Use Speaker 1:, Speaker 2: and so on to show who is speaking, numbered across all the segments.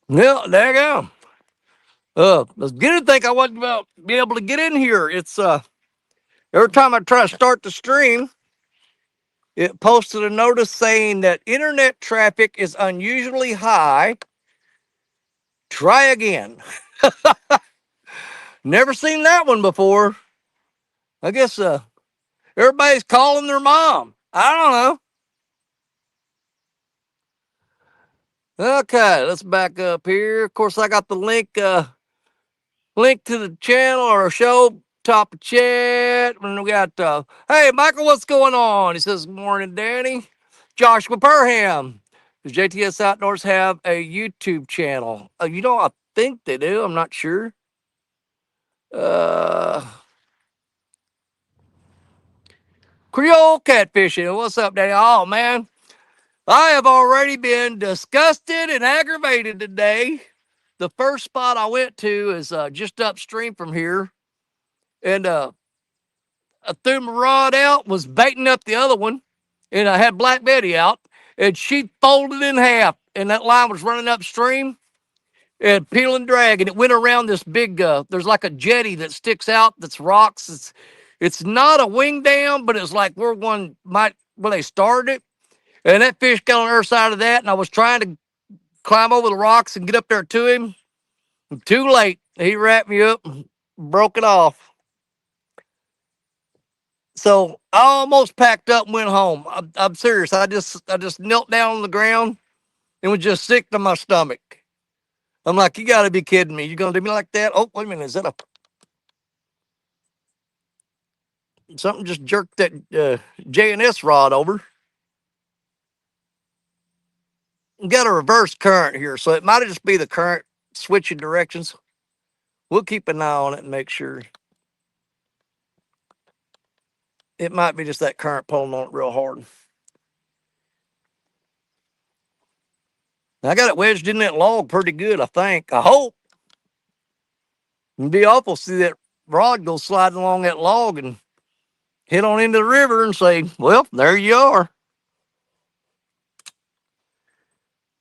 Speaker 1: Yeah, there you go. I was beginning to think I wasn't about be able to get in here. It's every time I try to start the stream, it posted a notice saying that internet traffic is unusually high. Try again. Never seen that one before. I guess everybody's calling their mom. I don't know. Okay, let's back up here. Of course, I got the link to the channel or show top of chat. And we got hey Michael, what's going on? He says, morning, Danny. Joshua Perham. Does JTS Outdoors have a YouTube channel? I think they do. I'm not sure. Uh Creole catfishing. What's up, Danny? Oh man. I have already been disgusted and aggravated today. The first spot I went to is just upstream from here. And I threw my rod out, was baiting up the other one, and I had Black Betty out, and she folded in half, and that line was running upstream and peel and drag, and it went around this big. There's like a jetty that sticks out that's rocks. It's not a wing dam, but it's like where they started it, and that fish got on the other side of that, and I was trying to climb over the rocks and get up there to him. Too late. He wrapped me up, and broke it off. So I almost packed up and went home. I'm serious. I just knelt down on the ground and was just sick to my stomach. I'm like, you got to be kidding me. You gonna do me like that? Oh, wait a minute. Is that a something just jerked that JNS rod over? Got a reverse current here, so it might just be the current switching directions. We'll keep an eye on it and make sure. It might be just that current pulling on it real hard. I got it wedged in that log pretty good, I think. I hope. It'd be awful to see that rod go sliding along that log and hit on into the river and say, well, there you are.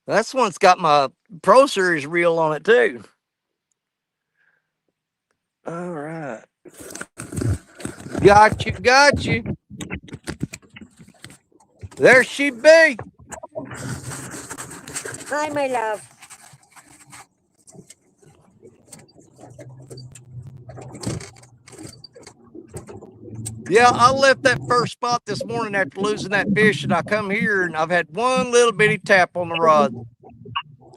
Speaker 1: That's one that's got my Pro Series reel on it, too. All right. Got you, got you. There she be.
Speaker 2: Hi, my love.
Speaker 1: Yeah, I left that first spot this morning after losing that fish, and I come here and I've had one little bitty tap on the rod.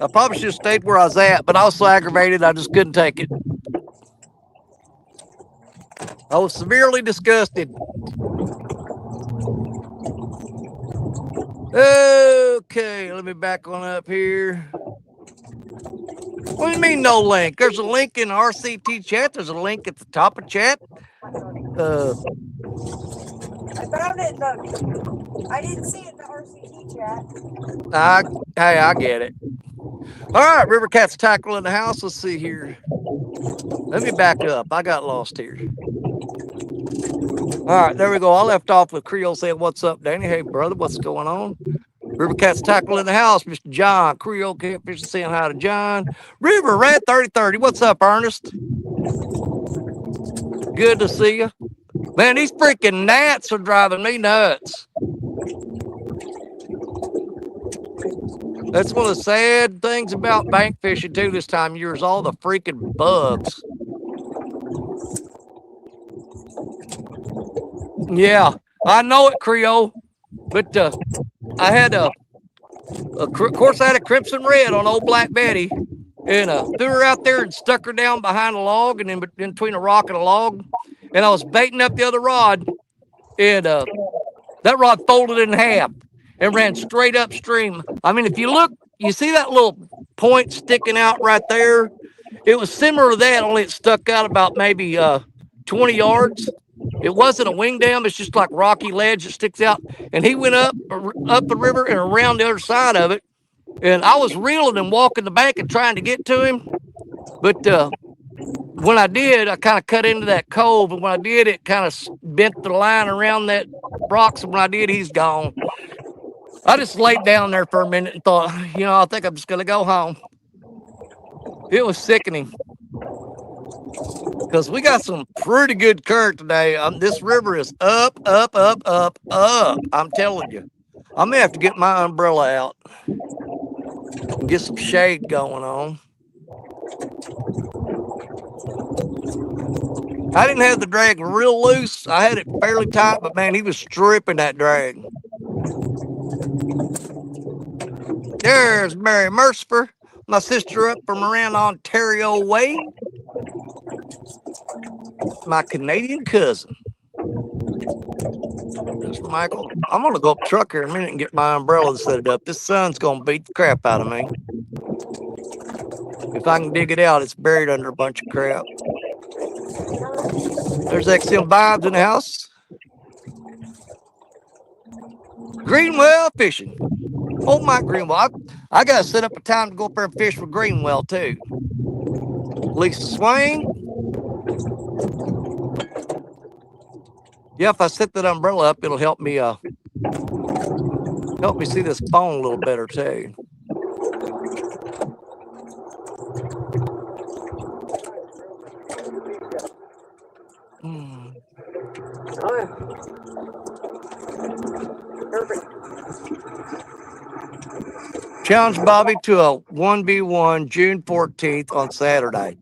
Speaker 1: I probably should have stayed where I was at, but I was so aggravated I just couldn't take it. I was severely disgusted. Okay, let me back on up here. What do you mean no link? There's a link in RCT chat. There's a link at the top of chat.
Speaker 2: I found it. I didn't see it in the RCT chat.
Speaker 1: Hey, I get it. All right, River Cat's tackle in the house. Let's see here. Let me back up. I got lost here. All right, there we go. I left off with Creole saying, what's up, Danny? Hey, brother, what's going on? River Cat's tackle in the house. Mr. John, Creole Catfish saying hi to John. River, Red 3030. What's up, Ernest? Good to see you. Man, these freaking gnats are driving me nuts. That's one of the sad things about bank fishing, too, this time of year is all the freaking bugs. Yeah, I know it, Creole, but I had of course, I had a crimson red on old Black Betty, and threw her out there and stuck her down behind a log and in between a rock and a log, and I was baiting up the other rod, and that rod folded in half and ran straight upstream. I mean, if you look, you see that little point sticking out right there? It was similar to that, only it stuck out about maybe 20 yards. It wasn't a wing dam. It's just like rocky ledge that sticks out. And he went up the river and around the other side of it. And I was reeling and walking the bank and trying to get to him. But when I did, I kind of cut into that cove. And when I did, it kind of bent the line around that rocks. And when I did, he's gone. I just laid down there for a minute and thought, I think I'm just going to go home. It was sickening because we got some pretty good current today. This river is up, up, up, up, up. I'm telling you. I may have to get my umbrella out and get some shade going on. I didn't have the drag real loose. I had it fairly tight, but man, he was stripping that drag. There's Mary Mercifer, my sister up from around Ontario way. My Canadian cousin. There's Michael. I'm going to go up truck here in a minute and get my umbrella set up. This sun's going to beat the crap out of me. If I can dig it out, it's buried under a bunch of crap. There's XM Vibes in the house. Greenwell fishing. Oh, my Greenwell. I got to set up a time to go up there and fish with Greenwell, too. Lisa Swain. Yeah, if I set that umbrella up, it'll help me see this phone a little better, too.
Speaker 2: Oh, yeah. Perfect.
Speaker 1: Challenge Bobby to a 1v1 June 14th on Saturday.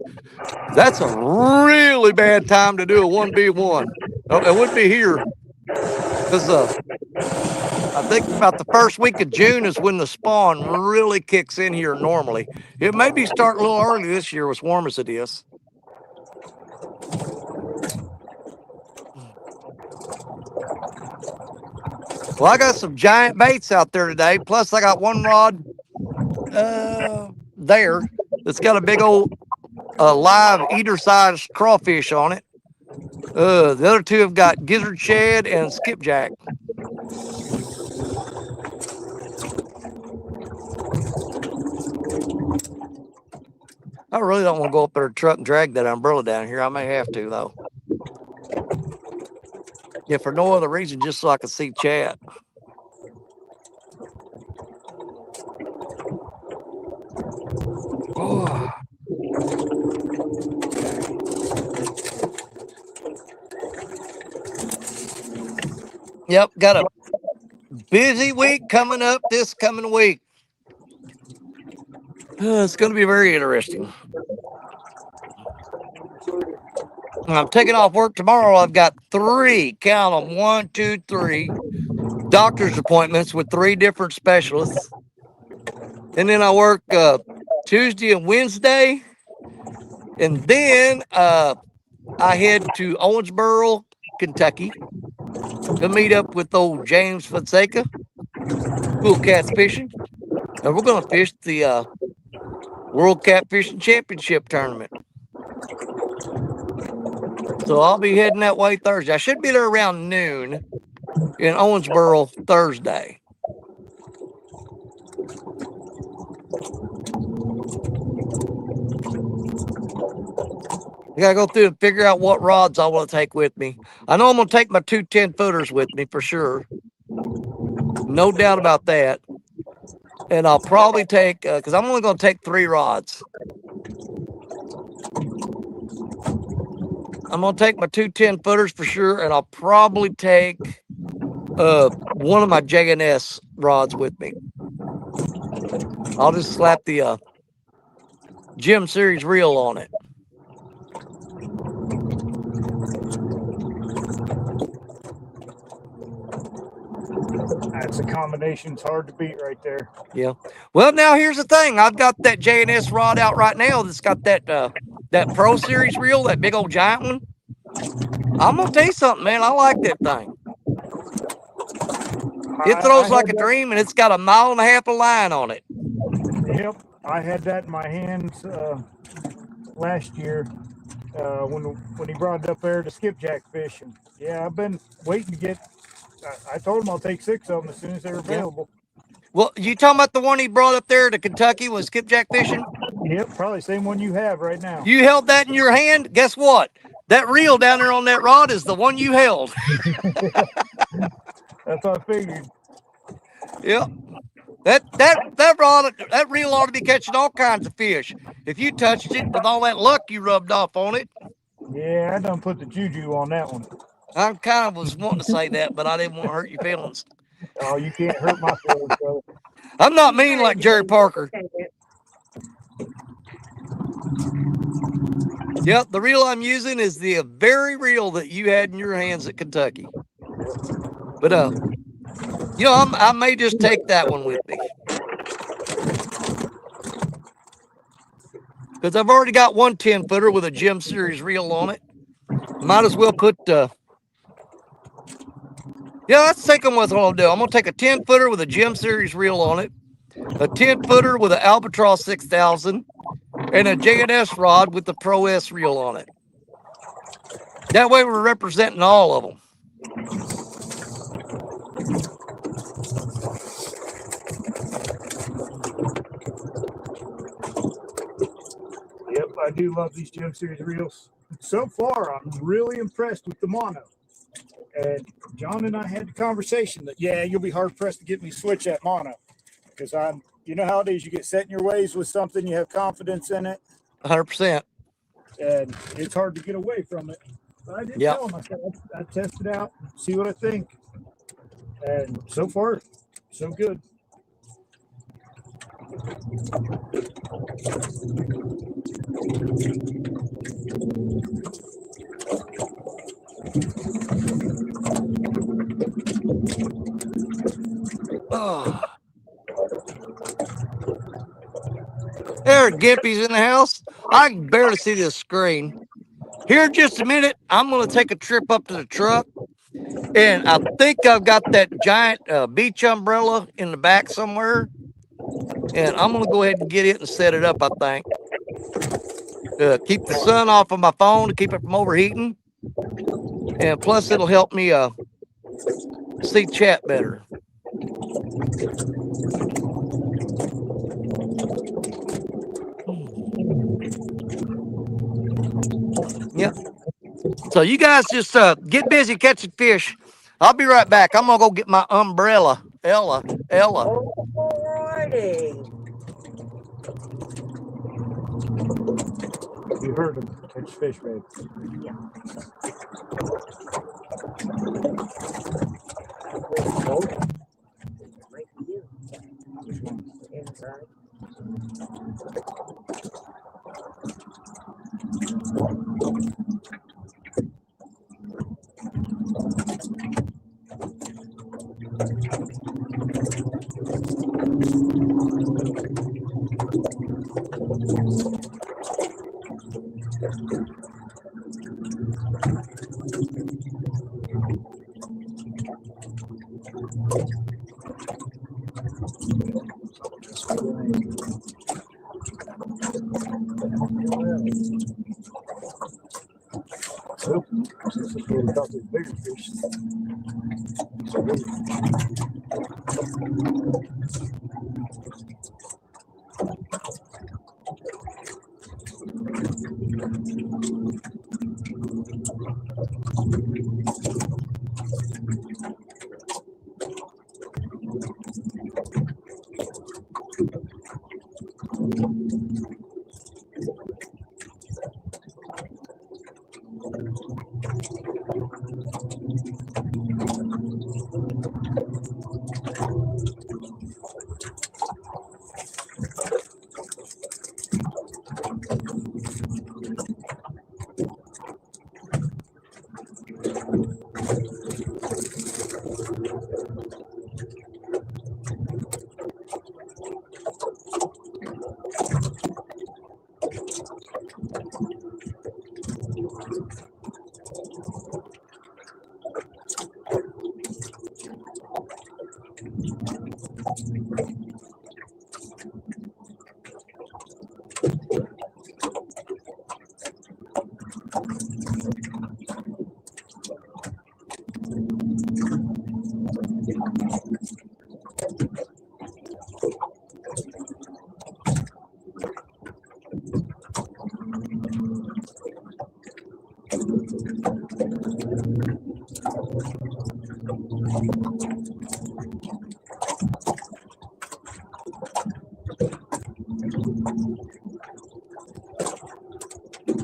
Speaker 1: That's a really bad time to do a 1v1. It would be here because I think about the first week of June is when the spawn really kicks in here normally. It may be starting a little early this year, as warm as it is. Well, I got some giant baits out there today. Plus, I got one rod there that's got a big old live eater-sized crawfish on it. The other two have got gizzard shad and skipjack. I really don't want to go up there truck and drag that umbrella down here. I may have to, though. Yeah, for no other reason, just so I can see chat. Oh. Yep, got a busy week coming up this coming week. It's going to be very interesting. I'm taking off work tomorrow. I've got 3, count them, 1, 2, 3 doctor's appointments with 3 different specialists. And then I work Tuesday and Wednesday. And then I head to Owensboro, Kentucky to meet up with old James Fonseca, Cool Cats Fishing. And we're going to fish the World Catfishing Championship Tournament. So I'll be heading that way Thursday. I should be there around noon in Owensboro Thursday. I got to go through and figure out what rods I want to take with me. I know I'm going to take my 2 10-footers with me for sure. No doubt about that. And I'll probably take, because I'm only going to take 3 rods. I'm going to take my 2 10-footers for sure, and I'll probably take one of my J&S rods with me. I'll just slap the Gym Series reel on it.
Speaker 3: That's a combination. It's hard to beat right there.
Speaker 1: Yeah. Well, now here's the thing. I've got that J&S rod out right now that's got that that Pro Series reel, that big old giant one. I'm going to tell you something, man. I like that thing. It throws like a dream, and it's got 1.5 miles of line on it.
Speaker 3: Yep. I had that in my hands last year when he brought it up there to skipjack fishing. Yeah, I've been waiting to get. I told him I'll take 6 of them as soon as they're available.
Speaker 1: Well, you talking about the one he brought up there to Kentucky was skipjack fishing?
Speaker 3: Yep, probably the same one you have right now.
Speaker 1: You held that in your hand? Guess what? That reel down there on that rod is the one you held.
Speaker 3: That's what I figured.
Speaker 1: Yep. That reel ought to be catching all kinds of fish. If you touched it with all that luck you rubbed off on it.
Speaker 3: Yeah, I done put the juju on that one.
Speaker 1: I kind of was wanting to say that, but I didn't want to hurt your feelings.
Speaker 3: Oh, you can't hurt my feelings, brother.
Speaker 1: I'm not mean like Jerry Parker. Yep, the reel I'm using is the very reel that you had in your hands at Kentucky. But I may just take that one with me because I've already got one 10-footer with a Gem Series reel on it. Might as well put. Let's take them with what I'll do. I'm gonna take a 10-footer with a Gem Series reel on it, a 10-footer with an Albatross 6000, and a J&S rod with the Pro S reel on it. That way we're representing all of them.
Speaker 3: Yep, I do love these Gem Series reels. So far, I'm really impressed with the mono. And John and I had the conversation that, you'll be hard pressed to get me to switch that mono. Because you know how it is, you get set in your ways with something, you have confidence in it.
Speaker 1: 100%.
Speaker 3: And it's hard to get away from it. But I did tell him, I said, I'd test it out, see what I think. And so far, so good.
Speaker 1: Oh. There, Gimpy's in the house. I can barely see this screen. Here in just a minute, I'm going to take a trip up to the truck. And I think I've got that giant beach umbrella in the back somewhere. And I'm going to go ahead and get it and set it up, I think. Keep the sun off of my phone to keep it from overheating. And plus, it'll help me see chat better. Yep. So you guys just get busy catching fish. I'll be right back. I'm going to go get my umbrella. Ella.
Speaker 2: Alrighty.
Speaker 3: You heard him. Catch fish, babe.
Speaker 2: Yeah. Inside.
Speaker 3: So, this is where we got these bigger fish.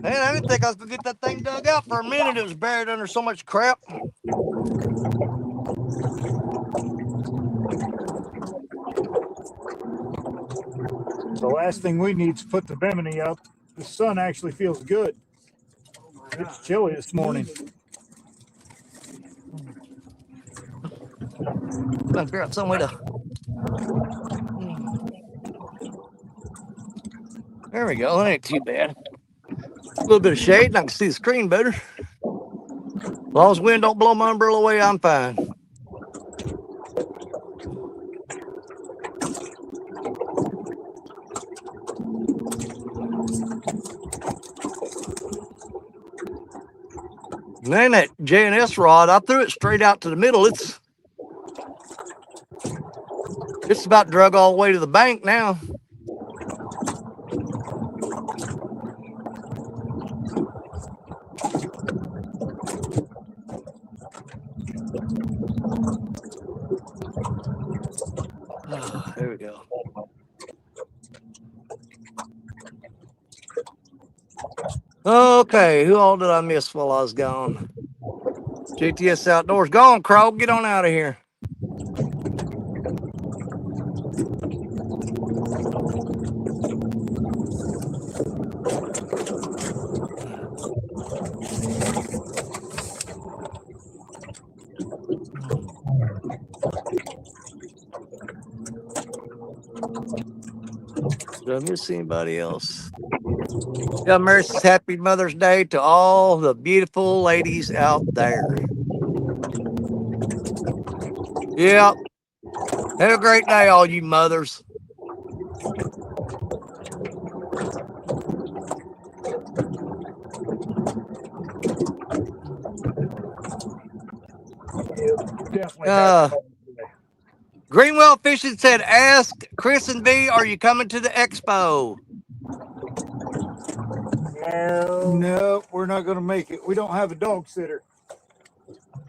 Speaker 1: Man, I didn't think I was gonna get that thing dug out for a minute. It was buried under so much crap.
Speaker 3: The last thing we need is put the Bimini up. The sun actually feels good. It's chilly this morning.
Speaker 1: I'll figure out some way to. There we go. That ain't too bad. A little bit of shade, and I can see the screen better. As long as wind don't blow my umbrella away, I'm fine. And then that J&S rod, I threw it straight out to the middle. It's about drug all the way to the bank now. There we go. Okay, who all did I miss while I was gone? JTS Outdoors. Go on, Crow. Get on out of here. Did I miss anybody else? Yeah, Mary says happy Mother's Day to all the beautiful ladies out there. Yeah. Have a great day, all you mothers. Greenwell Fishing said, ask Chris and V, are you coming to the expo?
Speaker 3: No, we're not going to make it. We don't have a dog sitter.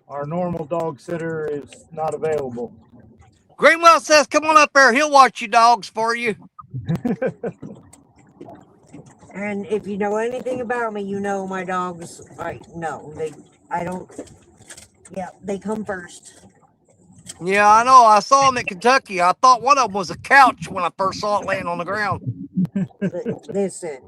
Speaker 3: Our normal dog sitter is not available.
Speaker 1: Greenwell says, come on up there. He'll watch your dogs for you.
Speaker 2: And if you know anything about me, you know my dogs, they come first.
Speaker 1: Yeah, I know. I saw them in Kentucky. I thought one of them was a couch when I first saw it laying on the ground.
Speaker 2: Listen.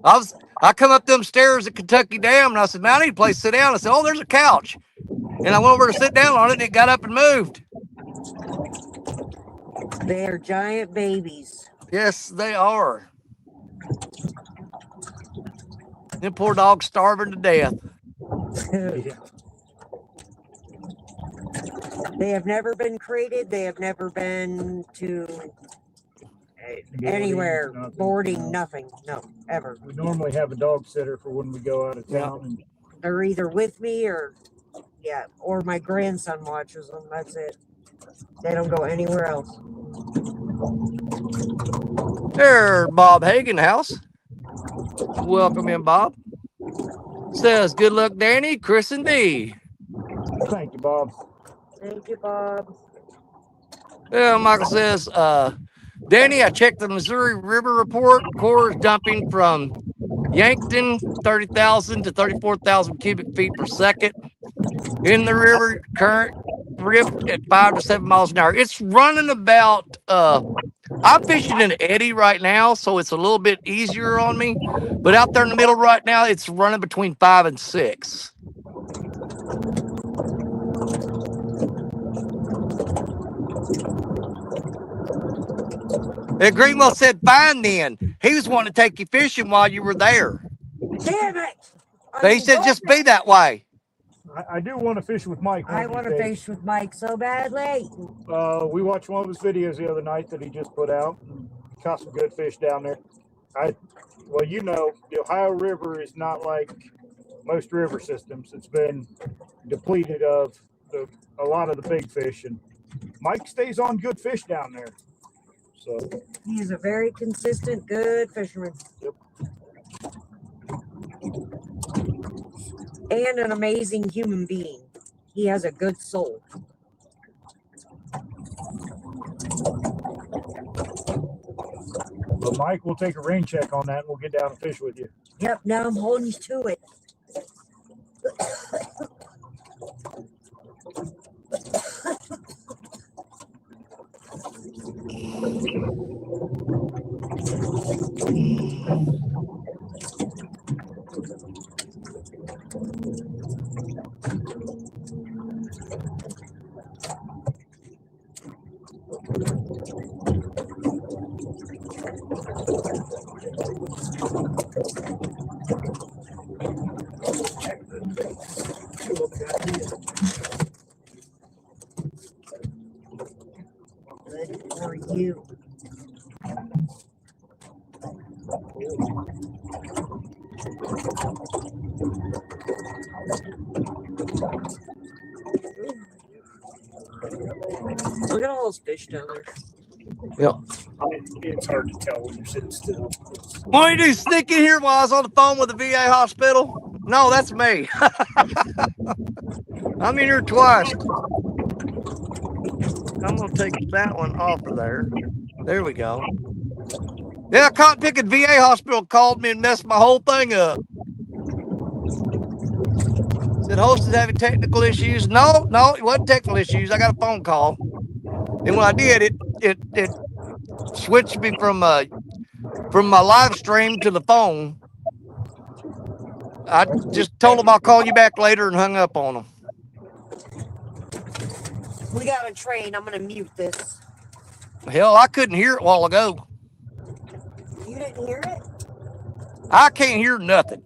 Speaker 1: I come up them stairs at Kentucky Dam, and I said, man, I need a place to sit down. I said, oh, there's a couch. And I went over to sit down on it, and it got up and moved.
Speaker 2: They're giant babies.
Speaker 1: Yes, they are. Them poor dogs starving to death.
Speaker 2: Yeah. They have never been crated. They have never been to anywhere, boarding, nothing. No, ever.
Speaker 3: We normally have a dog sitter for when we go out of town.
Speaker 2: They're either with me or my grandson watches them. That's it. They don't go anywhere else.
Speaker 1: There, Bob Hagen house. Welcome in, Bob. Says, good luck, Danny, Chris, and D.
Speaker 3: Thank you, Bob.
Speaker 2: Thank you, Bob.
Speaker 1: Yeah, Michael says, Danny, I checked the Missouri River report. Core is dumping from Yankton 30,000 to 34,000 cubic feet per second. In the river, current ripped at 5 to 7 miles an hour. It's running about, I'm fishing in an eddy right now, so it's a little bit easier on me. But out there in the middle right now, it's running between 5 and 6. And Greenwell said, fine then. He was wanting to take you fishing while you were there.
Speaker 2: Damn it!
Speaker 1: He said, just be that way.
Speaker 3: I do want to fish with Mike.
Speaker 2: I want to fish with Mike so badly.
Speaker 3: We watched one of his videos the other night that he just put out. Caught some good fish down there. Well, you know, the Ohio River is not like most river systems. It's been depleted of a lot of the big fish, and Mike stays on good fish down there. So
Speaker 2: he's a very consistent, good fisherman.
Speaker 3: Yep.
Speaker 2: And an amazing human being. He has a good soul.
Speaker 3: But Mike, we'll take a rain check on that and we'll get down and fish with you.
Speaker 2: Yep, now I'm holding you to it. Good for you. Look at all those fish down there.
Speaker 1: Yep.
Speaker 3: It's hard to tell when you're sitting still.
Speaker 1: What you do, sneak in here while I was on the phone with the VA hospital? No, that's me. I'm in here twice. I'm gonna take that one off of there. There we go. Yeah, Cotton Picket VA hospital called me and messed my whole thing up. Said host is having technical issues. No, it wasn't technical issues. I got a phone call, and when I did, it switched me from my live stream to the phone. I just told them I'll call you back later and hung up on them.
Speaker 2: We got a train. I'm gonna mute this.
Speaker 1: Hell, I couldn't hear it a while ago.
Speaker 2: You didn't hear it?
Speaker 1: I can't hear nothing.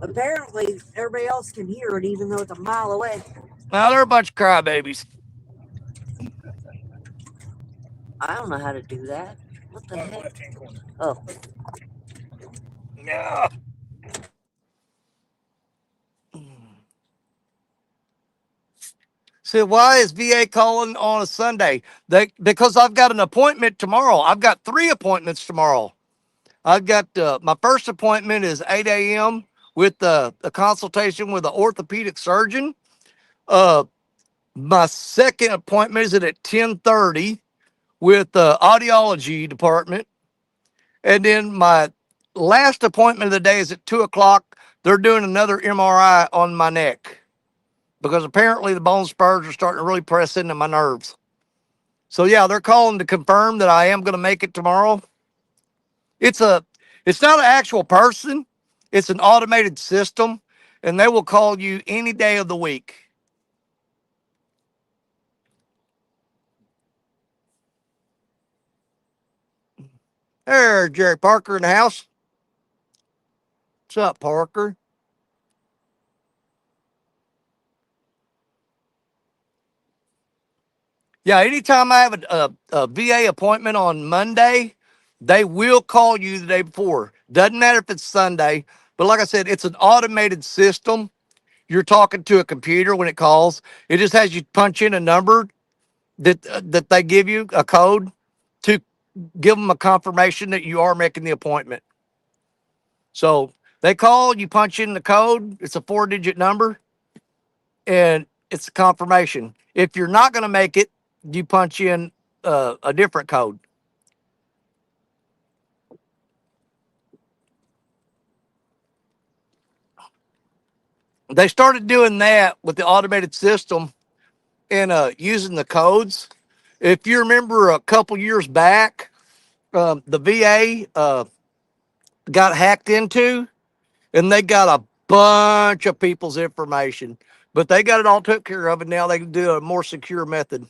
Speaker 2: Apparently, everybody else can hear it, even though it's a mile away.
Speaker 1: Now they're a bunch of crybabies.
Speaker 2: I don't know how to do that. What the heck? Oh.
Speaker 1: Yeah. So why is VA calling on a Sunday? Because I've got an appointment tomorrow. I've got 3 appointments tomorrow. I've got my first appointment is 8 a.m. with a consultation with an orthopedic surgeon. My second appointment is at 10:30 with the audiology department. And then my last appointment of the day is at 2 o'clock. They're doing another MRI on my neck because apparently the bone spurs are starting to really press into my nerves. So yeah, they're calling to confirm that I am going to make it tomorrow. It's not an actual person. It's an automated system, and they will call you any day of the week. There's Jerry Parker in the house. What's up, Parker? Yeah, anytime I have a VA appointment on Monday, they will call you the day before. Doesn't matter if it's Sunday, but like I said, it's an automated system. You're talking to a computer when it calls. It just has you punch in a number that they give you, a code, to give them a confirmation that you are making the appointment. So they call, you punch in the code. It's a 4-digit number, and it's a confirmation. If you're not going to make it, you punch in a different code. They started doing that with the automated system and using the codes. If you remember a couple years back, the VA got hacked into, and they got a bunch of people's information, but they got it all took care of, and now they can do a more secure method.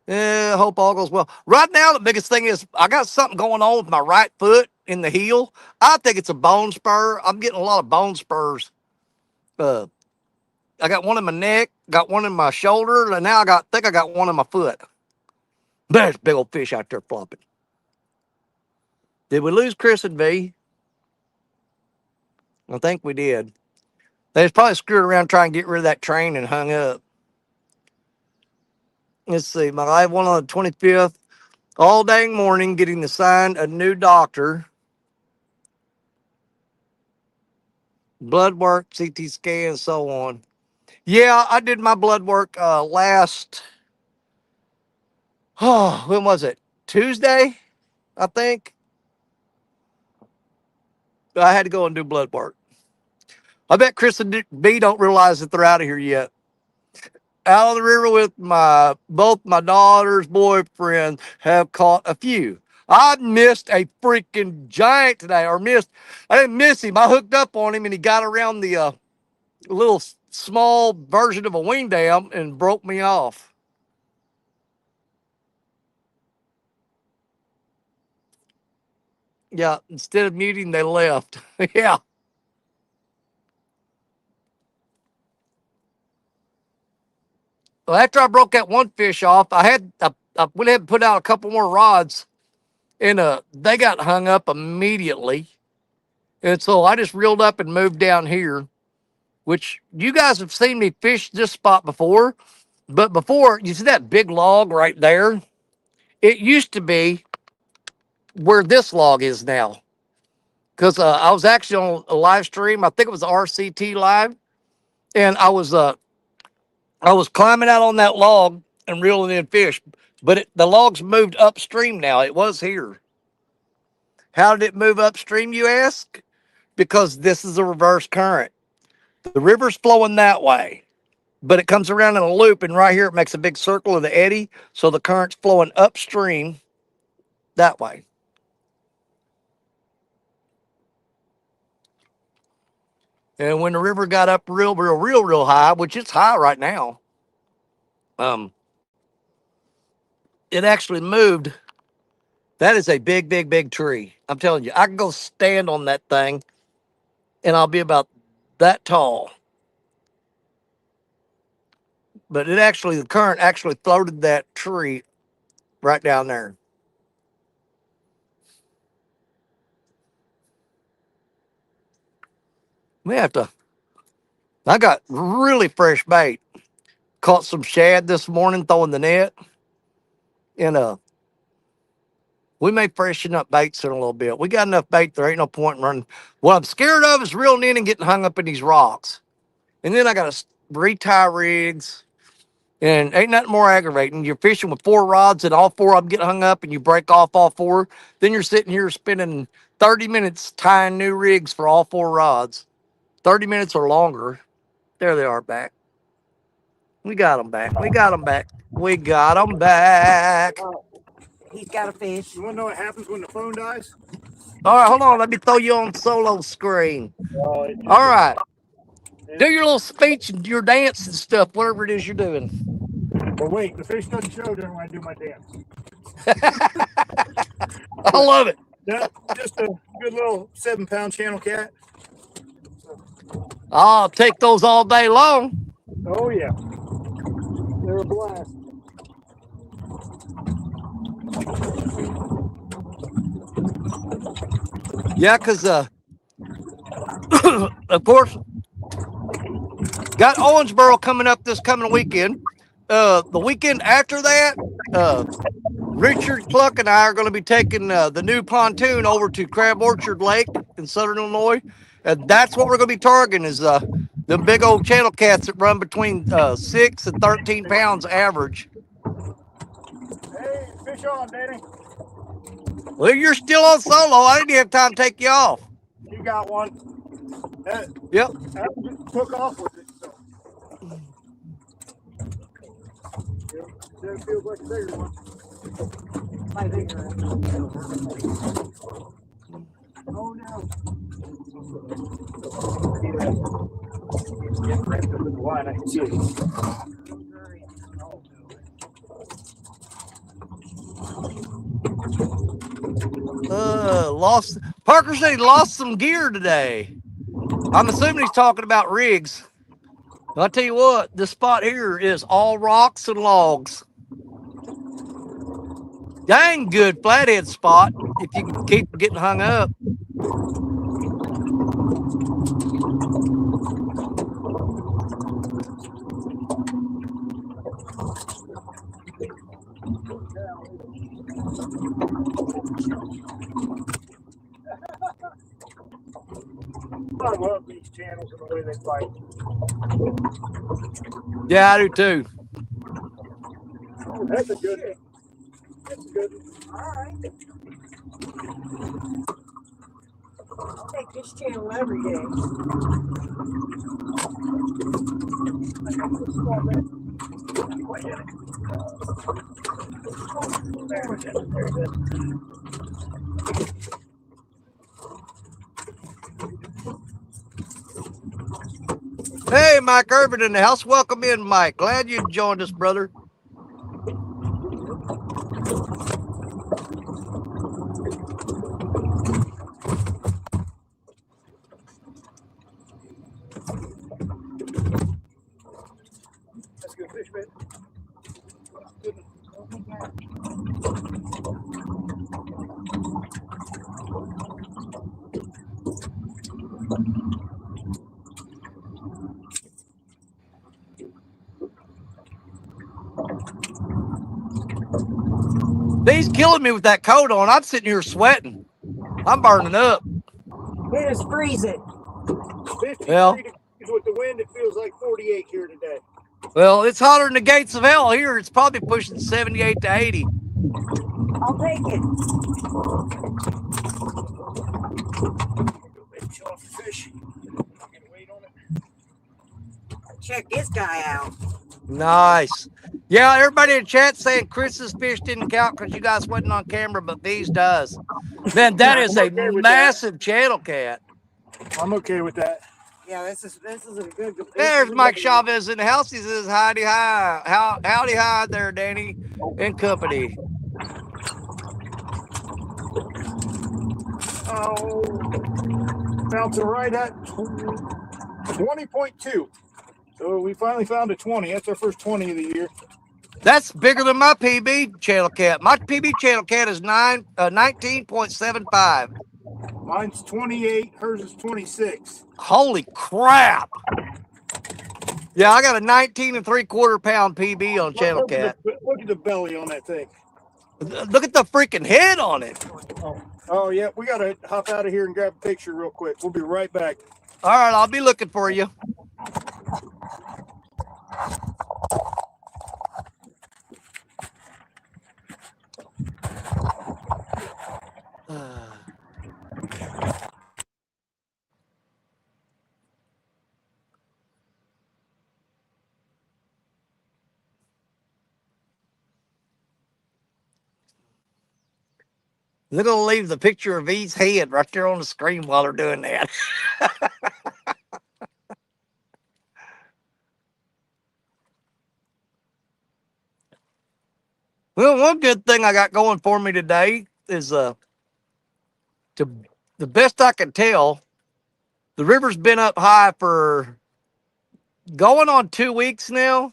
Speaker 1: Yeah, I hope all goes well. Right now, the biggest thing is I got something going on with my right foot in the heel. I think it's a bone spur. I'm getting a lot of bone spurs. I got one in my neck, got one in my shoulder, and now I think I got one in my foot. There's a big old fish out there flopping. Did we lose Chris and V? I think we did. They was probably screwed around trying to get rid of that train and hung up. Let's see. I have one on the 25th. All dang morning getting assigned a new doctor. Blood work, CT scan, and so on. Yeah, I did my blood work last. Oh, when was it? Tuesday, I think. I had to go and do blood work. I bet Chris and B don't realize that they're out of here yet. Out of the river with both my daughter's boyfriends have caught a few. I missed a freaking giant today, I didn't miss him. I hooked up on him and he got around the little small version of a wing dam and broke me off. Yeah, instead of muting, they left. Yeah. Well, after I broke that one fish off, I went ahead and put out a couple more rods, and they got hung up immediately. And so I just reeled up and moved down here, which you guys have seen me fish this spot before. But before, you see that big log right there? It used to be where this log is now. Because I was actually on a live stream. I think it was RCT Live. And I was climbing out on that log and reeling in fish. But the log's moved upstream now. It was here. How did it move upstream, you ask? Because this is a reverse current. The river's flowing that way, but it comes around in a loop, and right here it makes a big circle of the eddy, so the current's flowing upstream that way. And when the river got up real high, which it's high right now, it actually moved. That is a big tree. I'm telling you, I can go stand on that thing, and I'll be about that tall. But the current actually floated that tree right down there. We have to. I got really fresh bait. Caught some shad this morning throwing the net. And we may freshen up baits in a little bit. We got enough bait, there ain't no point in running. What I'm scared of is reeling in and getting hung up in these rocks. And then I got to retie rigs. And ain't nothing more aggravating. You're fishing with 4 rods and all 4 of them get hung up and you break off all 4. Then you're sitting here spending 30 minutes tying new rigs for all 4 rods. 30 minutes or longer. There they are back. We got them back. We got them back. We got them back.
Speaker 2: He's got a fish.
Speaker 3: You want to know what happens when the phone dies?
Speaker 1: All right, hold on. Let me throw you on solo screen.
Speaker 3: Oh,
Speaker 1: All right. Do your little speech and your dance and stuff, whatever it is you're doing.
Speaker 3: But wait, the fish doesn't show during when I do my dance.
Speaker 1: I love it.
Speaker 3: That's just a good little 7-pound channel cat.
Speaker 1: I'll take those all day long.
Speaker 3: Oh, yeah. They're a blast.
Speaker 1: Yeah, because, of course, got Owensboro coming up this coming weekend. The weekend after that, Richard Cluck and I are going to be taking the new pontoon over to Crab Orchard Lake in southern Illinois. And that's what we're going to be targeting is the big old channel cats that run between 6 and 13 pounds average.
Speaker 3: Hey, fish on, Danny.
Speaker 1: Well, you're still on solo. I didn't have time to take you off.
Speaker 3: You got one.
Speaker 1: Yep.
Speaker 3: I just took off with it. So. That feels like a bigger one.
Speaker 2: My bigger.
Speaker 3: Oh, no. I can see it.
Speaker 1: Parker said he lost some gear today. I'm assuming he's talking about rigs. I'll tell you what, this spot here is all rocks and logs. Dang good flathead spot if you can keep getting hung up.
Speaker 3: I love these channels and the way they fight.
Speaker 1: Yeah, I do too.
Speaker 3: Oh, that's a good. That's good.
Speaker 2: All right. I'll take this channel every day.
Speaker 1: Hey, Mike Irvin in the house. Welcome in, Mike. Glad you joined us, brother.
Speaker 3: That's good fish, man.
Speaker 1: He's killing me with that coat on. I'm sitting here sweating. I'm burning up.
Speaker 2: It is freezing.
Speaker 3: 53
Speaker 1: Well,
Speaker 3: degrees with the wind. It feels like 48 here today.
Speaker 1: well, it's hotter than the gates of hell here. It's probably pushing 78 to 80.
Speaker 2: I'll take it.
Speaker 3: Chill off the fish. Get weight on it.
Speaker 2: Check this guy out.
Speaker 1: Nice. Yeah, everybody in chat saying Chris's fish didn't count because you guys wasn't on camera, but these does. Man, that is a massive channel cat.
Speaker 3: I'm okay with that.
Speaker 2: Yeah, this is a good.
Speaker 1: There's Mike Chavez in the house. He says, howdy hi. Howdy hi there, Danny and company.
Speaker 3: Oh, bouncing right at 20.2. So we finally found a 20. That's our first 20 of the year.
Speaker 1: That's bigger than my PB channel cat. My PB channel cat is 19.75.
Speaker 3: Mine's 28. Hers is 26.
Speaker 1: Holy crap. Yeah, I got a 19 3/4 pound PB on channel cat.
Speaker 3: Look at the belly on that thing.
Speaker 1: Look at the freaking head on it.
Speaker 3: Oh yeah, we got to hop out of here and grab a picture real quick. We'll be right back.
Speaker 1: All right, I'll be looking for you. They're going to leave the picture of E's head right there on the screen while they're doing that. Well, one good thing I got going for me today is to the best I can tell, the river's been up high for going on 2 weeks now.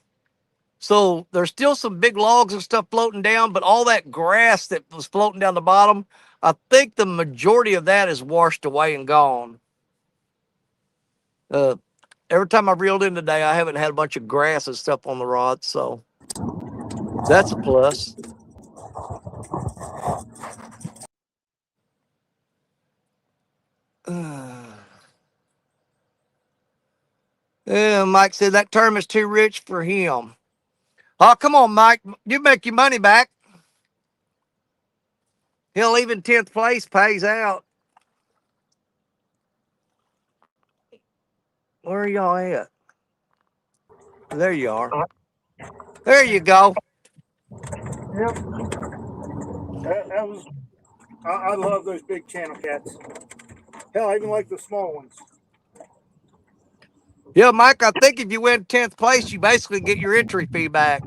Speaker 1: So there's still some big logs and stuff floating down, but all that grass that was floating down the bottom, I think the majority of that is washed away and gone. Every time I've reeled in today, I haven't had a bunch of grass and stuff on the rod, so that's a plus. Yeah, Mike said that term is too rich for him. Oh, come on, Mike. You make your money back. Hell, even 10th place pays out. Where are y'all at? There you are. There you go.
Speaker 3: Yep. That was. I love those big channel cats. Hell, I even like the small ones.
Speaker 1: Yeah, Mike, I think if you win 10th place, you basically get your entry fee back.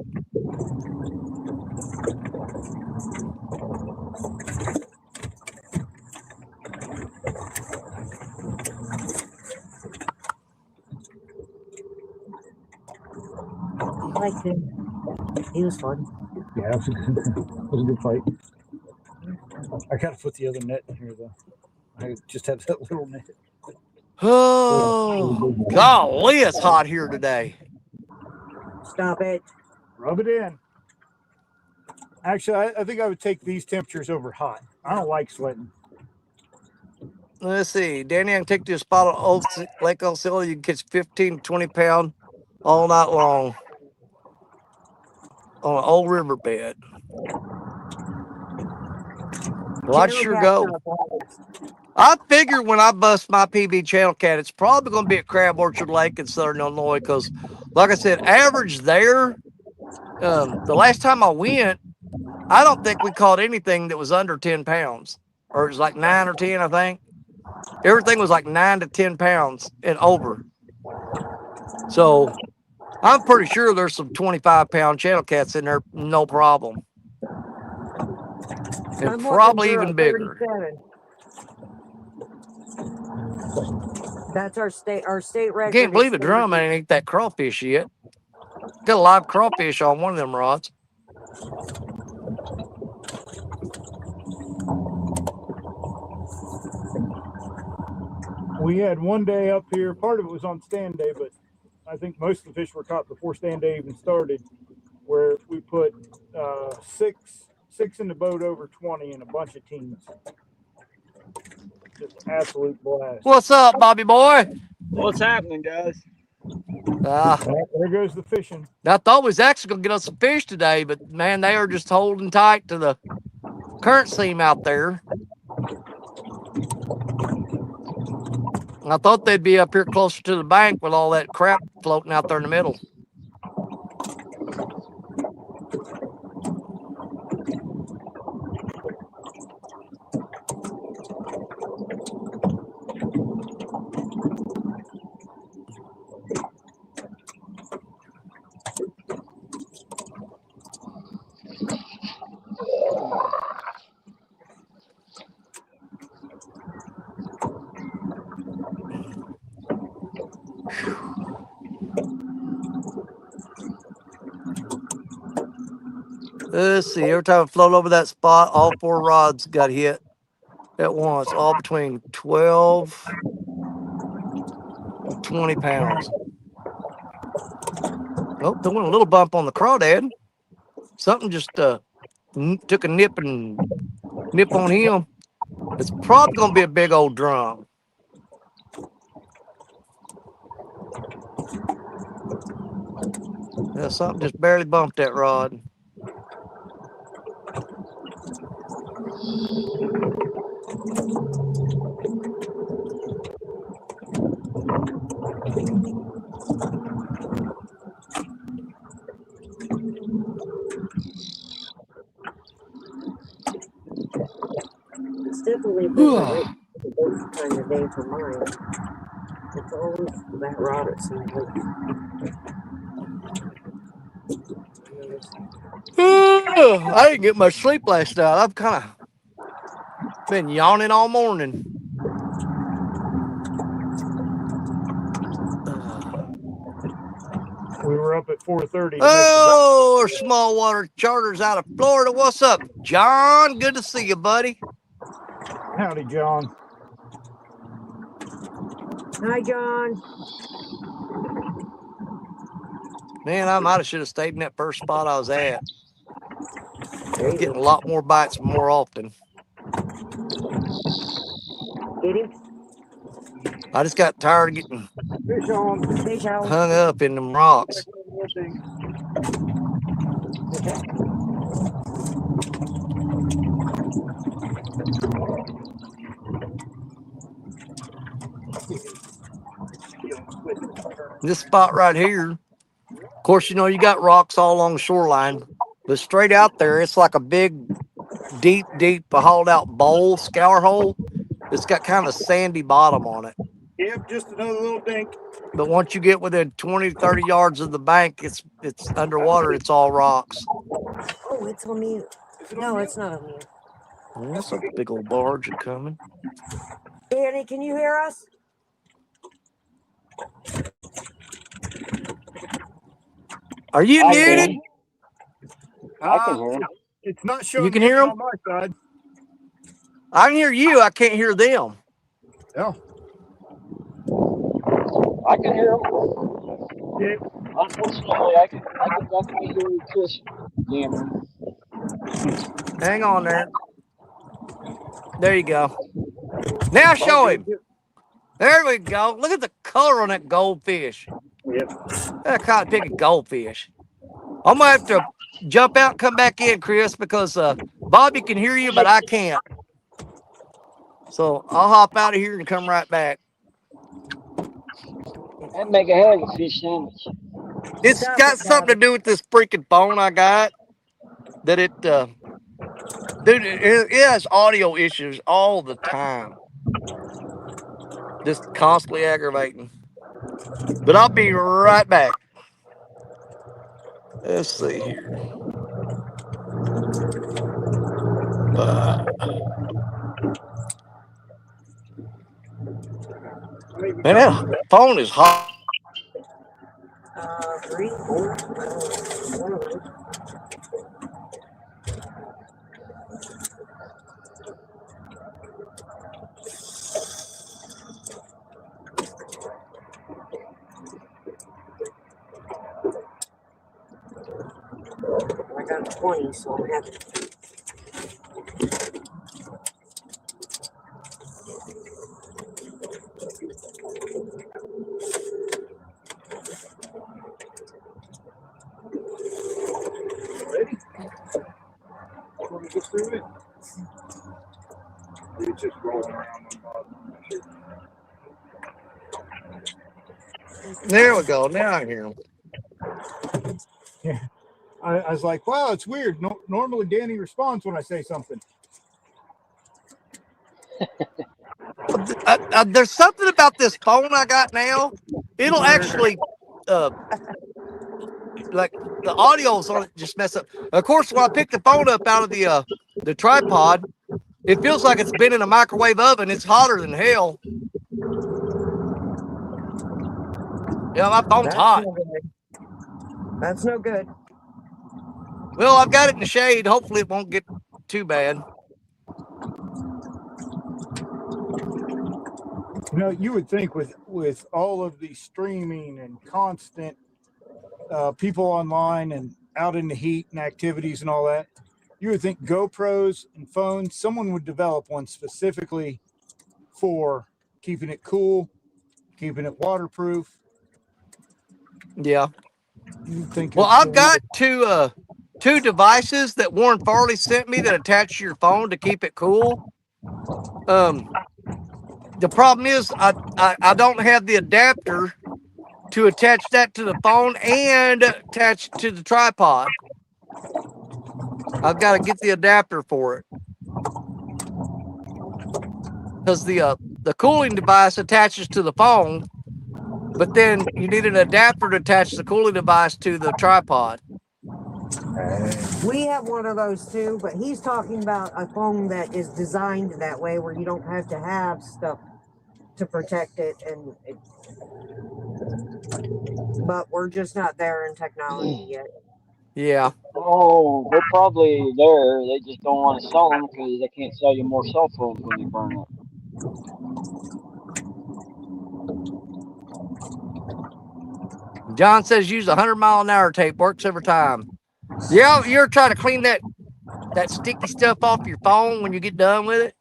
Speaker 2: I liked him. He was fun.
Speaker 3: Yeah, it was a good fight. I gotta put the other net in here though. I just have that little net.
Speaker 1: Oh, golly, it's hot here today.
Speaker 2: Stop it.
Speaker 3: Rub it in. Actually, I think I would take these temperatures over hot. I don't like sweating.
Speaker 1: Let's see. Danny, I can take you to a spot on Old Lake Osceola. You can catch 15 to 20 pound all night long on an old riverbed. Well, I'd
Speaker 2: Channel
Speaker 1: sure
Speaker 2: cats
Speaker 1: go.
Speaker 2: are a blast.
Speaker 1: I figure when I bust my PB channel cat, it's probably going to be at Crab Orchard Lake in Southern Illinois because, like I said, average there. The last time I went, I don't think we caught anything that was under 10 pounds, or it was like 9 or 10, I think. Everything was like 9 to 10 pounds and over. So I'm pretty sure there's some 25-pound channel cats in there, no problem. And
Speaker 2: I'm looking
Speaker 1: probably
Speaker 2: for a
Speaker 1: even bigger.
Speaker 2: 37. That's our state record.
Speaker 1: I can't believe
Speaker 2: is
Speaker 1: a drum
Speaker 2: 30.
Speaker 1: ain't ate that crawfish yet. Got a live crawfish on one of them rods.
Speaker 3: We had one day up here. Part of it was on stand day, but I think most of the fish were caught before stand day even started. Where we put six in the boat over 20 and a bunch of teams. Just absolute blast.
Speaker 1: What's up, Bobby boy?
Speaker 4: What's happening, guys?
Speaker 3: There goes the fishing.
Speaker 1: I thought we was actually going to get us some fish today, but man, they are just holding tight to the current seam out there. I thought they'd be up here closer to the bank with all that crap floating out there in the middle. Let's see. Every time I float over that spot, all 4 rods got hit at once, all between 12 and 20 pounds. Oh, there went a little bump on the crawdad. Something just took a nip on him. It's probably going to be a big old drum. Yeah, something just barely bumped that rod.
Speaker 2: It's definitely a different kind of day for mine. It's always that rod, it seems like.
Speaker 1: I didn't get much sleep last night. I've kind of been yawning all morning.
Speaker 3: We were up at 4:30.
Speaker 1: Oh, small water charters out of Florida. What's up, John? Good to see you, buddy.
Speaker 3: Howdy, John.
Speaker 2: Hi, John.
Speaker 1: Man, I might have should have stayed in that first spot I was at. I was getting a lot more bites more often.
Speaker 2: Get him.
Speaker 1: I just got tired of getting
Speaker 3: Fish on.
Speaker 2: Fish out.
Speaker 1: hung up in them rocks. This spot right here, of course, you know, you got rocks all along the shoreline, but straight out there, it's like a big, deep, hauled out bowl, scour hole. It's got kind of a sandy bottom on it.
Speaker 3: Yep, just another little dink.
Speaker 1: But once you get within 20, 30 yards of the bank, it's underwater. It's all rocks.
Speaker 2: Oh, it's on mute. No, it's not on mute.
Speaker 1: Oh, that's a big old barge coming.
Speaker 2: Danny, can you hear us?
Speaker 1: Are you muted?
Speaker 4: I can hear him.
Speaker 3: It's not showing.
Speaker 1: You can hear 'em?
Speaker 3: on my side.
Speaker 1: I can hear you. I can't hear them.
Speaker 3: Yeah.
Speaker 4: I can hear him.
Speaker 3: Yeah.
Speaker 4: Unfortunately, I can definitely hear you fish jamming.
Speaker 1: Hang on there. There you go. Now show him. There we go. Look at the color on that goldfish.
Speaker 3: Yep.
Speaker 1: I caught picking goldfish. I'm gonna have to jump out and come back in, Chris, because Bobby can hear you, but I can't. So I'll hop out of here and come right back.
Speaker 4: That'd make a hell of a fish sandwich.
Speaker 1: It's
Speaker 2: Stop
Speaker 1: got
Speaker 2: it,
Speaker 1: something to
Speaker 2: Bobby.
Speaker 1: do with this freaking phone I got. That dude, it has audio issues all the time. Just constantly aggravating. But I'll be right back. Let's see here. Uh, man, that phone is hot.
Speaker 2: 3, 4, one of those. I got 20, so I'm happy.
Speaker 3: Ready? Want to get through it? It's just rolling around on the bottom.
Speaker 1: There we go. Now I hear him.
Speaker 3: Yeah. I was like, wow, it's weird. No, normally Danny responds when I say something.
Speaker 1: There's something about this phone I got now. It'll actually, uh, like the audio's on it, just mess up. Of course, when I pick the phone up out of the tripod, it feels like it's been in a microwave oven. It's hotter than hell. Yeah, my phone's
Speaker 2: That's
Speaker 1: hot.
Speaker 2: no good. That's no good.
Speaker 1: Well, I've got it in the shade. Hopefully, it won't get too bad.
Speaker 3: You know, you would think with all of the streaming and constant people online and out in the heat and activities and all that, you would think GoPros and phones, someone would develop one specifically for keeping it cool, keeping it waterproof.
Speaker 1: Yeah.
Speaker 3: You'd think.
Speaker 1: Well, I've got two devices that Warren Farley sent me that attach to your phone to keep it cool. The problem is I don't have the adapter to attach that to the phone and attach to the tripod. I've got to get the adapter for it because the cooling device attaches to the phone, but then you need an adapter to attach the cooling device to the tripod.
Speaker 2: We have one of those too, but he's talking about a phone that is designed that way where you don't have to have stuff to protect it, but we're just not there in technology yet.
Speaker 1: Yeah.
Speaker 4: Oh, they're probably there. They just don't want to sell them because they can't sell you more cell phones when they burn up.
Speaker 1: John says use 100-mile-an-hour tape. Works every time. Yeah, you're trying to clean that sticky stuff off your phone when you get done with it.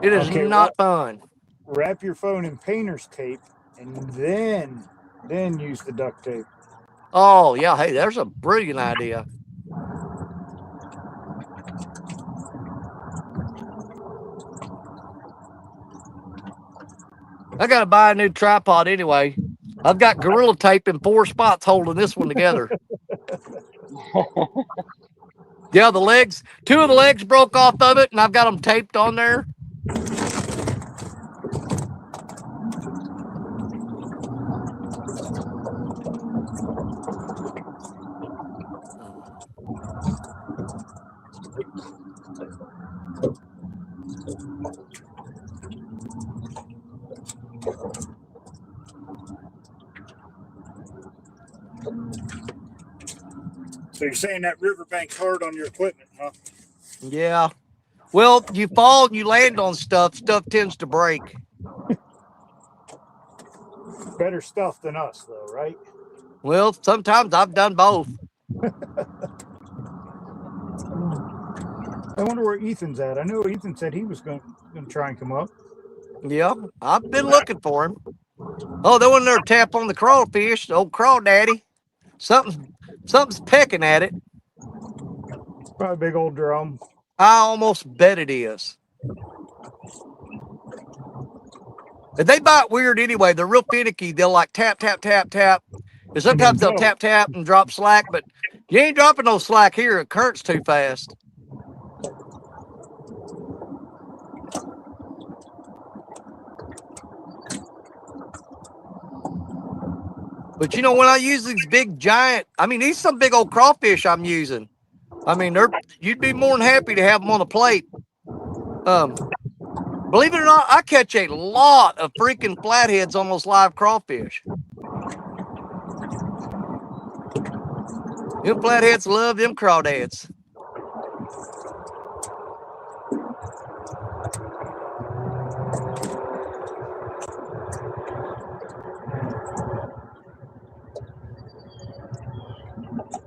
Speaker 1: It is not fun.
Speaker 3: Wrap your phone in painter's tape and then use the duct tape.
Speaker 1: Oh, yeah. Hey, there's a brilliant idea. I got to buy a new tripod anyway. I've got Gorilla Tape in 4 spots holding this one together. Yeah, the legs, 2 of the legs broke off of it, and I've got them taped on there.
Speaker 3: So you're saying that riverbank's hard on your equipment, huh?
Speaker 1: Yeah. Well, you fall and you land on stuff tends to break.
Speaker 3: Better stuff than us, though, right?
Speaker 1: Well, sometimes I've done both.
Speaker 3: I wonder where Ethan's at. I know Ethan said he was going to try and come up.
Speaker 1: Yeah, I've been looking for him. Oh, they went in there to tap on the crawfish, the old crawdaddy. Something's pecking at it.
Speaker 3: Probably a big old drum.
Speaker 1: I almost bet it is. And they bite weird anyway. They're real finicky. They'll like tap, tap, tap, tap. And sometimes they'll tap, tap and drop slack, but you ain't dropping no slack here. The current's too fast. But you know, when I use these big giant, I mean, these some big old crawfish I'm using. I mean, you'd be more than happy to have them on a plate. Believe it or not, I catch a lot of freaking flatheads on those live crawfish. Them flatheads love them crawdads.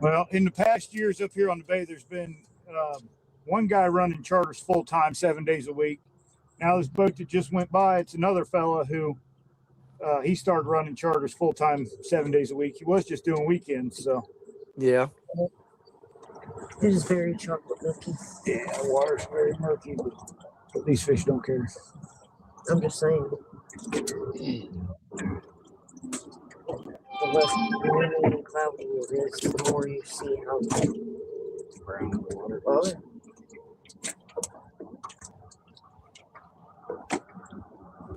Speaker 3: Well, in the past years up here on the bay, there's been one guy running charters full-time 7 days a week. Now this boat that just went by, it's another fella who he started running charters full-time 7 days a week. He was just doing weekends, so.
Speaker 1: Yeah.
Speaker 2: It is very chocolate milky.
Speaker 3: Yeah, the water's very murky, but these fish don't care.
Speaker 2: I'm just saying. The less gloomy and cloudy it is, the more you see how brown the water is.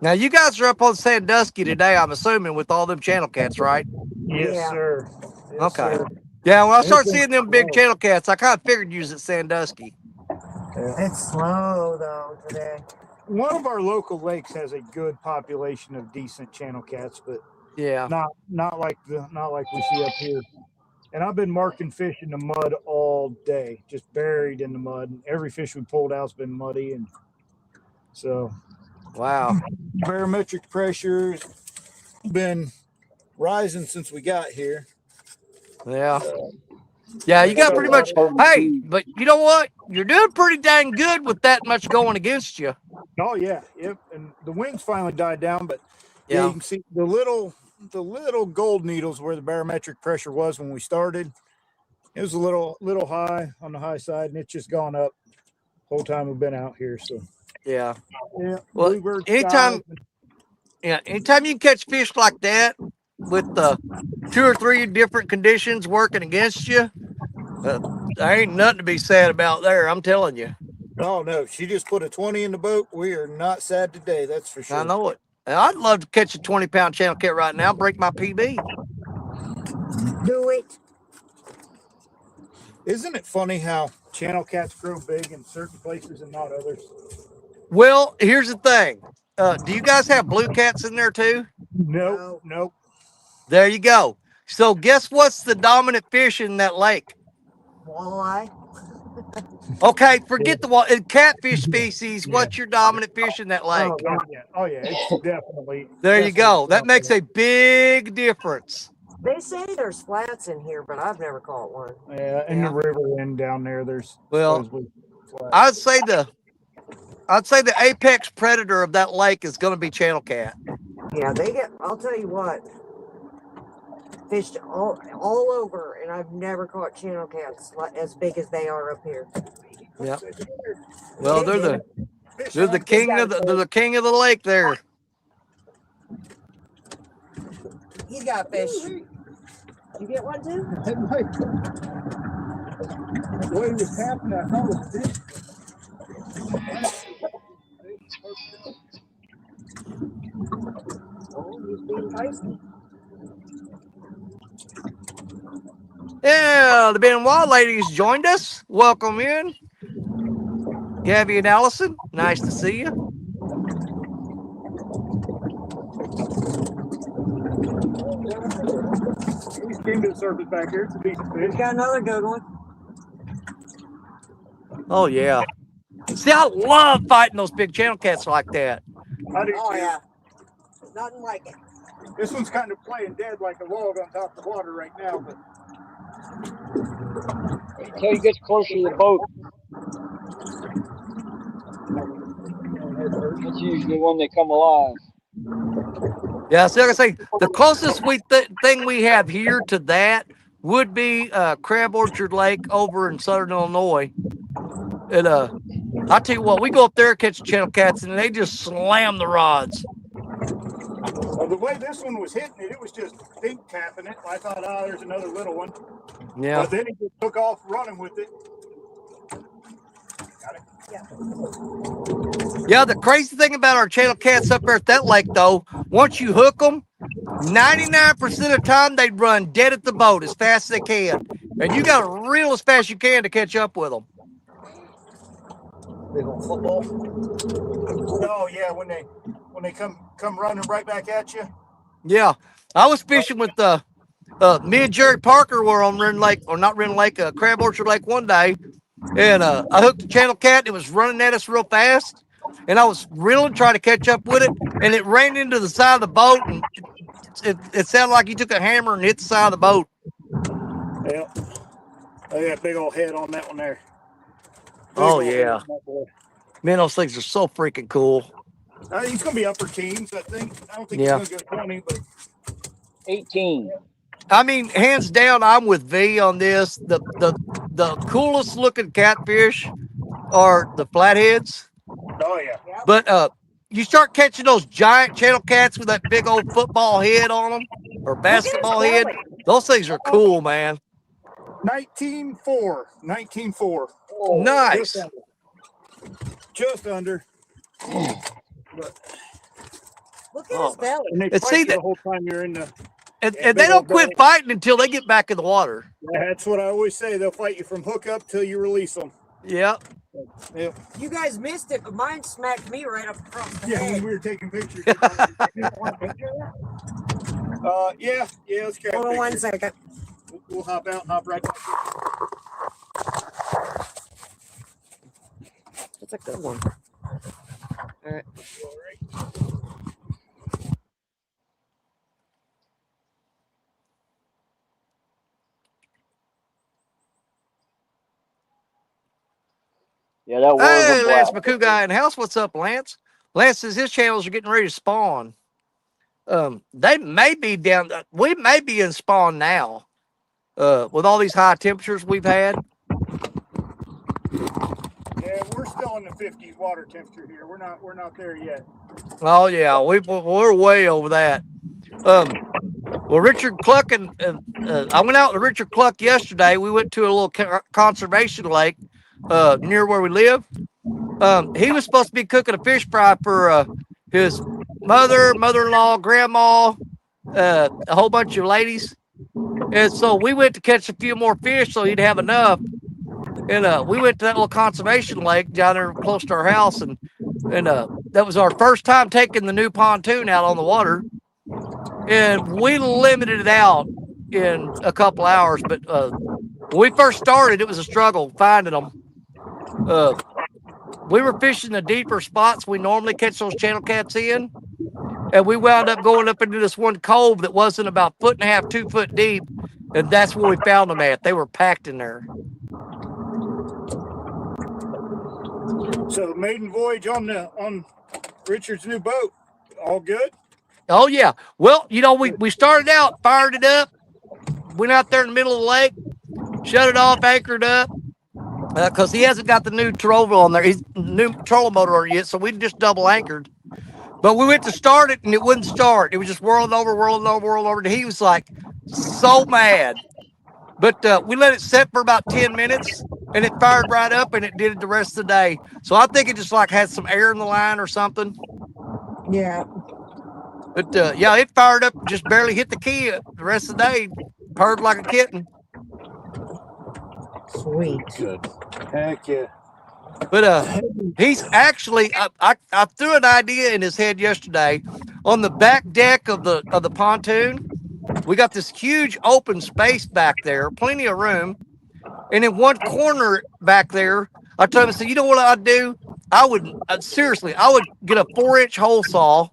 Speaker 1: Now you guys are up on Sandusky today, I'm assuming, with all them channel cats, right?
Speaker 3: Yes,
Speaker 2: Yeah.
Speaker 3: sir. Yes,
Speaker 1: Okay.
Speaker 3: sir.
Speaker 1: Yeah, when I start seeing them big channel cats, I kind of figured you was at Sandusky.
Speaker 2: It's slow though today.
Speaker 3: One of our local lakes has a good population of decent channel cats, but
Speaker 1: Yeah.
Speaker 3: not like we see up here. And I've been marking fish in the mud all day, just buried in the mud. And every fish we pulled out's been muddy, and so
Speaker 1: Wow.
Speaker 3: barometric pressure's been rising since we got here.
Speaker 1: Yeah. Yeah, you got pretty much. Hey, but you know what? You're doing pretty dang good with that much going against you.
Speaker 3: Oh yeah, yep. And the wings finally died down, but yeah,
Speaker 1: Yeah.
Speaker 3: you can see the little gold needles where the barometric pressure was when we started. It was a little high on the high side, and it's just gone up the whole time we've been out here. So
Speaker 1: Yeah.
Speaker 3: yeah.
Speaker 1: Well,
Speaker 3: bluebird
Speaker 1: anytime you can catch fish like that with 2 or 3 different conditions working against you, there ain't nothing to be sad about there. I'm telling you.
Speaker 3: Oh no, she just put a 20 in the boat. We are not sad today, that's for sure.
Speaker 1: I know it. I'd love to catch a 20-pound channel cat right now, break my PB.
Speaker 2: Do it.
Speaker 3: Isn't it funny how channel cats grow big in certain places and not others?
Speaker 1: Well, here's the thing. Do you guys have blue cats in there too?
Speaker 3: Nope.
Speaker 1: There you go. So guess what's the dominant fish in that lake?
Speaker 2: Walleye.
Speaker 1: Okay, forget the catfish species. What's your dominant fish in that lake?
Speaker 3: Oh yeah, it's definitely.
Speaker 1: There you go. That makes a big difference.
Speaker 2: They say there's flats in here, but I've never caught one.
Speaker 3: Yeah, in the river and down there, there's.
Speaker 1: Well,
Speaker 3: flats.
Speaker 1: I'd say the apex predator of that lake is going to be channel cat.
Speaker 2: Yeah, they get. I'll tell you what. Fished all over, and I've never caught channel cats as big as they are up here.
Speaker 1: Yeah. Well, they're the king of the king of the lake there.
Speaker 2: You got fish. You get one too?
Speaker 3: The way he was tapping, I thought it was big.
Speaker 2: Oh, he's being feisty.
Speaker 1: Yeah, the Ben Wild ladies joined us. Welcome in. Gabby and Allison, nice to see you.
Speaker 3: He's came to the surface back here. It's a decent fish.
Speaker 2: Got another good one.
Speaker 1: Oh, yeah. See, I love fighting those big channel cats like that.
Speaker 3: I do
Speaker 2: Oh
Speaker 3: too.
Speaker 2: yeah. Nothing like it.
Speaker 3: This one's kind of playing dead like a log on top of the water right now, but
Speaker 4: Until he gets closer to the boat. That's usually when they come alive.
Speaker 1: Yeah, so like I say, the closest thing we have here to that would be Crab Orchard Lake over in southern Illinois. And I tell you what, we go up there catch channel cats, and they just slam the rods.
Speaker 3: Well, the way this one was hitting it, it was just pink tapping it. I thought, oh, there's another little one.
Speaker 1: Yeah.
Speaker 3: But then he just took off running with it. Got it?
Speaker 1: Yeah, the crazy thing about our channel cats up there at that lake, though, once you hook them, 99% of the time they run dead at the boat as fast as they can. And you got to reel as fast as you can to catch up with them.
Speaker 3: Big old football. Oh yeah, when they come running right back at you.
Speaker 1: Yeah, I was fishing with me and Jerry Parker were on Wren Lake, or not Wren Lake, Crab Orchard Lake one day, and I hooked the channel cat. And it was running at us real fast, and I was reeling, trying to catch up with it, and it ran into the side of the boat, and it sounded like he took a hammer and hit the side of the boat.
Speaker 3: Yeah, I got a big old head on that one there.
Speaker 1: Oh yeah, man, those things are so freaking cool.
Speaker 3: He's gonna be upper teens, I think. I don't think
Speaker 1: Yeah.
Speaker 3: he's gonna go 20, but
Speaker 4: 18.
Speaker 1: I mean, hands down, I'm with V on this. The coolest looking catfish are the flatheads.
Speaker 3: oh yeah.
Speaker 1: But you start catching those giant channel cats with that big old football head on them or basketball head. Those things are cool, man.
Speaker 3: 19.4.
Speaker 1: Nice.
Speaker 3: Just under.
Speaker 2: Look at his belly.
Speaker 3: And they
Speaker 1: And see
Speaker 3: fight you
Speaker 1: that-
Speaker 3: the whole time you're in the.
Speaker 1: And
Speaker 3: Yeah,
Speaker 1: they
Speaker 3: big
Speaker 1: don't
Speaker 3: old
Speaker 1: quit
Speaker 3: belly.
Speaker 1: fighting until they get back in the water.
Speaker 3: That's what I always say. They'll fight you from hook up till you release them.
Speaker 1: Yeah.
Speaker 3: Yeah.
Speaker 2: You guys missed it, but mine smacked me right up across the
Speaker 3: Yeah, when
Speaker 2: head.
Speaker 3: we were taking pictures.
Speaker 2: You want a picture of that?
Speaker 3: Yeah, let's grab
Speaker 2: Hold on one
Speaker 3: pictures.
Speaker 2: second.
Speaker 3: We'll hop out and hop right back.
Speaker 2: It's a good one. All right.
Speaker 4: Yeah, that was
Speaker 1: Hey,
Speaker 4: a
Speaker 1: Lance
Speaker 4: blast.
Speaker 1: McCoo guy in the house. What's up, Lance? Lance says his channels are getting ready to spawn. They may be down. We may be in spawn now. With all these high temperatures we've had.
Speaker 3: Yeah, we're still in the 50s water temperature here. We're not there yet.
Speaker 1: Oh yeah, we're way over that. Well, Richard Cluck and I went out with Richard Cluck yesterday. We went to a little conservation lake near where we live. He was supposed to be cooking a fish fry for his mother-in-law, grandma, a whole bunch of ladies. And so we went to catch a few more fish so he'd have enough. And we went to that little conservation lake down there close to our house. And that was our first time taking the new pontoon out on the water. And we limited it out in a couple hours. But when we first started, it was a struggle finding them. We were fishing the deeper spots we normally catch those channel cats in. And we wound up going up into this one cove that wasn't about 1.5 to 2 foot deep. And that's where we found them at. They were packed in there.
Speaker 3: So the maiden voyage on Richard's new boat, all good?
Speaker 1: Oh, yeah. Well, you know, we started out, fired it up, went out there in the middle of the lake, shut it off, anchored up, because he hasn't got the new trolling on there. He's new trolling motor on it yet, so we just double anchored. But we went to start it, and it wouldn't start. It was just whirling over. And he was like so mad. But we let it set for about 10 minutes, and it fired right up, and it did it the rest of the day. So I think it just like had some air in the line or something.
Speaker 2: Yeah.
Speaker 1: But yeah, it fired up, just barely hit the key the rest of the day. Purred like a kitten.
Speaker 2: Sweet.
Speaker 3: Good. Heck yeah.
Speaker 1: But he's actually, I threw an idea in his head yesterday. On the back deck of the pontoon, we got this huge open space back there, plenty of room. And in one corner back there, I told him, I said, you know what I'd do? I would, seriously, I would get a 4-inch hole saw,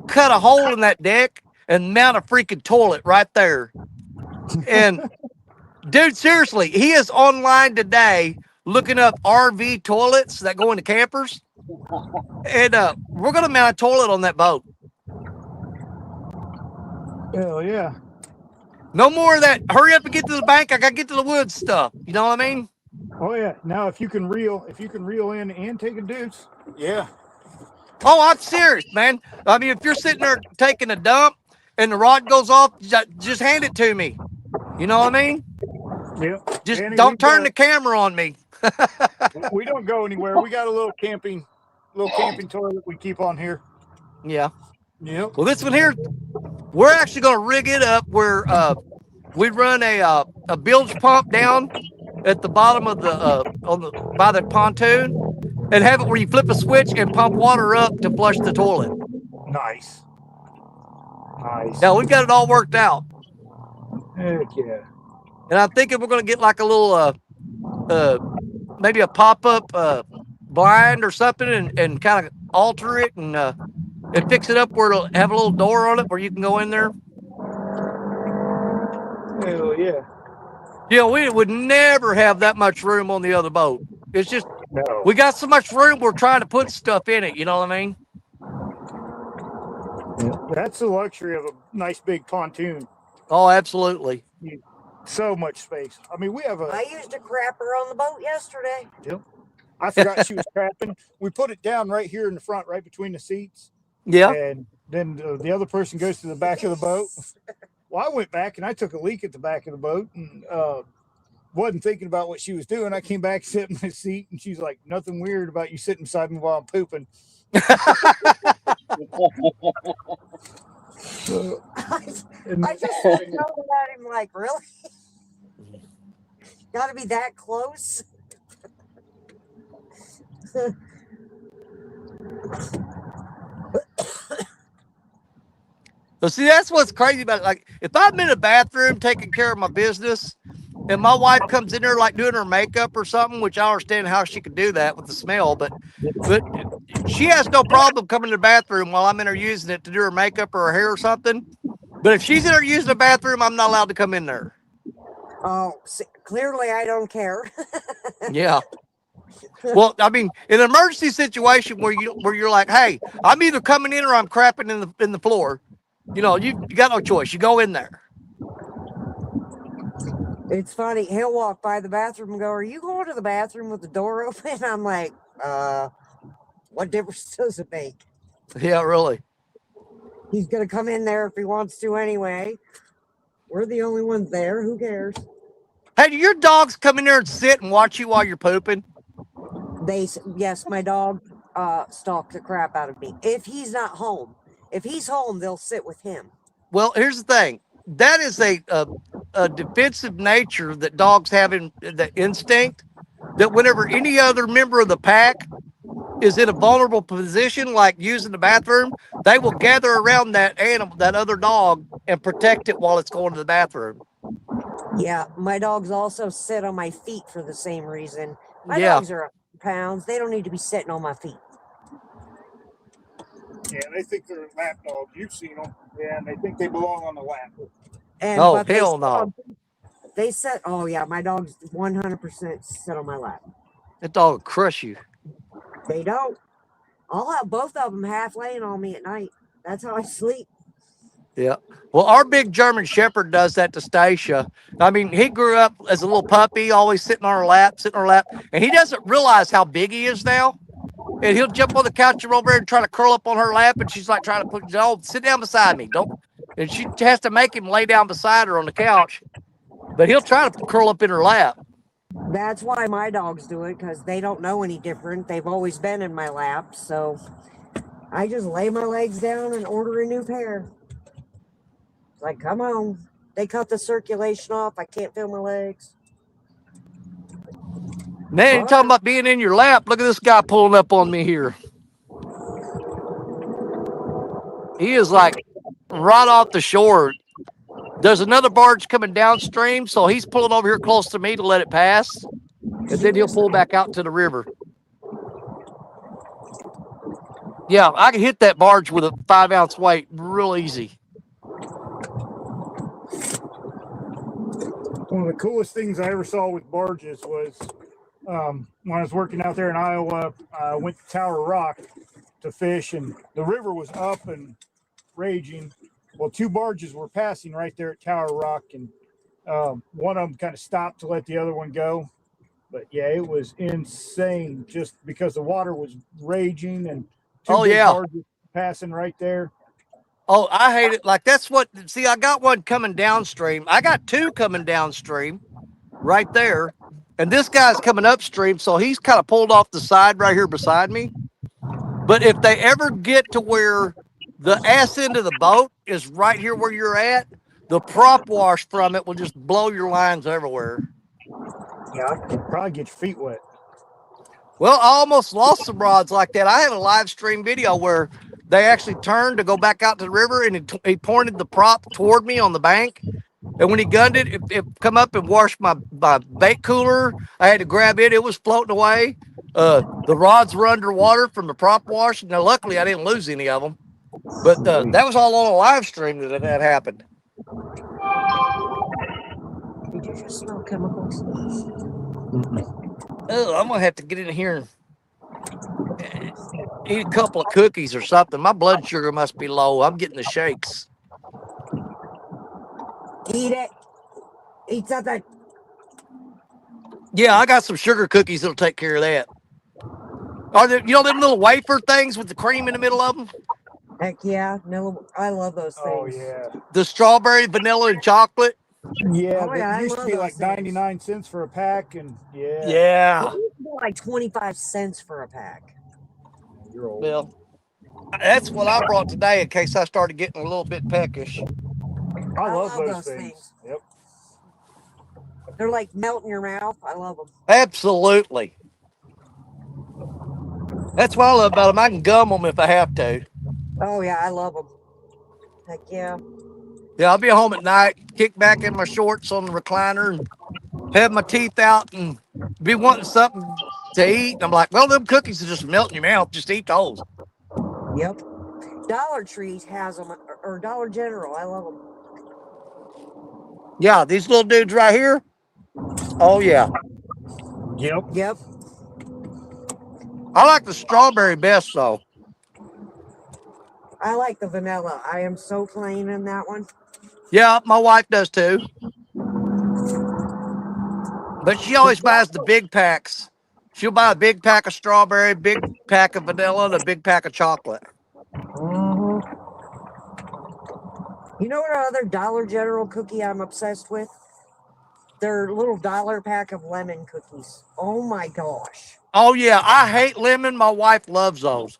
Speaker 1: cut a hole in that deck, and mount a freaking toilet right there. And dude, seriously, he is online today looking up RV toilets that go into campers. And we're going to mount a toilet on that boat.
Speaker 3: Hell yeah.
Speaker 1: No more of that. Hurry up and get to the bank. I gotta get to the woods stuff. You know what I mean?
Speaker 3: Oh yeah. Now if you can reel in and take a deuce, yeah.
Speaker 1: Oh, I'm serious, man. I mean, if you're sitting there taking a dump and the rod goes off, just hand it to me. You know what I mean?
Speaker 3: Yeah.
Speaker 1: Just
Speaker 3: Danny,
Speaker 1: don't turn the camera on me.
Speaker 3: we don't go anywhere. We got a little camping toilet we keep on here.
Speaker 1: Yeah.
Speaker 3: Yep.
Speaker 1: Well, this one here, we're actually gonna rig it up where we run a bilge pump down at the bottom of the by the pontoon, and have it where you flip a switch and pump water up to flush the toilet.
Speaker 3: Nice. Nice.
Speaker 1: Now we've got it all worked out,
Speaker 3: Heck yeah.
Speaker 1: and I'm thinking we're gonna get like a little maybe a pop up blind or something, and kind of alter it and fix it up where it'll have a little door on it where you can go in there.
Speaker 3: Hell yeah.
Speaker 1: You know, we would never have that much room on the other boat. It's just
Speaker 3: No.
Speaker 1: we got so much room, we're trying to put stuff in it. You know what I mean?
Speaker 3: That's the luxury of a nice big pontoon.
Speaker 1: Oh, absolutely.
Speaker 3: So much space. I mean, we have
Speaker 2: I used a crapper on the boat yesterday.
Speaker 3: Yep. I forgot she was crapping. We put it down right here in the front, right between the seats.
Speaker 1: Yeah.
Speaker 3: And then the other person goes to the back of the boat. Well, I went back and I took a leak at the back of the boat and wasn't thinking about what she was doing. I came back, sat in my seat, and she's like, "Nothing weird about you sitting beside me while I'm pooping."
Speaker 2: I just looked over at him like, really? Got to be that close?
Speaker 1: But see, that's what's crazy about it. Like, if I'm in a bathroom taking care of my business, and my wife comes in there like doing her makeup or something, which I understand how she could do that with the smell, but she has no problem coming to the bathroom while I'm in there using it to do her makeup or her hair or something. But if she's in there using the bathroom, I'm not allowed to come in there.
Speaker 2: Oh, see, clearly I don't care.
Speaker 1: Yeah. Well, I mean, in an emergency situation where you're like, hey, I'm either coming in or I'm crapping in the floor. You know, you got no choice. You go in there.
Speaker 2: It's funny. He'll walk by the bathroom and go, "Are you going to the bathroom with the door open?" I'm like, what difference does it make?
Speaker 1: Yeah, really.
Speaker 2: He's going to come in there if he wants to anyway. We're the only ones there. Who cares?
Speaker 1: Hey, do your dogs come in there and sit and watch you while you're pooping?
Speaker 2: Yes, my dog stalks the crap out of me. If he's not home. If he's home, they'll sit with him.
Speaker 1: Well, here's the thing. That is a defensive nature that dogs have in the instinct that whenever any other member of the pack is in a vulnerable position, like using the bathroom, they will gather around that animal, that other dog, and protect it while it's going to the bathroom.
Speaker 2: Yeah, my dogs also sit on my feet for the same reason. My
Speaker 1: Yeah.
Speaker 2: dogs are pounds. They don't need to be sitting on my feet.
Speaker 3: Yeah, they think they're lap dogs. You've seen them. Yeah, and they think they belong on the lap.
Speaker 2: And
Speaker 1: Oh,
Speaker 2: but they
Speaker 1: hell
Speaker 2: sit
Speaker 1: no.
Speaker 2: on- They sit. Oh yeah, my dogs 100% sit on my lap.
Speaker 1: That dog will crush you.
Speaker 2: They don't. I'll have both of them half laying on me at night. That's how I sleep.
Speaker 1: Yeah. Well, our big German Shepherd does that to Stacia. I mean, he grew up as a little puppy, always sitting on her lap, and he doesn't realize how big he is now. And he'll jump on the couch and over there and try to curl up on her lap, and she's like trying to put, "Oh, sit down beside me. Don't." And she has to make him lay down beside her on the couch, but he'll try to curl up in her lap.
Speaker 2: That's why my dogs do it, because they don't know any different. They've always been in my lap, so I just lay my legs down and order a new pair. It's like, come on. They cut the circulation off. I can't feel my legs.
Speaker 1: Man, you're talking about being in your lap. Look at this guy pulling up on me here. He is like right off the shore. There's another barge coming downstream, so he's pulling over here close to me to let it pass, and then he'll pull back out to the river. Yeah, I can hit that barge with a 5-ounce weight real easy.
Speaker 3: One of the coolest things I ever saw with barges was when I was working out there in Iowa. I went to Tower Rock to fish, and the river was up and raging. Well, two barges were passing right there at Tower Rock, and one of them kind of stopped to let the other one go. But yeah, it was insane just because the water was raging and two
Speaker 1: Oh,
Speaker 3: big
Speaker 1: yeah.
Speaker 3: barges passing right there.
Speaker 1: Oh, I hate it. Like, that's what, see, I got one coming downstream. I got two coming downstream right there. And this guy's coming upstream, so he's kind of pulled off the side right here beside me. But if they ever get to where the ass end of the boat is right here where you're at, the prop wash from it will just blow your lines everywhere.
Speaker 3: Yeah, probably get your feet wet.
Speaker 1: Well, I almost lost some rods like that. I have a live stream video where they actually turned to go back out to the river, and he pointed the prop toward me on the bank. And when he gunned it, it come up and washed my bait cooler. I had to grab it. It was floating away. The rods were underwater from the prop wash. Now, luckily, I didn't lose any of them. But that was all on a live stream that happened.
Speaker 2: Did you just smell chemicals?
Speaker 1: Oh, I'm going to have to get in here and eat a couple of cookies or something. My blood sugar must be low. I'm getting the shakes.
Speaker 2: Eat it. Eat something.
Speaker 1: Yeah, I got some sugar cookies that'll take care of that. Are there, you know, them little wafer things with the cream in the middle of them?
Speaker 2: Heck yeah. No, I love those things.
Speaker 3: Oh yeah.
Speaker 1: The strawberry, vanilla, and chocolate.
Speaker 3: Yeah,
Speaker 2: Oh, yeah, I
Speaker 3: they used to
Speaker 2: love
Speaker 3: be
Speaker 2: those
Speaker 3: like
Speaker 2: things.
Speaker 3: 99 cents for a pack, and yeah.
Speaker 1: Yeah.
Speaker 2: It used to be like 25 cents for a pack.
Speaker 3: You're old.
Speaker 1: Well, that's what I brought today in case I started getting a little bit peckish.
Speaker 3: I love those things. Yep.
Speaker 2: They're like melt in your mouth. I love them.
Speaker 1: Absolutely. That's what I love about them. I can gum them if I have to.
Speaker 2: Oh yeah, I love them. Heck yeah.
Speaker 1: Yeah, I'll be home at night, kick back in my shorts on the recliner, and have my teeth out and be wanting something to eat. And I'm like, well, them cookies are just melting your mouth. Just eat those.
Speaker 2: Yep. Dollar Tree has them, or Dollar General. I love them.
Speaker 1: Yeah, these little dudes right here. Oh, yeah.
Speaker 3: Yep.
Speaker 2: Yep.
Speaker 1: I like the strawberry best, though.
Speaker 2: I like the vanilla. I am so plain in that one.
Speaker 1: Yeah, my wife does too. But she always buys the big packs. She'll buy a big pack of strawberry, big pack of vanilla, and a big pack of chocolate.
Speaker 2: Mm-hmm. You know what other Dollar General cookie I'm obsessed with? Their little dollar pack of lemon cookies. Oh my gosh.
Speaker 1: Oh, yeah. I hate lemon. My wife loves those.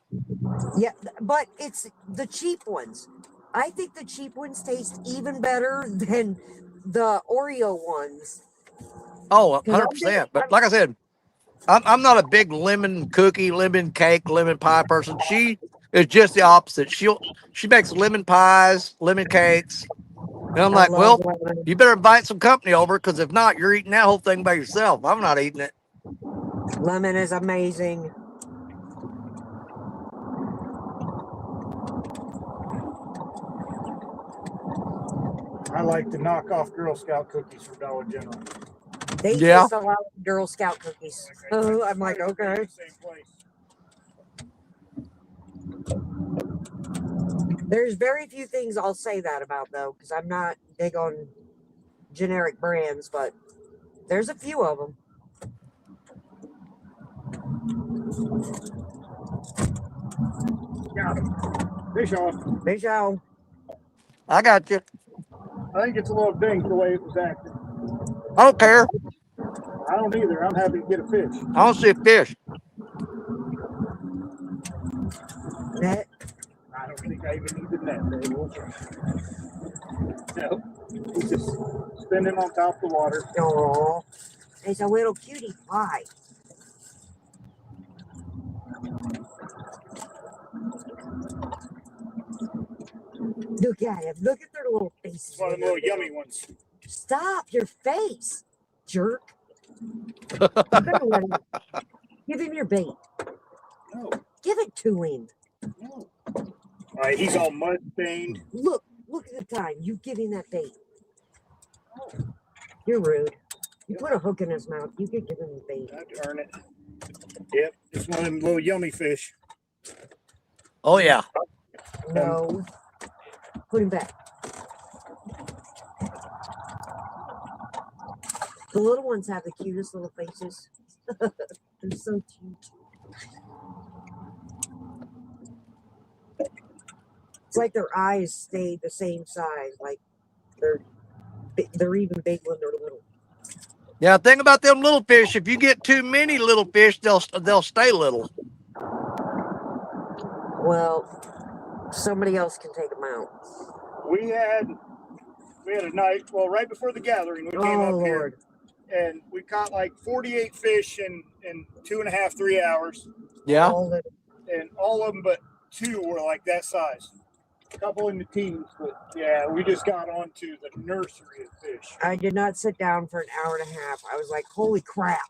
Speaker 2: Yeah, but it's the cheap ones. I think the cheap ones taste even better than the Oreo ones.
Speaker 1: Oh, 100%. But like I said, I'm not a big lemon cookie, lemon cake, lemon pie person. She is just the opposite. She makes lemon pies, lemon cakes. And I'm like, well,
Speaker 2: lemon.
Speaker 1: you better invite some company over, because if not, you're eating that whole thing by yourself. I'm not eating it.
Speaker 2: Lemon is amazing.
Speaker 3: I like the knockoff Girl Scout cookies from Dollar General.
Speaker 2: They
Speaker 1: Yeah.
Speaker 2: taste a lot like Girl Scout cookies. Oh, I'm like, okay.
Speaker 3: Same place.
Speaker 2: There's very few things I'll say that about, though, because I'm not big on generic brands, but there's a few of them.
Speaker 3: Got him. Fish on.
Speaker 2: Fish on.
Speaker 1: I got you.
Speaker 3: I think it's a little dinged the way it was acting.
Speaker 1: I don't care.
Speaker 3: I don't either. I'm happy to get a fish.
Speaker 1: I don't see a fish.
Speaker 2: Net.
Speaker 3: I don't think I even need the net there. We'll try. No. He's just spinning on top of the water.
Speaker 2: Oh, it's a little cutie pie. Look at him. Look at their little faces.
Speaker 3: It's one of the little yummy ones.
Speaker 2: Stop your face, jerk. You better let him. Give him your bait.
Speaker 3: No.
Speaker 2: Give it to him.
Speaker 3: No. All right, he's all mud stained.
Speaker 2: Look at the time. You give him that bait. You're rude. You put a hook in his mouth. You could give him the bait.
Speaker 3: I'd earn it. Yep, it's one of them little yummy fish.
Speaker 1: Oh, yeah.
Speaker 2: No. Put him back. The little ones have the cutest little faces. They're so cute. It's like their eyes stay the same size. Like they're even big when they're little.
Speaker 1: Yeah, think about them little fish. If you get too many little fish, they'll stay little.
Speaker 2: Well, somebody else can take them out.
Speaker 3: We had a night, well, right before the gathering, we came up here and we caught like 48 fish in 2.5, 3 hours.
Speaker 1: Yeah.
Speaker 3: And all of them but 2 were like that size. A couple in the teens, but yeah, we just got onto the nursery of fish.
Speaker 2: I did not sit down for an hour and a half. I was like, holy crap.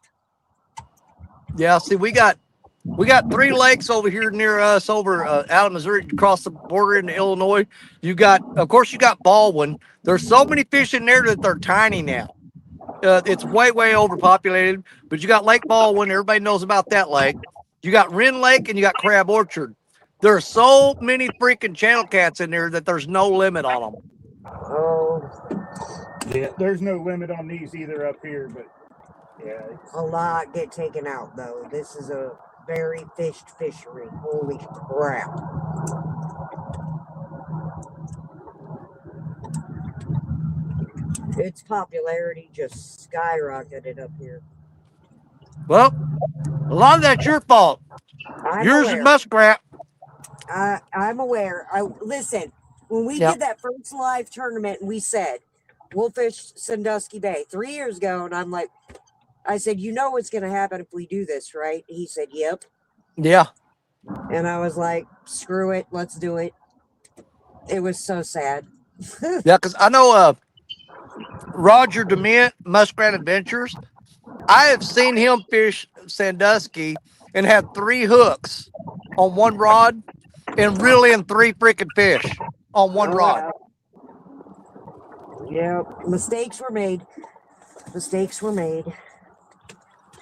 Speaker 1: Yeah, see, we got 3 lakes over here near us, over out of Missouri, across the border into Illinois. Of course, you got Baldwin. There's so many fish in there that they're tiny now. It's way, way overpopulated. But you got Lake Baldwin. Everybody knows about that lake. You got Wren Lake and you got Crab Orchard. There are so many freaking channel cats in there that there's no limit on them.
Speaker 2: Oh.
Speaker 3: Yeah, there's no limit on these either up here, but yeah.
Speaker 2: A lot get taken out, though. This is a very fished fishery. Holy crap. Its popularity just skyrocketed up here.
Speaker 1: Well, a lot of that's your fault. Yours is muskrat.
Speaker 2: I'm aware. Listen, when we did that first live tournament, we said, we'll fish Sandusky Bay 3 years ago, and I said, you know what's going to happen if we do this, right? He said, yep.
Speaker 1: Yeah.
Speaker 2: And I was like, screw it, let's do it. It was so sad.
Speaker 1: Yeah, because I know Roger DeMint, Muskrat Adventures, I have seen him fish Sandusky and have 3 hooks on one rod and reel in 3 freaking fish on one rod.
Speaker 2: Yeah, mistakes were made.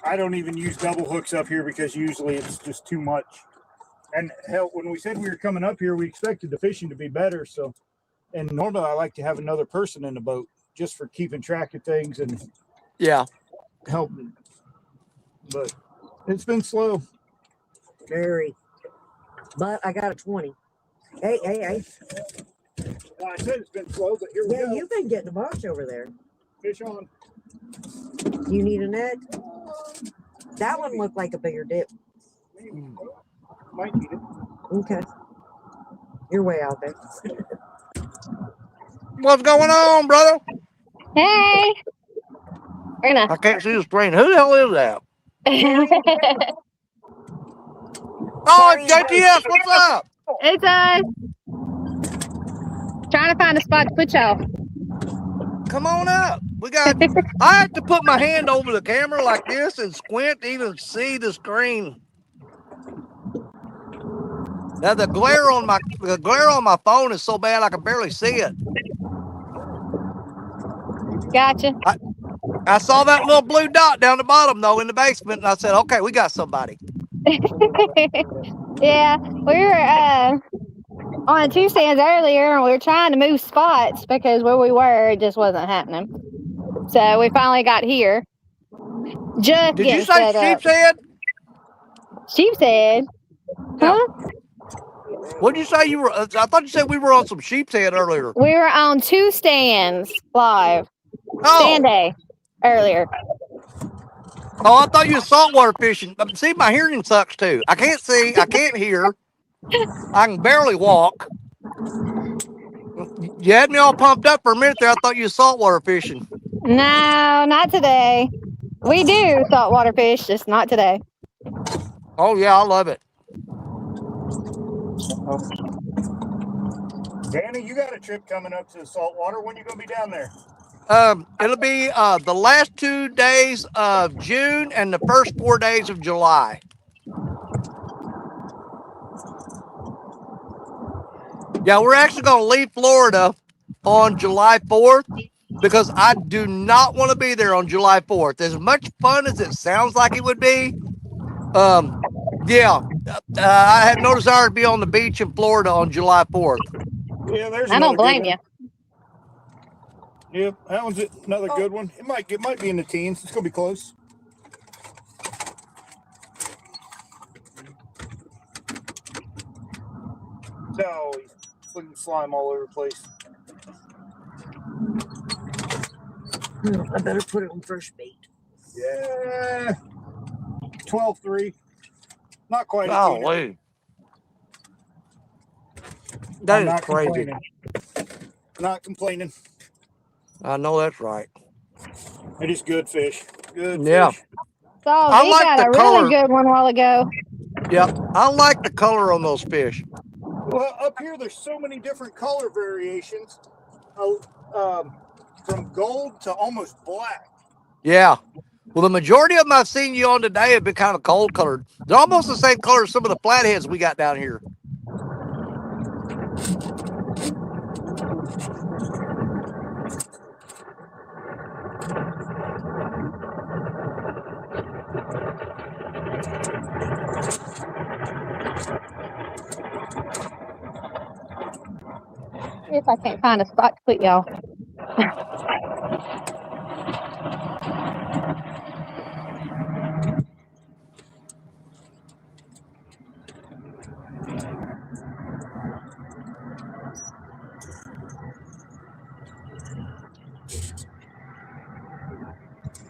Speaker 3: I don't even use double hooks up here because usually it's just too much. And hell, when we said we were coming up here, we expected the fishing to be better. So, and normally I like to have another person in the boat just for keeping track of things and helping. But it's been slow.
Speaker 2: Very. But I got a 20. Hey.
Speaker 3: Well, I said it's been slow, but here we go.
Speaker 2: Yeah, you've been getting a bunch over there.
Speaker 3: Fish on.
Speaker 2: You need a net? That one looked like a bigger dip.
Speaker 3: Might need it.
Speaker 2: Okay. You're way out there.
Speaker 1: What's going on, brother?
Speaker 5: Hey.
Speaker 1: I can't see the screen. Who the hell is that? Oh, it's JTS. What's up?
Speaker 5: It's trying to find a spot to put y'all.
Speaker 1: Come on up. I have to put my hand over the camera like this and squint to even see the screen. Now the glare on my phone is so bad I can barely see it.
Speaker 5: Gotcha.
Speaker 1: I saw that little blue dot down the bottom though in the basement, and I said, "Okay, we got somebody."
Speaker 5: Yeah, we were on 2 stands earlier, and we were trying to move spots because where we were, it just wasn't happening. So we finally got here. Just
Speaker 1: did you say sheep's head?
Speaker 5: Sheep's head? Huh?
Speaker 1: What did you say you were? I thought you said we were on some sheep's head earlier.
Speaker 5: We were on 2 stands live. Stand day earlier.
Speaker 1: Oh, I thought you were saltwater fishing. See, my hearing sucks too. I can't see. I can't hear. I can barely walk. You had me all pumped up for a minute there. I thought you were saltwater fishing.
Speaker 5: No, not today. We do saltwater fish, just not today.
Speaker 1: Oh, yeah, I love it.
Speaker 3: Danny, you got a trip coming up to the saltwater. When are you going to be down there?
Speaker 1: It'll be the last 2 days of June and the first 4 days of July. Yeah, we're actually going to leave Florida on July 4th because I do not want to be there on July 4th. As much fun as it sounds like it would be, I have no desire to be on the beach in Florida on July 4th.
Speaker 3: Yeah,
Speaker 5: I don't blame you.
Speaker 3: Yep, that one's another good one. It might be in the teens. It's gonna be close. No, he's putting slime all over the place.
Speaker 2: I better put it on fresh bait.
Speaker 3: Yeah, 12-3. Not quite a teener.
Speaker 1: Golly. That
Speaker 3: I'm
Speaker 1: is
Speaker 3: not
Speaker 1: crazy.
Speaker 3: complaining. Not complaining.
Speaker 1: I know that's right.
Speaker 3: It is good fish. Good
Speaker 1: Yeah.
Speaker 3: fish.
Speaker 5: So
Speaker 1: I
Speaker 5: we
Speaker 1: like
Speaker 5: got
Speaker 1: the
Speaker 5: a really
Speaker 1: color.
Speaker 5: good one a while ago.
Speaker 1: Yep. I like the color on those fish.
Speaker 3: Well, up here there's so many different color variations, from gold to almost black.
Speaker 1: Yeah. Well, the majority of them I've seen you on today have been kind of cold colored. They're almost the same color as some of the flatheads we got down here.
Speaker 5: If I can't find a spot to put y'all.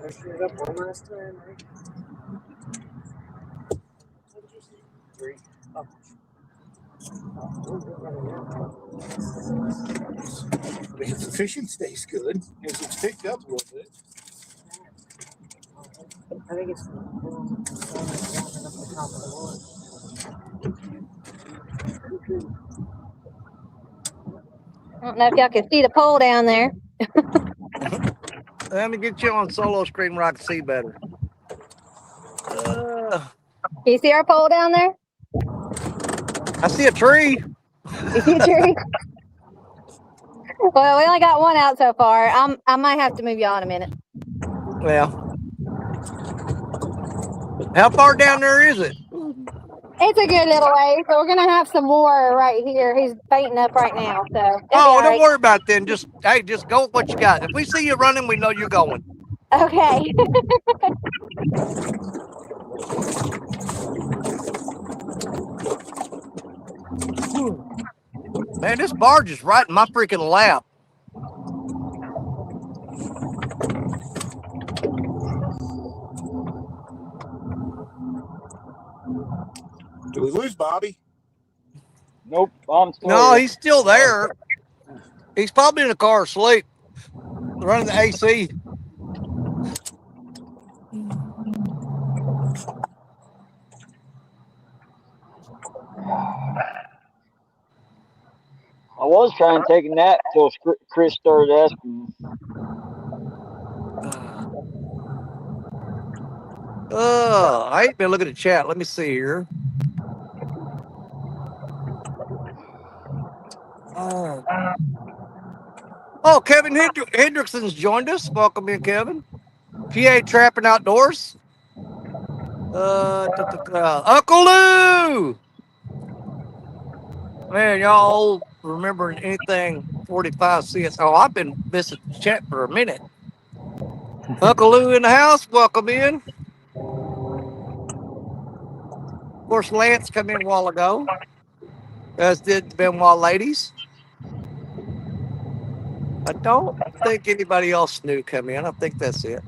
Speaker 2: I screwed up one last time, right? What did you say?
Speaker 3: 3.
Speaker 2: Oh.
Speaker 3: If the fishing stays good, if it's picked up a little bit.
Speaker 2: I think it's wrapping up the top of the line.
Speaker 5: I don't know if y'all can see the pole down there.
Speaker 1: Let me get you on solo screen where I can see better.
Speaker 5: Can you see our pole down there?
Speaker 1: I see a tree.
Speaker 5: You see a tree? Well, we only got one out so far. I might have to move y'all in a minute.
Speaker 1: Yeah. How far down there is it?
Speaker 5: It's a good little way. So we're gonna have some more right here. He's baiting up right now, so it'll be
Speaker 1: Oh,
Speaker 5: all
Speaker 1: don't
Speaker 5: right.
Speaker 1: worry about it then. Just go with what you got. If we see you running, we know you're going.
Speaker 5: Okay.
Speaker 1: Man, this barge is right in my freaking lap.
Speaker 3: Do we lose Bobby?
Speaker 4: Nope, I'm still
Speaker 1: No,
Speaker 4: here.
Speaker 1: he's still there. He's probably in the car asleep, running the AC.
Speaker 4: I was trying to take a nap till Chris started asking.
Speaker 1: I ain't been looking at the chat. Let me see here. Kevin Hendrickson's joined us. Welcome in, Kevin. PA Trapping Outdoors. Uncle Lou. Man, y'all remember anything 45 cents? Oh, I've been missing the chat for a minute. Uncle Lou in the house. Welcome in. Of course, Lance come in a while ago, as did the Benoit ladies. I don't think anybody else new come in. I think that's it.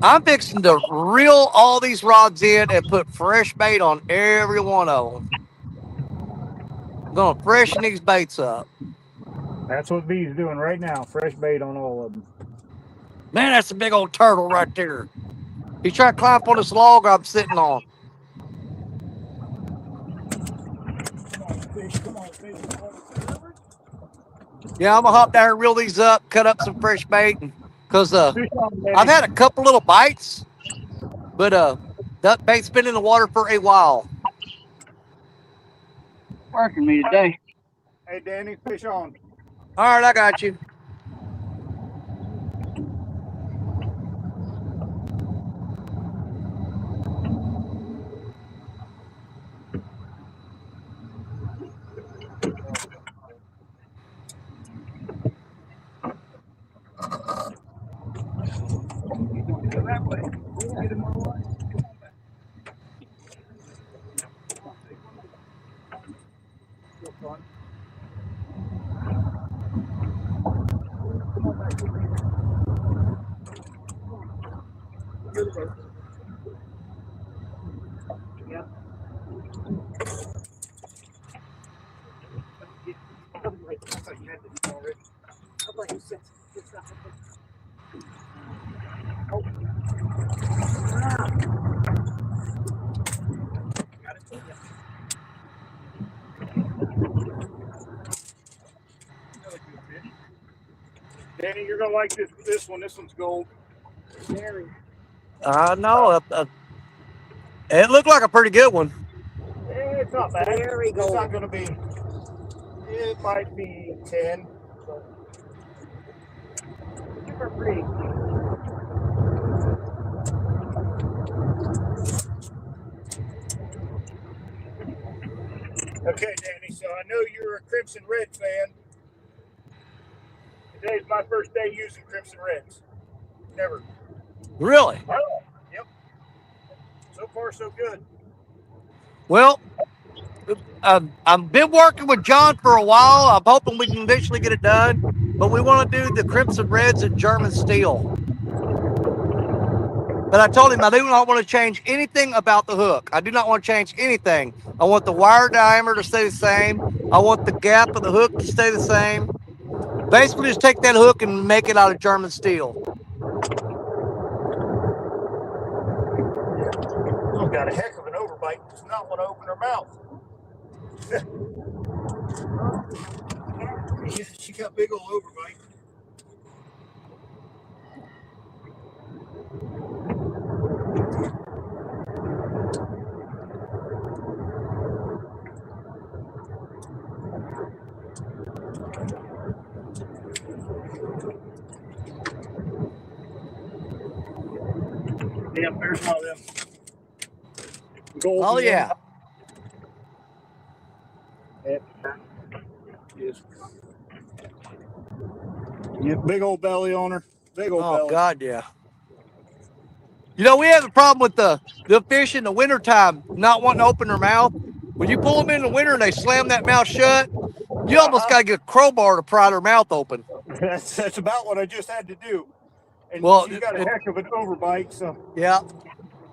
Speaker 1: I'm fixing to reel all these rods in and put fresh bait on every one of them. I'm going to freshen these baits up.
Speaker 3: That's what B's doing right now. Fresh bait on all of them.
Speaker 1: Man, that's a big old turtle right there. He's trying to climb up on this log I'm sitting on.
Speaker 3: Come on, fish.
Speaker 1: Yeah, I'm going to hop down here, reel these up, cut up some fresh bait. Because
Speaker 3: Fish on, Daddy.
Speaker 1: I've had a couple little bites, but that bait's been in the water for a while.
Speaker 4: Working me today.
Speaker 3: Hey, Danny, fish on.
Speaker 1: All right, I got you.
Speaker 3: Danny, you're gonna like this one. This one's gold.
Speaker 1: I know. It looked like a pretty good one.
Speaker 3: It's not bad.
Speaker 2: Very
Speaker 3: It's
Speaker 2: gold.
Speaker 3: not gonna be. It might be 10. Super pretty. Okay, Danny. So I know you're a Crimson Red fan. Today's my first day using Crimson Reds. Never.
Speaker 1: Really?
Speaker 3: Oh, yep. So far, so good.
Speaker 1: Well, I've been working with John for a while. I'm hoping we can eventually get it done. But we want to do the Crimson Reds and German Steel. But I told him I do not want to change anything about the hook. I do not want to change anything. I want the wire diameter to stay the same. I want the gap of the hook to stay the same. Basically, just take that hook and make it out of German steel.
Speaker 3: Oh, got a heck of an overbite. Does not want to open her mouth. Yeah, she got big old overbite. Yep, there's one of them. Gold.
Speaker 1: Oh, yeah.
Speaker 3: Yep. Yes. Yep, big old belly on her. Big old belly.
Speaker 1: Oh, God, yeah. You know, we have a problem with the fish in the wintertime not wanting to open their mouth. When you pull them in the winter and they slam that mouth shut, you almost got to get a crowbar to pry their mouth open.
Speaker 3: That's about what I just had to do. And
Speaker 1: Well,
Speaker 3: she's got a heck of an overbite, so.
Speaker 1: Yeah.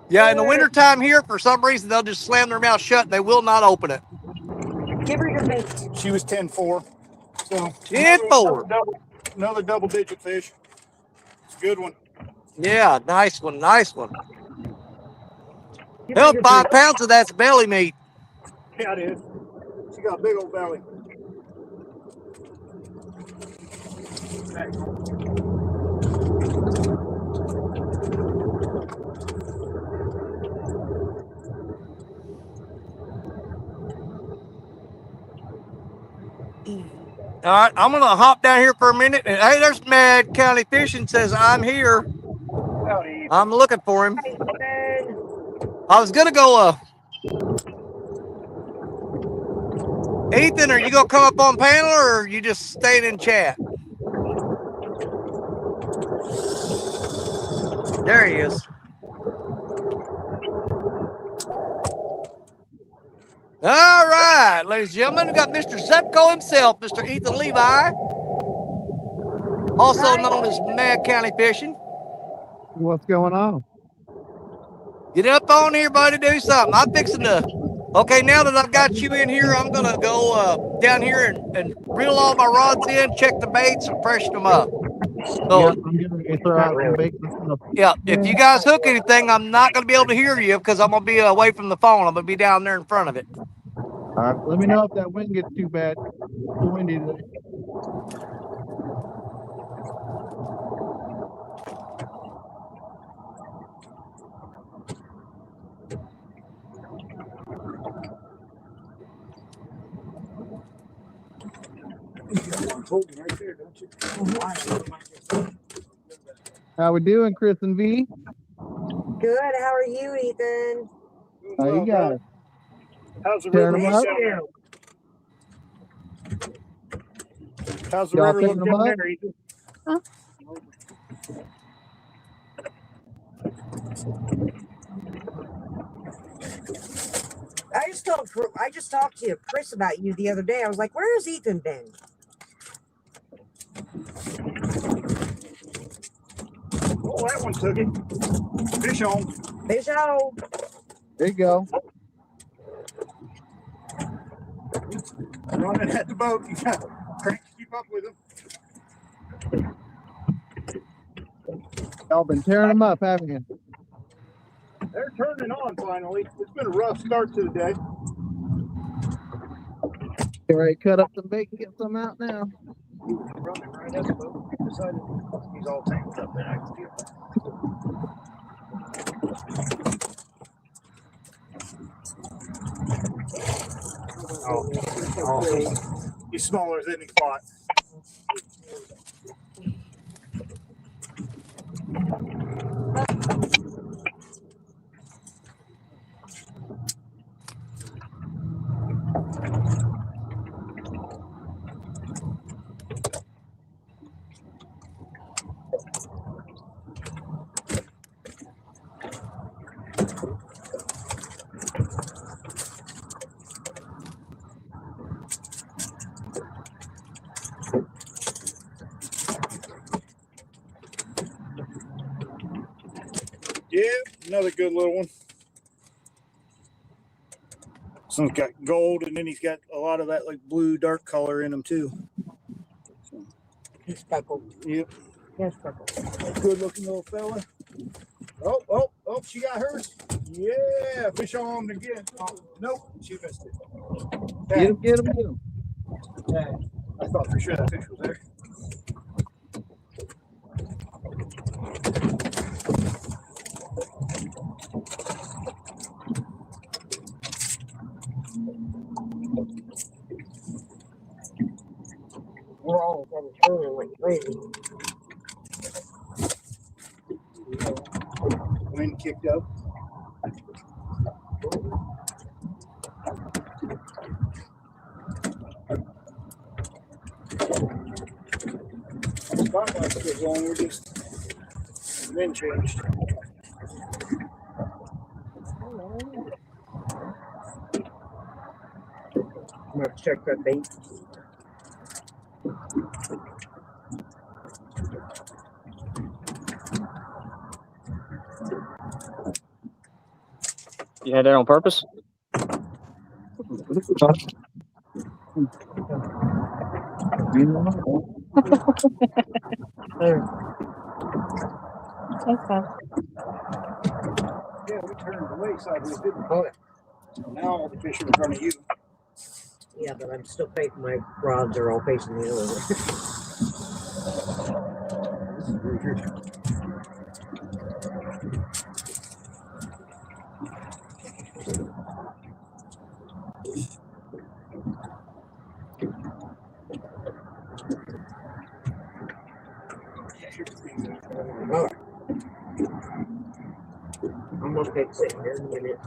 Speaker 1: Yeah, in the wintertime here, for some reason, they'll just slam their mouth shut and they will not open it.
Speaker 2: Give her your bait.
Speaker 3: She was 10-4. So
Speaker 1: 10-4.
Speaker 3: Another double-digit fish. It's a good one.
Speaker 1: Yeah, nice one, nice one. Hell, 5 pounds of that's belly meat.
Speaker 3: Yeah, it is. She got a big old belly.
Speaker 1: All right, I'm going to hop down here for a minute. And hey, there's Mad County Fishing says, I'm here.
Speaker 3: Howdy.
Speaker 1: I'm looking for him. I was going to go, Ethan, are you going to come up on panel or are you just staying in chat? There he is. All right, ladies and gentlemen, we got Mr. Zepko himself, Mr. Ethan Levi, also known as Mad County Fishing.
Speaker 6: What's going on?
Speaker 1: Get up on here, buddy, do something. I'm fixing to, okay, now that I've got you in here, I'm going to go down here and reel all my rods in, check the baits, and freshen them up. So,
Speaker 6: Yep, I'm gonna throw out some bait and stuff.
Speaker 1: yeah, if you guys hook anything, I'm not going to be able to hear you because I'm going to be away from the phone. I'm going to be down there in front of it.
Speaker 6: All right, let me know if that wind gets too bad. It's too windy today. How we doing, Chris and V?
Speaker 2: Good. How are you, Ethan?
Speaker 6: How you guys?
Speaker 3: How's the
Speaker 6: Tearing
Speaker 3: river
Speaker 6: them up?
Speaker 3: look down there? How's the
Speaker 6: Y'all
Speaker 3: river look
Speaker 6: tearing them
Speaker 3: down
Speaker 6: up?
Speaker 3: there, Ethan?
Speaker 2: I just talked to Chris about you the other day. I was like, where has Ethan been?
Speaker 3: Oh, that one took it. Fish on.
Speaker 2: Fish out.
Speaker 6: There you go.
Speaker 3: Running at the boat. You got to crank to keep up with him.
Speaker 6: Y'all been tearing them up, haven't you?
Speaker 3: They're turning on finally. It's been a rough start to the day.
Speaker 6: Get ready to cut up the bait and get some out now.
Speaker 3: Running right at the boat. Decided he's all tangled up there. I can feel it. Oh. He's smaller than he thought. Yeah, another good little one. This one's got gold, and then he's got a lot of that like blue dark color in him too.
Speaker 2: He's speckled.
Speaker 3: Yep.
Speaker 2: He's speckled.
Speaker 3: Good looking little fella. Oh, she got hers. Yeah, fish on again. Oh, nope, she missed it.
Speaker 6: Get him, get him, get him.
Speaker 3: Yeah, I thought for sure that fish was there.
Speaker 2: We're all turning like crazy.
Speaker 3: Wind kicked up. Spotlight's still on. We're just wind changed.
Speaker 2: I'm gonna check that bait.
Speaker 4: You had that on purpose?
Speaker 5: Okay.
Speaker 3: Yeah, we turned away sideways, didn't we? Now all the fish are in front of you.
Speaker 2: Yeah, but I'm still facing my rods are all facing the other way.
Speaker 3: This is weird.
Speaker 2: I'm gonna fix it here in a minute.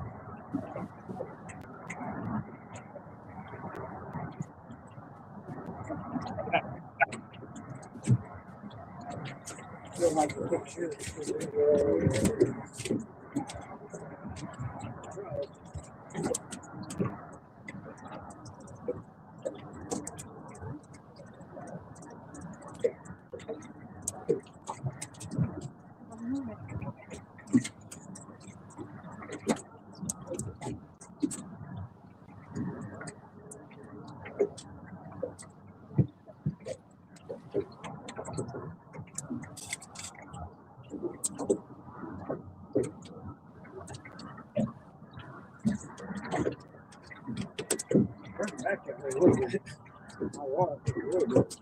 Speaker 3: Feel like a picture. Back that way a little bit. I want to take a little bit.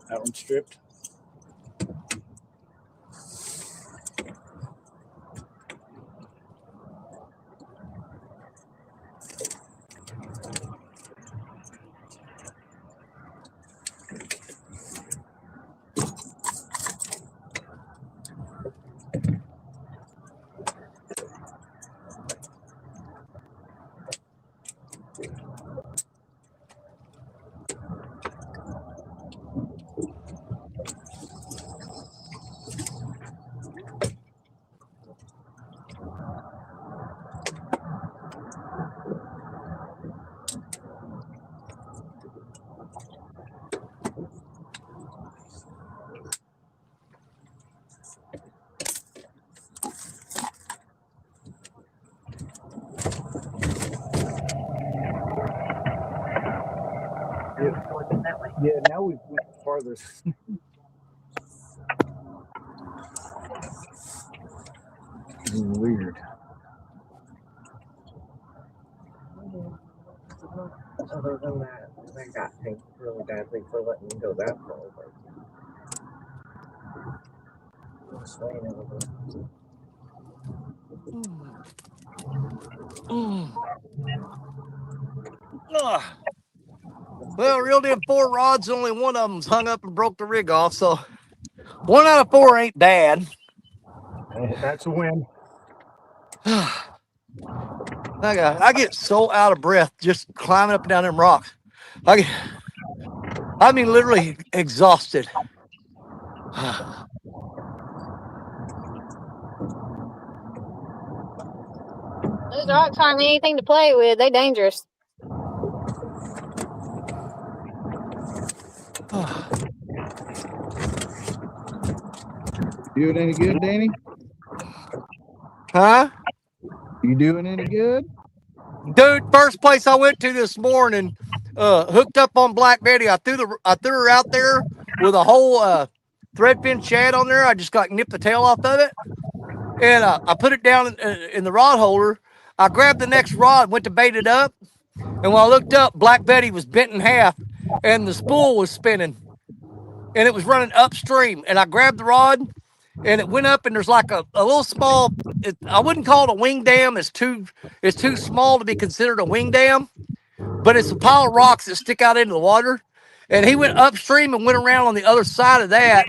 Speaker 3: That one stripped. Yeah, now we've went farther. Weird.
Speaker 2: Other than that, I got paid really badly for letting me go that far.
Speaker 1: Well, reeled in 4 rods, only one of them's hung up and broke the rig off, so 1 out of 4 ain't bad.
Speaker 3: That's a win.
Speaker 1: I get so out of breath just climbing up and down them rocks. I mean, literally exhausted.
Speaker 5: Those rocks aren't anything to play with. They dangerous.
Speaker 6: Doing any good, Danny?
Speaker 1: Huh?
Speaker 6: You doing any good?
Speaker 1: Dude, first place I went to this morning, hooked up on Black Betty. I threw her out there with a whole threadfin shad on there. I just nipped the tail off of it, and I put it down in the rod holder. I grabbed the next rod, went to bait it up, and when I looked up, Black Betty was bent in half, and the spool was spinning, and it was running upstream. And I grabbed the rod, and it went up, and there's like a little small. I wouldn't call it a wing dam. It's too small to be considered a wing dam, but it's a pile of rocks that stick out into the water. And he went upstream and went around on the other side of that.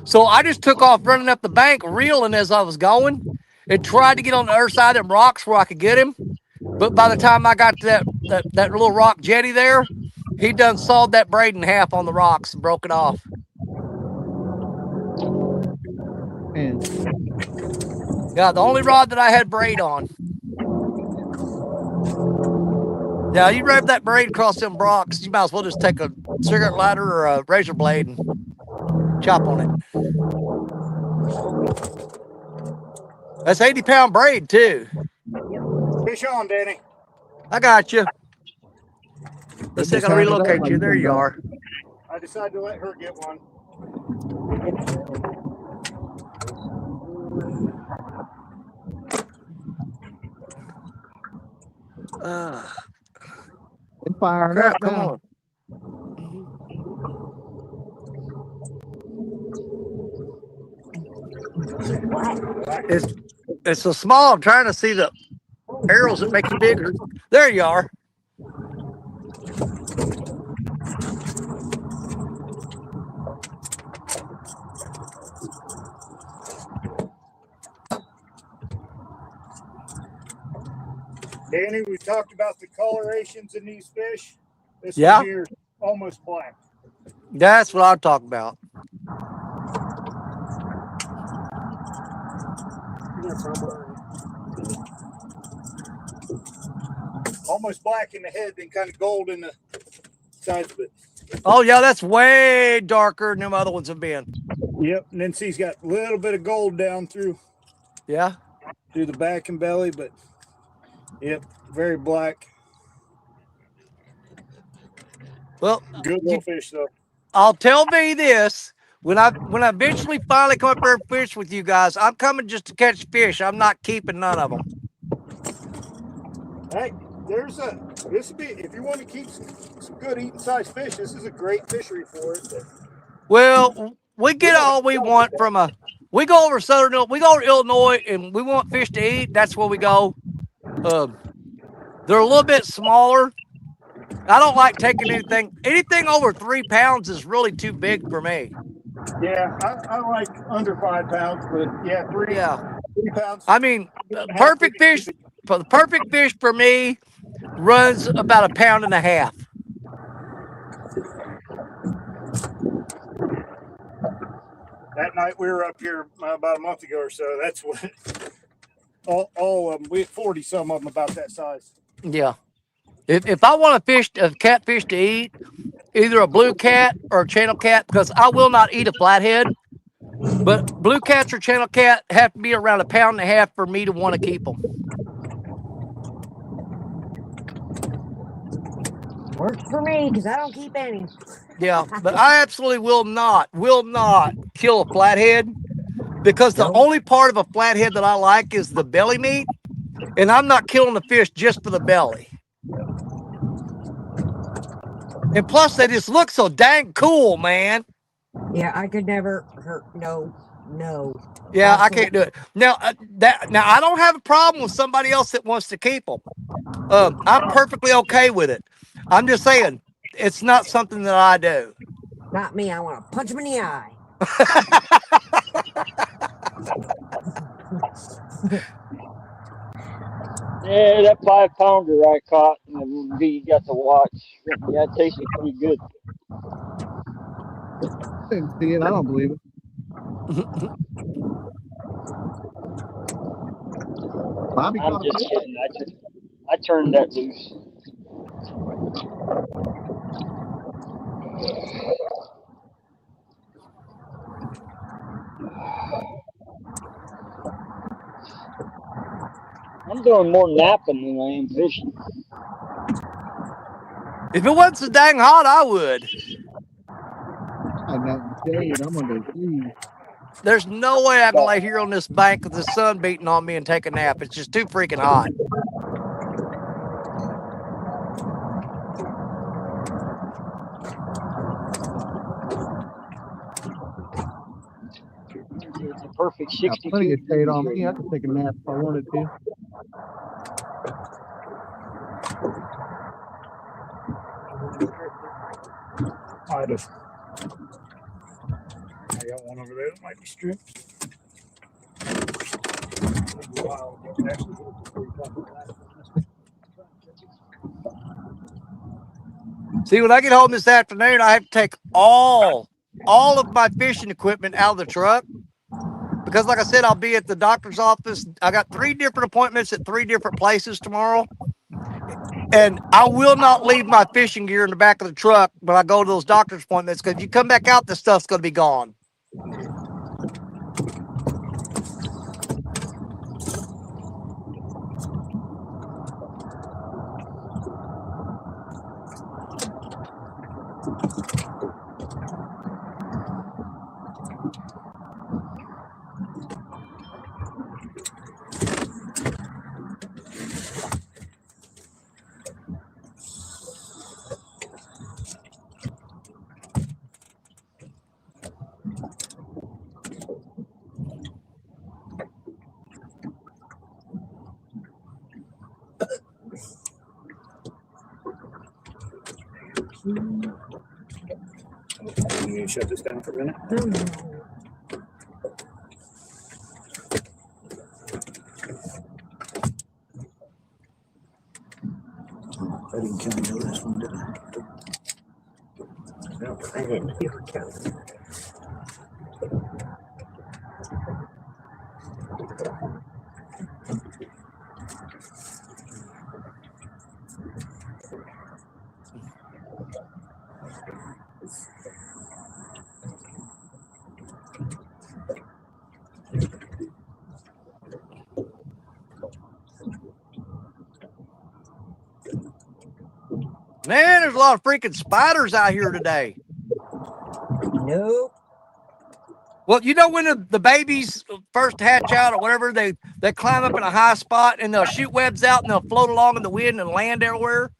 Speaker 1: So I just took off running up the bank, reeling as I was going, and tried to get on the other side of them rocks where I could get him. But by the time I got to that little rock jetty there, he done sawed that braid in half on the rocks and broke it off.
Speaker 6: Man,
Speaker 1: Yeah, the only rod that I had braid on. Yeah, you wrap that braid across them rocks, you might as well just take a cigarette lighter or a razor blade and chop on it. That's 80-pound braid, too.
Speaker 3: Fish on, Danny.
Speaker 1: I got you. Let's see if I can
Speaker 6: Decided that
Speaker 1: relocate
Speaker 6: one
Speaker 1: you. There
Speaker 6: comes
Speaker 1: you
Speaker 6: out.
Speaker 1: are.
Speaker 3: I decided to let her get one.
Speaker 6: And firing
Speaker 1: Crap,
Speaker 6: up
Speaker 1: come
Speaker 6: now.
Speaker 1: on. It's so small. I'm trying to see the arrows that make you bigger. There you are.
Speaker 3: Danny, we talked about the colorations in these fish. This
Speaker 1: Yeah.
Speaker 3: one here is almost black.
Speaker 1: That's what I'm talking about.
Speaker 3: Almost black in the head, then kind of gold in the sides of it.
Speaker 1: Oh, yeah, that's way darker than them other ones have been.
Speaker 3: Yep, and then see he's got a little bit of gold down through
Speaker 1: Yeah.
Speaker 3: the back and belly, but yep, very black.
Speaker 1: Well,
Speaker 3: Good little fish though.
Speaker 1: I'll tell me this. When I eventually finally come up there and fish with you guys, I'm coming just to catch fish. I'm not keeping none of them.
Speaker 3: Hey, this would be, if you want to keep some good eating size fish, this is a great fishery for it.
Speaker 1: Well, we get all we want from we go over we go to Illinois and we want fish to eat. That's where we go. They're a little bit smaller. I don't like taking anything over 3 pounds is really too big for me.
Speaker 3: Yeah, I like under 5 pounds, but yeah, 3 pounds.
Speaker 1: I mean, the perfect fish for me runs about 1.5 pounds.
Speaker 3: That night we were up here about a month ago or so. That's what all of them. We had 40 some of them about that size.
Speaker 1: Yeah. If I want a catfish to eat, either a blue cat or a channel cat, because I will not eat a flathead, but blue cats or channel cat have to be around 1.5 pounds for me to want to keep them.
Speaker 2: Works for me because I don't keep any.
Speaker 1: Yeah, but I absolutely will not kill a flathead because the only part of a flathead that I like is the belly meat, and I'm not killing the fish just for the belly. And plus, they just look so dang cool, man.
Speaker 2: Yeah, I could never hurt. No.
Speaker 1: Yeah,
Speaker 2: Absolutely.
Speaker 1: I can't do it. Now, I don't have a problem with somebody else that wants to keep them. I'm perfectly okay with it. I'm just saying, it's not something that I do.
Speaker 2: Not me. I want to punch him in the eye.
Speaker 4: Yeah, that 5-pounder I caught and you got to watch. Yeah, it tasted pretty good.
Speaker 6: I didn't see it. I don't believe it. Bobby
Speaker 4: I'm
Speaker 6: caught
Speaker 4: just
Speaker 6: it.
Speaker 4: kidding. I turned that loose. I'm doing more napping than I am fishing.
Speaker 1: If it wasn't so dang hot, I would.
Speaker 6: I'm not shade. I'm under freeze.
Speaker 1: There's no way I can lay here on this bank with the sun beating on me and take a nap. It's just too freaking hot.
Speaker 4: perfect
Speaker 6: Got
Speaker 4: 62
Speaker 6: plenty of shade on
Speaker 4: degrees
Speaker 6: me. I
Speaker 4: right
Speaker 6: could take a nap if I wanted to.
Speaker 3: I got one over there that might be stripped.
Speaker 1: See, when I get home this afternoon, I have to take all of my fishing equipment out of the truck because, like I said, I'll be at the doctor's office. I got 3 different appointments at 3 different places tomorrow, and I will not leave my fishing gear in the back of the truck when I go to those doctor's appointments because if you come back out, the stuff's going to be gone.
Speaker 3: You need to shut this down for a minute. I didn't count this one, did I?
Speaker 2: No, I didn't even count.
Speaker 1: Man, there's a lot of freaking spiders out here today.
Speaker 2: Nope.
Speaker 1: Well, you know when the babies first hatch out or whatever, they climb up in a high spot and they'll shoot webs out and they'll float along in the wind and land everywhere.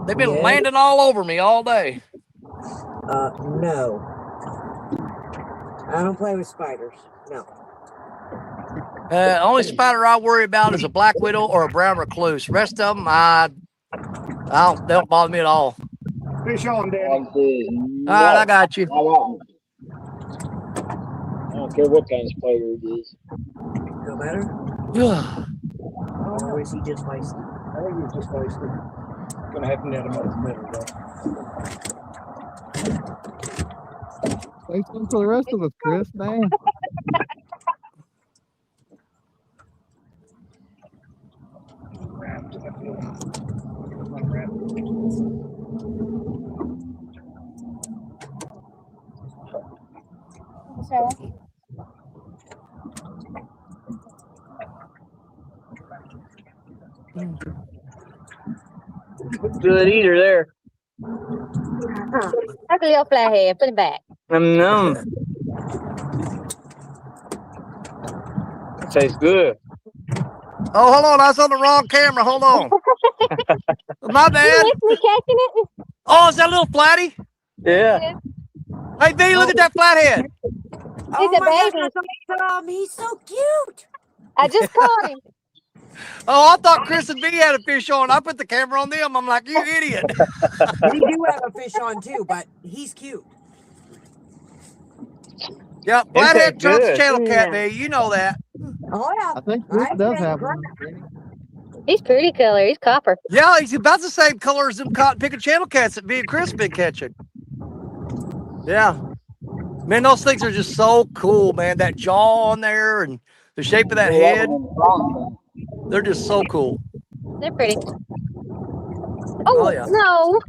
Speaker 1: They've been landing all over me all day.
Speaker 2: No. I don't play with spiders. No.
Speaker 1: Only spider I worry about is a black widow or a brown recluse. Rest of them, they don't bother me at all.
Speaker 3: Fish on, Danny.
Speaker 1: All right, I got you.
Speaker 4: I don't care what kind of spider it is.
Speaker 2: No matter? Or is he just feisty?
Speaker 3: I think he's just feisty. Gonna have to net him up the middle, though.
Speaker 6: Say something for the rest of us, Chris. Damn.
Speaker 7: Good eater there.
Speaker 5: That's a little flathead. Put it back.
Speaker 7: Nom. Tastes good.
Speaker 1: Oh, hold on. I was on the wrong camera. Hold on. My bad.
Speaker 5: You missed me catching it?
Speaker 1: Oh, is that a little flatty?
Speaker 7: Yeah.
Speaker 1: Hey, V, look at that flathead.
Speaker 5: He's a baby.
Speaker 2: He's so cute.
Speaker 5: I just caught him.
Speaker 1: Oh, I thought Chris and V had a fish on. I put the camera on them. I'm like, you idiot.
Speaker 2: We do have a fish on too, but he's cute.
Speaker 1: Yeah, flathead
Speaker 7: tastes
Speaker 1: trumps
Speaker 7: good.
Speaker 1: channel cat, V. You know that.
Speaker 2: Oh yeah.
Speaker 6: I think Chris does
Speaker 2: think
Speaker 6: have one.
Speaker 5: He's pretty color. He's copper.
Speaker 1: Yeah, he's about the same color as them cotton picking channel cats that V and Chris been catching. Yeah. Man, those things are just so cool, man. That jaw on there and the shape of that head. They're just so cool.
Speaker 5: They're pretty. Oh,
Speaker 1: yeah.
Speaker 5: no.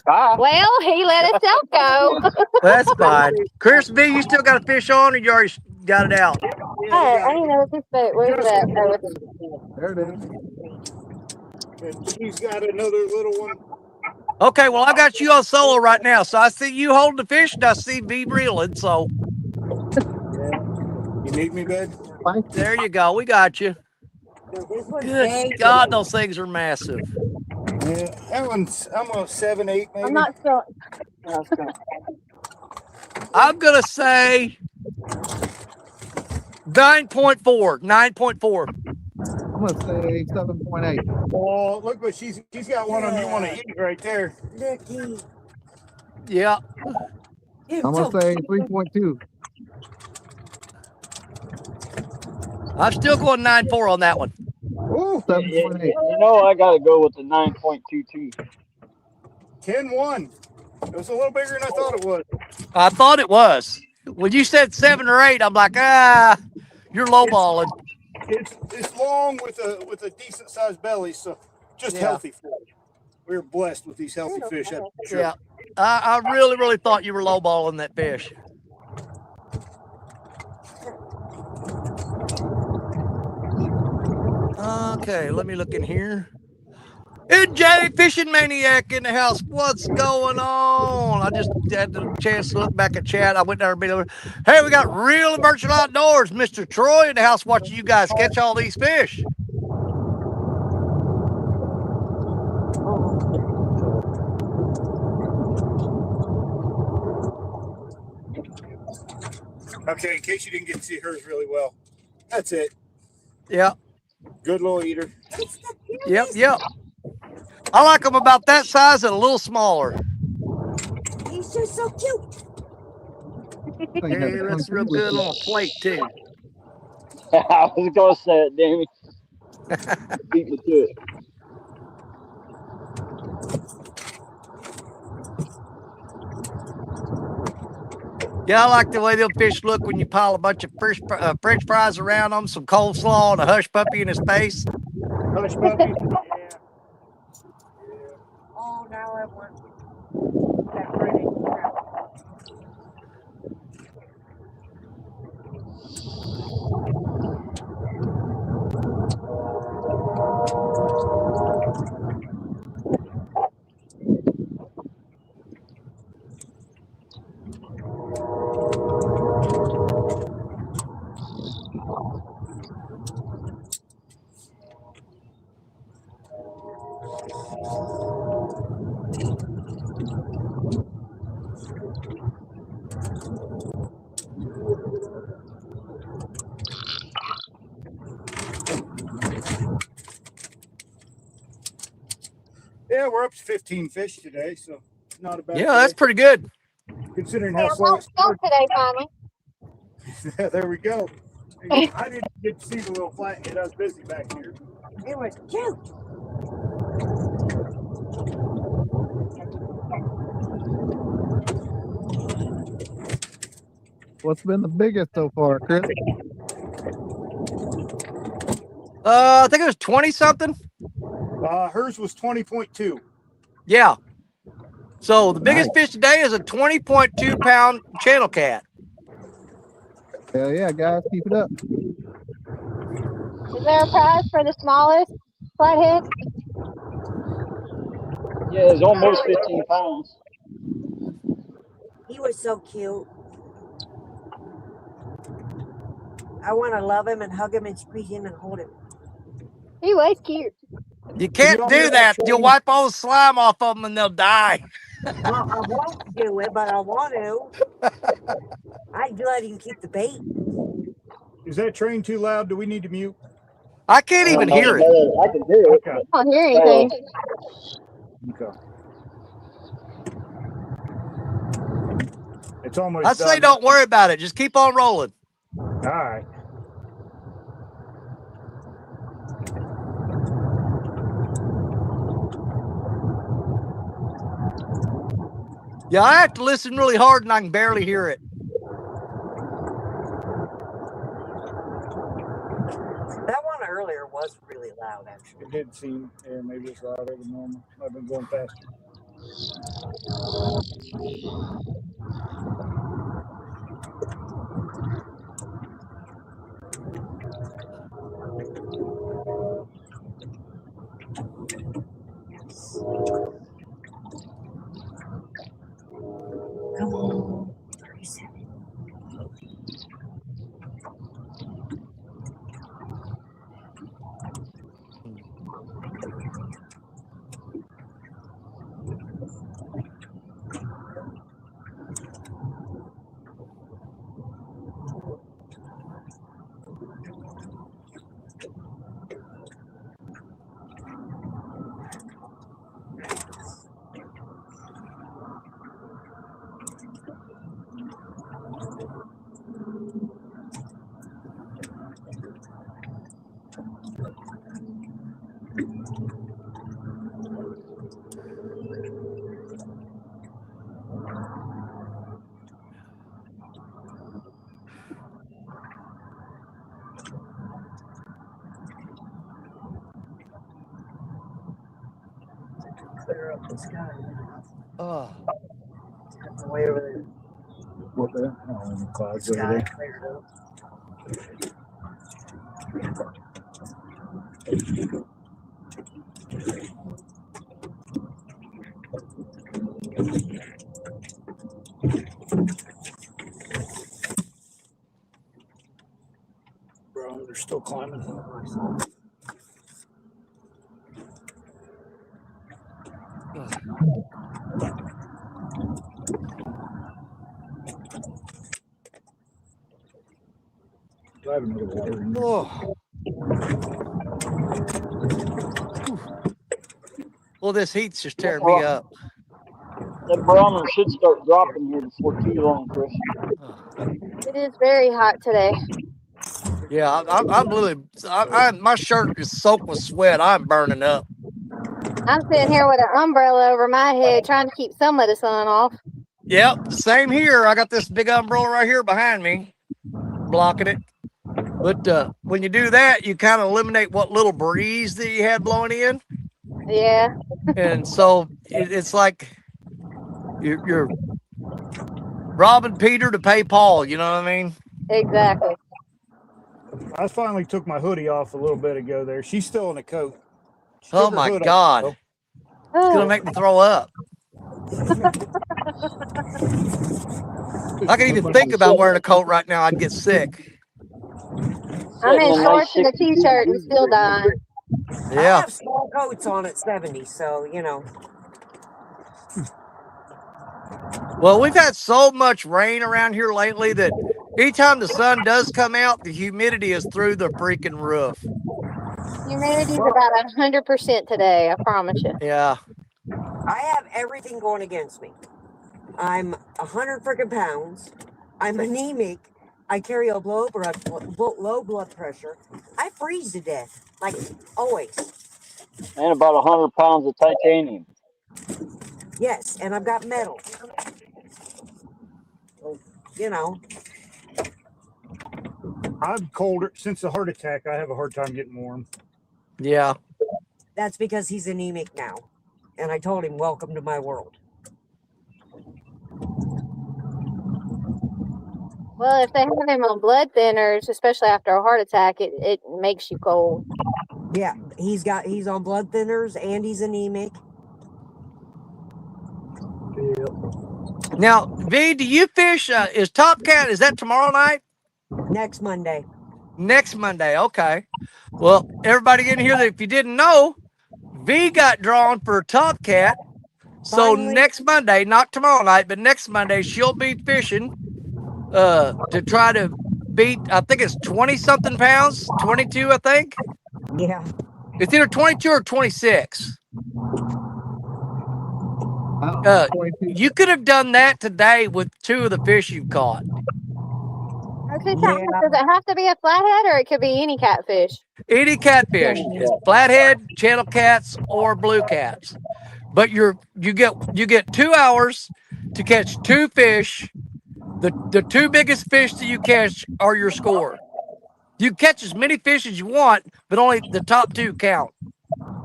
Speaker 7: Bye.
Speaker 5: Well, he let himself go.
Speaker 1: That's fine. Chris V, you still got a fish on or you already got it out?
Speaker 5: I didn't know what this boat. Where's that?
Speaker 6: There it is.
Speaker 3: And she's got another little one.
Speaker 1: Okay, well, I got you on solo right now. So I see you holding the fish and I see V reeling. So
Speaker 3: You need me, bud?
Speaker 1: there you go. We got you.
Speaker 2: This one's
Speaker 1: Good
Speaker 2: big.
Speaker 1: God, those things are massive.
Speaker 3: Yeah, that one's almost 7, 8, maybe.
Speaker 5: I'm not sure.
Speaker 1: I'm gonna say 9.4. 9.4.
Speaker 6: I'm gonna say 7.8.
Speaker 3: Oh, look what she's got one on you want to eat right there.
Speaker 2: Looky.
Speaker 1: Yeah.
Speaker 2: You're
Speaker 6: I'm
Speaker 2: so
Speaker 6: gonna say
Speaker 2: cute.
Speaker 6: 3.2.
Speaker 1: I'm still going 9.4 on that one.
Speaker 3: Ooh,
Speaker 6: 7.8.
Speaker 4: You know, I got to go with the 9.22.
Speaker 3: 10-1. It was a little bigger than I thought it was.
Speaker 1: I thought it was. When you said 7 or 8, I'm like, you're lowballing.
Speaker 3: It's long with a decent sized belly, so just
Speaker 1: Yeah.
Speaker 3: healthy fish. We're blessed with these healthy fish, that's for sure.
Speaker 1: Yeah. I really, really thought you were lowballing that fish. Okay, let me look in here. NJ Fishing Maniac in the house. What's going on? I just had the chance to look back at chat. I went down there. Hey, we got Real and Virtual Outdoors. Mr. Troy in the house watching you guys catch all these fish.
Speaker 3: Okay, in case you didn't get to see hers really well, that's it.
Speaker 1: Yep.
Speaker 3: Good little eater.
Speaker 1: Yep. I like them about that size and a little smaller.
Speaker 2: He's just so cute.
Speaker 1: Hey, that's real good on a plate too.
Speaker 4: I was going to say it, damn it. Beat me to it.
Speaker 1: Yeah, I like the way them fish look when you pile a bunch of French fries around them, some coleslaw, and a hush puppy in his face.
Speaker 3: Hush puppy. Yeah.
Speaker 2: Oh, now I want that breaded crab.
Speaker 3: Yeah, we're up to 15 fish today, so not a bad
Speaker 1: Yeah, that's pretty good.
Speaker 3: considering
Speaker 5: Hey,
Speaker 3: how
Speaker 5: I
Speaker 3: slow
Speaker 5: won't
Speaker 3: it
Speaker 5: stop
Speaker 3: started.
Speaker 5: today finally.
Speaker 3: There we go. I didn't get to see the little flat yet. I was busy back here.
Speaker 2: It was cute.
Speaker 6: What's been the biggest so far, Chris?
Speaker 1: I think it was 20 something.
Speaker 3: Hers was 20.2.
Speaker 1: Yeah. So the biggest
Speaker 6: Nice.
Speaker 1: fish today is a 20.2 pound channel cat.
Speaker 6: Hell yeah, guys, keep it up.
Speaker 5: Is there a prize for the smallest flathead?
Speaker 4: Yeah, it's almost 15 pounds.
Speaker 2: He was so cute. I want to love him and hug him and squeeze him and hold him.
Speaker 5: He was cute.
Speaker 1: You can't do that. You'll wipe all the slime off of them and they'll die.
Speaker 2: Well, I won't do it, but I want to. I'd let him keep the bait.
Speaker 3: Is that train too loud? Do we need to mute?
Speaker 1: I can't even hear it.
Speaker 4: I can hear it.
Speaker 3: Okay.
Speaker 5: I don't hear anything.
Speaker 3: Okay. It's almost
Speaker 1: I'd say
Speaker 3: done.
Speaker 1: don't worry about it. Just keep on rolling.
Speaker 3: All right.
Speaker 1: Yeah, I have to listen really hard and I can barely hear it.
Speaker 2: That one earlier was really loud, actually.
Speaker 3: It did seem, yeah, maybe it's louder than normal. I've been going faster.
Speaker 2: Come on. 37. Clear up the sky.
Speaker 1: Oh,
Speaker 2: Way over there.
Speaker 6: What the? Oh, the clouds over
Speaker 2: Sky
Speaker 6: there.
Speaker 2: cleared up.
Speaker 6: Bro, they're still climbing. Do I have another water in there?
Speaker 1: oh. Well, this heat's just tearing me up.
Speaker 4: That barometer should start dropping here before too long, Chris.
Speaker 5: It is very hot today.
Speaker 1: Yeah, I'm literally. My shirt is soaked with sweat. I'm burning up.
Speaker 5: I'm sitting here with an umbrella over my head trying to keep some of the sun off.
Speaker 1: Yep, same here. I got this big umbrella right here behind me, blocking it. But when you do that, you kind of eliminate what little breeze that you had blowing in,
Speaker 5: Yeah.
Speaker 1: and so it's like you're robbing Peter to pay Paul. You know what I mean?
Speaker 5: Exactly.
Speaker 3: I finally took my hoodie off a little bit ago there. She's still in a coat. She
Speaker 1: Oh
Speaker 3: took her
Speaker 1: my
Speaker 3: hood off,
Speaker 1: God,
Speaker 3: though.
Speaker 1: it's gonna make me throw up. I can even think about wearing a coat right now. I'd get sick.
Speaker 5: I'm in
Speaker 4: Setting a
Speaker 5: shorts
Speaker 4: nice
Speaker 5: and a
Speaker 4: 62
Speaker 5: t-shirt and
Speaker 4: degrees
Speaker 5: still
Speaker 4: right here.
Speaker 5: dying.
Speaker 2: I
Speaker 1: Yeah.
Speaker 2: have small coats on at 70, so you know.
Speaker 1: Well, we've had so much rain around here lately that anytime the sun does come out, the humidity is through the freaking roof.
Speaker 5: Humidity's about 100% today, I promise you.
Speaker 1: Yeah.
Speaker 2: I have everything going against me. I'm 100 freaking pounds. I'm anemic. I carry a low blood pressure. I freeze to death, like always.
Speaker 4: And about 100 pounds of titanium.
Speaker 2: Yes, and I've got metal. So, you know.
Speaker 3: I'm colder. Since the heart attack, I have a hard time getting warm.
Speaker 1: Yeah.
Speaker 2: That's because he's anemic now. And I told him, welcome to my world.
Speaker 5: Well, if they have him on blood thinners, especially after a heart attack, it makes you cold.
Speaker 2: Yeah, he's on blood thinners and he's anemic.
Speaker 1: Now, V, do you fish? Is Top Cat, is that tomorrow night?
Speaker 2: Next Monday.
Speaker 1: Next Monday. Okay. Well, everybody in here, that if you didn't know, V got drawn for Top Cat. So
Speaker 2: Finally.
Speaker 1: next Monday, not tomorrow night, but next Monday, she'll be fishing to try to beat, I think it's 20 something pounds, 22, I think.
Speaker 2: Yeah.
Speaker 1: It's either 22 or 26. You could have done that today with 2 of the fish you've caught.
Speaker 5: Okay, does it have to be a flathead or it could be any catfish?
Speaker 1: Any catfish, it's flathead, channel cats, or blue cats. But you get 2 hours to catch 2 fish. The 2 biggest fish that you catch are your score. You catch as many fish as you want, but only the top 2 count.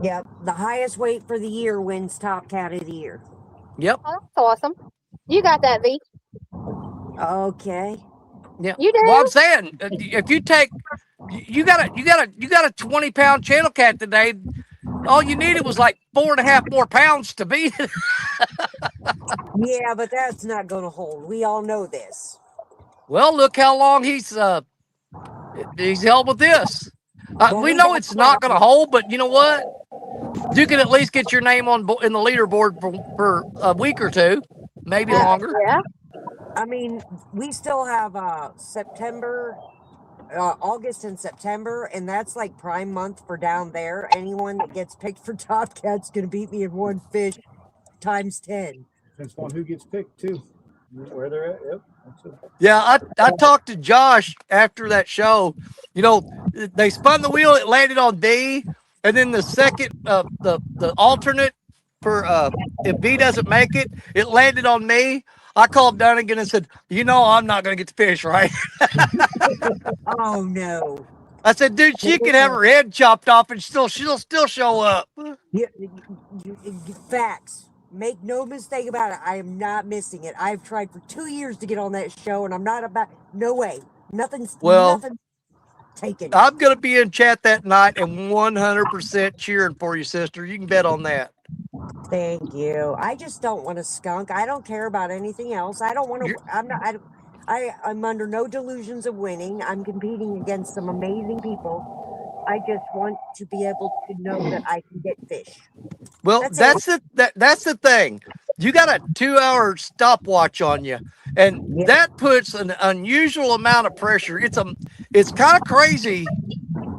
Speaker 2: Yep. The highest weight for the year wins Top Cat of the Year.
Speaker 1: Yep.
Speaker 5: Oh, that's awesome. You got that, V.
Speaker 2: Okay.
Speaker 1: Yeah.
Speaker 5: You do?
Speaker 1: Well, I'm saying if you take you got a 20-pound channel cat today. All you needed was like 4.5 more pounds to beat it.
Speaker 2: Yeah, but that's not going to hold. We all know this.
Speaker 1: Well, look how long he's held with this. We know it's not going to hold, but you know what? You can at least get your name in the leaderboard for a week or 2, maybe longer.
Speaker 5: Yeah.
Speaker 2: I mean, we still have September, August and September, and that's like prime month for down there. Anyone that gets picked for Top Cat's going to beat me in one fish times 10.
Speaker 3: Depends on who gets picked, too. Where they're at. Yep. That's it.
Speaker 1: Yeah, I talked to Josh after that show. You know, they spun the wheel, it landed on D, and then the second, the alternate for if B doesn't make it, it landed on me. I called Dunnigan and said, I'm not going to get the fish, right?
Speaker 2: Oh no.
Speaker 1: I said, dude, she could have her head chopped off and she'll still show up.
Speaker 2: Facts. Make no mistake about it. I am not missing it. I've tried for 2 years to get on that show, and I'm not about. No way. Nothing's taken.
Speaker 1: I'm going to be in chat that night and 100% cheering for you, sister. You can bet on that.
Speaker 2: Thank you. I just don't want to skunk. I don't care about anything else. I don't want to. I'm not. I'm under no delusions of winning. I'm competing against some amazing people. I just want to be able to know that I can get fish.
Speaker 1: Well, that's the thing. You got a 2-hour stopwatch on you, and that puts an unusual amount of pressure. It's kind of crazy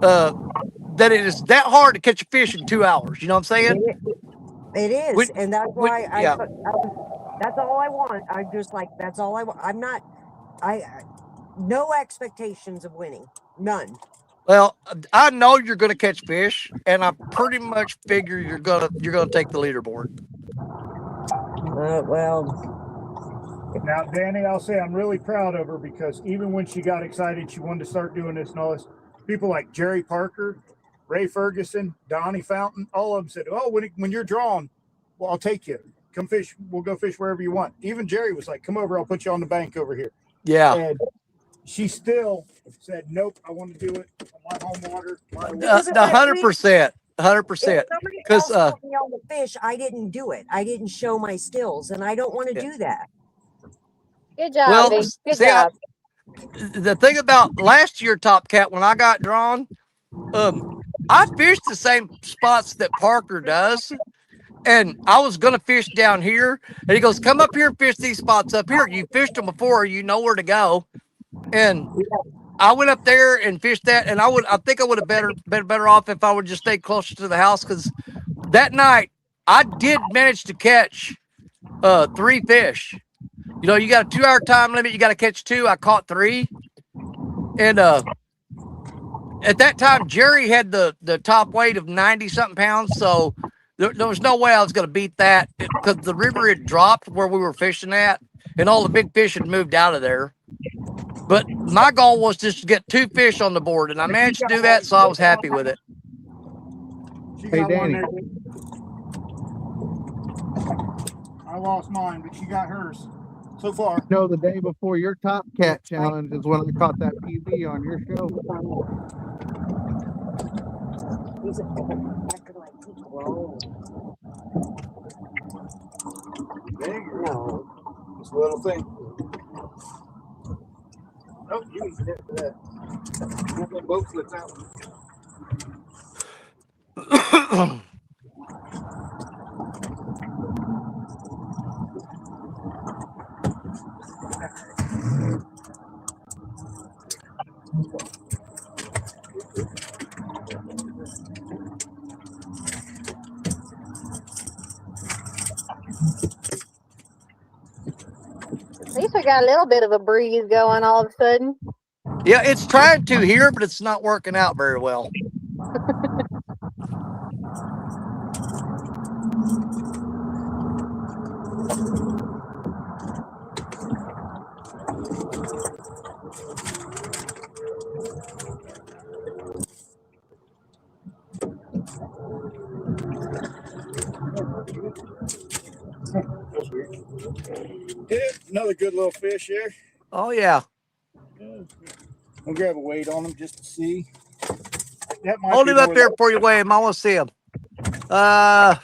Speaker 1: that it is that hard to catch a fish in 2 hours. You know what I'm saying?
Speaker 2: It is, and that's why that's all I want. I'm just like, that's all I want. I'm not. No expectations of winning. None.
Speaker 1: Well, I know you're going to catch fish, and I pretty much figure you're gonna take the leaderboard.
Speaker 2: Well,
Speaker 3: now, Danny, I'll say I'm really proud of her because even when she got excited, she wanted to start doing this and all this. People like Jerry Parker, Ray Ferguson, Donnie Fountain, all of them said, "Oh, when you're drawn, well, I'll take you. Come fish. We'll go fish wherever you want." Even Jerry was like, "Come over. I'll put you on the bank over here."
Speaker 1: Yeah.
Speaker 3: And she still said, "Nope, I want to do it on my home water."
Speaker 1: 100%. 100%.
Speaker 2: Because me on the fish, I didn't do it. I didn't show my skills, and I don't want to do that.
Speaker 5: Good job.
Speaker 1: Well,
Speaker 5: Good job.
Speaker 1: The thing about last year, Top Cat, when I got drawn, I fished the same spots that Parker does. And I was going to fish down here. And he goes, "Come up here and fish these spots up here. You fished them before. You know where to go." And I went up there and fished that. And I think I would have been better off if I would just stay closer to the house. Because that night, I did manage to catch 3 fish. You know, you got a 2-hour time limit. You got to catch 2. I caught 3. And at that time, Jerry had the top weight of 90-something pounds. So there was no way I was going to beat that because the river had dropped where we were fishing at, and all the big fish had moved out of there. But my goal was just to get 2 fish on the board, and I managed to do that, so I was happy with it.
Speaker 6: Hey, Danny.
Speaker 3: I lost mine, but she got hers so far.
Speaker 6: No, the day before your Top Cat challenge is when I caught that PB on your show.
Speaker 3: No, this little thing. Oh, you can forget for that. That boat flips out.
Speaker 5: At least we got a little bit of a breeze going all of a sudden.
Speaker 1: Yeah, it's trying to here, but it's not working out very well.
Speaker 3: Another good little fish here.
Speaker 1: Oh, yeah.
Speaker 3: I'll grab a weight on him just to see. That might
Speaker 1: Hold
Speaker 3: be
Speaker 1: him up
Speaker 3: more
Speaker 1: there
Speaker 3: than-
Speaker 1: for you, Wayne. I want to see him. I'm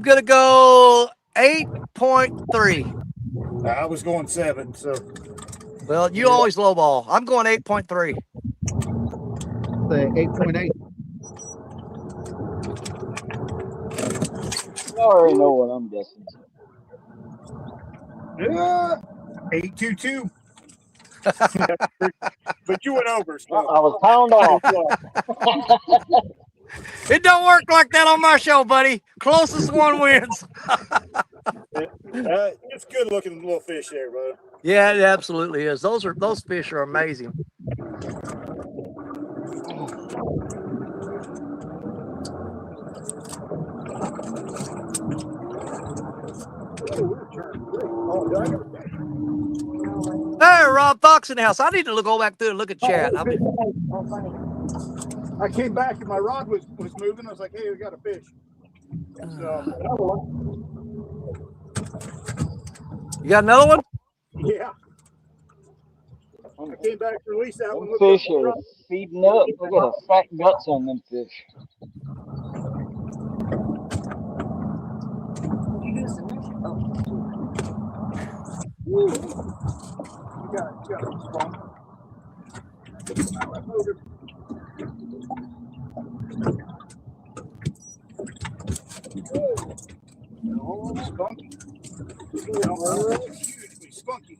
Speaker 1: going to go 8.3.
Speaker 3: I was going 7, so.
Speaker 1: Well, you always lowball. I'm going 8.3.
Speaker 6: The 8.8.
Speaker 4: You already know what I'm guessing.
Speaker 3: Yeah, 8.22. But you went over. So.
Speaker 4: I was pound off.
Speaker 1: It don't work like that on my show, buddy. Closest one wins.
Speaker 3: It's good looking little fish there, bud.
Speaker 1: Yeah, it absolutely is. Those fish are amazing. Hey, Rob Fox in the house. I need to go back through and look at chat.
Speaker 3: I came back and my rod was moving. I was like, hey, we got a fish. So,
Speaker 1: You got another one?
Speaker 3: yeah. I came back to release that one.
Speaker 4: Them fish are feeding up. Look at the fat guts on them fish.
Speaker 3: You got it. Oh, spunky. Hugely spunky.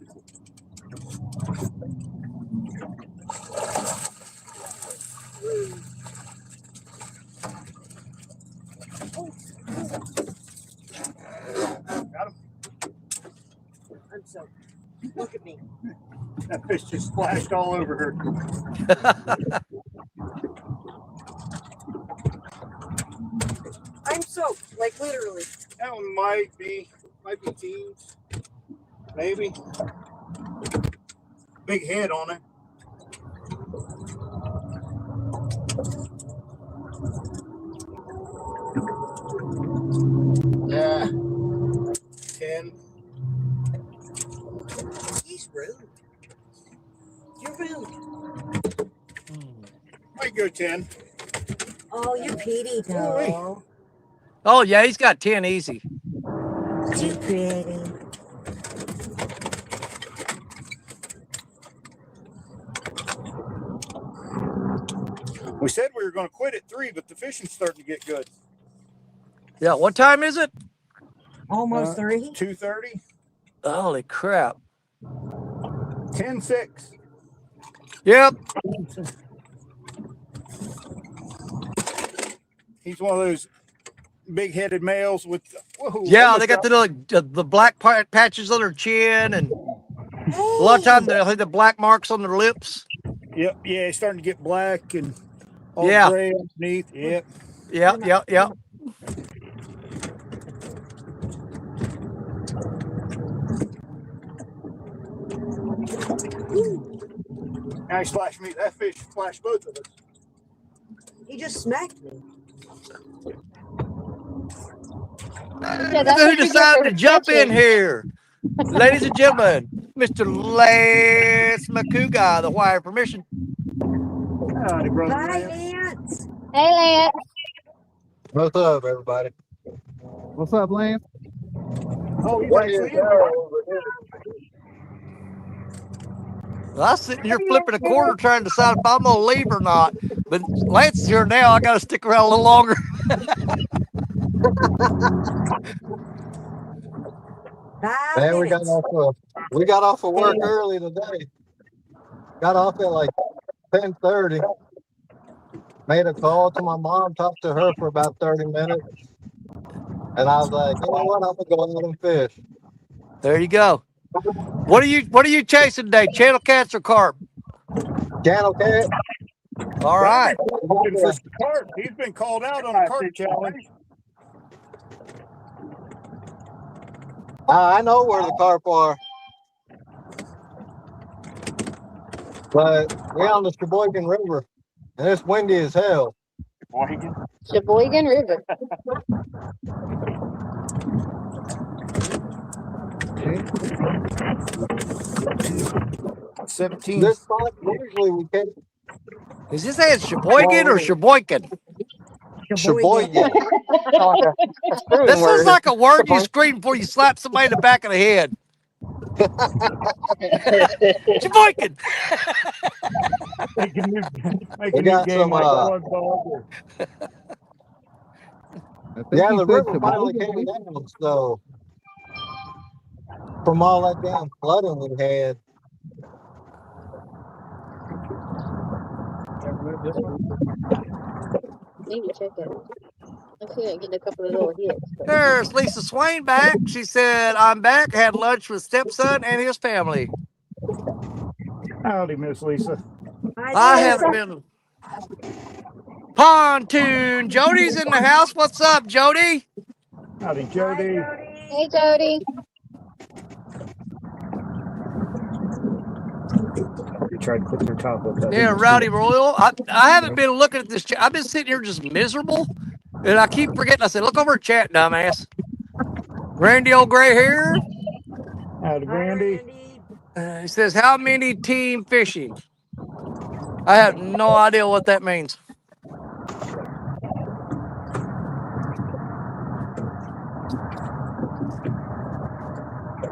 Speaker 3: Got him.
Speaker 2: I'm so. Look at me.
Speaker 3: That fish just splashed all over her.
Speaker 2: I'm soaked, like literally.
Speaker 3: That one might be teens. Maybe. Big head on it. Yeah. 10.
Speaker 2: He's rude. You're rude.
Speaker 3: Might go 10.
Speaker 2: Oh, you pity though.
Speaker 1: Oh, yeah, he's got 10 easy.
Speaker 2: Too pretty.
Speaker 3: We said we were going to quit at 3, but the fishing's starting to get good.
Speaker 1: Yeah, what time is it?
Speaker 2: Almost 3.
Speaker 3: 2:30.
Speaker 1: Holy crap.
Speaker 3: 10-6.
Speaker 1: Yep.
Speaker 3: He's one of those big-headed males with. Whoa,
Speaker 1: Yeah, they got the black patches on their chin, and a lot of times they have the black marks on their lips.
Speaker 3: Yep, yeah, it's starting to get black and all
Speaker 1: Yeah.
Speaker 3: gray underneath. Yep.
Speaker 1: Yep.
Speaker 3: Now he splashed me. That fish splashed both of us.
Speaker 2: He just smacked me.
Speaker 5: Yeah, that's
Speaker 1: Who
Speaker 5: what you get
Speaker 1: decided
Speaker 5: for
Speaker 1: to jump in
Speaker 5: catching.
Speaker 1: here? Ladies and gentlemen, Mr. Les Makuga, the wire permission.
Speaker 3: Howdy, brother.
Speaker 2: Bye,
Speaker 3: man.
Speaker 2: Lance.
Speaker 5: Hey, Lance.
Speaker 6: What's up, everybody? What's up, Lance?
Speaker 3: Oh, he's actually in.
Speaker 1: Well, I was sitting here flipping a quarter trying to decide if I'm going to leave or not. But Lance is here now. I got to stick around a little longer.
Speaker 6: Man, we
Speaker 2: minutes.
Speaker 6: got off of work early today. Got off at like 10:30. Made a call to my mom, talked to her for about 30 minutes. And I was like, you know what? I'm gonna go out and fish.
Speaker 1: There you go. What are you chasing today? Channel cats or carp?
Speaker 6: Channel cat.
Speaker 1: All right.
Speaker 3: Looking for some carp. He's been called out on a carp challenge.
Speaker 6: I know where the carp are. But we're on the Sheboygan River. And it's windy as hell.
Speaker 5: Sheboygan River.
Speaker 3: 17.
Speaker 6: This spot, usually we catch
Speaker 1: Is this saying Sheboygan or Sheboygan?
Speaker 6: Sheboygan.
Speaker 1: This is like a word you scream before you slap somebody in the back of the head. Sheboygan.
Speaker 3: Make
Speaker 6: We
Speaker 3: a new
Speaker 6: got
Speaker 3: game
Speaker 6: some,
Speaker 3: like Bug Ball.
Speaker 6: Yeah, the river finally came down, so from all that damn flooding we had.
Speaker 5: Need to check it. I see it getting a couple of little hits. But
Speaker 1: There's Lisa Swain back. She said, I'm back. Had lunch with stepson and his family.
Speaker 3: Howdy, Miss Lisa.
Speaker 1: I haven't been. Pontoon. Jody's in the house. What's up, Jody?
Speaker 3: Howdy, Jody.
Speaker 5: Hey, Jody.
Speaker 3: You tried putting your top up. That
Speaker 1: Yeah,
Speaker 3: didn't
Speaker 1: Rowdy
Speaker 3: do
Speaker 1: Royal. I haven't been looking at this chat. I've been sitting here just miserable, and I keep forgetting. I said, look over chat, dumbass. Randy old gray hair.
Speaker 3: it. Howdy, Randy.
Speaker 1: He says, how many team fishing? I have no idea what that means.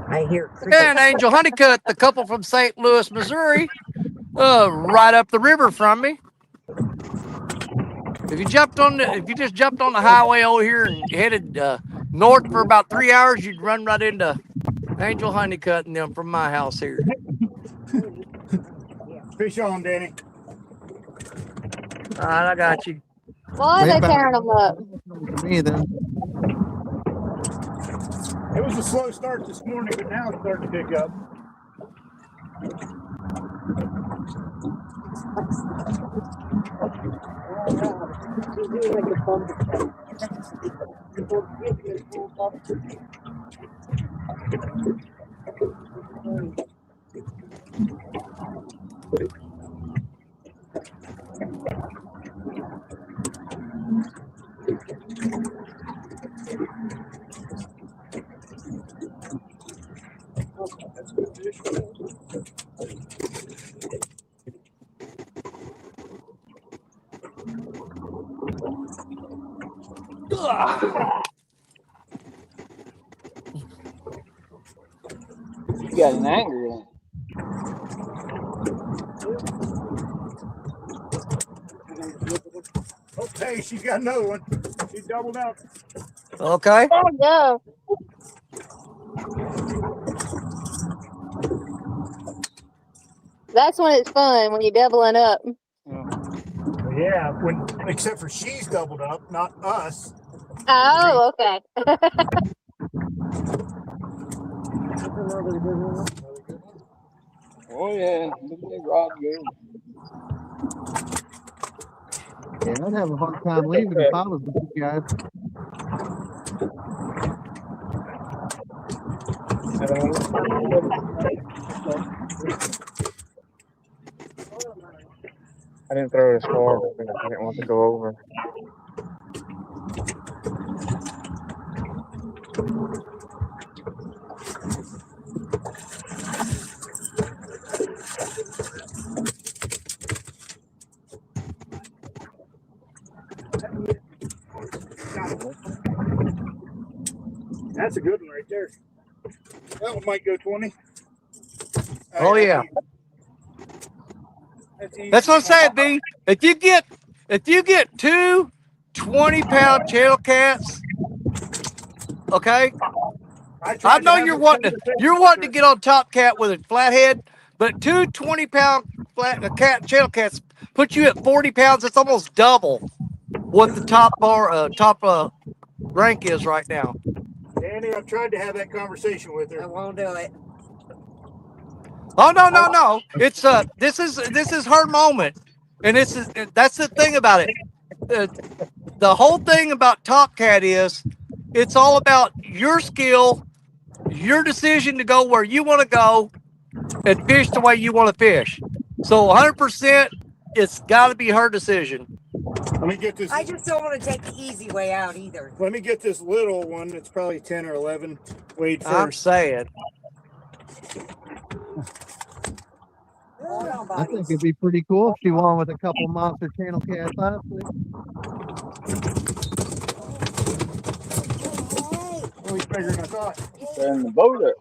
Speaker 2: I hear
Speaker 1: And Angel Honeycutt, the couple from St. Louis, Missouri, right up the river from me. If you just jumped on the highway over here and headed north for about 3 hours, you'd run right into Angel Honeycutt and them from my house here.
Speaker 3: Fish on, Danny.
Speaker 1: All right, I got you.
Speaker 5: Why are they tearing them up?
Speaker 6: Me then.
Speaker 3: It was a slow start this morning, but now it's starting to pick up.
Speaker 4: You got an angry one.
Speaker 3: Okay, she's got another one. She doubled up.
Speaker 1: Okay.
Speaker 5: Oh, no. That's when it's fun, when you're doubling up.
Speaker 3: Yeah, except for she's doubled up, not us.
Speaker 5: Oh, okay.
Speaker 4: Oh yeah, look at that rod go.
Speaker 6: Yeah, I'd have a hard time leaving if I was with you guys.
Speaker 7: I didn't throw it as far because I didn't want to go over.
Speaker 3: That's a good one right there. That one might go 20.
Speaker 1: Oh yeah. That's what I'm saying, B. If you get two 20-pound channel cats, okay. I know you're wanting to get on top cat with a flathead, but two 20-pound channel cats put you at 40 pounds. It's almost double what the top rank is right now.
Speaker 3: Danny, I've tried to have that conversation with her.
Speaker 2: I won't do it.
Speaker 1: Oh no! It's this is her moment, and that's the thing about it. The whole thing about Top Cat is it's all about your skill, your decision to go where you want to go, and fish the way you want to fish. So 100%, it's got to be her decision.
Speaker 3: Let me get this.
Speaker 2: I just don't want to take the easy way out either.
Speaker 3: Let me get this little one. It's probably 10 or 11. Wade first.
Speaker 1: I'm saying.
Speaker 6: I think it'd be pretty cool if she won with a couple monster channel cats, honestly.
Speaker 3: Oh, he's bigger than I thought.
Speaker 4: They're in the boat up.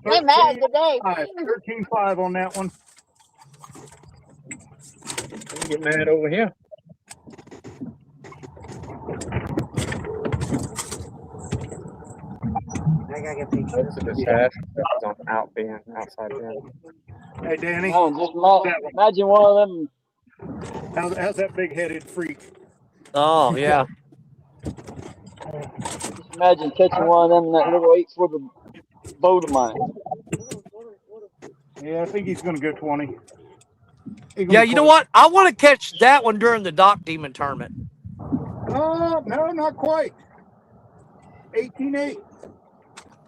Speaker 5: They mad today.
Speaker 3: 13.5 on that one.
Speaker 7: You get mad over here.
Speaker 2: I gotta get pictures.
Speaker 7: That's a disaster. That's on outside bin.
Speaker 3: Hey, Danny.
Speaker 4: Oh, just imagine one of them.
Speaker 3: How's that big-headed freak?
Speaker 1: Oh yeah.
Speaker 4: Just imagine catching one of them in that little 8-footer boat of mine.
Speaker 3: Yeah, I think he's going to go 20.
Speaker 1: Yeah, you know what? I want to catch that one during the Dock Demon tournament.
Speaker 3: No, not quite. 18.8.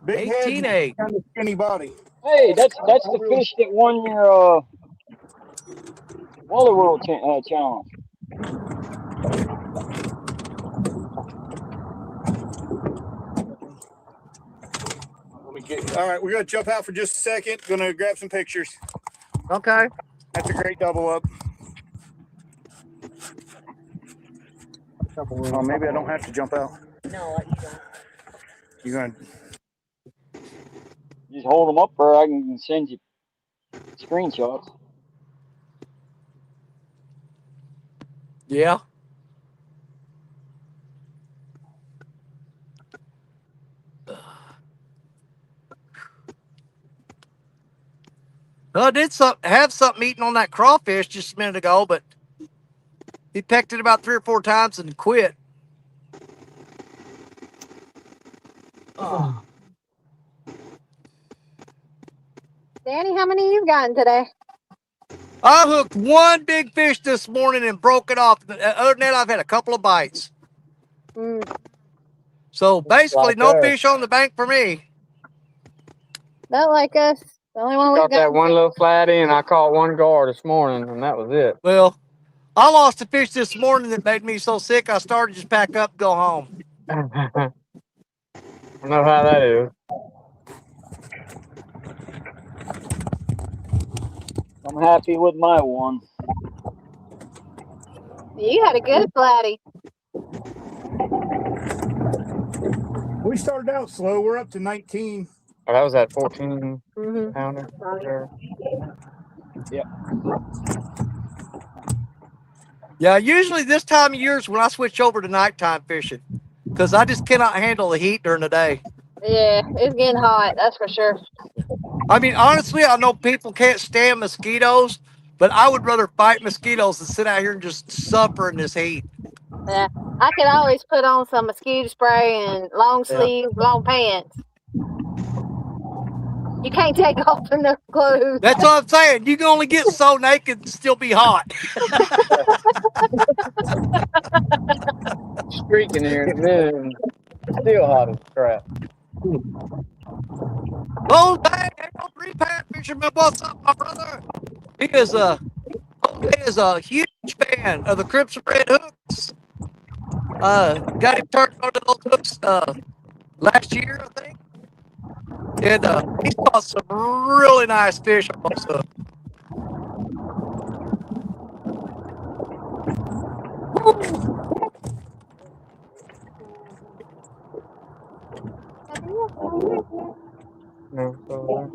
Speaker 3: Big head,
Speaker 1: 18.8.
Speaker 3: kind of skinny body.
Speaker 4: Hey, that's the fish that won your Wally World challenge.
Speaker 3: All right, we're gonna jump out for just a second. Gonna grab some pictures.
Speaker 1: Okay.
Speaker 3: That's a great double up. Oh, maybe I don't have to jump out.
Speaker 2: No, you don't.
Speaker 3: You're gonna.
Speaker 4: Just hold them up, or I can send you screenshots.
Speaker 1: Yeah. Well, I did have something eating on that crawfish just a minute ago, but he pecked it about 3 or 4 times and quit. Oh.
Speaker 5: Danny, how many you gotten today?
Speaker 1: I hooked one big fish this morning and broke it off. Other than that, I've had a couple of bites. So basically,
Speaker 7: Like
Speaker 1: no
Speaker 7: us.
Speaker 1: fish on the bank for me.
Speaker 5: Not like us. The only one we
Speaker 7: Caught that one little flatty, and I caught one gar this morning, and that was it.
Speaker 1: Well, I lost a fish this morning that made me so sick I started to just pack up and go home.
Speaker 7: I know how that is.
Speaker 4: I'm happy with my one.
Speaker 5: You had a good flatty.
Speaker 3: We started out slow. We're up to 19.
Speaker 7: Oh, that was that 14 pounder. There.
Speaker 4: Yep.
Speaker 1: Yeah, usually this time of year is when I switch over to nighttime fishing because I just cannot handle the heat during the day.
Speaker 5: Yeah, it's getting hot, that's for sure.
Speaker 1: I mean, honestly, I know people can't stand mosquitoes, but I would rather fight mosquitoes than sit out here and just suffer in this heat.
Speaker 5: Yeah, I could always put on some mosquito spray and long sleeve, long pants. You can't take off enough clothes.
Speaker 1: That's what I'm saying. You can only get so naked and still be hot.
Speaker 7: Streaking here in a minute, and still hot as crap.
Speaker 1: Oh, dang, ain't no 3-pound fisherman. What's up, my brother? He is a huge fan of the Crimson Red hooks. Got him turned on to those hooks last year, I think. And he's caught some really nice fish on those hooks.
Speaker 7: No, so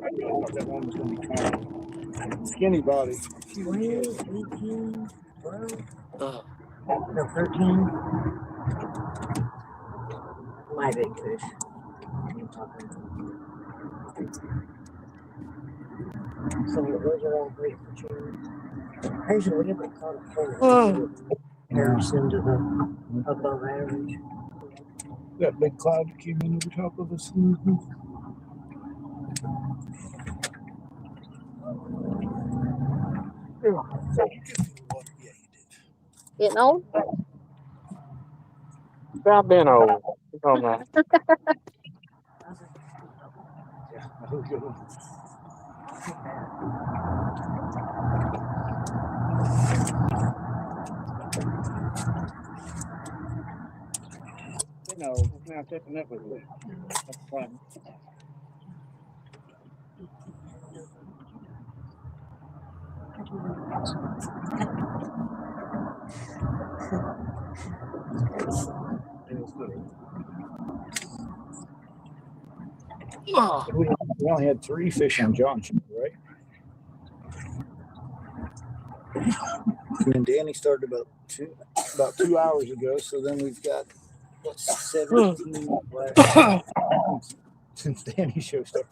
Speaker 3: That one was gonna be 20. Skinny body.
Speaker 2: 18, 12,
Speaker 1: Uh,
Speaker 2: no, 13. My big fish. So those are all great for cherries. Actually, we haven't caught a full comparison to the above average.
Speaker 3: That big cloud that came in over top of us.
Speaker 5: Getting old?
Speaker 7: I've been old. Oh, no.
Speaker 3: Yeah, that was a good one.
Speaker 7: You know, now catching up with you. That's fun.
Speaker 3: We only had 3 fish on John Show, right? And Danny started about 2 hours ago, so then we've got 17 left since Danny's show started.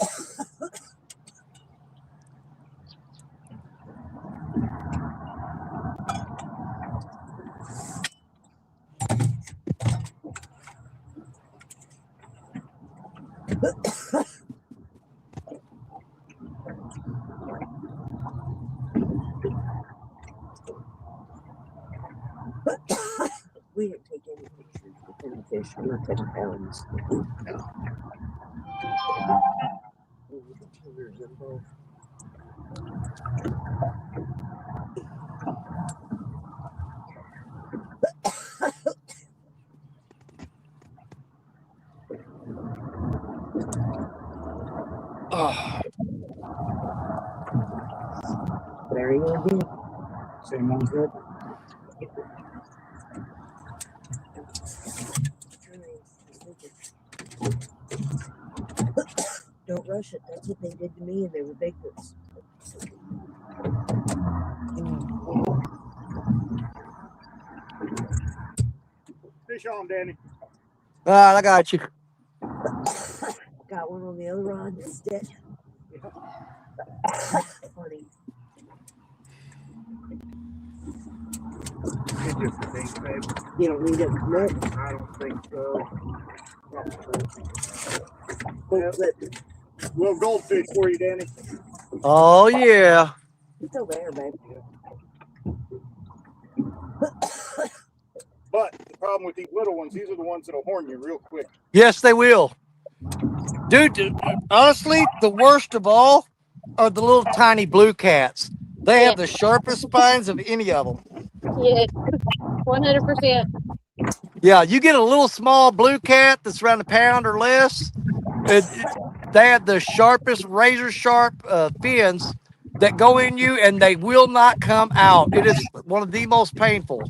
Speaker 2: We didn't take any pictures with the fish. We were 10 pounds. Tears in both.
Speaker 1: Oh,
Speaker 2: There you go again.
Speaker 3: Same one's good.
Speaker 2: Don't rush it. That's what they did to me, and they were big ones.
Speaker 3: Fish on, Danny.
Speaker 1: all right, I got you.
Speaker 2: Got one on the other rod instead. Funny.
Speaker 3: It's just a thing, babe.
Speaker 2: You don't need it. No.
Speaker 3: I don't think so. Little goldfish for you, Danny.
Speaker 1: Oh yeah.
Speaker 2: It's still there, babe.
Speaker 3: But the problem with these little ones, these are the ones that'll horn you real quick.
Speaker 1: Yes, they will. Dude, honestly, the worst of all are the little tiny blue cats. They have the sharpest spines of any of them.
Speaker 5: Yeah, 100%.
Speaker 1: Yeah, you get a little small blue cat that's around a pound or less. They have the sharpest, razor sharp fins that go in you, and they will not come out. It is one of the most painful.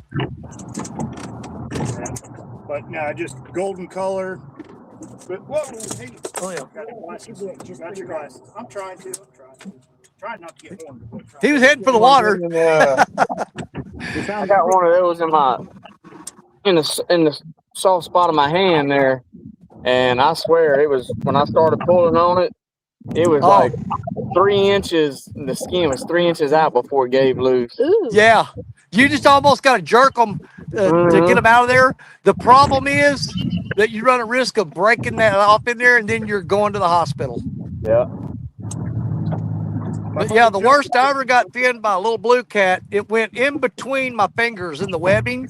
Speaker 3: But no, just golden color. But whoa, hey,
Speaker 1: Oh yeah.
Speaker 3: got your glasses. Got your glasses. I'm trying to. Trying not to get horned.
Speaker 1: He was heading for the water.
Speaker 4: I got one of those in the soft spot of my hand there, and I swear it was when I started pulling on it. It was like 3 inches. The skin was 3 inches out before it gave loose.
Speaker 5: Ooh.
Speaker 1: Yeah, you just almost got to jerk them to get them out of there. The problem is that you run a risk of breaking that off in there, and then you're going to the hospital.
Speaker 4: Yeah.
Speaker 1: But yeah, the worst I ever got finned by a little blue cat, it went in between my fingers in the webbing.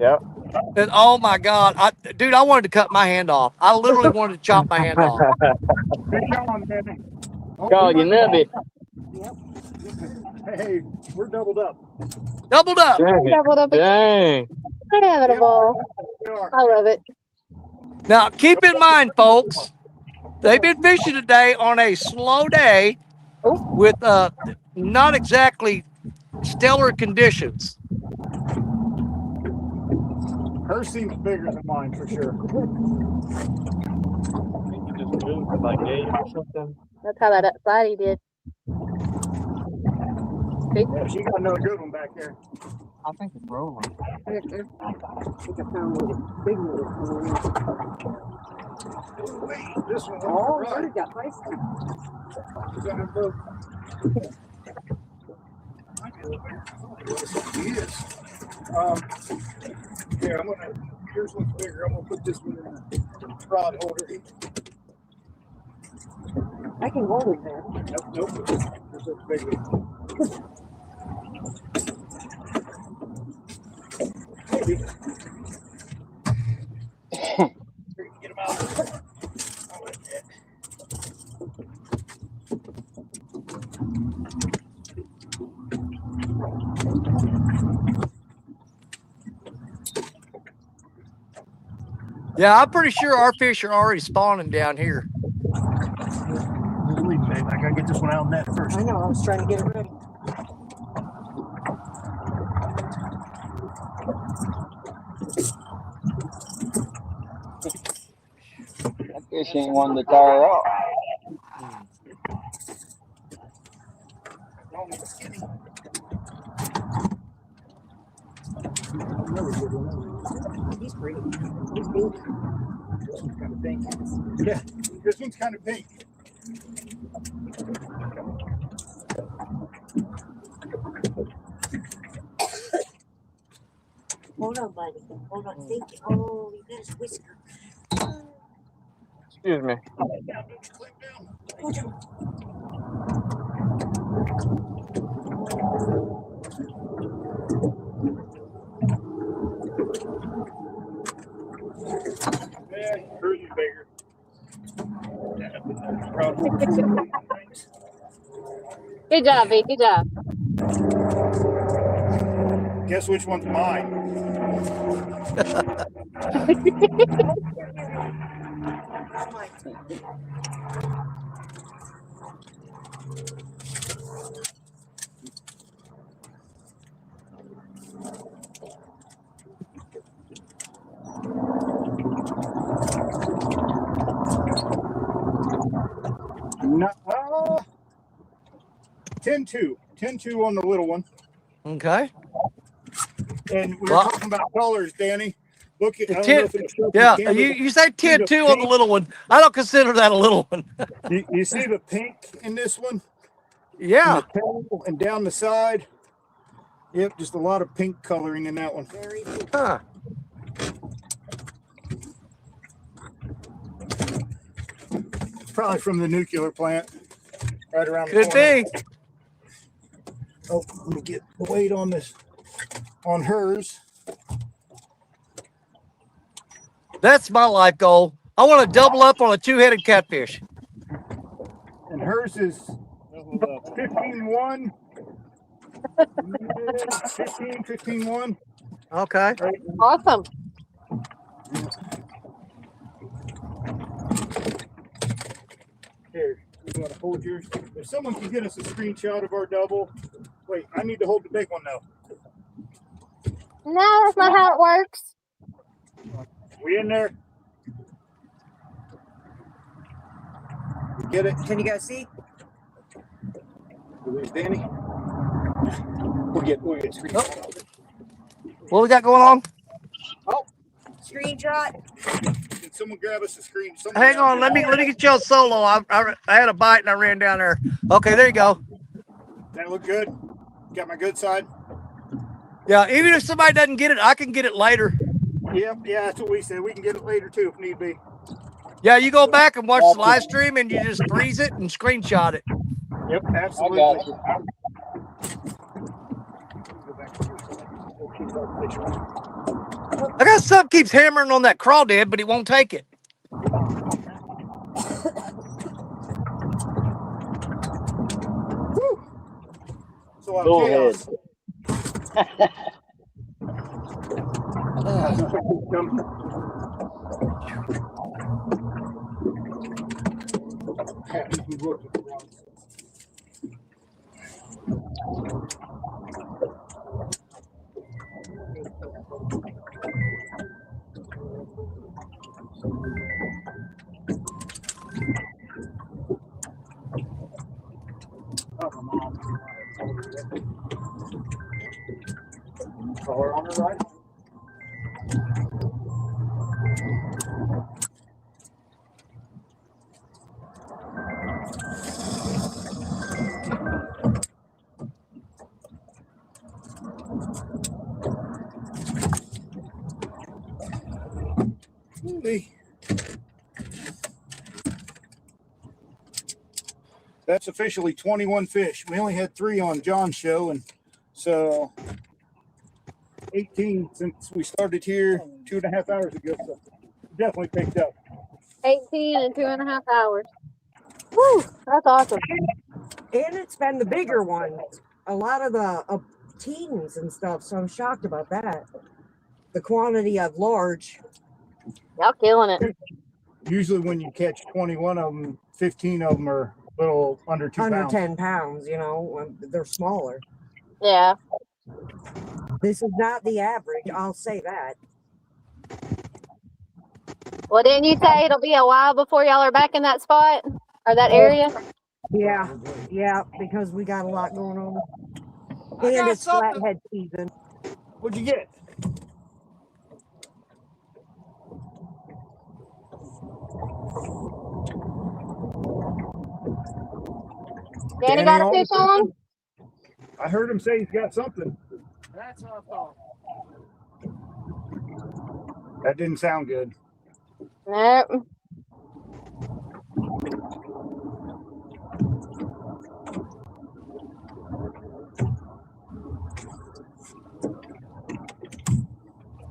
Speaker 4: Yep.
Speaker 1: And oh my God, dude, I wanted to cut my hand off. I literally wanted to chop my hand off.
Speaker 4: Call you nubby.
Speaker 3: Hey, we're doubled up.
Speaker 1: Doubled up.
Speaker 5: Doubled up.
Speaker 4: Dang.
Speaker 5: Inevitable. I love it.
Speaker 1: Now, keep in mind, folks, they've been fishing today on a slow day with not exactly stellar conditions.
Speaker 3: Hers seems bigger than mine for sure.
Speaker 5: That's how that Friday did.
Speaker 3: Yeah, she got another good one back there.
Speaker 4: I think it's rolling.
Speaker 2: I think I found one big one.
Speaker 3: Wait, this one's
Speaker 2: Oh,
Speaker 3: right.
Speaker 2: it got feisty.
Speaker 3: Is that a boat? Yes, he is. Here, here's one's bigger. I'm gonna put this one in the rod holder.
Speaker 2: I can hold it there.
Speaker 3: Nope. This looks bigger. Maybe. Get him out.
Speaker 1: Yeah, I'm pretty sure our fish are already spawning down here.
Speaker 3: Believe me, babe, I gotta get this one out of net first.
Speaker 2: I know, I was trying to get it ready.
Speaker 4: That fish ain't one to tire off.
Speaker 2: He's pretty. He's pink.
Speaker 3: This one's kind of pink. Yeah, this one's kind of pink.
Speaker 2: Hold on, buddy. Hold on. Thank you. Oh, you got his whisker.
Speaker 4: Excuse me.
Speaker 3: Yeah, hers is bigger.
Speaker 5: Good job, V. Good job.
Speaker 3: Guess which one's mine? No, 10-2. 10-2 on the little one.
Speaker 1: Okay.
Speaker 3: And we were
Speaker 1: Well,
Speaker 3: talking about colors, Danny. Look at, I don't know
Speaker 1: 10,
Speaker 3: if it'll show
Speaker 1: yeah,
Speaker 3: from camera.
Speaker 1: you say
Speaker 3: See the
Speaker 1: 10-2 on the
Speaker 3: pink?
Speaker 1: little one. I don't consider that a little one.
Speaker 3: You see the pink in this one? In
Speaker 1: Yeah.
Speaker 3: the tail and down the side? Yep, just a lot of pink coloring in that one.
Speaker 1: Huh.
Speaker 3: Probably from the nuclear plant. Right around the
Speaker 1: Could
Speaker 3: corner.
Speaker 1: be.
Speaker 3: Oh, let me get the weight on this. On hers.
Speaker 1: That's my life goal. I want to double up on a 2-headed catfish.
Speaker 3: And hers is 15-1. 15-1.
Speaker 1: Okay.
Speaker 3: Right.
Speaker 5: Awesome.
Speaker 3: Here, you want to hold yours? If someone can get us a screenshot of our double. Wait, I need to hold the big one though.
Speaker 5: No, that's not how it works.
Speaker 3: We in there? You get it?
Speaker 2: Can you guys see?
Speaker 3: There's Danny. We'll get screenshot.
Speaker 1: What we got going on?
Speaker 2: Screenshot.
Speaker 3: Can someone grab us a screen?
Speaker 1: Hang on, let me get you a solo. I had a bite and I ran down there. Okay, there you go.
Speaker 3: That look good? Got my good side?
Speaker 1: Yeah, even if somebody doesn't get it, I can get it later.
Speaker 3: Yep, yeah, that's what we said. We can get it later too if need be.
Speaker 1: Yeah, you go back and watch the live stream and you just freeze it and screenshot it.
Speaker 3: Yep, absolutely.
Speaker 4: I got
Speaker 1: I got something keeps hammering on that crawdad, but he won't take it.
Speaker 3: It's a lot
Speaker 4: Go
Speaker 3: of chaos. Color on the right. That's officially 21 fish. We only had 3 on John's show, and so 18 since we started here 2.5 hours ago. So definitely picked up.
Speaker 5: 18 in 2.5 hours. Woo, that's awesome.
Speaker 2: And it's been the bigger ones. A lot of the teens and stuff, so I'm shocked about that. The quantity of large.
Speaker 5: Y'all killing it.
Speaker 3: Usually when you catch 21 of them, 15 of them are a little under 2
Speaker 2: Under
Speaker 3: pounds.
Speaker 2: 10 pounds, you know, they're smaller.
Speaker 5: Yeah.
Speaker 2: This is not the average, I'll say that.
Speaker 5: Well, didn't you say it'll be a while before y'all are back in that spot or that area?
Speaker 2: Yeah, because we got a lot going on.
Speaker 1: I
Speaker 2: And
Speaker 1: got
Speaker 2: it's
Speaker 1: something.
Speaker 2: flathead season.
Speaker 3: What'd you get?
Speaker 5: Danny got a fish on?
Speaker 3: I heard him say he's got something.
Speaker 1: That's what I thought.
Speaker 3: That didn't sound good.
Speaker 5: Nope.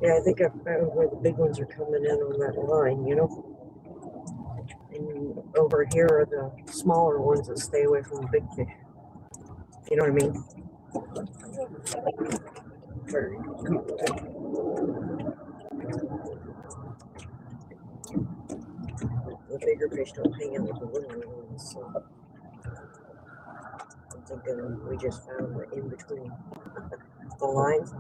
Speaker 2: Yeah, I think I found where the big ones are coming in on that line, you know? And over here are the smaller ones that stay away from the big fish. You know what I mean? The bigger fish don't hang out with the little ones, so I'm thinking we just found the in between the lines.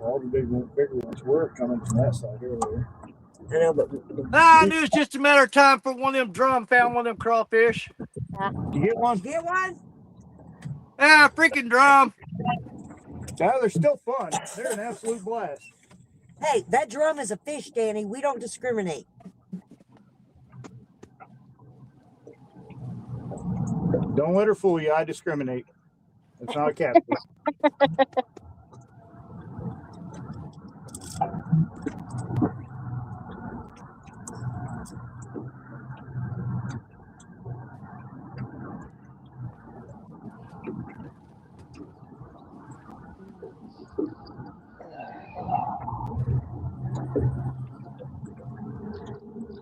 Speaker 3: All the bigger ones were coming from that side earlier.
Speaker 2: I know, but
Speaker 1: I knew it's just a matter of time for one of them drum found one of them crawfish.
Speaker 3: You get one?
Speaker 2: get one.
Speaker 1: Ah, freaking drum.
Speaker 3: No, they're still fun. They're an absolute blast.
Speaker 2: Hey, that drum is a fish, Danny. We don't discriminate.
Speaker 3: Don't let her fool you. I discriminate. It's not a catfish.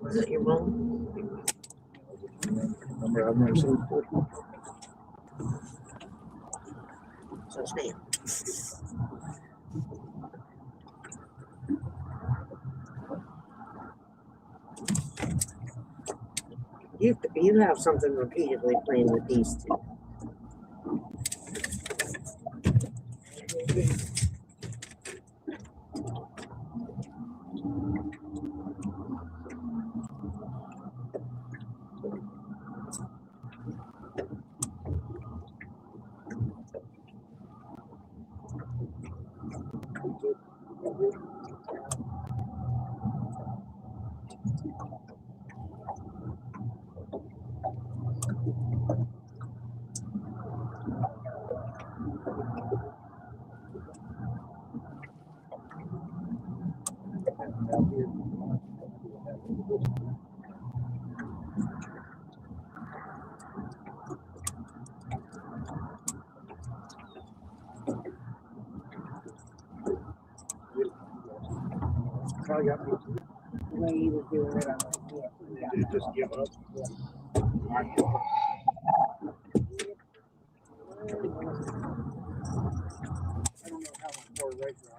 Speaker 2: Is it your mom?
Speaker 3: Number I've never seen before.
Speaker 2: So Sam. You have something repeatedly playing with these two.
Speaker 3: Probably got me.
Speaker 2: The way you were doing it, I'm like, yeah.
Speaker 3: Did it just give up? I don't know how far right now.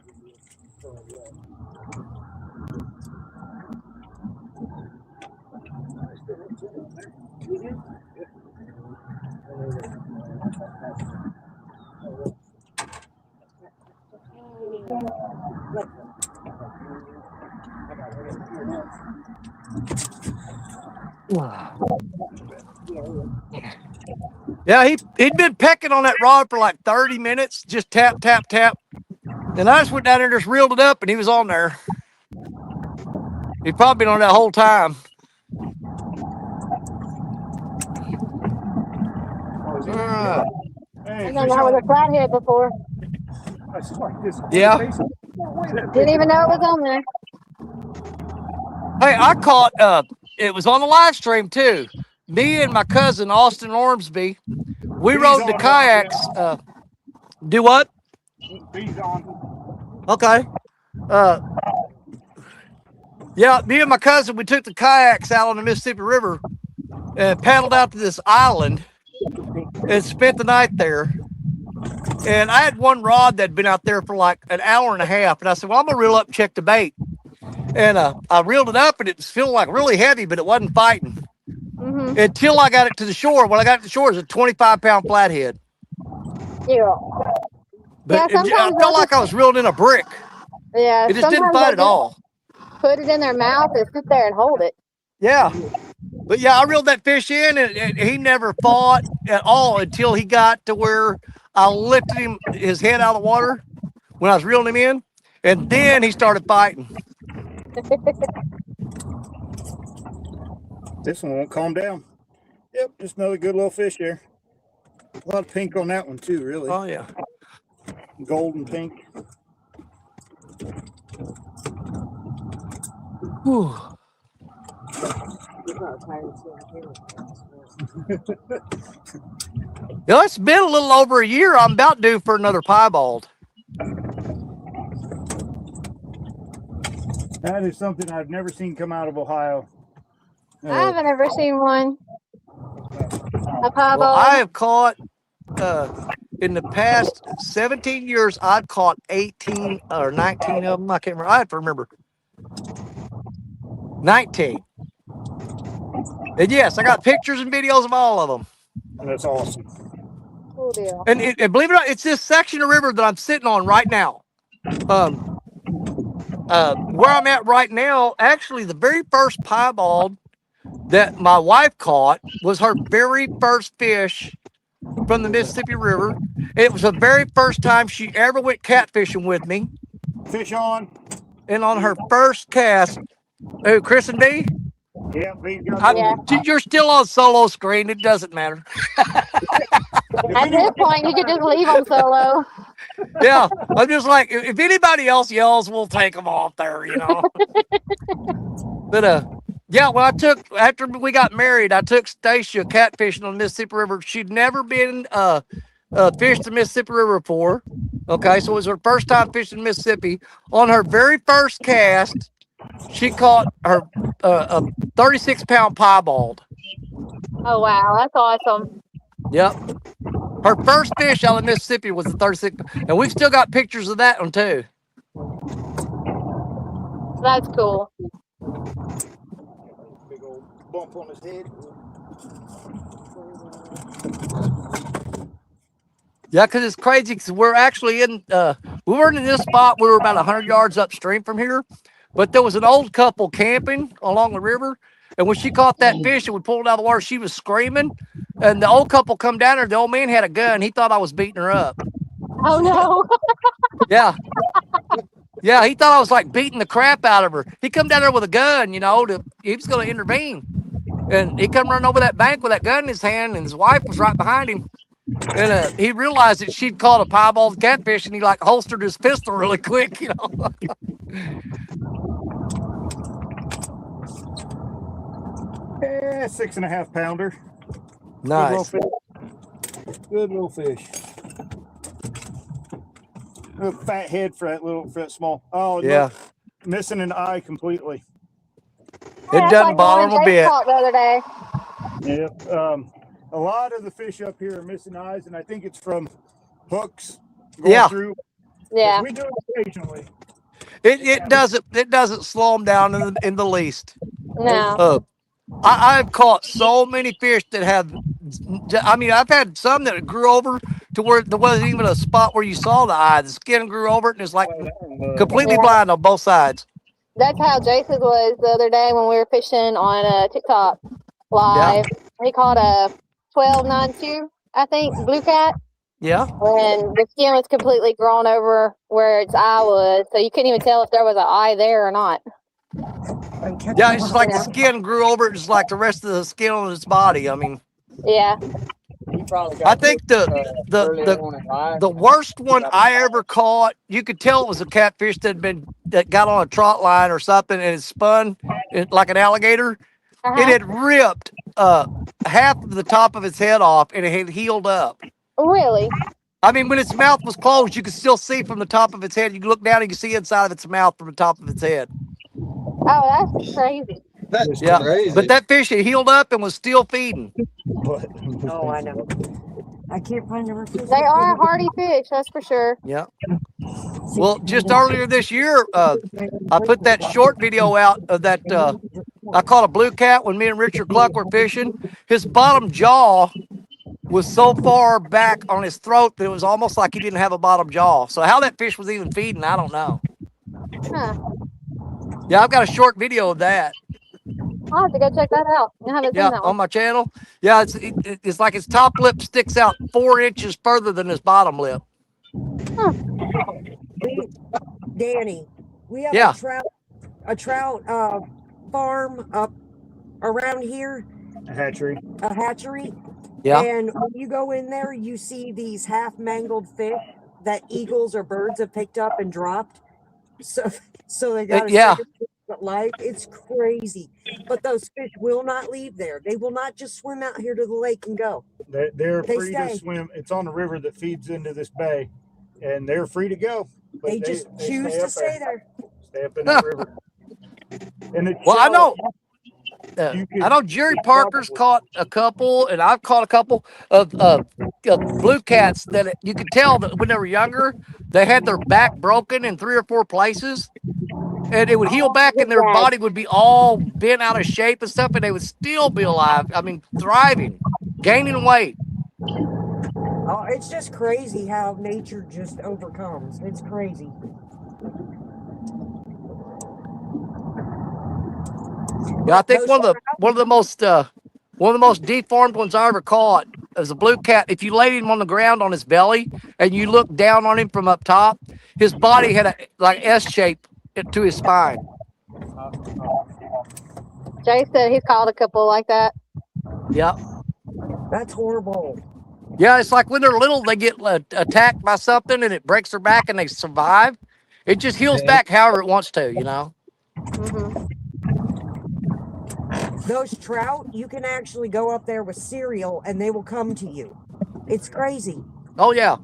Speaker 1: Yeah, he'd been pecking on that rod for like 30 minutes, just tap, tap, tap. And I just went down there and just reeled it up, and he was on there. He'd probably been on that whole time.
Speaker 3: Hey,
Speaker 5: I've done that with a flathead before.
Speaker 1: Yeah.
Speaker 5: Didn't even know it was on there.
Speaker 1: Hey, I caught, it was on the live stream too. Me and my cousin, Austin Ormsby, we rode the kayaks. Do what?
Speaker 3: He's on.
Speaker 1: Okay. Yeah, me and my cousin, we took the kayaks out on the Mississippi River and paddled out to this island and spent the night there. And I had one rod that'd been out there for like an hour and a half. And I said, well, I'm going to reel up and check the bait. And I reeled it up, and it was feeling like really heavy, but it wasn't fighting.
Speaker 5: Mm-hmm.
Speaker 1: Until I got it to the shore. When I got it to the shore, it was a 25-pound flathead.
Speaker 5: Yeah.
Speaker 1: But
Speaker 5: Yeah,
Speaker 1: I felt like I was reeling in a brick.
Speaker 5: Yeah.
Speaker 1: It just didn't fight at all.
Speaker 5: Put it in their mouth and sit there and hold it.
Speaker 1: Yeah. But yeah, I reeled that fish in, and he never fought at all until he got to where I lifted his head out of the water when I was reeling him in. And then he started fighting.
Speaker 3: This one won't calm down. Yep, just another good little fish there. A lot of pink on that one too, really.
Speaker 1: Oh, yeah.
Speaker 3: Gold and pink.
Speaker 1: Whew. You know, it's been a little over a year. I'm about due for another piebald.
Speaker 3: That is something I've never seen come out of Ohio.
Speaker 5: I haven't ever seen one. A piebald.
Speaker 1: Well, I have caught in the past 17 years. I've caught 18 or 19 of them. I can't remember. I have to remember. 19. And yes, I got pictures and videos of all of them.
Speaker 3: That's awesome.
Speaker 5: Cool deal.
Speaker 1: And believe it or not, it's this section of river that I'm sitting on right now. Where I'm at right now, actually, the very first piebald that my wife caught was her very first fish from the Mississippi River. It was the very first time she ever went catfishing with me.
Speaker 3: Fish on.
Speaker 1: And on her first cast, Chris and B?
Speaker 3: Yeah,
Speaker 1: You're still on solo screen. It doesn't matter.
Speaker 5: At this point, you could just leave them solo.
Speaker 1: Yeah, I'm just like, if anybody else yells, we'll take them off there, you know. But yeah, well, after we got married, I took Stacia catfishing on the Mississippi River. She'd never been fished the Mississippi River before. Okay, so it was her first time fishing Mississippi. On her very first cast, she caught her a 36-pound piebald.
Speaker 5: Oh wow, that's awesome.
Speaker 1: Yep. Her first fish out of Mississippi was the 36, and we've still got pictures of that one too.
Speaker 5: That's cool.
Speaker 3: Big old bump on his head.
Speaker 1: Yeah, because it's crazy. Because we're actually in, we weren't in this spot. We were about 100 yards upstream from here, but there was an old couple camping along the river. And when she caught that fish and we pulled it out of the water, she was screaming. And the old couple come down there. The old man had a gun. He thought I was beating her up.
Speaker 5: Oh no.
Speaker 1: Yeah. Yeah, he thought I was like beating the crap out of her. He come down there with a gun, you know, he was going to intervene. And he come running over that bank with that gun in his hand, and his wife was right behind him. And he realized that she'd caught a piebald catfish, and he like holstered his pistol really quick, you know.
Speaker 3: Yeah, 6.5 pounder.
Speaker 1: Nice.
Speaker 3: Good little fish. A fat head for that small. Oh
Speaker 1: yeah.
Speaker 3: Look, missing an eye completely.
Speaker 1: It doesn't bother him a bit.
Speaker 5: The other day.
Speaker 3: Yep. A lot of the fish up here are missing eyes, and I think it's from hooks
Speaker 1: going
Speaker 3: through.
Speaker 5: Yeah.
Speaker 3: We do it occasionally.
Speaker 1: It doesn't slow them down in the least.
Speaker 5: No.
Speaker 1: I've caught so many fish that have, I mean, I've had some that grew over to where there wasn't even a spot where you saw the eye. The skin grew over it, and it's like completely blind on both sides.
Speaker 5: That's how Jason was the other day when we were fishing on TikTok live. Yeah. He caught a 12.92, I think, blue cat.
Speaker 1: Yeah.
Speaker 5: And the skin was completely grown over where its eye was, so you couldn't even tell if there was an eye there or not.
Speaker 1: Yeah, it's just like the skin grew over it, just like the rest of the skin on its body. I mean,
Speaker 5: yeah.
Speaker 1: I think the worst one I ever caught, you could tell it was a catfish that got on a trot line or something, and it spun like an alligator. It had ripped half of the top of its head off, and it had healed up.
Speaker 5: Really?
Speaker 1: I mean, when its mouth was closed, you could still see from the top of its head. You can look down and you can see inside of its mouth from the top of its head.
Speaker 5: Oh, that's crazy.
Speaker 6: That's crazy.
Speaker 1: But that fish had healed up and was still feeding.
Speaker 2: Oh, I know. I can't find the fish.
Speaker 5: They are hardy fish, that's for sure.
Speaker 1: Yeah. Well, just earlier this year, I put that short video out of that. I caught a blue cat when me and Richard Cluck were fishing. His bottom jaw was so far back on his throat that it was almost like he didn't have a bottom jaw. So how that fish was even feeding, I don't know.
Speaker 5: Huh.
Speaker 1: Yeah, I've got a short video of that.
Speaker 5: I'll have to go check that out. I haven't seen that one.
Speaker 1: On my channel. Yeah, it's like his top lip sticks out 4 inches further than his bottom lip.
Speaker 5: Huh.
Speaker 2: Danny, we have a trout farm up around here.
Speaker 3: A hatchery.
Speaker 1: Yeah.
Speaker 2: And when you go in there, you see these half mangled fish that eagles or birds have picked up and dropped. So they got life. It's crazy. But those fish will not leave there. They will not just swim out here to the lake and go.
Speaker 3: They're free to swim. It's on the river that feeds into this bay, and they're free to go.
Speaker 2: They just choose to stay there.
Speaker 3: Stay up in the river. And it's
Speaker 1: Well,
Speaker 3: shallow.
Speaker 1: I know Jerry Parker's caught a couple, and I've caught a couple of blue cats that you could tell that when they were younger, they had their back broken in 3 or 4 places, and it would heal back, and their body would be all bent out of shape and stuff, and they would still be alive. I mean, thriving, gaining weight.
Speaker 2: Oh, it's just crazy how nature just overcomes. It's crazy.
Speaker 1: Yeah, I think one of the most deformed ones I ever caught was a blue cat. If you laid him on the ground on his belly and you looked down on him from up top, his body had a like S shape to his spine.
Speaker 5: Jay said he's caught a couple like that.
Speaker 1: Yeah.
Speaker 2: That's horrible.
Speaker 1: Yeah, it's like when they're little, they get attacked by something and it breaks their back and they survive. It just heals back however it wants to, you know.
Speaker 5: Mm-hmm.
Speaker 2: Those trout, you can actually go up there with cereal and they will come to you. It's crazy.
Speaker 1: Oh yeah.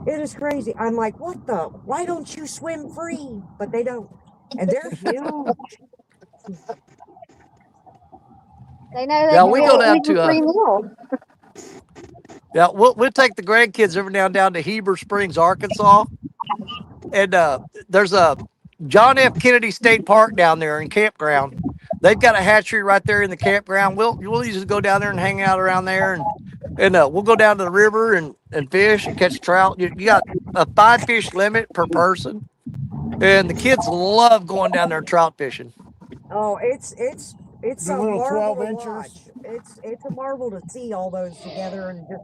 Speaker 2: It is crazy. I'm like, what the? Why don't you swim free? But they don't. And they're huge.
Speaker 5: They know they
Speaker 1: Yeah,
Speaker 5: can
Speaker 1: we
Speaker 5: get
Speaker 1: go
Speaker 5: an
Speaker 1: down
Speaker 5: easy
Speaker 1: to
Speaker 5: free meal.
Speaker 1: yeah, we'll take the grandkids every now and down to Heber Springs, Arkansas, and there's a John F. Kennedy State Park down there in campground. They've got a hatchery right there in the campground. We'll usually go down there and hang out around there, and we'll go down to the river and fish and catch trout. You got a 5 fish limit per person, and the kids love going down there trout fishing.
Speaker 2: Oh, it's
Speaker 3: The
Speaker 2: a
Speaker 3: little
Speaker 2: marvel
Speaker 3: 12
Speaker 2: to
Speaker 3: inchers.
Speaker 2: watch. It's a marvel to see all those together and just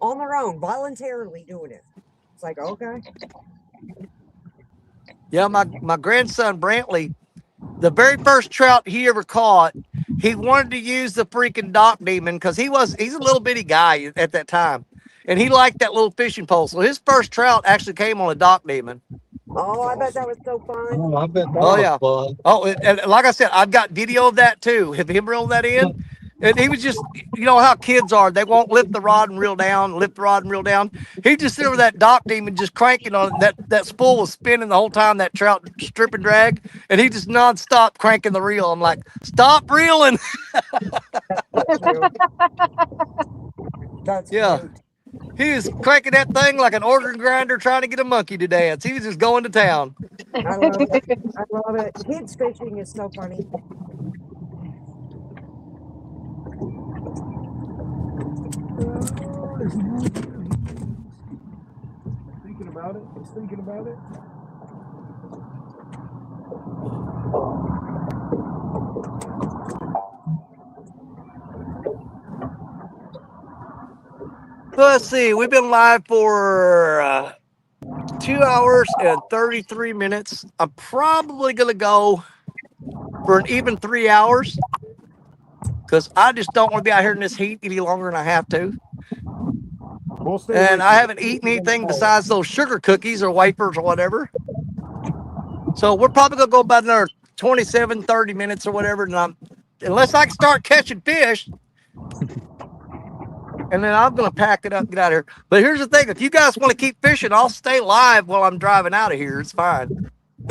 Speaker 2: on their own, voluntarily doing it. It's like, okay.
Speaker 1: Yeah, my grandson Brantley, the very first trout he ever caught, he wanted to use the freaking dock demon because he's a little bitty guy at that time, and he liked that little fishing pole. So his first trout actually came on a dock demon.
Speaker 2: Oh, I bet that was so fun.
Speaker 6: Oh, I bet that
Speaker 1: Oh
Speaker 6: was
Speaker 1: yeah.
Speaker 6: fun.
Speaker 1: Oh, and like I said, I've got video of that too. Have him reel that in? And he was just, you know how kids are. They won't lift the rod and reel down, lift the rod and reel down. He just sit over that dock demon just cranking on it. That spool was spinning the whole time that trout strip and drag. And he just nonstop cranking the reel. I'm like, stop reeling.
Speaker 2: That's
Speaker 1: Yeah.
Speaker 2: cute.
Speaker 1: He was cranking that thing like an organ grinder trying to get a monkey to dance. He was just going to town.
Speaker 2: I love it. I love it. Kids fishing is so funny.
Speaker 3: Thinking about it. He's thinking about it.
Speaker 1: Let's see. We've been live for 2 hours and 33 minutes. I'm probably going to go for an even 3 hours because I just don't want to be out here in this heat any longer than I have to.
Speaker 3: We'll stay
Speaker 1: And
Speaker 3: with
Speaker 1: I
Speaker 3: you.
Speaker 1: haven't eaten anything besides those sugar cookies or wafers or whatever. So we're probably going to go about another 27, 30 minutes or whatever. And unless I can start catching fish, and then I'm going to pack it up and get out of here. But here's the thing. If you guys want to keep fishing, I'll stay live while I'm driving out of here. It's fine.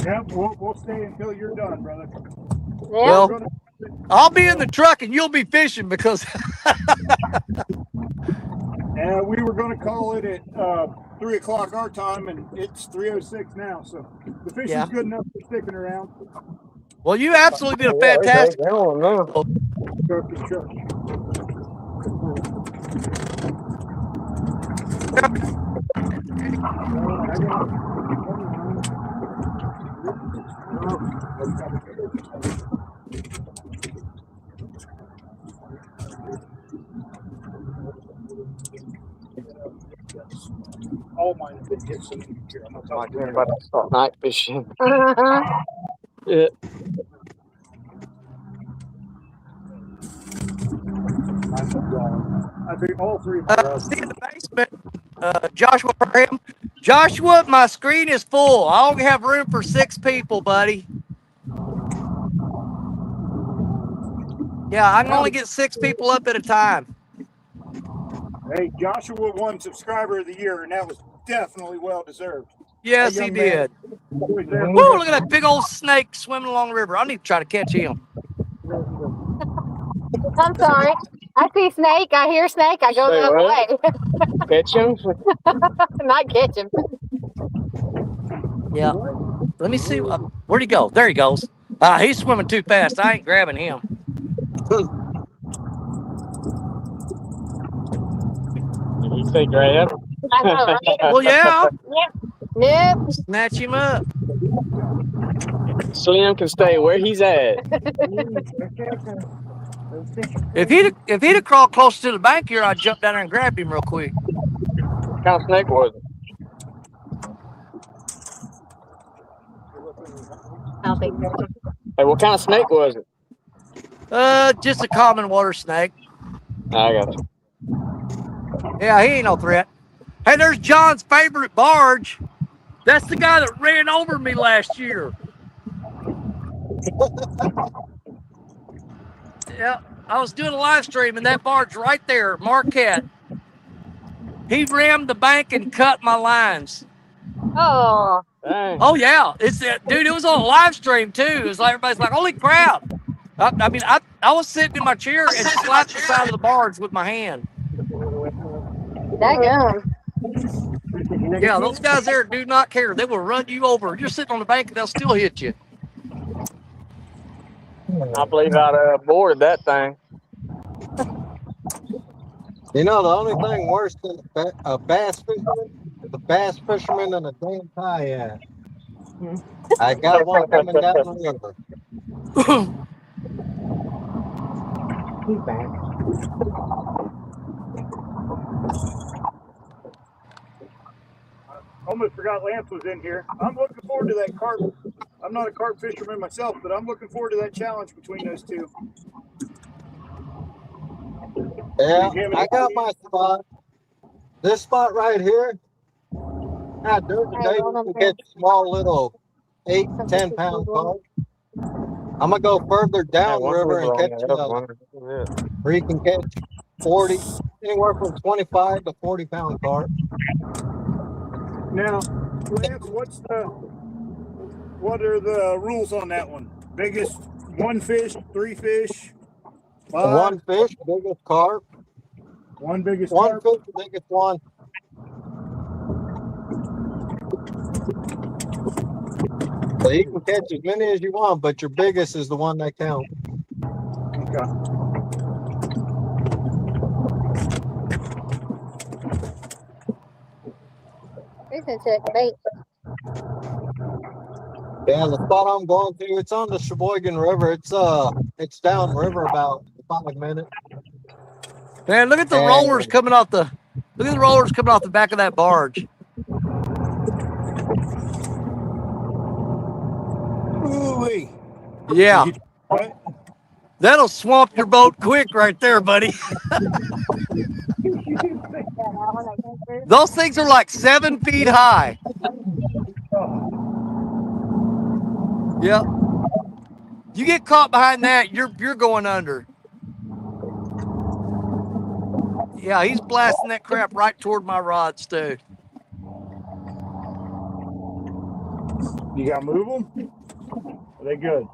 Speaker 3: Yep, we'll stay until you're done, brother.
Speaker 5: Yeah.
Speaker 1: Well, I'll be in the truck and you'll be fishing because
Speaker 3: We were going to call it at 3 o'clock our time, and it's 3:06 now. So the fishing's
Speaker 1: Yeah.
Speaker 3: good enough for sticking around.
Speaker 1: well, you absolutely did a
Speaker 7: Yeah,
Speaker 1: fantastic.
Speaker 7: they don't know.
Speaker 3: Truck is truck. All mine have been hit so here. I'm not
Speaker 4: Like
Speaker 3: talking
Speaker 4: they're about to start night fishing.
Speaker 5: Uh-huh.
Speaker 4: Yeah.
Speaker 3: I think all three of
Speaker 1: See in the basement, Joshua Graham. Joshua, my screen is full. I only have room for 6 people, buddy. Yeah, I can only get 6 people up at a time.
Speaker 3: Hey, Joshua won subscriber of the year, and that was definitely well deserved.
Speaker 1: Yes,
Speaker 3: That
Speaker 1: he
Speaker 3: young man-
Speaker 1: did. Woo, look at that big old snake swimming along the river. I need to try to catch him.
Speaker 5: I'm sorry. I see snake. I hear snake. I go
Speaker 4: Say
Speaker 5: that
Speaker 4: what?
Speaker 5: way.
Speaker 4: Catch him?
Speaker 5: Not catch him.
Speaker 1: Yeah. Let me see. Where'd he go? There he goes. He's swimming too fast. I ain't grabbing him.
Speaker 4: Did you say grab?
Speaker 5: I know, right?
Speaker 1: Well, yeah.
Speaker 5: Yep.
Speaker 1: Snatch him up.
Speaker 4: Slim can stay where he's at.
Speaker 1: If he'd have crawled close to the bank here, I'd jump down there and grab him real quick.
Speaker 4: What kind of snake was it?
Speaker 5: I'll think so.
Speaker 4: Hey, what kind of snake was it?
Speaker 1: Just a common water snake.
Speaker 4: I got you.
Speaker 1: Yeah, he ain't no threat. Hey, there's John's favorite barge. That's the guy that ran over me last year. Yeah, I was doing a live stream and that barge right there, Marquette. He rammed the bank and cut my lines.
Speaker 5: Oh.
Speaker 4: Dang.
Speaker 1: Oh yeah, dude. It was on a live stream too. It was like everybody's like, "Holy crap!" I was sitting in my chair and slapped the side of the barge with my hand.
Speaker 5: Daggum.
Speaker 1: Yeah, those guys there do not care. They will run you over. You're sitting on the bank and they'll still hit you.
Speaker 4: I believe I'd boarded that thing.
Speaker 6: You know, the only thing worse than a bass fisherman is a bass fisherman and a damn kayak. I got one coming down the river.
Speaker 2: He's back.
Speaker 3: Almost forgot Lance was in here. I'm looking forward to that carp. I'm not a carp fisherman myself, but I'm looking forward to that challenge between those two.
Speaker 6: Yeah, I got my spot. This spot right here. Now, during the day, you can catch small little 8, 10 pound carp. I'm going to go further downriver and catch where you can catch 40, anywhere from 25 to 40 pound carp.
Speaker 3: Now, Lance, what are the rules on that one? Biggest 1 fish, 3 fish, 5?
Speaker 6: 1 fish, biggest carp.
Speaker 3: 1 biggest
Speaker 6: 1
Speaker 3: carp.
Speaker 6: fish, biggest one. So you can catch as many as you want, but your biggest is the one that counts.
Speaker 3: Okay.
Speaker 5: He's gonna check the bait.
Speaker 6: Yeah, the spot I'm going to, it's on the Sheboygan River. It's downriver about 5 minutes.
Speaker 1: Man, look at the rollers coming off the back of that barge.
Speaker 3: Ooh-wee.
Speaker 1: Yeah. That'll swamp your boat quick right there, buddy. Those things are like 7 feet high. Yep. You get caught behind that, you're going under. Yeah, he's blasting that crap right toward my rods too.
Speaker 3: You got to move them? Are they good?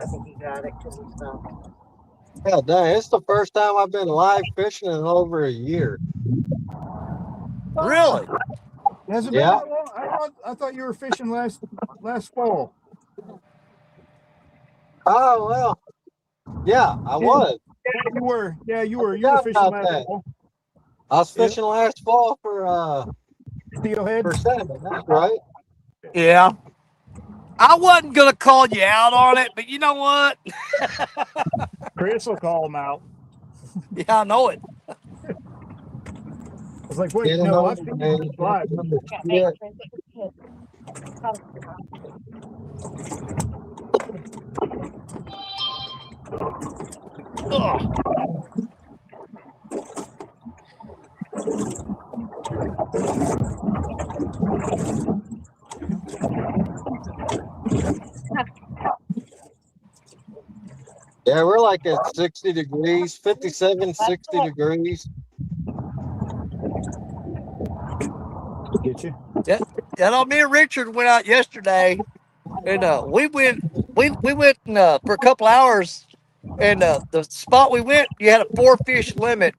Speaker 2: I think he got it because he stopped.
Speaker 6: Yeah, dang, it's the first time I've been live fishing in over a year.
Speaker 1: Really?
Speaker 3: Has it been
Speaker 6: Yeah.
Speaker 3: that long? I thought you were fishing last fall.
Speaker 6: Oh, well. Yeah, I was.
Speaker 3: Yeah, you were. Yeah, you were. You
Speaker 6: I
Speaker 3: were
Speaker 6: forgot
Speaker 3: fishing
Speaker 6: about
Speaker 3: last
Speaker 6: that.
Speaker 3: fall.
Speaker 6: I was fishing last fall for
Speaker 3: Steelhead.
Speaker 6: salmon. That's right.
Speaker 1: Yeah. I wasn't gonna call you out on it, but you know what?
Speaker 3: Chris will call him out.
Speaker 1: Yeah, I know it.
Speaker 3: I was like, wait,
Speaker 6: Get him
Speaker 3: no,
Speaker 6: over,
Speaker 3: I've seen
Speaker 6: man.
Speaker 3: this live.
Speaker 6: Yeah.
Speaker 1: Ugh.
Speaker 6: Yeah, Yeah, we're like at 60 degrees, 57, 60 degrees.
Speaker 3: Get you?
Speaker 1: Yeah, me and Richard went out yesterday, and we went for a couple hours, and the spot we went, you had a 4-fish limit,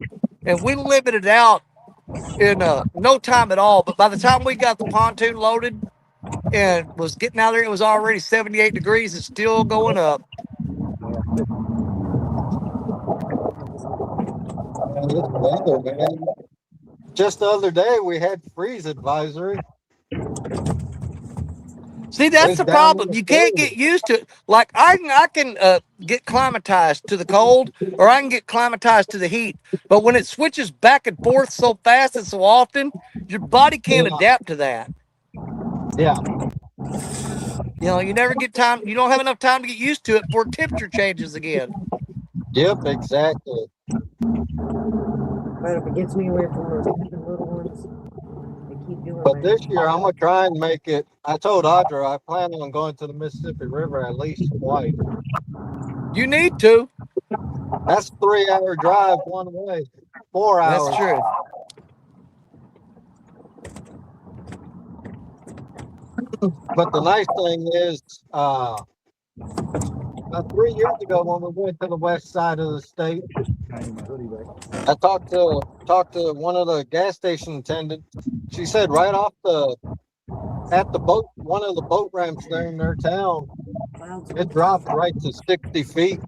Speaker 1: and we limited out in no time at all. But by the time we got the pontoon loaded and was getting out there, it was already 78 degrees and still going up.
Speaker 6: This weather, man. Just the other day we had freeze advisory.
Speaker 1: See, that's
Speaker 6: It's
Speaker 1: the
Speaker 6: down in
Speaker 1: problem.
Speaker 6: the
Speaker 1: You can't
Speaker 6: 30s.
Speaker 1: get used to it. Like I can get climatized to the cold, or I can get climatized to the heat. But when it switches back and forth so fast and so often, your body can't
Speaker 6: Yeah.
Speaker 1: adapt to that.
Speaker 6: Yeah.
Speaker 1: You know, you never get time. You don't have enough time to get used to it before temperature changes again.
Speaker 6: Yep, exactly.
Speaker 2: But if it gets me away from those even little ones, they keep doing
Speaker 6: But
Speaker 2: my
Speaker 6: this year I'm gonna try and make it. I told Audra I plan on going to the Mississippi River at least twice.
Speaker 1: You need to.
Speaker 6: That's 3-hour drive one way. 4 hours.
Speaker 1: That's true.
Speaker 6: But the nice thing is, about 3 years ago when we went to the west side of the state, I talked to one of the gas station attendants. She said right off at the boat, one of the boat ramps there in their town, it dropped right to 60 feet.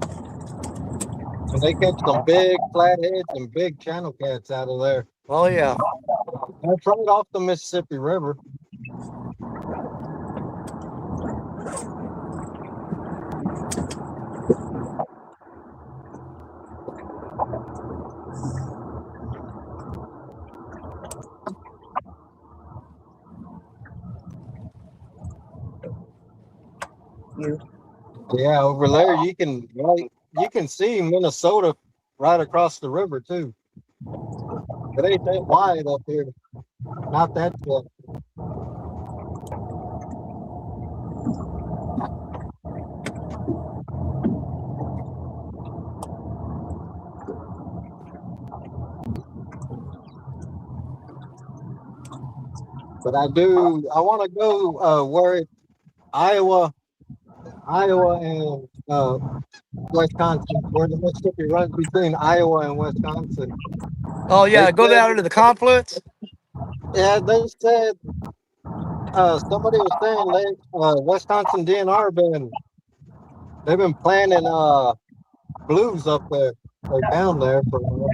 Speaker 6: And they catch some big flatheads and big channel cats out of there.
Speaker 1: Oh yeah.
Speaker 6: That's right off the Mississippi River. Yeah, over there you can see Minnesota right across the river too. It ain't that wide up here. Not that wide. But I want to go where Iowa and Wisconsin, where the Mississippi runs between Iowa and Wisconsin.
Speaker 1: Oh yeah. Go down into the confluence.
Speaker 6: Yeah, they said somebody was saying Wisconsin DNR they've been planting blues up there or down there for a while.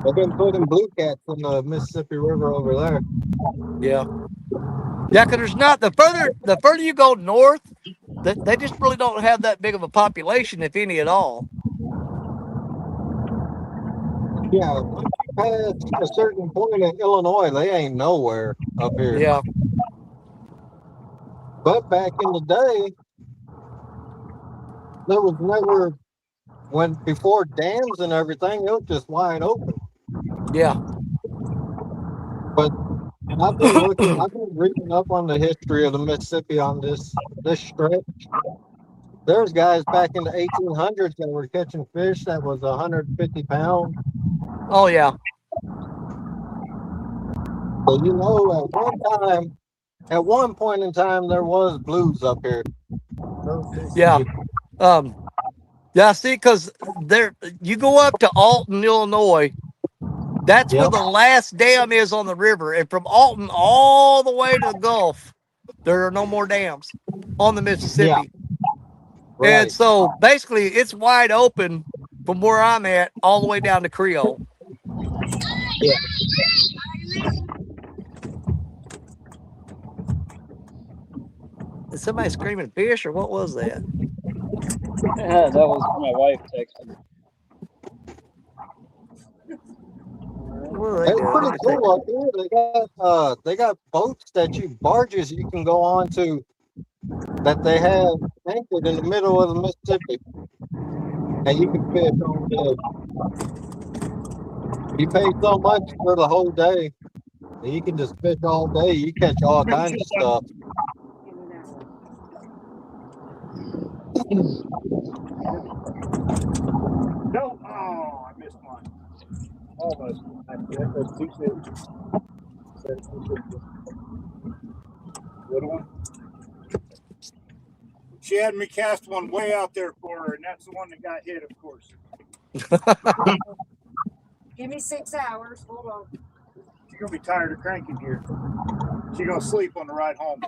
Speaker 6: They've been putting blue cats in the Mississippi River over there.
Speaker 1: Yeah. Yeah, because there's not the further you go north, they just really don't have that big of a population, if any at all.
Speaker 6: Yeah, once you pass a certain point in Illinois, they ain't nowhere up here.
Speaker 1: Yeah.
Speaker 6: But back in the day, there was never before dams and everything, it was just wide open.
Speaker 1: Yeah.
Speaker 6: But I've been reading up on the history of the Mississippi on this stretch. There's guys back in the 1800s that were catching fish that was 150 pounds.
Speaker 1: Oh yeah.
Speaker 6: So you know, at one point in time, there was blues up here.
Speaker 1: Yeah. Yeah. See, because you go up to Alton, Illinois. That's where the last dam is on the river, and from Alton all the way to the Gulf, there are no more dams on the Mississippi.
Speaker 6: Yeah. Right.
Speaker 1: And so basically, it's wide open from where I'm at all the way down to Creole.
Speaker 6: Yeah.
Speaker 1: Is somebody screaming fish, or what was that?
Speaker 8: That was my wife texting.
Speaker 6: It's pretty cool up here. They got barges you can go on to that they have anchored in the middle of the Mississippi, and you can fish all day. You pay so much for the whole day, and you can just fish all day. You catch all kinds of stuff.
Speaker 3: No. Oh, I missed mine. Almost. That's too soon. Little one. She had me cast one way out there for her, and that's the one that got hit, of course.
Speaker 2: Give me 6 hours. Hold on.
Speaker 3: She's gonna be tired of cranking here. She's gonna sleep on the ride home.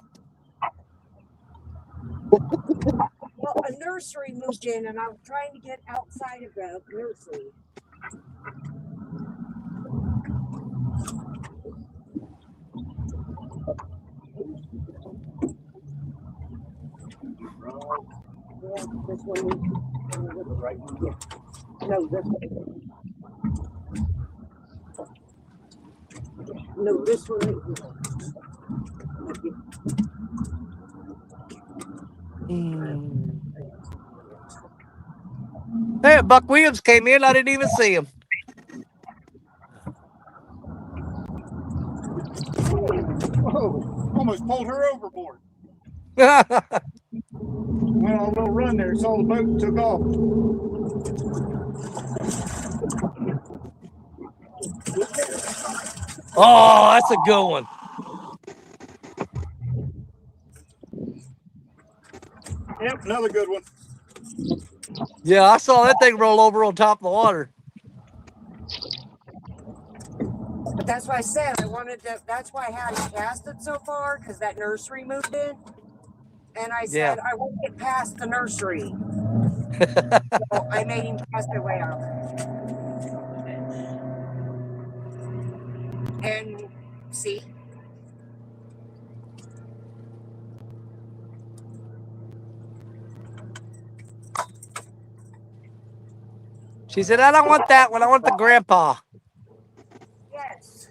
Speaker 2: Well, a nursery moved in, and I'm trying to get outside of the nursery. Yeah, this one.
Speaker 3: Right.
Speaker 2: No, this one. No, this one.
Speaker 1: Hey, Buck Williams came in. I didn't even see him.
Speaker 3: Oh, almost pulled her overboard.
Speaker 1: Oh,
Speaker 3: Went on a little run there, saw the boat and took off.
Speaker 1: that's a good one.
Speaker 3: Yep, another good one.
Speaker 1: Yeah, I saw that thing roll over on top of the water.
Speaker 2: But that's why I said I wanted to. That's why I hadn't cast it so far, because that nursery moved in. And I said, I won't get past the nursery. So I made him cast it way out. And see?
Speaker 1: She said, I don't want that one. I want the grandpa.
Speaker 2: Yes.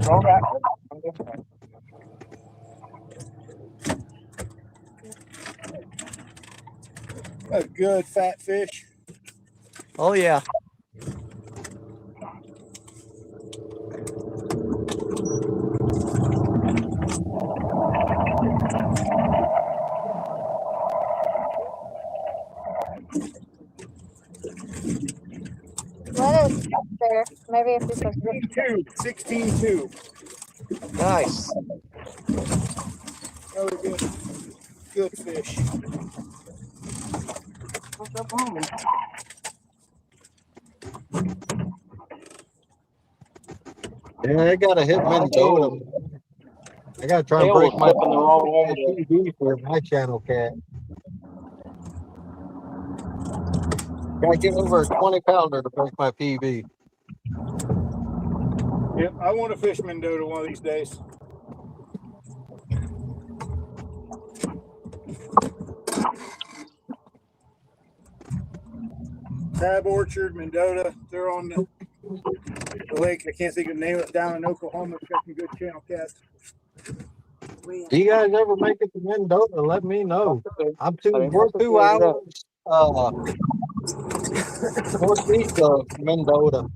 Speaker 7: All right.
Speaker 3: A good fat fish.
Speaker 1: Oh, yeah.
Speaker 5: Let us there. Maybe if we can get
Speaker 3: 16-2.
Speaker 1: Nice.
Speaker 3: Another good fish.
Speaker 2: What's up home?
Speaker 6: Yeah, I gotta hit Mendota. I gotta try and
Speaker 4: Tail
Speaker 6: break
Speaker 4: was
Speaker 6: my
Speaker 4: flipping the wrong way.
Speaker 6: TV for my channel cat. Gotta get over a 20-pounder to break my PB.
Speaker 3: Yep, I want to fish Mendota one of these days. Crab Orchard, Mendota, they're on the lake. I can't think of the name of it, down in Oklahoma. It's got some good channel cats.
Speaker 6: Do you guys ever make it to Mendota? Let me know. We're 2 hours northeast of Mendota.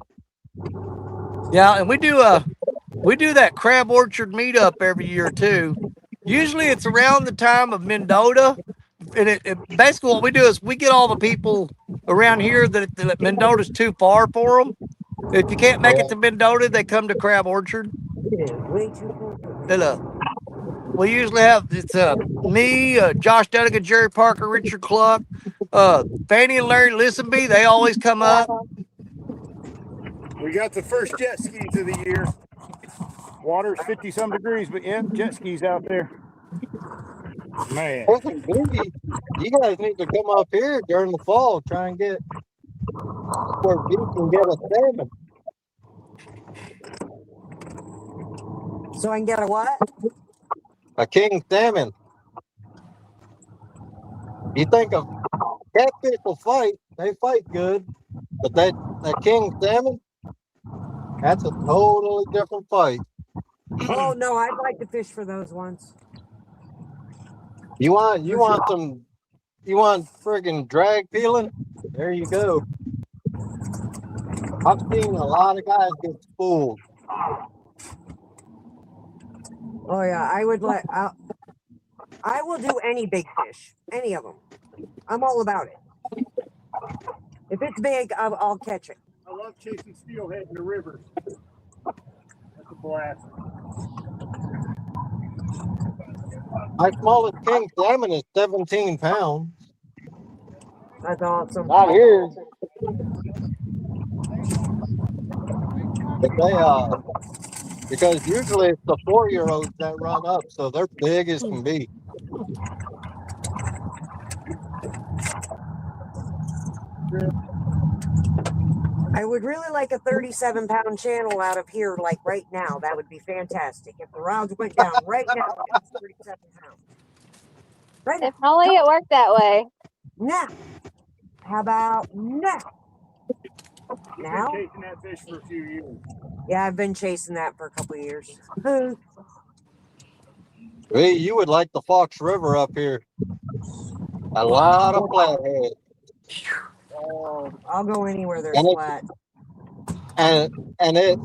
Speaker 1: Yeah, and we do that Crab Orchard meetup every year too. Usually it's around the time of Mendota, and it basically what we do is we get all the people around here that Mendota's too far for them. If you can't make it to Mendota, they come to Crab Orchard.
Speaker 2: Way too far.
Speaker 1: And we usually have me, Josh Dunigan, Jerry Parker, Richard Cluck, Fanny and Larry Listenby. They always come up.
Speaker 3: We got the first jet skis of the year. Water's 50-some degrees, but yeah, jet skis out there. Man.
Speaker 6: You guys need to come up here during the fall. Try and get where you can get a salmon.
Speaker 2: So I can get a what?
Speaker 6: A king salmon. You think of Catfish will fight. They fight good. But that king salmon, that's a totally different fight.
Speaker 2: Oh no, I'd like to fish for those ones.
Speaker 6: You want friggin' drag peeling? There you go. I've seen a lot of guys get fooled.
Speaker 2: Oh yeah, I would like. I will do any big fish, any of them. I'm all about it. If it's big, I'll catch it.
Speaker 3: I love chasing steelhead in the rivers. That's a blast.
Speaker 6: My smallest king salmon is 17 pounds.
Speaker 2: That's awesome.
Speaker 4: Not here.
Speaker 6: But they because usually it's the 4-year-olds that run up, so they're big as can be.
Speaker 2: I would really like a 37-pound channel out of here, like right now. That would be fantastic. If the rods went down right now, it's 37 pounds. Right now.
Speaker 5: If only it worked that way.
Speaker 2: Now. How about now? Now?
Speaker 3: Been chasing that fish for a few years.
Speaker 2: Yeah, I've been chasing that for a couple of years.
Speaker 6: Hey, you would like the Fox River up here. A lot of flathead.
Speaker 2: Oh, I'll go anywhere there's
Speaker 6: And
Speaker 2: flat.
Speaker 6: And it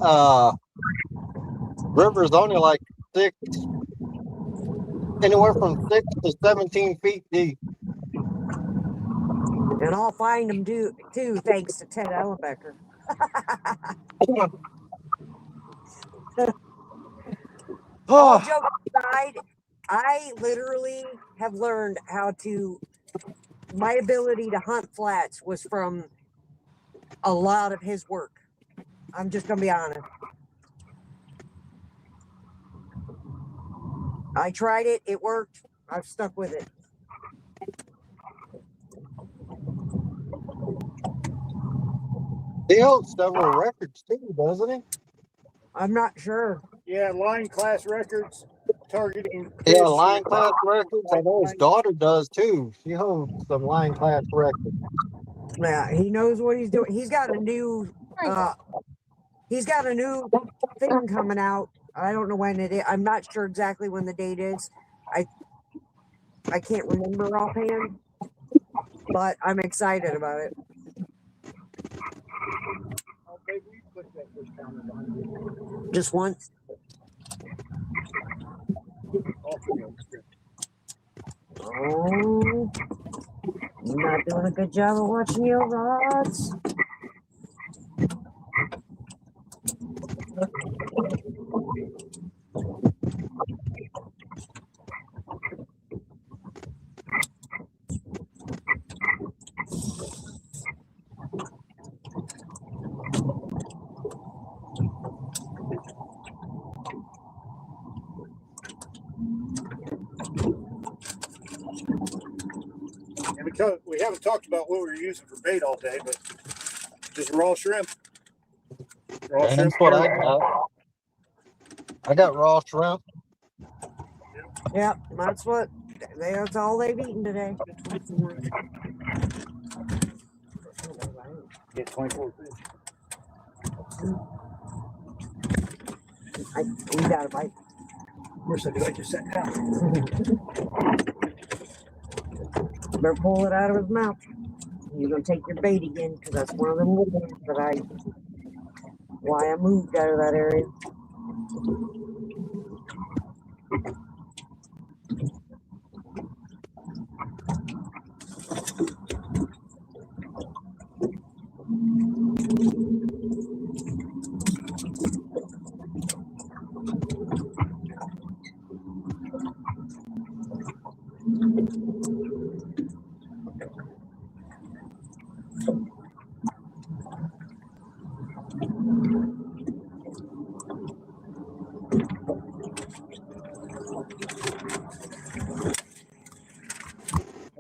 Speaker 6: river's only like anywhere from 6 to 17 feet deep.
Speaker 2: And I'll find them too, thanks to Ted Ellenbecker. All jokes aside, I literally have learned how to. My ability to hunt flats was from a lot of his work. I'm just gonna be honest. I tried it. It worked. I've stuck with it.
Speaker 6: He holds several records too, doesn't he?
Speaker 2: I'm not sure.
Speaker 3: Yeah, line class records targeting.
Speaker 6: Yeah, line class records. I know his daughter does too. She holds some line class records.
Speaker 2: Yeah, he knows what he's doing. He's got a new thing coming out. I don't know when it is. I'm not sure exactly when the date is. I can't remember offhand, but I'm excited about it. Just once. Oh, you're not doing a good job of watching your rods.
Speaker 3: And because we haven't talked about what we were using for bait all day, but just raw shrimp.
Speaker 6: And that's what I got. I got raw shrimp.
Speaker 2: Yep, that's all they've eaten today.
Speaker 3: Get 24 fish.
Speaker 2: We got a bite.
Speaker 3: Wish I could I just sat down.
Speaker 2: Better pull it out of his mouth. You're gonna take your bait again, because that's one of them little ones that why I moved out of that area.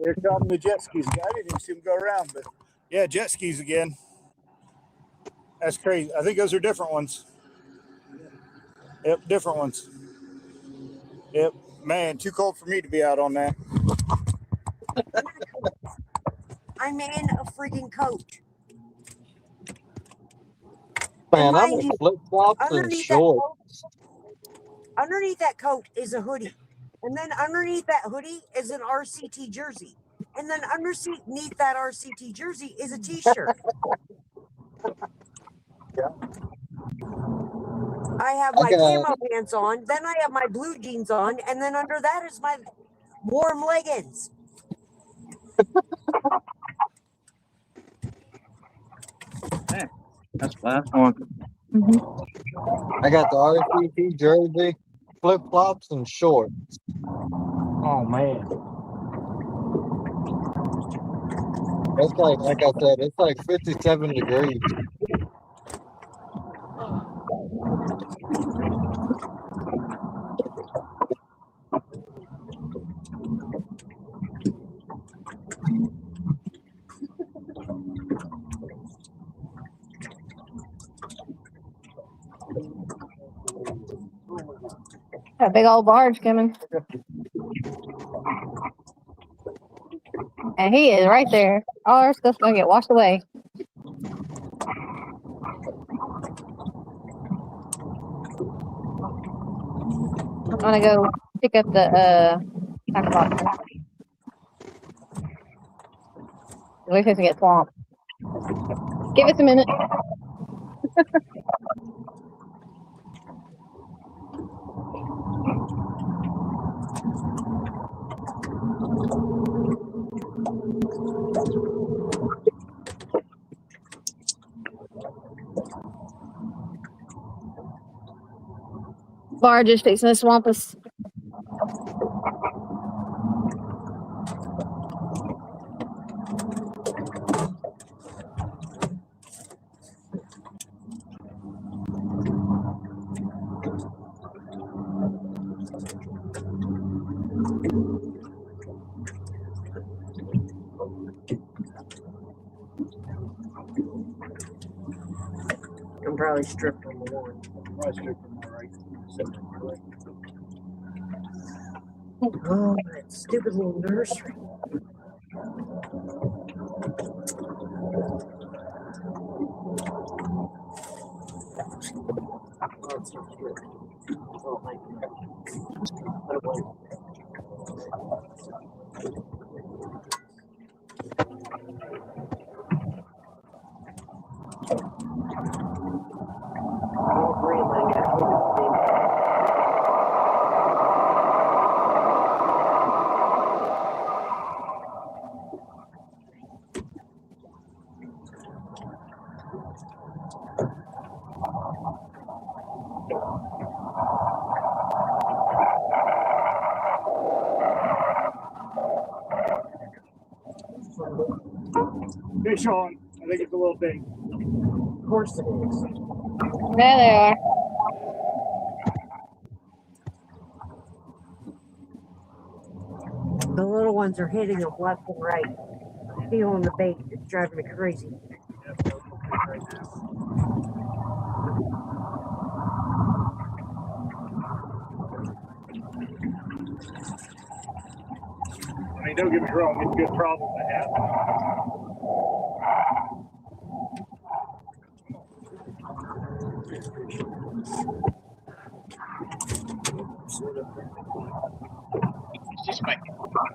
Speaker 3: Here come the jet skis again. I didn't even see them go around, but yeah, jet skis again. That's crazy. I think those are different ones. Yep, different ones. Yep, man, too cold for me to be out on that.
Speaker 2: I I'm in a freaking coat.
Speaker 6: Man, I'm
Speaker 2: mind
Speaker 6: in
Speaker 2: you,
Speaker 6: flip flops and
Speaker 2: Underneath that
Speaker 6: shorts.
Speaker 2: underneath that coat is a hoodie. And then underneath that hoodie is an RCT jersey. And then underneath that RCT jersey is a t-shirt.
Speaker 6: Yeah.
Speaker 2: I have
Speaker 6: I
Speaker 2: my
Speaker 6: got
Speaker 2: camo pants on, then I have my blue jeans on, and then under that is my warm leggings.
Speaker 8: That's the last one.
Speaker 6: I got the RCT jersey, flip flops, and shorts.
Speaker 3: Oh man.
Speaker 6: It's like I said, it's like 57 degrees.
Speaker 5: A big old barge coming. And he is right there. All our stuff's gonna get washed away. I'm gonna go pick up the tackle box. We're supposed to get swamped. Give us a minute. Barge is fixing to swamp us.
Speaker 2: I'm probably stripped on the one. Oh, that stupid little nursery.
Speaker 3: Fish on. I think it's a little big.
Speaker 2: Of course it is.
Speaker 5: There they are.
Speaker 2: The little ones are hitting them left and right. Feeling the bait. It's driving me crazy.
Speaker 3: I mean, don't get me wrong, it's a good problem to have.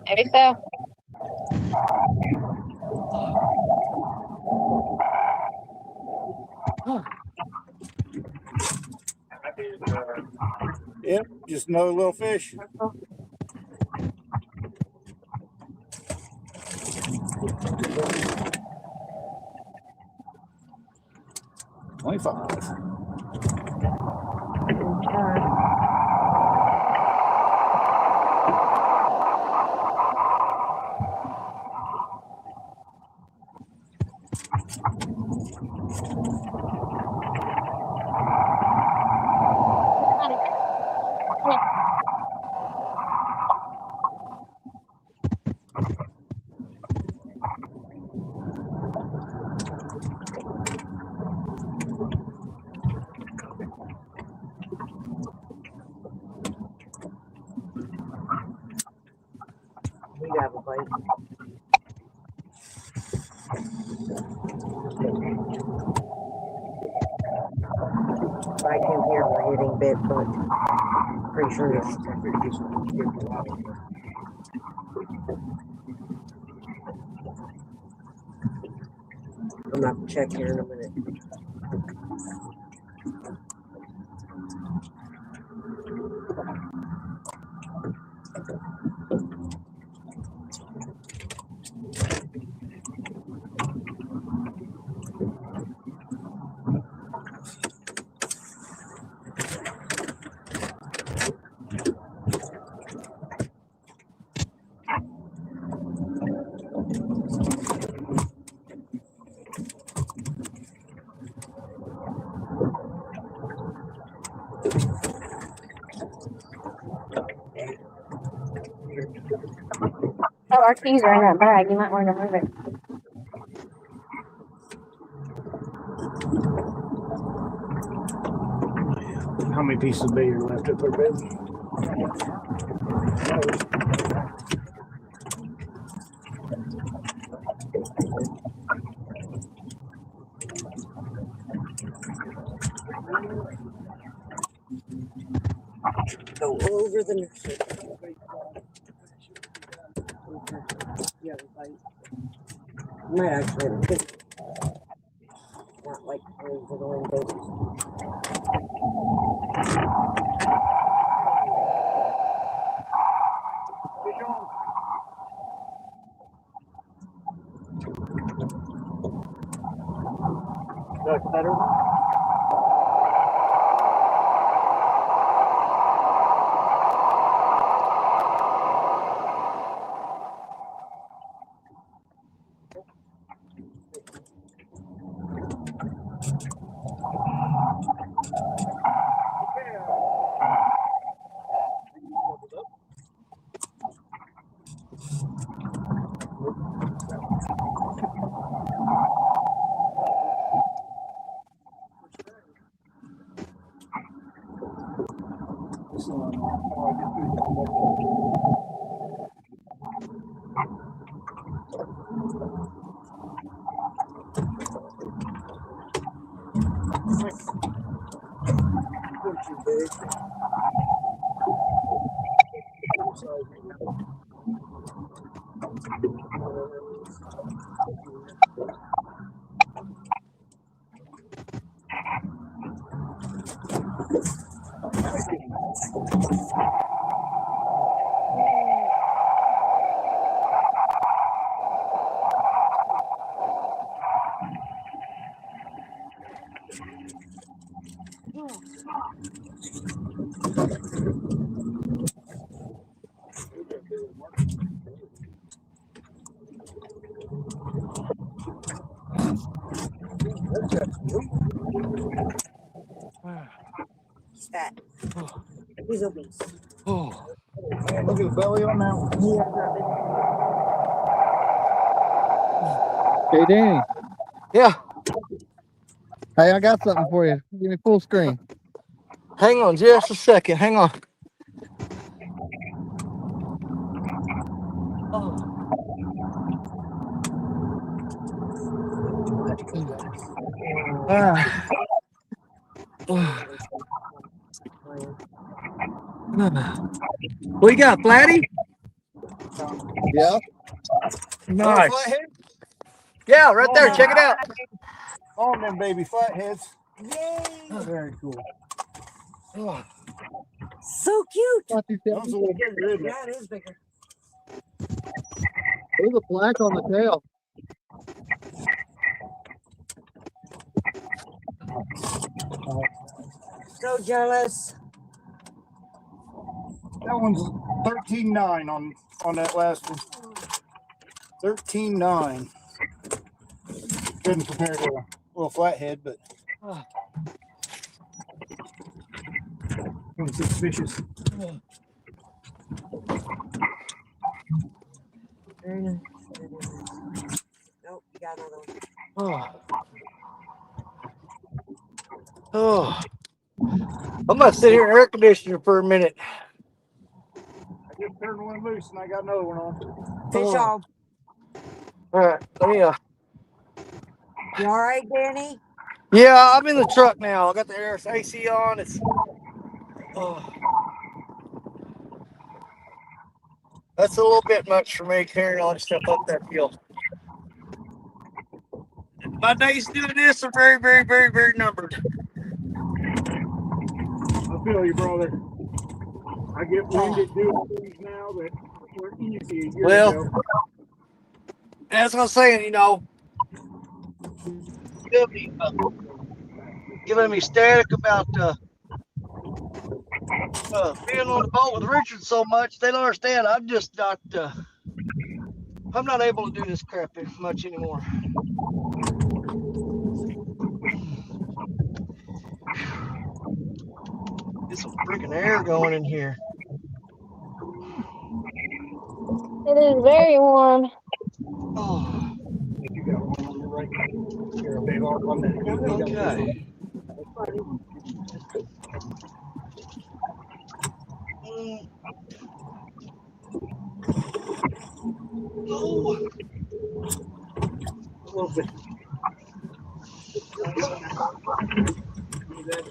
Speaker 5: Maybe so.
Speaker 3: Yep, just another little fish. $25.
Speaker 2: We have a bite. I can hear we're getting bit, but pretty sure it's. I'm gonna have to check here in a minute.
Speaker 5: Oh, our keys are in that bag. You might want to move it.
Speaker 3: How many pieces of bait are left up there, baby?
Speaker 2: Go over the nursery. Yeah, you might actually have a fish. Not like those little babies.
Speaker 3: That's better.
Speaker 2: He's fat. He's obese.
Speaker 1: Oh.
Speaker 3: Man, look at the belly on that one.
Speaker 7: Hey, Danny.
Speaker 1: Yeah.
Speaker 7: Hey, I got something for you. Give me full screen.
Speaker 1: Hang on just a second. Hang on. Oh. What you got, Flatty?
Speaker 7: Yeah.
Speaker 1: Nice.
Speaker 3: Flathead?
Speaker 1: Yeah, right there. Check it out.
Speaker 3: On them baby flatheads.
Speaker 2: Yay!
Speaker 3: Very cool.
Speaker 1: Oh.
Speaker 2: So cute.
Speaker 7: Not too
Speaker 3: That was a
Speaker 7: shabby.
Speaker 3: little bigger, isn't it?
Speaker 2: Yeah, it is bigger.
Speaker 7: There's a black on the tail.
Speaker 2: So jealous.
Speaker 3: That one's 13.9 on that last one. 13.9. Couldn't compare to a little flathead, but 26 fishes.
Speaker 2: Very nice. Nope, you got another one.
Speaker 1: Oh. I'm gonna sit here in air conditioner for a minute.
Speaker 3: I just turned one loose and I got another one on.
Speaker 2: Fish on.
Speaker 1: All right, let me
Speaker 2: You all right, Danny?
Speaker 1: Yeah, I'm in the truck now. I got the air AC on. It's that's a little bit much for me carrying all this stuff up that hill. My days doing this are very, very, very, very numbered.
Speaker 3: I feel you, brother. I get winded doing things now that were easy a year ago.
Speaker 1: As I was saying, you know, giving me static about being on the boat with Richard so much. They don't understand. I'm just not. I'm not able to do this crap much anymore. Get some freaking air going in here.
Speaker 5: It is very warm.
Speaker 1: Oh. Okay. Oh.
Speaker 3: A little bit.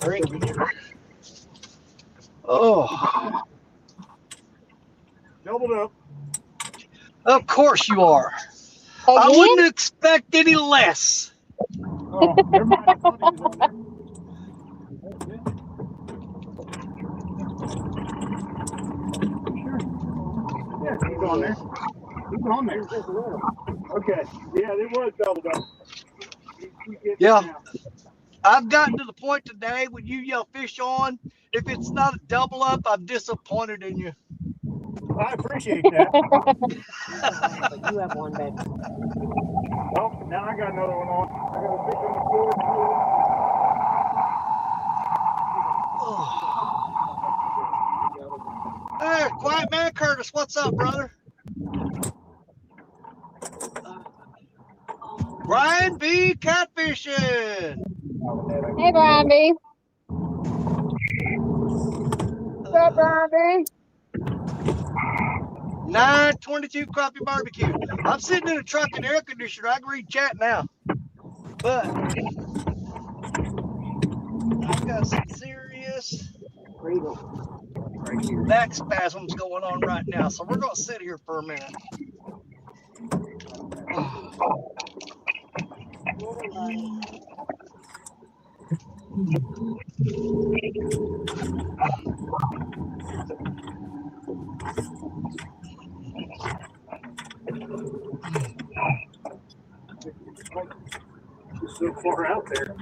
Speaker 1: Drink here. Oh.
Speaker 3: Doubled up.
Speaker 1: Of course you are.
Speaker 5: Again?
Speaker 1: I wouldn't expect any less.
Speaker 3: Oh, never mind. I thought he was on there. Yeah, he's on there. He's on there. Okay. Yeah, it was doubled up.
Speaker 1: Yeah. I've gotten to the point today when you yell fish on, if it's not a double up, I'm disappointed in you.
Speaker 3: I appreciate that.
Speaker 2: But you have one, babe.
Speaker 3: Well, now I got another one on. I got a fish on the floor.
Speaker 1: Oh. Hey, quiet man Curtis, what's up, brother? Brian B. Catfishing.
Speaker 5: Hey, Brian B. What's up, Brian B?
Speaker 1: 922 Crappie Barbecue. I'm sitting in a truck and air conditioner. I can read chat now. But I've got some serious back spasms going on right now. So we're going to sit here for a minute.
Speaker 3: It's so far out there.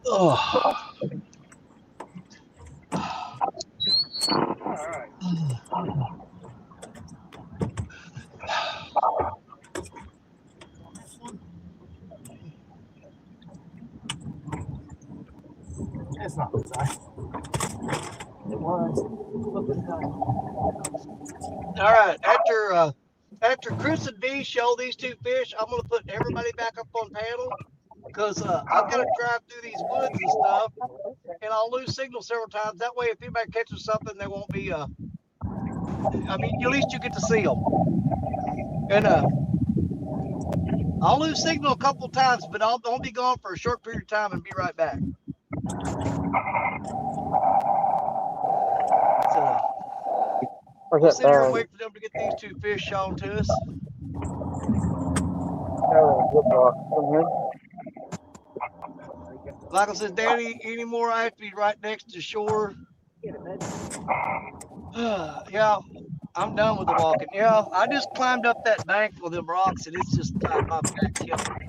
Speaker 1: Oh.
Speaker 3: All right. It's not the size. It was.
Speaker 1: All right. After Chris and D show these two fish, I'm going to put everybody back up on panel because I've got to drive through these woods and stuff, and I'll lose signal several times. That way, if anybody catches something, they won't be. I mean, at least you get to see them. And I'll lose signal a couple times, but I'll be gone for a short period of time and be right back. So we'll sit here and wait for them to get these two fish shown to us. Michael says, Daddy, anymore, I have to be right next to shore. Yeah, I'm done with the walking. Yeah, I just climbed up that bank with them rocks, and it's just my back killing me.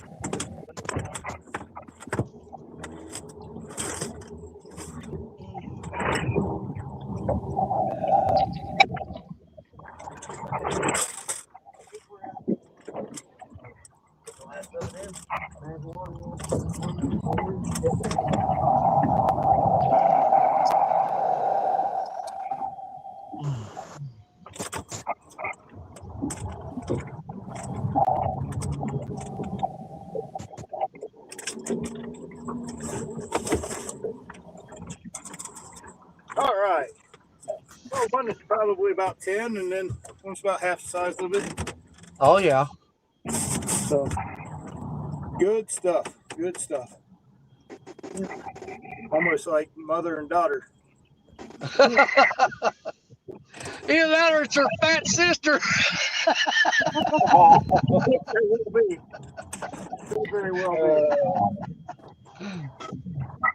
Speaker 3: All right. probably about 10, and then one's about half the size, a little bit.
Speaker 1: Oh yeah.
Speaker 3: So good stuff. Good stuff. Almost like mother and daughter.
Speaker 1: Either that or it's her fat sister.
Speaker 3: It will be. Could very well be.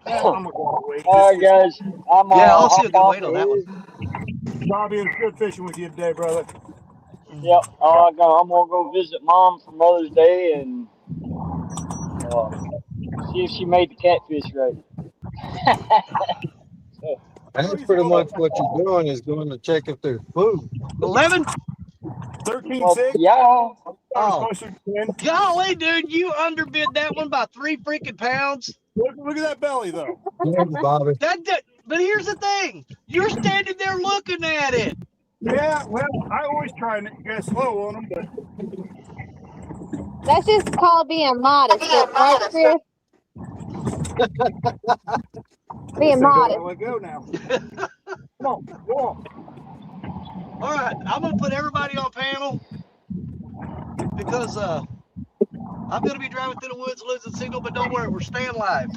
Speaker 3: I'm gonna go wait.
Speaker 8: All right, guys. I'm
Speaker 1: Yeah, I'll see a
Speaker 8: hop
Speaker 1: good
Speaker 8: off
Speaker 1: weight on that one.
Speaker 3: Bobby, it's good fishing with you today, brother.
Speaker 8: Yep. I'm gonna go visit Mom for Mother's Day and see if she made the catfish right. So,
Speaker 6: That's pretty much what you're doing is going to check if there's food.
Speaker 1: 11?
Speaker 3: 13.6.
Speaker 8: yeah.
Speaker 1: Oh.
Speaker 3: Closer to 10.
Speaker 1: Golly, dude, you underbid that one by 3 freaking pounds.
Speaker 3: Look at that belly, though.
Speaker 6: Thanks, Bobby.
Speaker 1: But here's the thing. You're standing there looking at it.
Speaker 3: Yeah, well, I always try and get slow on them, but
Speaker 5: That's just called being modest, right, Chris? Being modest.
Speaker 3: let go now. Come on, go on.
Speaker 1: All right, I'm going to put everybody on panel because I'm going to be driving through the woods losing signal, but don't worry, we're staying live.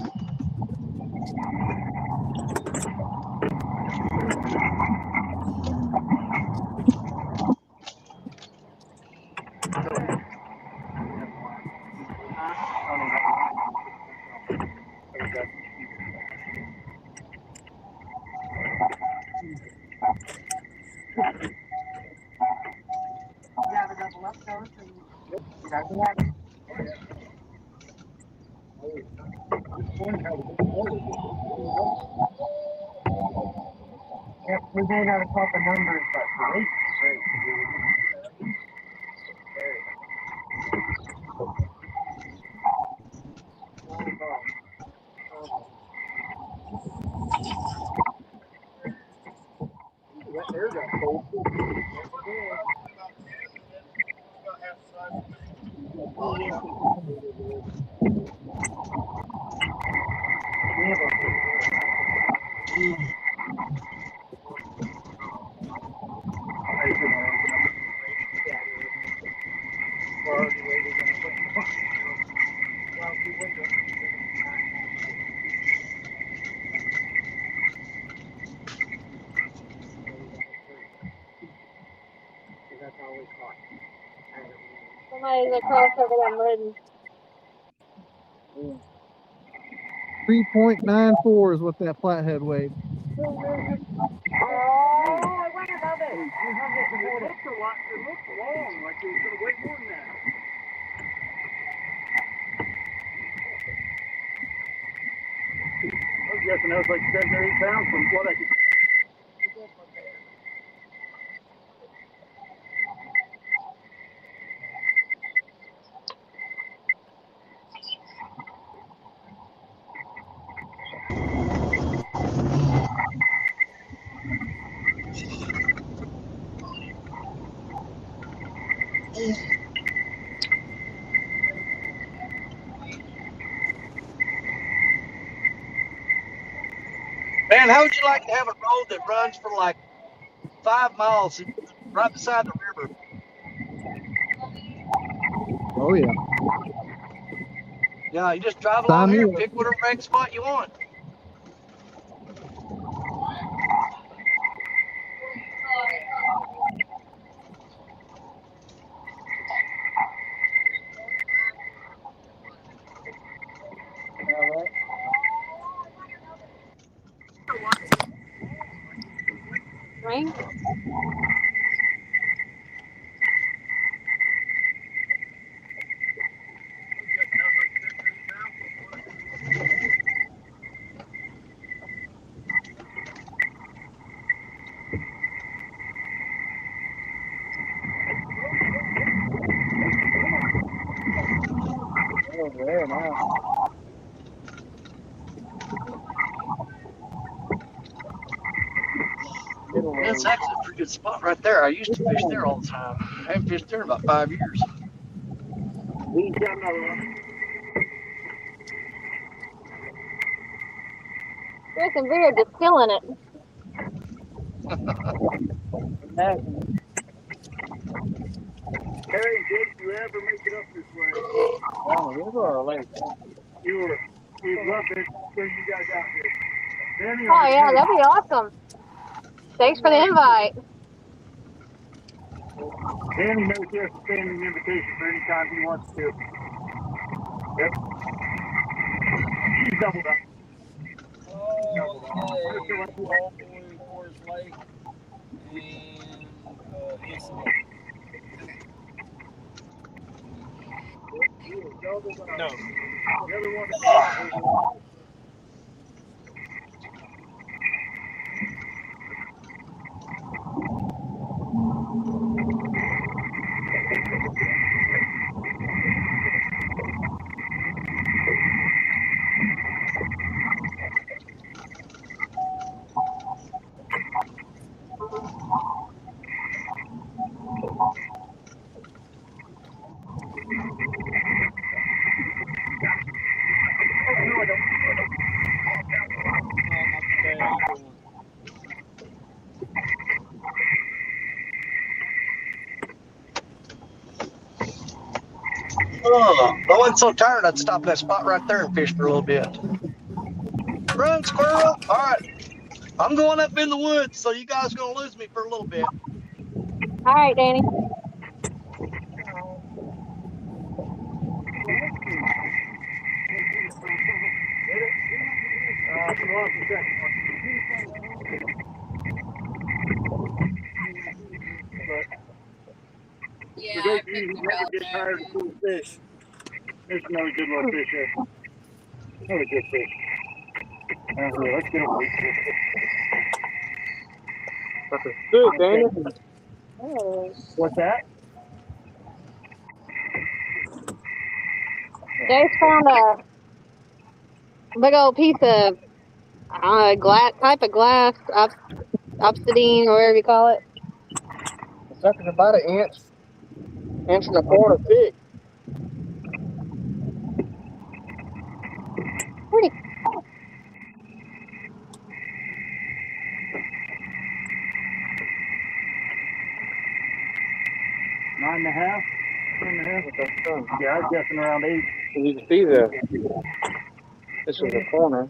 Speaker 2: We may not have caught the numbers, but great.
Speaker 3: That air got cold.
Speaker 1: Oh, yeah.
Speaker 5: Somebody's across over that mud.
Speaker 9: 3.94 is what that flathead weighed.
Speaker 2: Oh, I went above it. You hugged it and
Speaker 3: It
Speaker 2: hold it.
Speaker 3: looked long, like it was going to weigh more than that. I was guessing that was like 7 or 8 pounds from what I could.
Speaker 1: Man, how would you like to have a road that runs for like 5 miles right beside the river?
Speaker 9: Oh yeah.
Speaker 1: Yeah, you just drive
Speaker 9: Sign
Speaker 1: along
Speaker 9: me
Speaker 1: here
Speaker 9: up.
Speaker 1: and pick whatever rank spot you want.
Speaker 5: Rain?
Speaker 8: Over there now.
Speaker 1: That's actually a pretty good spot right there. I used to fish there all the time. I haven't fished there in about 5 years.
Speaker 5: Chris and Vera just killing it.
Speaker 8: That,
Speaker 3: Harry and Jake, you ever make it up this way?
Speaker 8: on the river or a lake?
Speaker 3: We love it when you guys out here. Danny
Speaker 5: Oh
Speaker 3: on
Speaker 5: yeah,
Speaker 3: the
Speaker 5: that'd be awesome. Thanks for the invite.
Speaker 3: Danny knows he has a standing invitation for any time he wants to. Yep. He's doubled up.
Speaker 8: Okay, Tall Boy, Forest Lake, and East Lake. No.
Speaker 3: The other one is
Speaker 8: Not today. I'm going.
Speaker 10: Oh, I wasn't so tired I'd stop that spot right there and fish for a little bit. Run, squirrel. All right. I'm going up in the woods, so you guys are going to lose me for a little bit.
Speaker 5: All right, Danny.
Speaker 3: For those of you who never get tired of cool fish, there's another good little fish here. Another good fish. Here, let's get over this.
Speaker 4: That's a stick, ain't it?
Speaker 3: What's that?
Speaker 5: Jay's found a big old piece of glass, type of glass, obsidian, or whatever you call it.
Speaker 4: The sucker's about an inch and a quarter thick.
Speaker 5: Pretty.
Speaker 3: Nine and a half? 10.5? Yeah, I was guessing around 8.
Speaker 4: You can see this was a corner.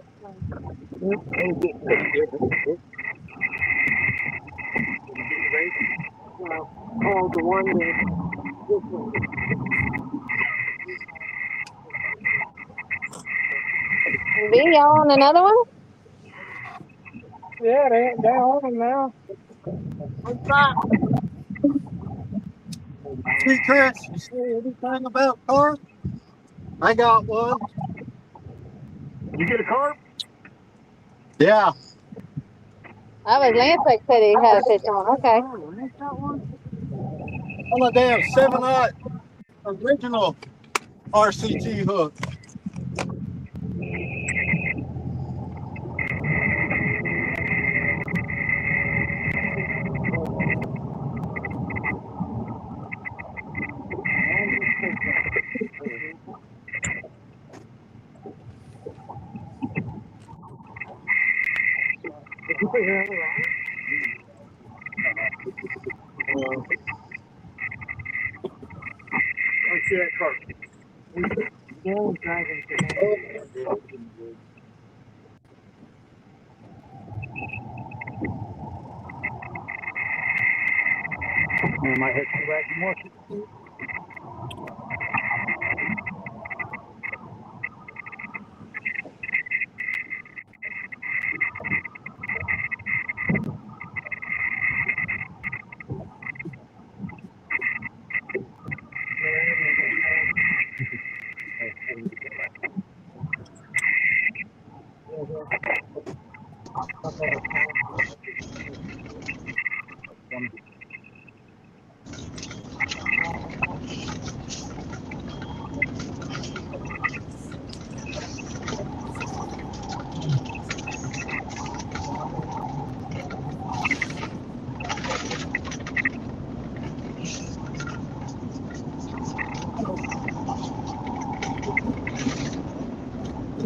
Speaker 2: Oh, the one that this one.
Speaker 5: B, y'all on another one?
Speaker 4: Yeah, they're on them now.
Speaker 5: What's that?
Speaker 6: Hey, Chris, you see anything about carp? I got one.
Speaker 3: You get a carp?
Speaker 6: Yeah.
Speaker 5: That was Lance that said he had a fish on. Okay.
Speaker 6: On a damn 7-aught original RCT hook.
Speaker 3: Let's see that carp. I might hit some back more.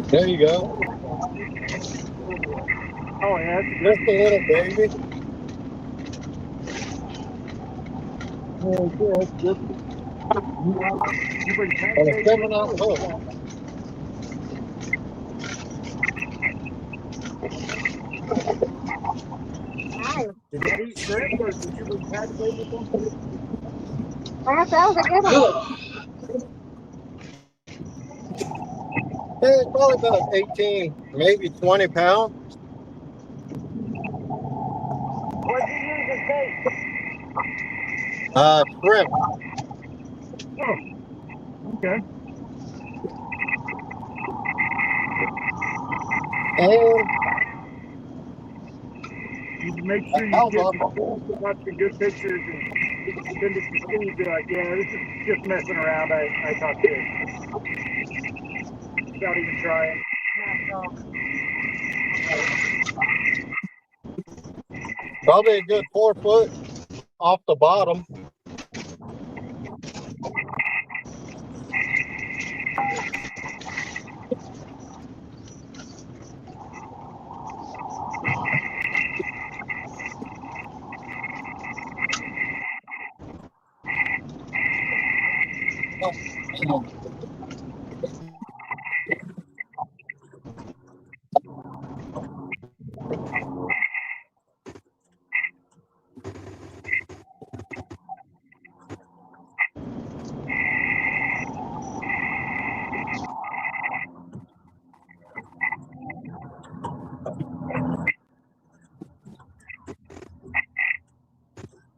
Speaker 6: There you go.
Speaker 3: Oh, yeah.
Speaker 6: Just a little baby.
Speaker 3: Oh, good. You bring
Speaker 6: And a
Speaker 3: pancakes with
Speaker 6: 7-ounce
Speaker 3: you?
Speaker 6: hook.
Speaker 5: Nice.
Speaker 3: Did that eat shrimp or did you bring pancakes with them?
Speaker 5: That was a good one.
Speaker 6: Yeah, it's probably about 18, maybe 20 pounds.
Speaker 3: What'd you use as bait?
Speaker 6: Shrimp.
Speaker 3: Oh, okay.
Speaker 6: And
Speaker 3: You make
Speaker 6: a
Speaker 3: sure you
Speaker 6: hell
Speaker 3: get
Speaker 6: of
Speaker 3: lots of good pictures and send it to Steve. Be like, yeah, this is just messing around. I caught this. Without even trying.
Speaker 6: probably a good 4 foot off the bottom.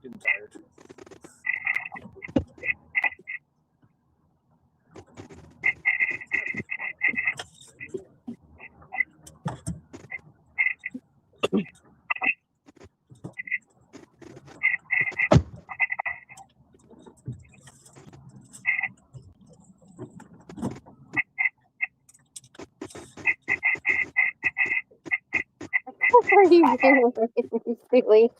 Speaker 3: Getting tired.
Speaker 5: What are you doing? Silly.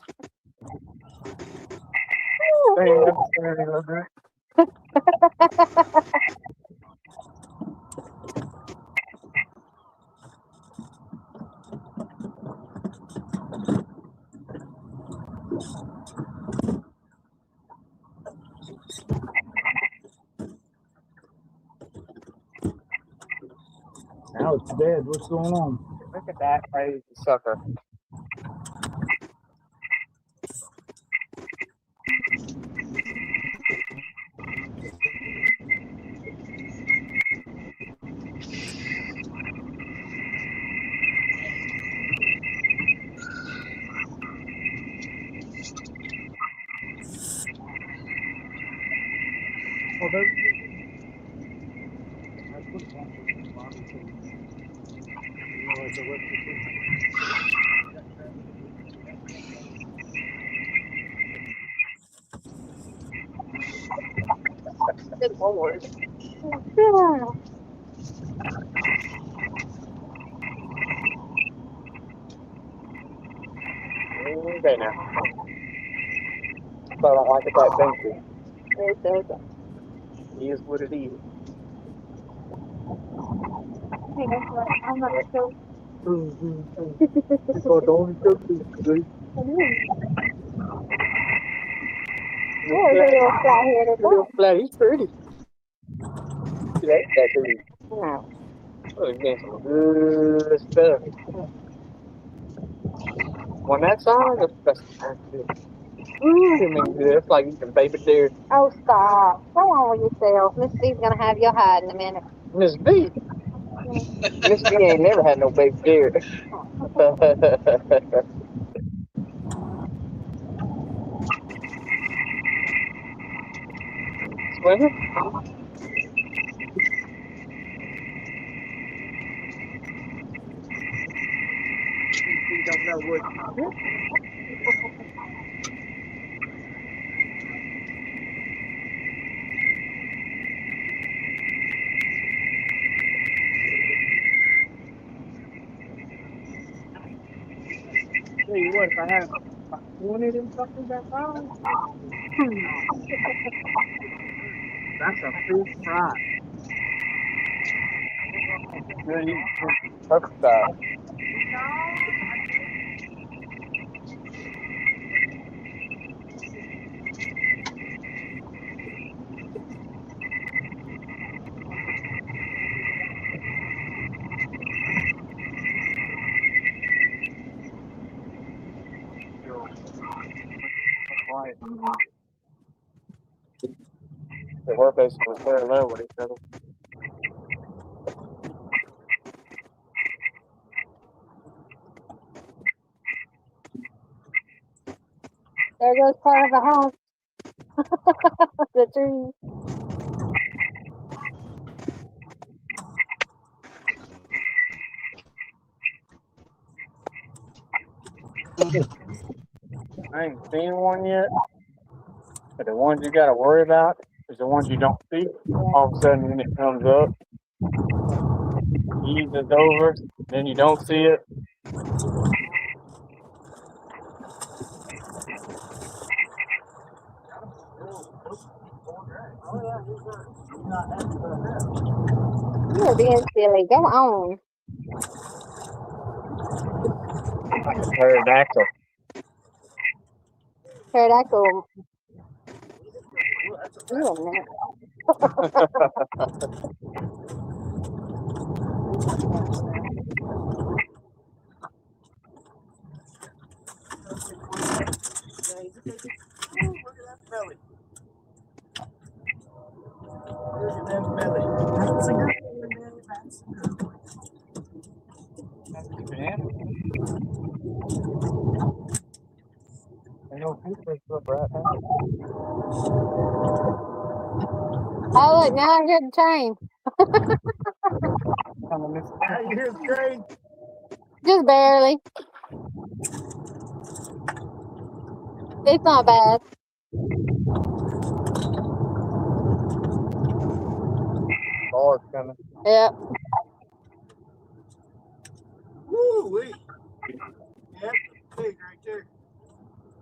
Speaker 3: Now it's dead. What's going on?
Speaker 4: Look at that crazy sucker.
Speaker 3: Oh, there. I put one in the bottom so you know, as a recipe.
Speaker 4: Good lord. Okay now. But I don't like it that fancy.
Speaker 5: It doesn't.
Speaker 4: It is what it is.
Speaker 5: Hey, that's what I'm not sure.
Speaker 4: People don't do this.
Speaker 5: There's a little flat-headed
Speaker 4: Little
Speaker 5: dog.
Speaker 4: flat, he's pretty. That dude.
Speaker 5: No.
Speaker 4: Oh, he's getting some good stuff. When that size, that's good. Ooh, I mean, good. It's like eating baby deer.
Speaker 5: Oh, stop. Go on with yourself. Miss B's going to have your hide in a minute.
Speaker 4: Miss B. Miss B ain't never had no baby deer. Swimming? You don't know what. Tell you what, if I had 20 of them suckers that size, that's a fish fry. Good eating. Perfect size.
Speaker 7: They were basically parallel with each other.
Speaker 5: There goes part of the house. The tree.
Speaker 7: I ain't seen one yet, but the ones you got to worry about is the ones you don't see. All of a sudden, when it comes up, eases over, then you don't see it.
Speaker 5: You're being silly. Go on.
Speaker 7: Like a pterodactyl.
Speaker 5: Pterodactyl. You are not. Oh, look, now I hear the train.
Speaker 3: You hear the train?
Speaker 5: Just barely. It's not bad.
Speaker 7: Car's coming.
Speaker 5: Yep.
Speaker 3: Woo-wee. That's a pig right there.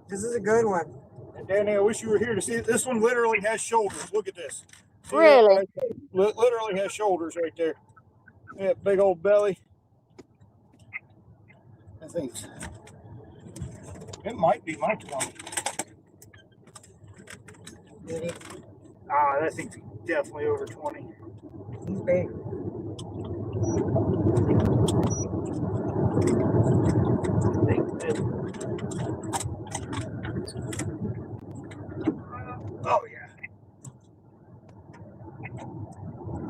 Speaker 2: This is a good one.
Speaker 3: And Danny, I wish you were here to see it. This one literally has shoulders. Look at this. See
Speaker 5: Really?
Speaker 3: that? Literally has shoulders right there. Yeah, big old belly. I think it might be my 20. I think definitely over 20.
Speaker 2: He's big.
Speaker 3: Oh yeah.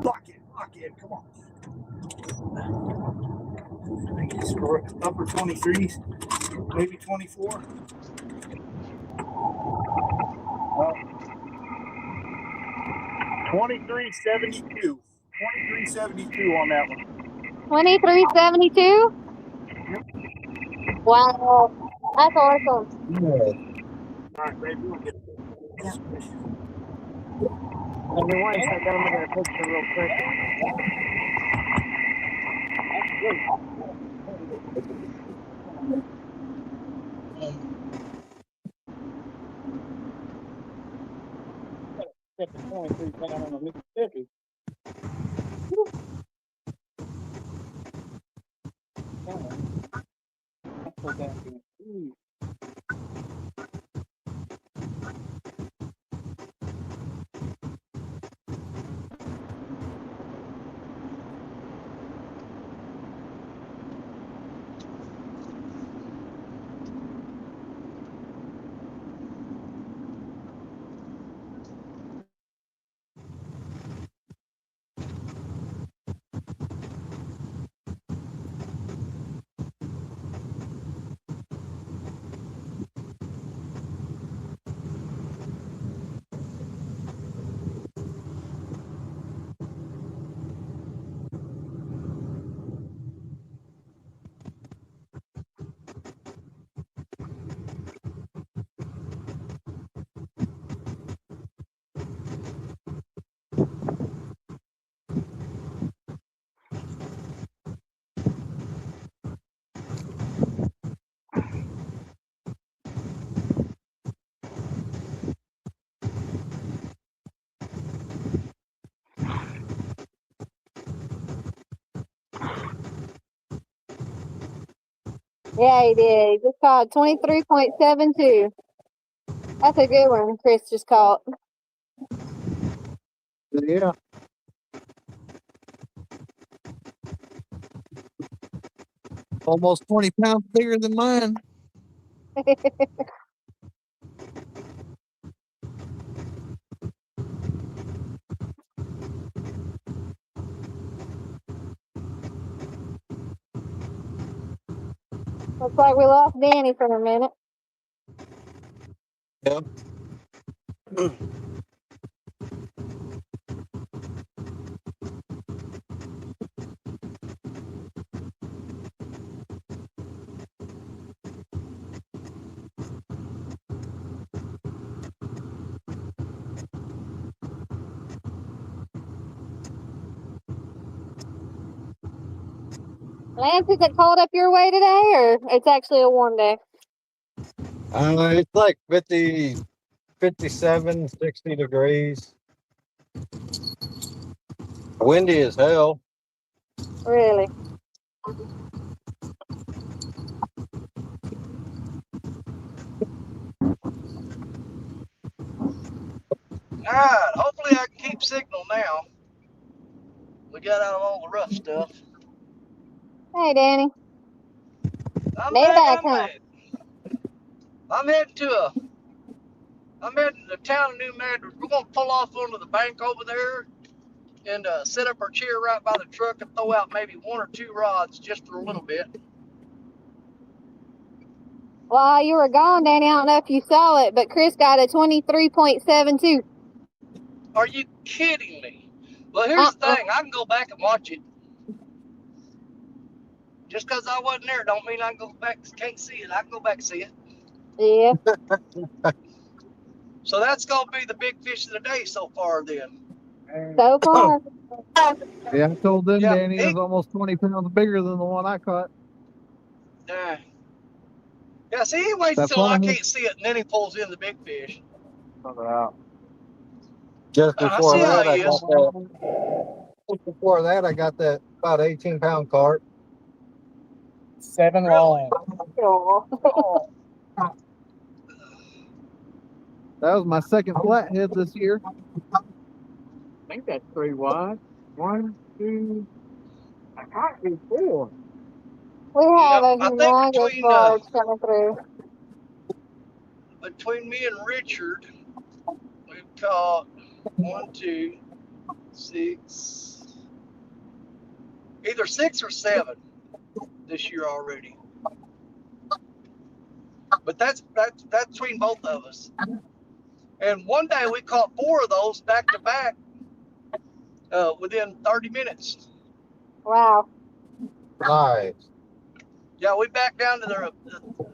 Speaker 3: Lock in, come on. I think it's for upper 23s, maybe 24. 2372. 2372 on that one.
Speaker 5: 2372? Wow. That's awesome.
Speaker 3: All right, baby, we'll get this.
Speaker 2: Yeah.
Speaker 7: Let me wait. I got him in a picture real quick. Get the 23 down on the Mississippi. That's what that is.
Speaker 5: Yeah, he did. He just caught 23.72. That's a good one Chris just caught.
Speaker 9: Yeah. Almost 20 pounds bigger than mine.
Speaker 5: Looks like we lost Danny for a minute.
Speaker 6: Yep.
Speaker 5: Lance, is it cold up your way today, or it's actually a warm day?
Speaker 6: It's like 50, 57, 60 degrees. Windy as hell.
Speaker 5: Really?
Speaker 10: All right, hopefully I can keep signal now. We got out of all the rough stuff.
Speaker 5: Hey, Danny.
Speaker 10: I'm
Speaker 5: They're
Speaker 10: back.
Speaker 5: back,
Speaker 10: I'm
Speaker 5: huh?
Speaker 10: back. I'm heading to the town of New Madrid. We're gonna pull off onto the bank over there and set up our chair right by the truck and throw out maybe 1 or 2 rods just for a little bit.
Speaker 5: While you were gone, Danny, I don't know if you saw it, but Chris got a 23.72.
Speaker 10: Are you kidding me? Well, here's the thing. I can go back and watch it. Just because I wasn't there don't mean I can go back. Can't see it. I can go back and see it.
Speaker 5: Yeah.
Speaker 10: So that's gonna be the big fish of the day so far. Then.
Speaker 5: So far.
Speaker 9: Yeah, I told them
Speaker 10: Yeah,
Speaker 9: Danny was almost 20 pounds bigger than the one I caught.
Speaker 10: Yeah, see, he waits
Speaker 9: That's
Speaker 10: till
Speaker 9: one
Speaker 10: I
Speaker 9: of his.
Speaker 10: can't see it, and then he pulls in the big fish.
Speaker 6: Just
Speaker 10: I
Speaker 6: before
Speaker 10: see how
Speaker 6: that,
Speaker 10: he is.
Speaker 6: Before that, I got that about 18-pound carp.
Speaker 4: 7 long.
Speaker 5: Oh.
Speaker 9: That was my second flathead this year.
Speaker 4: I think that's 3 wide. 1, 2. I can't see 4.
Speaker 5: We have
Speaker 10: Yep,
Speaker 5: a
Speaker 10: I think
Speaker 5: humongous barge coming through.
Speaker 10: between me and Richard, we've caught 1, 2, 6, either 6 or 7 this year already. But that's between both of us. And one day we caught 4 of those back to back within 30 minutes.
Speaker 5: Wow.
Speaker 6: Nice.
Speaker 10: Yeah, we backed down to there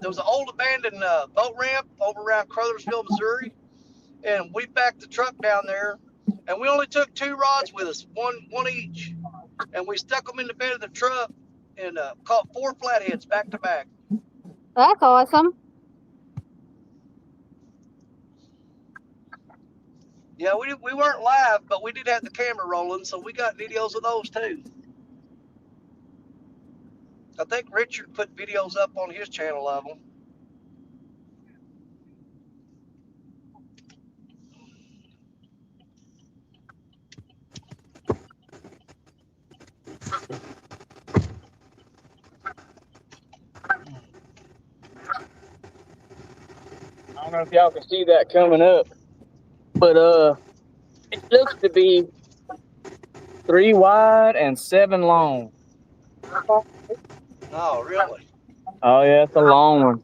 Speaker 10: was an old abandoned boat ramp over around Crothersville, Missouri, and we backed the truck down there, and we only took 2 rods with us, one each, and we stuck them in the bed of the truck and caught 4 flatheads back to back.
Speaker 5: That's awesome.
Speaker 10: Yeah, we weren't live, but we did have the camera rolling, so we got videos of those too. I think Richard put videos up on his channel of them.
Speaker 4: I don't know if y'all can see that coming up, but it looks to be 3 wide and 7 long.
Speaker 10: Oh, really?
Speaker 4: Oh yeah, it's a long one.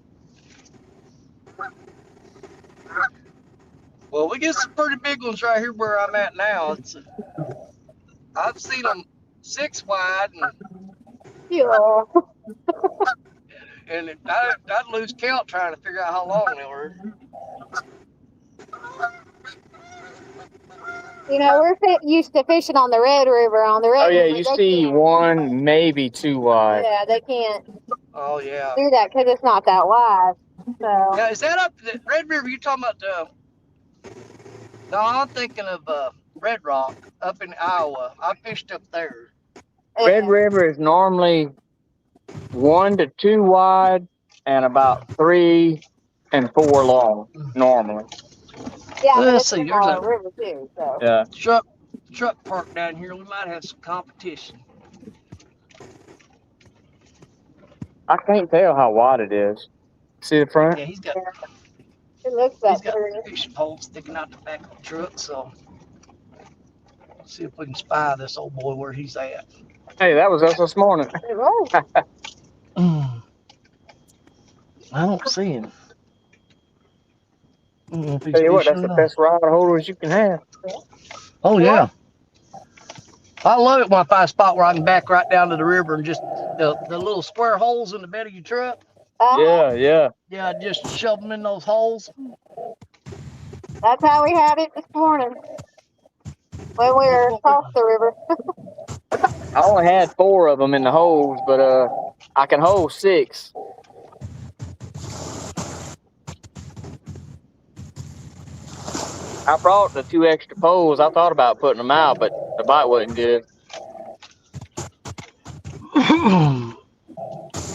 Speaker 10: Well, we get some pretty big ones right here where I'm at now. I've seen them 6 wide,
Speaker 5: Yeah.
Speaker 10: and I'd lose count trying to figure out how long they were.
Speaker 5: You know, we're used to fishing on the Red River. On the Red
Speaker 4: Oh yeah,
Speaker 5: River,
Speaker 4: you
Speaker 5: they
Speaker 4: see
Speaker 5: can't.
Speaker 4: 1, maybe 2 wide.
Speaker 5: Yeah, they can't
Speaker 10: Oh, yeah.
Speaker 5: do that because it's not that wide. So.
Speaker 10: Yeah, is that up the Red River? You talking about no, I'm thinking of Red Rock up in Iowa. I fished up there.
Speaker 4: Red River is normally 1 to 2 wide and about 3 and 4 long normally.
Speaker 5: Yeah, but
Speaker 10: Let's
Speaker 5: it's
Speaker 10: see.
Speaker 5: a
Speaker 10: There's a
Speaker 5: river too. So.
Speaker 4: Yeah.
Speaker 10: truck park down here. We might have some competition.
Speaker 4: I can't tell how wide it is. See the front?
Speaker 10: Yeah, he's got
Speaker 5: It looks
Speaker 10: fishing poles sticking out the back of the truck. So let's see if we can spy this old boy where he's at.
Speaker 4: Hey, that was us this morning.
Speaker 5: It was.
Speaker 10: I don't see him. I don't know if he's
Speaker 4: Tell you what,
Speaker 10: fishing
Speaker 4: that's
Speaker 10: or
Speaker 4: the
Speaker 10: not.
Speaker 4: best rod holders you can have.
Speaker 10: Oh yeah. I love it when I find a spot where I can back right down to the river and just the little square holes in the bed of your truck.
Speaker 4: Yeah.
Speaker 10: Yeah, just shove them in those holes.
Speaker 5: That's how we had it this morning when we were across the river.
Speaker 4: I only had 4 of them in the holes, but I can hold 6. I brought the 2 extra poles. I thought about putting them out, but the bite wasn't good.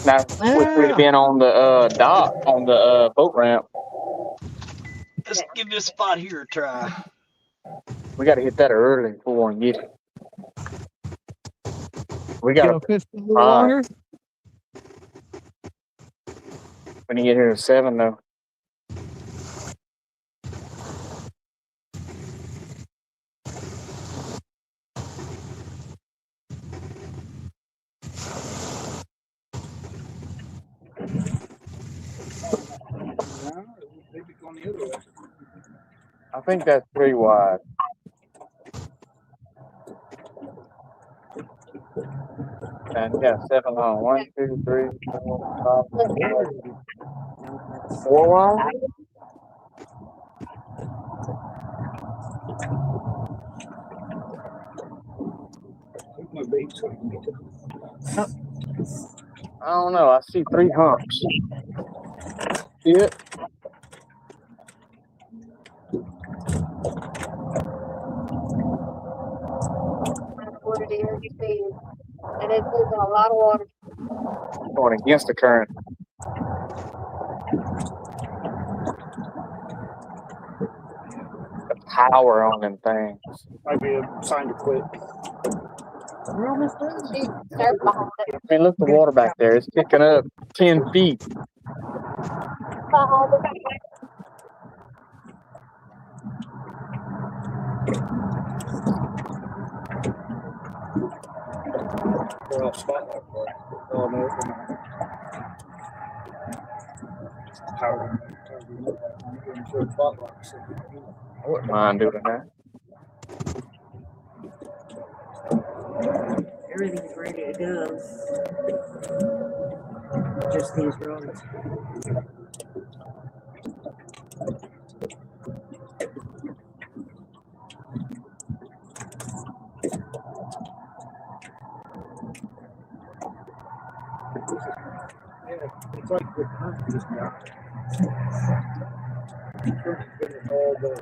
Speaker 4: Now, wish we'd have been on the dock, on the boat ramp.
Speaker 10: Let's give this spot here a try.
Speaker 4: We got to hit that early before we get it. We got
Speaker 9: Go
Speaker 4: to
Speaker 9: fish a little longer.
Speaker 4: when you get here at 7, though. I think that's 3 wide. And you got 7 on. 1, 2, 3, 4, 5, 6, 4 wide? I don't know. I see 3 humps. See it?
Speaker 5: That's what it is. And it's moving a lot of water.
Speaker 4: Going against the current. The power on them things.
Speaker 3: Might be a sign to quit.
Speaker 5: We're almost done. She's surfing behind it.
Speaker 4: I mean, look at the water back there. It's kicking up 10 feet.
Speaker 5: Behind it.
Speaker 4: I wouldn't mind doing that.
Speaker 2: Everything's ready to go. Just these rods.
Speaker 3: It's like the current just got all the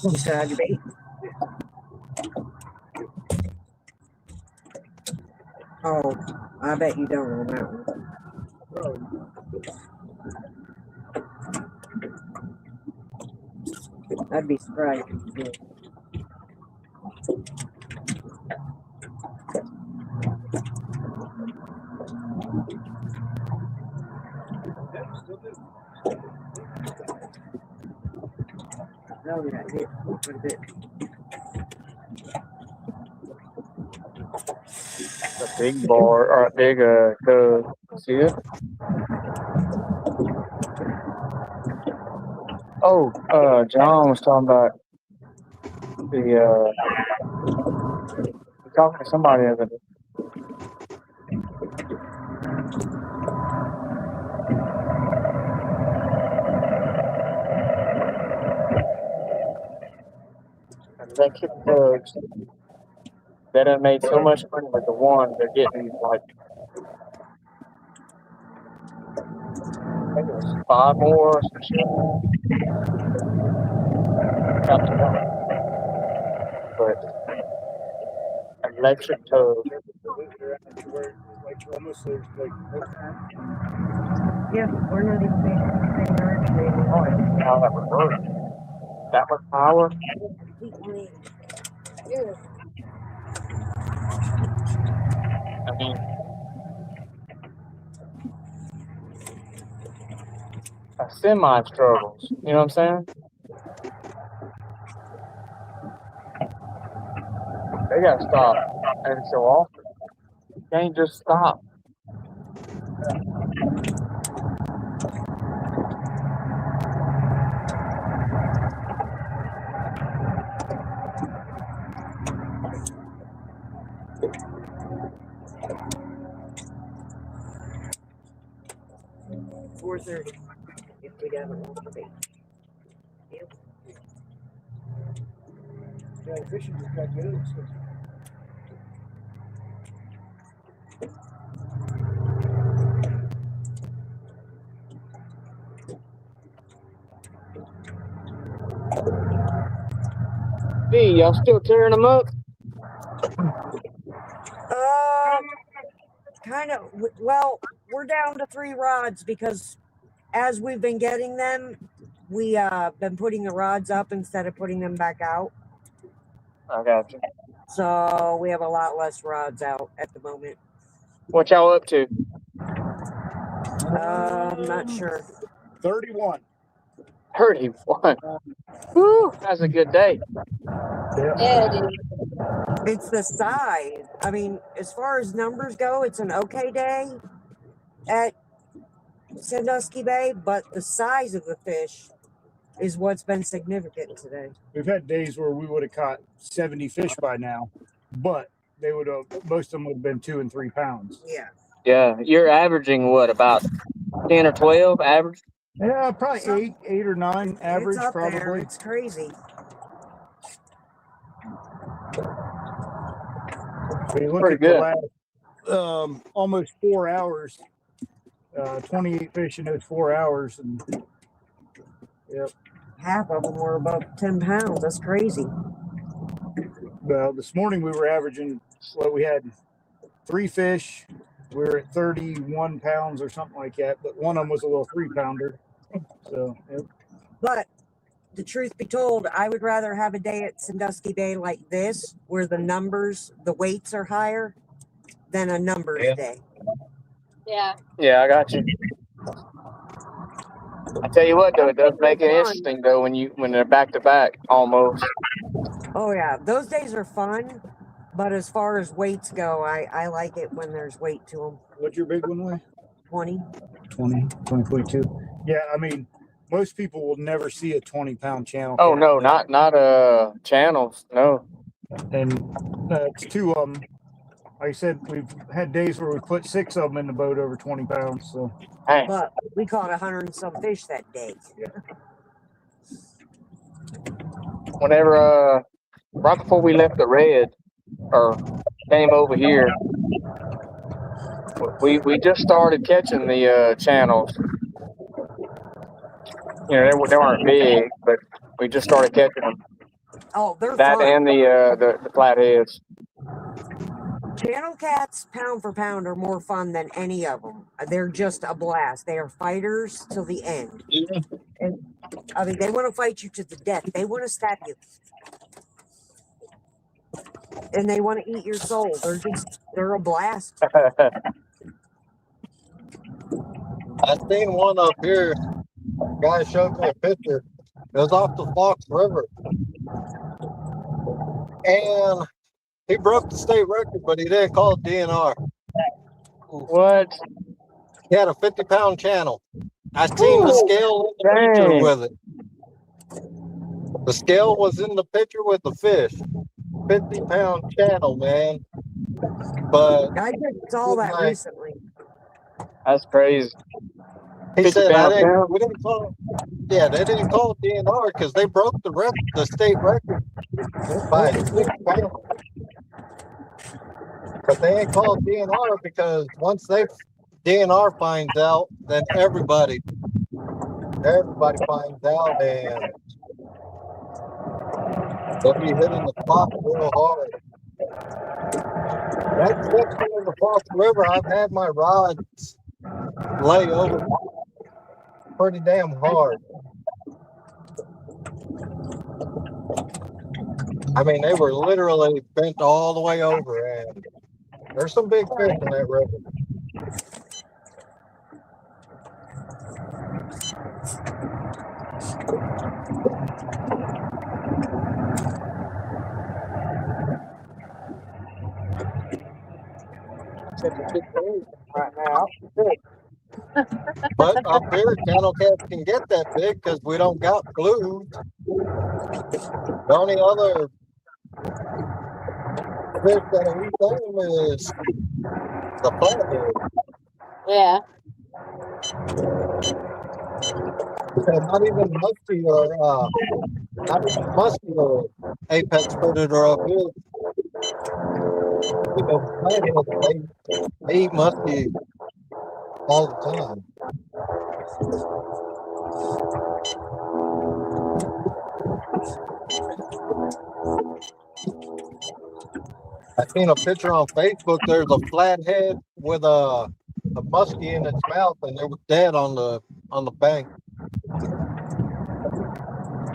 Speaker 2: You still have your bait? Oh, I bet you don't on that one. I'd be surprised if you did. No, we got hit quite a bit.
Speaker 4: A big bar or a big cub. See it? Oh, John was talking about talking to somebody the other day. Electric tugs that have made so much money with the one they're getting like I think it was 5 more or some shit. But electric tug.
Speaker 2: Yeah, we're not even paying our trade.
Speaker 4: Oh, how that would work. That much power. I mean, a semi struggles. You know what I'm saying? They gotta stop every so often. You can't just stop.
Speaker 2: $4.30. If we haven't lost the bait. Yep.
Speaker 3: Yeah, fishing just got good. So.
Speaker 4: Hey, y'all still tearing them up?
Speaker 2: Kind of. Well, we're down to 3 rods because as we've been getting them, we been putting the rods up instead of putting them back out.
Speaker 4: I got you.
Speaker 2: So we have a lot less rods out at the moment.
Speaker 4: What y'all up to?
Speaker 2: I'm not sure.
Speaker 3: 31.
Speaker 4: 31. Woo, that's a good day.
Speaker 5: Yeah, it is.
Speaker 2: It's the size. I mean, as far as numbers go, it's an okay day at Sandusky Bay, but the size of the fish is what's been significant today.
Speaker 3: We've had days where we would have caught 70 fish by now, but they would have, most of them would have been 2 and 3 pounds.
Speaker 2: Yeah.
Speaker 4: Yeah, you're averaging what, about 10 or 12 average?
Speaker 3: Yeah, probably 8 or 9 average,
Speaker 2: It's up
Speaker 3: probably.
Speaker 2: there. It's crazy.
Speaker 3: So you look
Speaker 4: Pretty
Speaker 3: at
Speaker 4: good.
Speaker 3: the last almost 4 hours, 28 fish in those 4 hours, and yep.
Speaker 2: Half of them were above 10 pounds. That's crazy.
Speaker 3: Well, this morning we were averaging, well, we had 3 fish. We were at 31 pounds or something like that, but one of them was a little 3-pounder. So, yep.
Speaker 2: But the truth be told, I would rather have a day at Sandusky Bay like this, where the numbers, the weights are higher, than a numbers day.
Speaker 5: Yeah.
Speaker 4: Yeah, I got you. I tell you what, though, it does make it interesting though when they're back to back almost.
Speaker 2: Oh yeah, those days are fun, but as far as weights go, I like it when there's weight to them.
Speaker 3: What's your big one weigh?
Speaker 2: 20.
Speaker 3: 22. Yeah, I mean, most people will never see a 20-pound channel.
Speaker 4: Oh no, not channels, no.
Speaker 3: And it's 2 of them. Like I said, we've had days where we put 6 of them in the boat over 20 pounds. So,
Speaker 2: but we caught 100 and some fish that day.
Speaker 3: Yeah.
Speaker 4: Whenever right before we left the red or came over here, we just started catching the channels. You know, they weren't big, but we just started catching them.
Speaker 2: Oh, they're
Speaker 4: that
Speaker 2: fun.
Speaker 4: and the flatheads.
Speaker 2: Channel cats, pound for pound, are more fun than any of them. They're just a blast. They are fighters till the end. And I mean, they want to fight you to the death. They want to stab you. And they want to eat your soul. They're a blast.
Speaker 6: I seen one up here. Guy showed me a picture. It was off the Fox River. And he broke the state record, but he didn't call it DNR.
Speaker 4: What?
Speaker 6: He had a 50-pound channel. I seen the scale in the picture with it. The scale was in the picture with the fish. 50-pound channel, man. But
Speaker 2: I just saw that recently.
Speaker 4: That's crazy.
Speaker 6: He said, we didn't call it. Yeah, they didn't call it DNR because they broke the state record by 6 pounds. But they ain't called DNR because once DNR finds out, then everybody finds out, and they'll be hitting the spot real hard. That section of the Fox River, I've had my rods lay over pretty damn hard. I mean, they were literally bent all the way over, and there's some big fish in that river.
Speaker 7: Right now. Good.
Speaker 6: But up here, channel cats can get that big because we don't got blues. The only other fish that we them is the flathead.
Speaker 5: Yeah.
Speaker 6: So not even musky or apex predator up here. Because flatheads, they eat musky all the time. I seen a picture on Facebook. There's a flathead with a muskie in its mouth, and it was dead on the bank.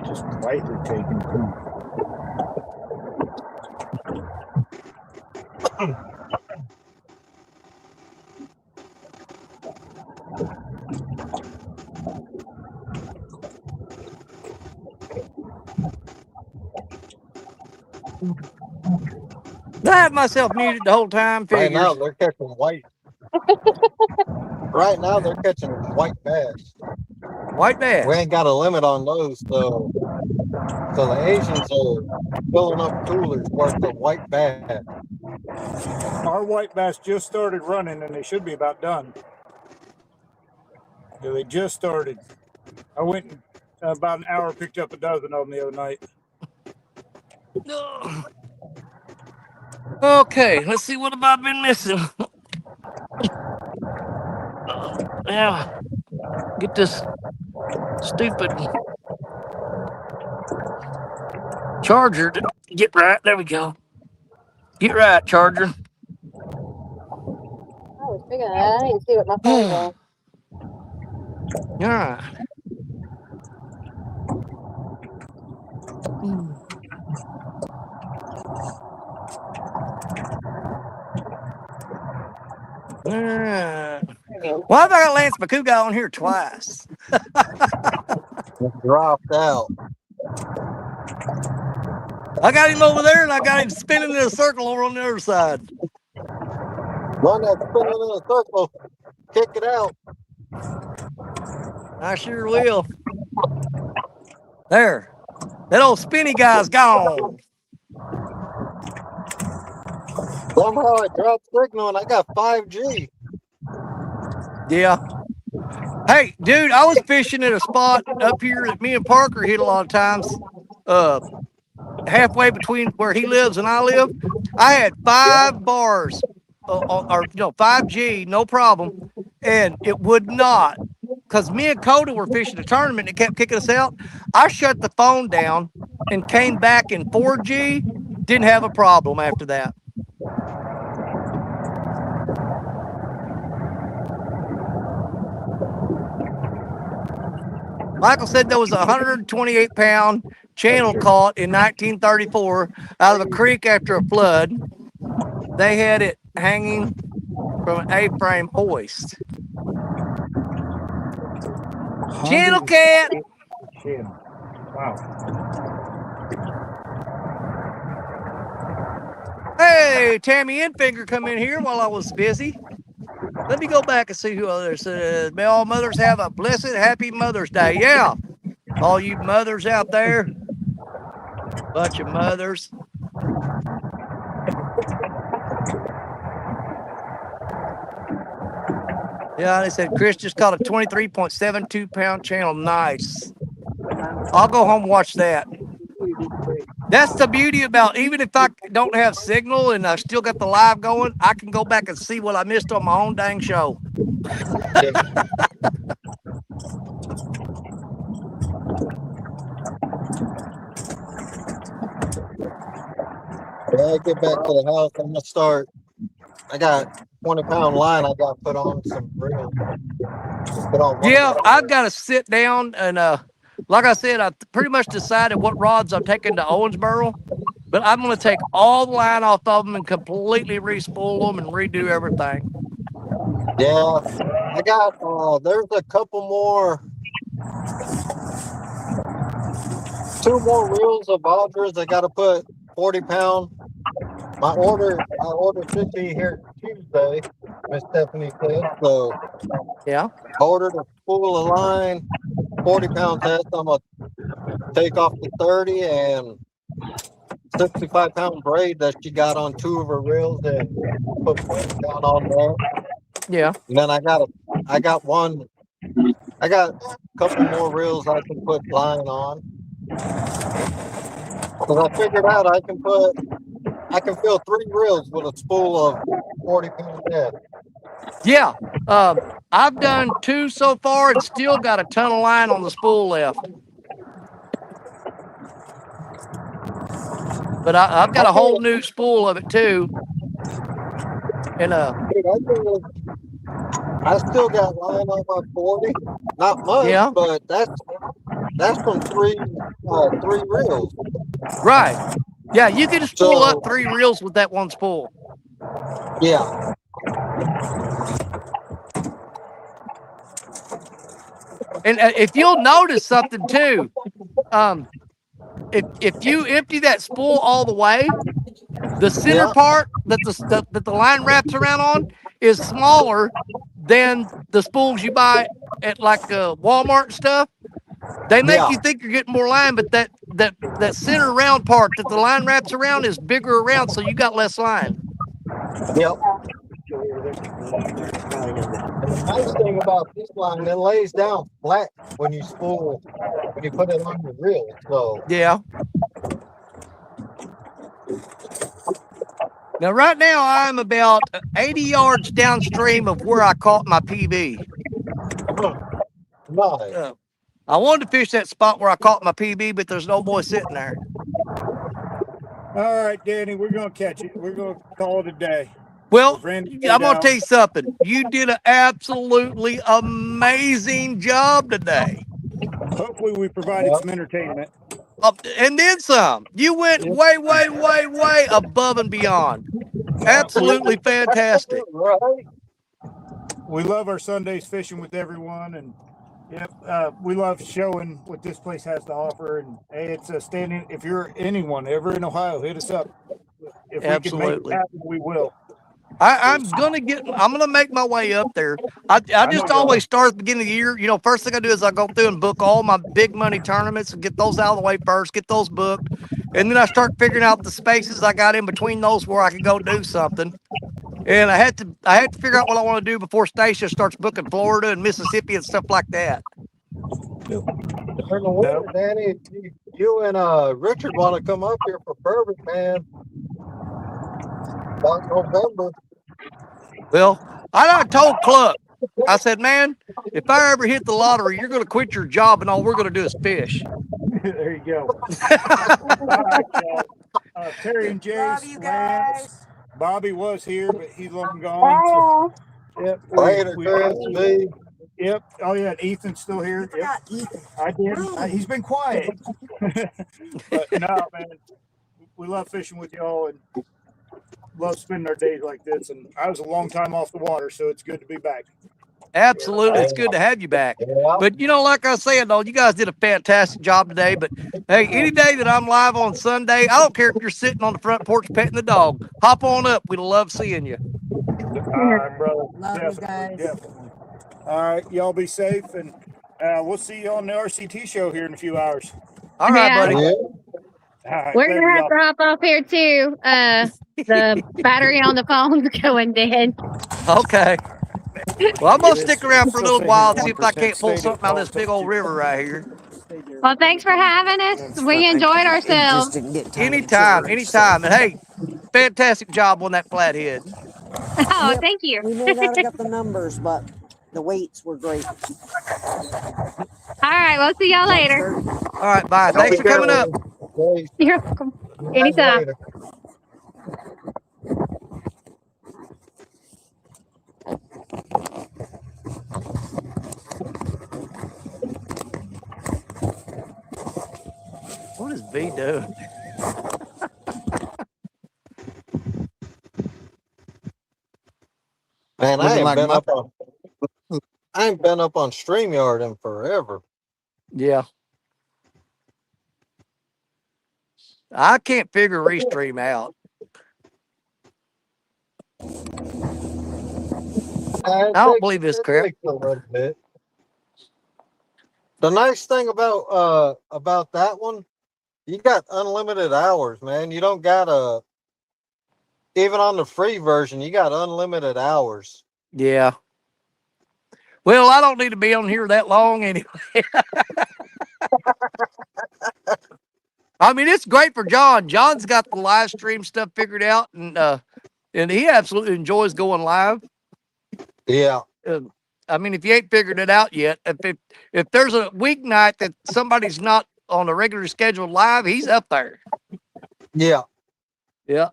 Speaker 3: Just lightly taken too.
Speaker 1: I had myself muted the whole time.
Speaker 6: Right now,
Speaker 1: Figures.
Speaker 6: they're catching white. Right now, they're catching white bass.
Speaker 1: White bass.
Speaker 6: We ain't got a limit on those, so the Asians are filling up coolers worth of white bass.
Speaker 3: Our white bass just started running, and they should be about done. Yeah, they just started. I went and, about an hour, picked up a dozen of them the other night.
Speaker 1: Okay, let's see, what have I been missing? Yeah, get this stupid charger to get right. There we go. Get right, charger.
Speaker 5: I was figuring that. I need to see what my phone's on.
Speaker 1: All right. All right. Why have I got Lance McCouga on here twice?
Speaker 6: Dropped out.
Speaker 1: I got him over there, and I got him spinning in a circle over on the other side.
Speaker 6: One that's spinning in a circle, kick it out.
Speaker 1: I sure will. There. That old spinny guy's gone.
Speaker 6: Somehow it dropped signal, and I got 5G.
Speaker 1: Yeah. Hey, dude, I was fishing at a spot up here that me and Parker hit a lot of times. Halfway between where he lives and I live. I had 5 bars, or 5G, no problem. And it would not, because me and Coda were fishing a tournament and it kept kicking us out. I shut the phone down and came back in 4G. Didn't have a problem after that. Michael said there was a 128-pound channel caught in 1934 out of a creek after a flood. They had it hanging from an A-frame hoist. Channel cat.
Speaker 3: Wow.
Speaker 1: Hey, Tammy Infinger come in here while I was busy. Let me go back and see who others said. May all mothers have a blessed, happy Mother's Day. Yeah. All you mothers out there. Bunch of mothers. Yeah, they said Chris just caught a 23.72-pound channel. Nice. I'll go home and watch that. That's the beauty about, even if I don't have signal and I still got the live going, I can go back and see what I missed on my own dang show.
Speaker 6: When I get back to the house, I'm going to start. I got 20-pound line I got to put on some reels.
Speaker 1: Yeah, I've got to sit down and, like I said, I pretty much decided what rods I'm taking to Owensboro, but I'm going to take all the line off of them and completely re-spool them and redo everything.
Speaker 6: Yeah, I got, there's a couple more, 2 more reels of Audras. I got to put 40-pound I ordered should be here Tuesday, Miss Stephanie said. So
Speaker 1: Yeah.
Speaker 6: I ordered a spool of line, 40-pound test. I'm gonna take off the 30 and 65-pound braid that she got on 2 of her reels and put weight down on there.
Speaker 1: Yeah.
Speaker 6: And then I got a couple more reels I can put line on. Because I figured out I can fill 3 reels with a spool of 40-pound head.
Speaker 1: Yeah. I've done 2 so far and still got a ton of line on the spool left. But I've got a whole new spool of it too. And
Speaker 6: Dude, I still got line on my 40. Not much,
Speaker 1: yeah.
Speaker 6: but that's from 3 reels.
Speaker 1: Right. Yeah, you can spool
Speaker 6: So,
Speaker 1: up 3 reels with that one spool.
Speaker 6: yeah.
Speaker 1: And if you'll notice something too, if you empty that spool all the way, the center part that the line wraps around on is smaller than the spools you buy at like Walmart and stuff. They make you think you're getting more line, but that center round part that the line wraps around is bigger around, so you got less line.
Speaker 6: Yep. And the nice thing about this line, it lays down flat when you put it on the reel. So
Speaker 1: yeah. Now, right now, I'm about 80 yards downstream of where I caught my PB.
Speaker 6: Nice.
Speaker 1: I wanted to fish that spot where I caught my PB, but there's no boy sitting there.
Speaker 3: All right, Danny, we're going to catch it. We're going to call it a day.
Speaker 1: Well, I'm going to tell you something. You did an absolutely amazing job today.
Speaker 3: Hopefully we provided some entertainment.
Speaker 1: And then some. You went way, way, way, way above and beyond. Absolutely fantastic.
Speaker 6: Right.
Speaker 3: We love our Sundays fishing with everyone, and we love showing what this place has to offer. And hey, it's a standing. If you're anyone ever in Ohio, hit us up. If we can make it happen, we will.
Speaker 1: I'm gonna make my way up there. I just always start at the beginning of the year. You know, first thing I do is I go through and book all my big money tournaments and get those out of the way first, get those booked. And then I start figuring out the spaces I got in between those where I can go do something. And I had to figure out what I want to do before Stacia starts booking Florida and Mississippi and stuff like that.
Speaker 6: During the winter, Danny, you and Richard want to come up here for bourbon, man. About November.
Speaker 1: Well, I told Cluck, I said, man, if I ever hit the lottery, you're going to quit your job and all we're going to do is fish.
Speaker 3: There you go. All right, Terry and Jace,
Speaker 2: Love you guys.
Speaker 3: Bobby was here, but he's long gone. So, yep.
Speaker 6: Later, Chris.
Speaker 3: Yep. Oh yeah, Ethan's still here. Yep.
Speaker 2: Ethan.
Speaker 3: I did. He's been quiet. But no, man, we love fishing with y'all and love spending our days like this. And I was a long time off the water, so it's good to be back.
Speaker 1: Absolutely. It's good to have you back. But, you know, like I said, though, you guys did a fantastic job today. But, hey, any day that I'm live on Sunday, I don't care if you're sitting on the front porch petting the dog. Hop on up. We'd love seeing you.
Speaker 3: All right, brother.
Speaker 2: Love you guys.
Speaker 3: Definitely. All right. Y'all be safe. And we'll see you on the RCT show here in a few hours.
Speaker 1: All right, buddy.
Speaker 6: Yeah.
Speaker 3: Right,
Speaker 5: we're going to have to hop off here, too. The battery on the phone's going dead.
Speaker 1: Okay. Well, I'm going to stick around for a little while and see if I can't pull something out of this big old river right here.
Speaker 5: Well, thanks for having us. We enjoyed ourselves.
Speaker 1: Anytime. And, hey, fantastic job on that flathead.
Speaker 5: Oh, thank you.
Speaker 2: We may not have got the numbers, but the weights were great.
Speaker 5: All right, we'll see y'all later.
Speaker 1: All right, bye. Thanks for coming up.
Speaker 5: You're welcome. Anytime.
Speaker 1: What is B doing?
Speaker 6: Man, I ain't been up on StreamYard in forever.
Speaker 1: Yeah. I can't figure Restream out.
Speaker 6: It
Speaker 1: I don't
Speaker 6: takes,
Speaker 1: believe this
Speaker 6: it
Speaker 1: crap.
Speaker 6: takes a little bit. The nice thing about that one, you got unlimited hours, man. You don't gotta even on the free version, you got unlimited hours.
Speaker 1: Yeah. Well, I don't need to be on here that long anyway. I mean, it's great for John. John's got the live stream stuff figured out, and he absolutely enjoys going live.
Speaker 6: Yeah.
Speaker 1: I mean, if you ain't figured it out yet, if there's a weeknight that somebody's not on a regular scheduled live, he's up there.
Speaker 6: Yeah.
Speaker 1: Yeah.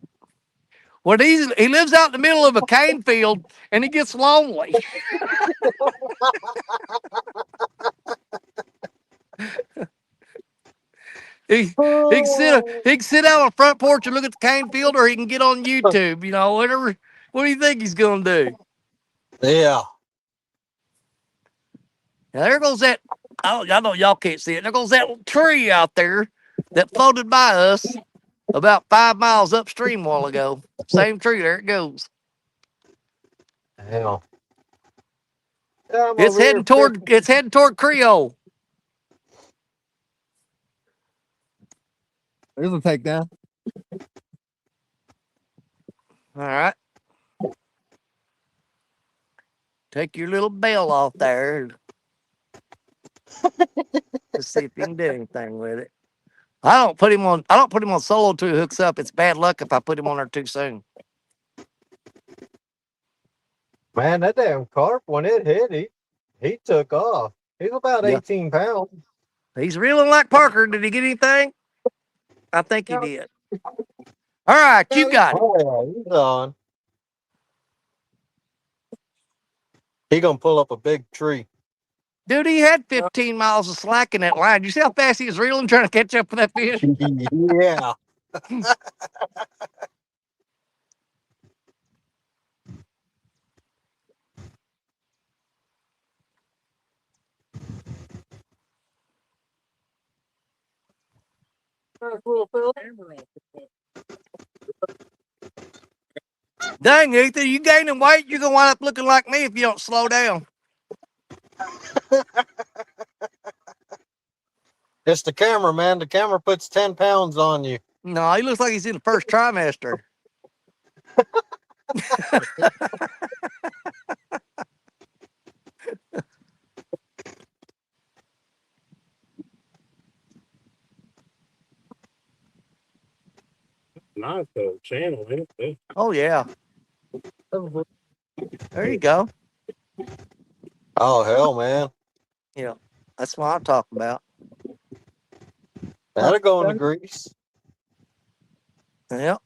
Speaker 1: Well, he lives out in the middle of a cane field, and he gets lonely. he he can sit out on the front porch and look at the cane field, or he can get on YouTube. You know, whatever. What do you think he's gonna do?
Speaker 6: Yeah.
Speaker 1: Now there goes that. I know y'all can't see it. There goes that tree out there that floated by us about 5 miles upstream a while ago. Same tree. There it goes.
Speaker 6: Hell. Yeah, I'm
Speaker 1: It's
Speaker 6: over here
Speaker 1: heading toward. It's heading toward Creole.
Speaker 9: There's a takedown.
Speaker 1: All right. Take your little bell off there. Let's see if you can do anything with it. I don't put him on solo till he hooks up. It's bad luck if I put him on there too soon.
Speaker 6: Man, that damn carp, when it hit, he took off. He's about
Speaker 1: Yeah.
Speaker 6: 18 pounds.
Speaker 1: He's reeling like Parker. Did he get anything? I think he did. All right, you got it.
Speaker 6: Oh, yeah, he's on. He gonna pull up a big tree.
Speaker 1: Dude, he had 15 miles of slack in that line. You see how fast he was reeling trying to catch up with that fish?
Speaker 6: Yeah.
Speaker 1: Dang, Ethan, you gaining weight, you're going to wind up looking like me if you don't slow down.
Speaker 6: It's the camera, man. The camera puts 10 pounds on you.
Speaker 1: No, he looks like he's in the first trimester.
Speaker 7: Nice channel, ain't it?
Speaker 1: Oh, yeah. There you go.
Speaker 6: Oh, hell, man.
Speaker 1: Yeah, that's what I'm talking about.
Speaker 6: That'll go in the grease.
Speaker 1: Yeah.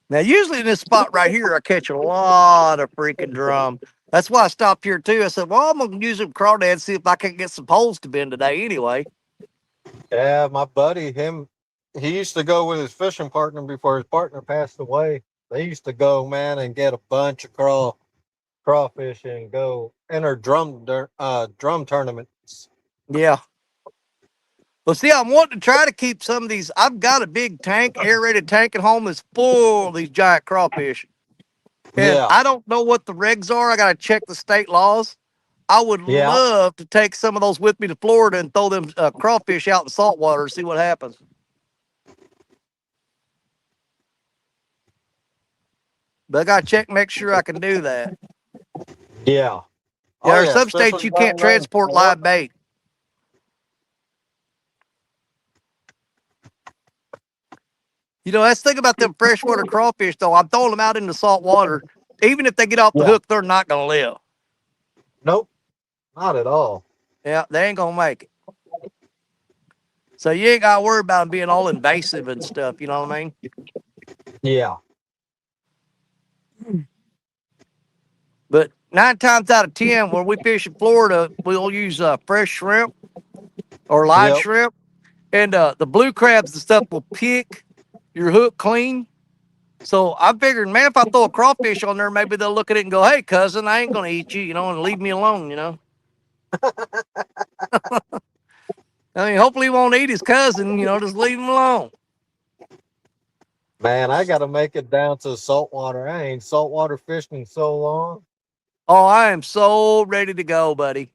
Speaker 1: Now, usually in this spot right here, I catch a lot of freaking drum. That's why I stopped here, too. I said, well, I'm going to use them crawdads and see if I can get some poles to bend today anyway.
Speaker 6: Yeah, my buddy, he used to go with his fishing partner before his partner passed away. They used to go, man, and get a bunch of crawfish and go enter drum tournaments.
Speaker 1: Yeah. Well, see, I'm wanting to try to keep some of these. I've got a big tank, aerated tank at home that's full of these giant crawfish. And
Speaker 6: Yeah.
Speaker 1: I don't know what the regs are. I got to check the state laws. I would love to take some of those with me to Florida and throw them crawfish out in salt water and see what happens. But I got to check, make sure I can do that.
Speaker 6: Yeah.
Speaker 1: Yeah, there are some states you can't transport live bait. You know, that's the thing about them freshwater crawfish, though. I'm throwing them out into salt water. Even if they get off the hook, they're not going to live.
Speaker 6: Nope. Not at all.
Speaker 1: Yeah, they ain't going to make it. So you ain't got to worry about them being all invasive and stuff. You know what I mean?
Speaker 6: Yeah.
Speaker 1: But 9 times out of 10, when we fish in Florida, we'll use fresh shrimp or live shrimp. And the blue crabs and stuff will pick your hook clean. So I'm figuring, man, if I throw a crawfish on there, maybe they'll look at it and go, hey, cousin, I ain't going to eat you, you know, and leave me alone, you know. I mean, hopefully he won't eat his cousin, you know, just leave him alone.
Speaker 6: Man, I got to make it down to saltwater. I ain't saltwater fishing so long.
Speaker 1: Oh, I am so ready to go, buddy.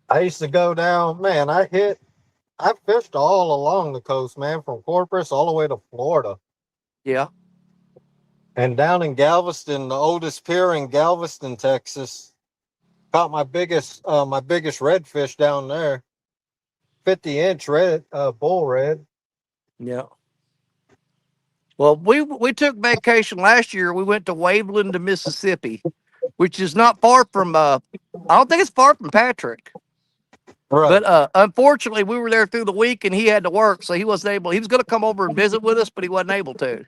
Speaker 6: I used to go down, man. I fished all along the coast, man, from Corpus all the way to Florida.
Speaker 1: Yeah.
Speaker 6: And down in Galveston, the oldest pier in Galveston, Texas, caught my biggest redfish down there. 50-inch red, bull red.
Speaker 1: Yeah. Well, we took vacation last year. We went to Waveland, to Mississippi, which is not far from I don't think it's far from Patrick.
Speaker 6: Right.
Speaker 1: But unfortunately, we were there through the week and he had to work, so he wasn't able. He was going to come over and visit with us, but he wasn't able to.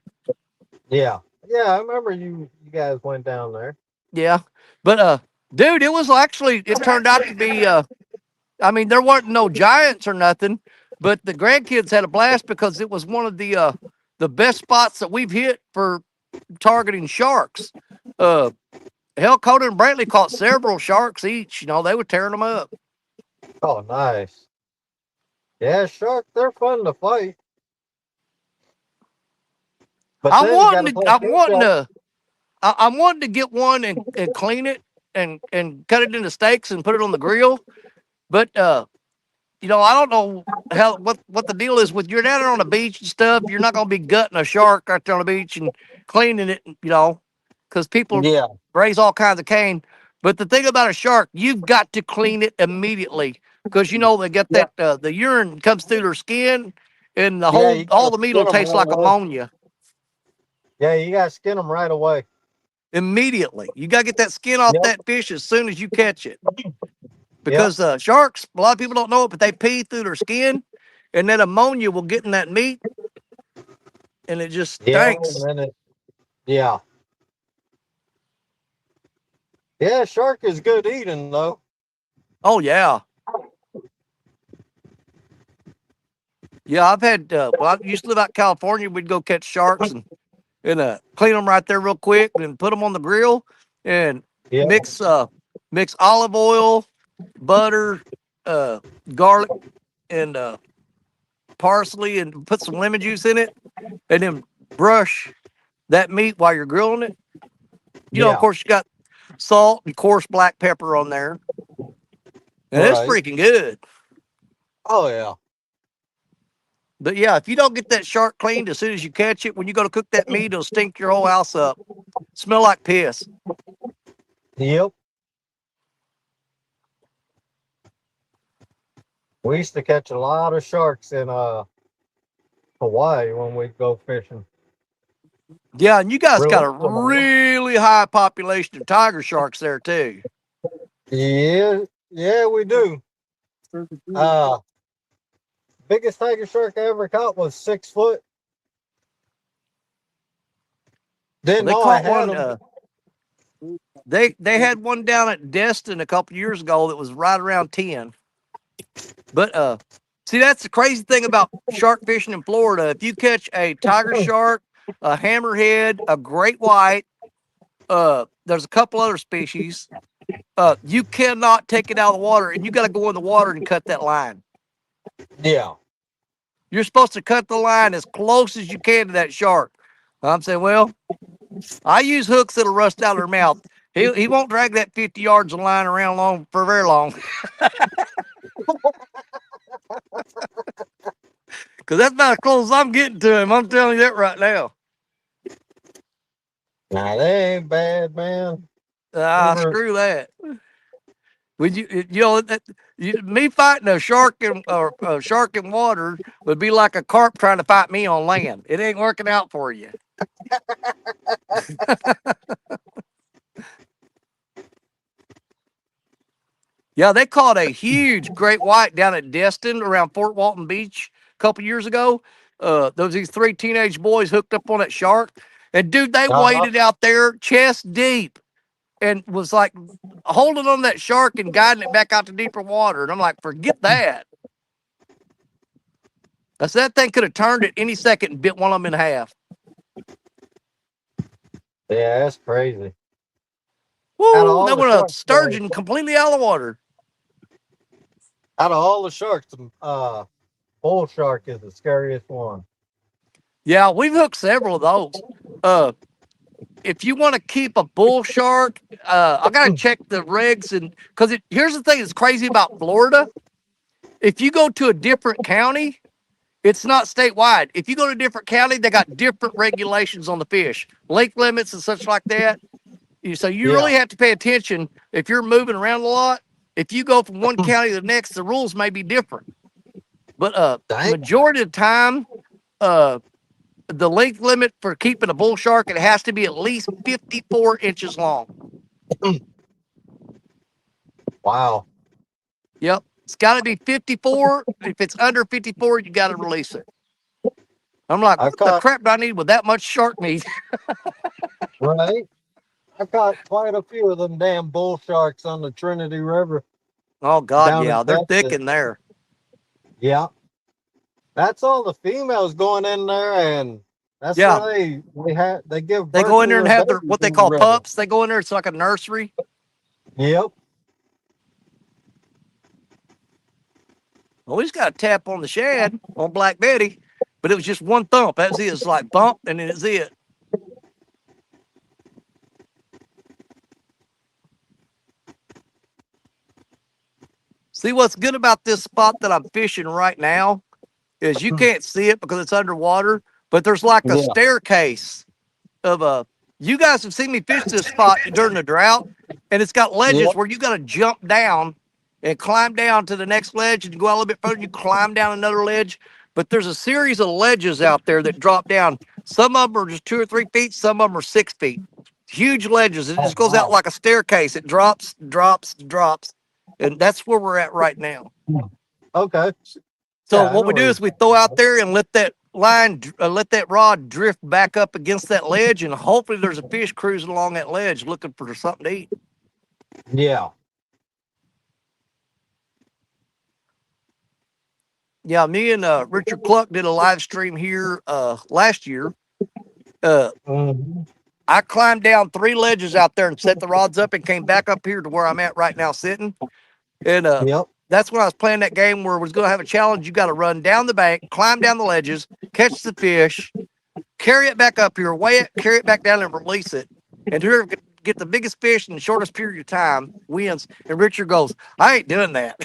Speaker 6: Yeah. Yeah, I remember you guys went down there.
Speaker 1: Yeah. But dude, it was actually, it turned out to be I mean, there weren't no giants or nothing, but the grandkids had a blast because it was one of the best spots that we've hit for targeting sharks. Hell, Coda and Brantley caught several sharks each. You know, they were tearing them up.
Speaker 6: Oh, nice. Yeah, sharks, they're fun to fight. But
Speaker 1: I'm
Speaker 6: then you got to play catch up.
Speaker 1: I'm wanting to get one and clean it and cut it into steaks and put it on the grill. But you know, I don't know what the deal is with you're down there on the beach and stuff. You're not gonna be gutting a shark out there on the beach and cleaning it, you know, because people
Speaker 6: Yeah.
Speaker 1: raise all kinds of cane. But the thing about a shark, you've got to clean it immediately because you know they get
Speaker 6: Yeah.
Speaker 1: that the urine comes through their skin and the
Speaker 6: Yeah,
Speaker 1: whole
Speaker 6: you
Speaker 1: all
Speaker 6: got
Speaker 1: the
Speaker 6: to
Speaker 1: meat will
Speaker 6: skin them
Speaker 1: taste
Speaker 6: right
Speaker 1: like
Speaker 6: away.
Speaker 1: ammonia
Speaker 6: Yeah, you got to skin them right away.
Speaker 1: immediately. You got to get that skin off
Speaker 6: Yep.
Speaker 1: that fish as soon as you catch it.
Speaker 6: Yep.
Speaker 1: Because sharks, a lot of people don't know it, but they pee through their skin, and then ammonia will get in that meat, and it just
Speaker 6: Yeah,
Speaker 1: stinks.
Speaker 6: and then yeah. Yeah, shark is good eating though.
Speaker 1: Oh yeah, yeah. I've had. Well, I used to live out in California. We'd go catch sharks and clean them right there real quick, and put them on the grill, and
Speaker 6: Yeah.
Speaker 1: mix olive oil, butter, uh, garlic, and parsley, and put some lemon juice in it, and then brush that meat while you're grilling it. You know, of
Speaker 6: Yeah.
Speaker 1: course, you got salt and coarse black pepper on there, and it's
Speaker 6: Right.
Speaker 1: freaking good.
Speaker 6: Oh yeah.
Speaker 1: But yeah, if you don't get that shark cleaned as soon as you catch it, when you go to cook that meat, it'll stink your whole house up. Smell like piss.
Speaker 6: Yep. We used to catch a lot of sharks in Hawaii when we'd go fishing.
Speaker 1: Yeah, and you guys got
Speaker 6: Really?
Speaker 1: a really high population of tiger sharks there too.
Speaker 6: Yeah, yeah, we do. Biggest tiger shark I ever caught was 6 foot. Didn't
Speaker 1: They
Speaker 6: know I
Speaker 1: caught
Speaker 6: had
Speaker 1: one.
Speaker 6: them.
Speaker 1: They had one down at Destin a couple years ago that was right around 10. But see, that's the crazy thing about shark fishing in Florida. If you catch a tiger shark, a hammerhead, a great white, there's a couple other species. You cannot take it out of the water, and you got to go in the water and cut that line.
Speaker 6: Yeah.
Speaker 1: You're supposed to cut the line as close as you can to that shark. I'm saying, well, I use hooks that'll rust out of their mouth. He won't drag that 50 yards of line around long for very long. Because that's about as close as I'm getting to him. I'm telling you that right now.
Speaker 6: Nah, they ain't bad, man. Never.
Speaker 1: Screw that. Would you know, me fighting a shark in water would be like a carp trying to fight me on land. It ain't working out for you. Yeah, they caught a huge great white down at Destin around Fort Walton Beach a couple years ago. These 3 teenage boys hooked up on that shark, and dude, they
Speaker 6: Uh-huh.
Speaker 1: waded out there chest deep and was like holding on that shark and guiding it back out to deeper water. And I'm like, forget that. I said that thing could have turned it any second and bit one of them in half.
Speaker 6: Yeah, that's crazy.
Speaker 1: Woo! That went a sturgeon completely out of the water.
Speaker 6: Out of all the sharks, bull shark is the scariest one.
Speaker 1: Yeah, we've hooked several of those. If you want to keep a bull shark, I gotta check the regs, and because here's the thing that's crazy about Florida. If you go to a different county, it's not statewide. If you go to a different county, they got different regulations on the fish, lake limits and such like that. So you
Speaker 6: Yeah.
Speaker 1: really have to pay attention if you're moving around a lot. If you go from one county to the next, the rules may be different. But
Speaker 6: Dang.
Speaker 1: majority of the time, the length limit for keeping a bull shark, it has to be at least 54 inches long.
Speaker 6: Wow.
Speaker 1: Yep. It's got to be 54. If it's under 54, you got to release it. I'm like,
Speaker 6: I've
Speaker 1: what the
Speaker 6: caught
Speaker 1: crap do I need with that much shark meat?
Speaker 6: right. I caught quite a few of them damn bull sharks on the Trinity River
Speaker 1: Oh, God,
Speaker 6: down
Speaker 1: yeah.
Speaker 6: in
Speaker 1: They're thick
Speaker 6: Texas.
Speaker 1: in there.
Speaker 6: Yeah. That's all the females going in there, and that's
Speaker 1: Yeah.
Speaker 6: where they give
Speaker 1: They
Speaker 6: birth
Speaker 1: go in
Speaker 6: to
Speaker 1: there and
Speaker 6: their
Speaker 1: have their
Speaker 6: babies
Speaker 1: what they
Speaker 6: in the
Speaker 1: call
Speaker 6: river.
Speaker 1: pups. They go in there. It's like a nursery.
Speaker 6: Yep.
Speaker 1: Well, we just got a tap on the shad on Black Betty, but it was just one thump. That was it. It's like bump, and then it's it. See, what's good about this spot that I'm fishing right now is you can't see it because it's underwater, but there's like a
Speaker 6: Yeah.
Speaker 1: staircase of a. You guys have seen me fish this spot during the drought, and it's got ledges
Speaker 6: Yep.
Speaker 1: where you got to jump down and climb down to the next ledge, and you go out a little bit further, you climb down another ledge. But there's a series of ledges out there that drop down. Some of them are just 2 or 3 feet. Some of them are 6 feet. Huge ledges. It
Speaker 6: Oh,
Speaker 1: just goes out
Speaker 6: wow.
Speaker 1: like a staircase. It drops, drops, drops, and that's where we're at right now.
Speaker 6: Okay.
Speaker 1: So
Speaker 6: Yeah, I
Speaker 1: what
Speaker 6: know
Speaker 1: we do
Speaker 6: where
Speaker 1: is we throw out there and let that let that rod drift back up against that ledge, and hopefully there's a fish cruising along that ledge looking for something to eat.
Speaker 6: Yeah.
Speaker 1: Yeah, me and Richard Cluck did a live stream here last year.
Speaker 6: Mhm.
Speaker 1: I climbed down 3 ledges out there and set the rods up and came back up here to where I'm at right now sitting. And
Speaker 6: Yep.
Speaker 1: that's when I was playing that game where we was going to have a challenge. You got to run down the bank, climb down the ledges, catch the fish, carry it back up here, weigh it, carry it back down and release it. And whoever could get the biggest fish in the shortest period of time wins. And Richard goes, I ain't doing that.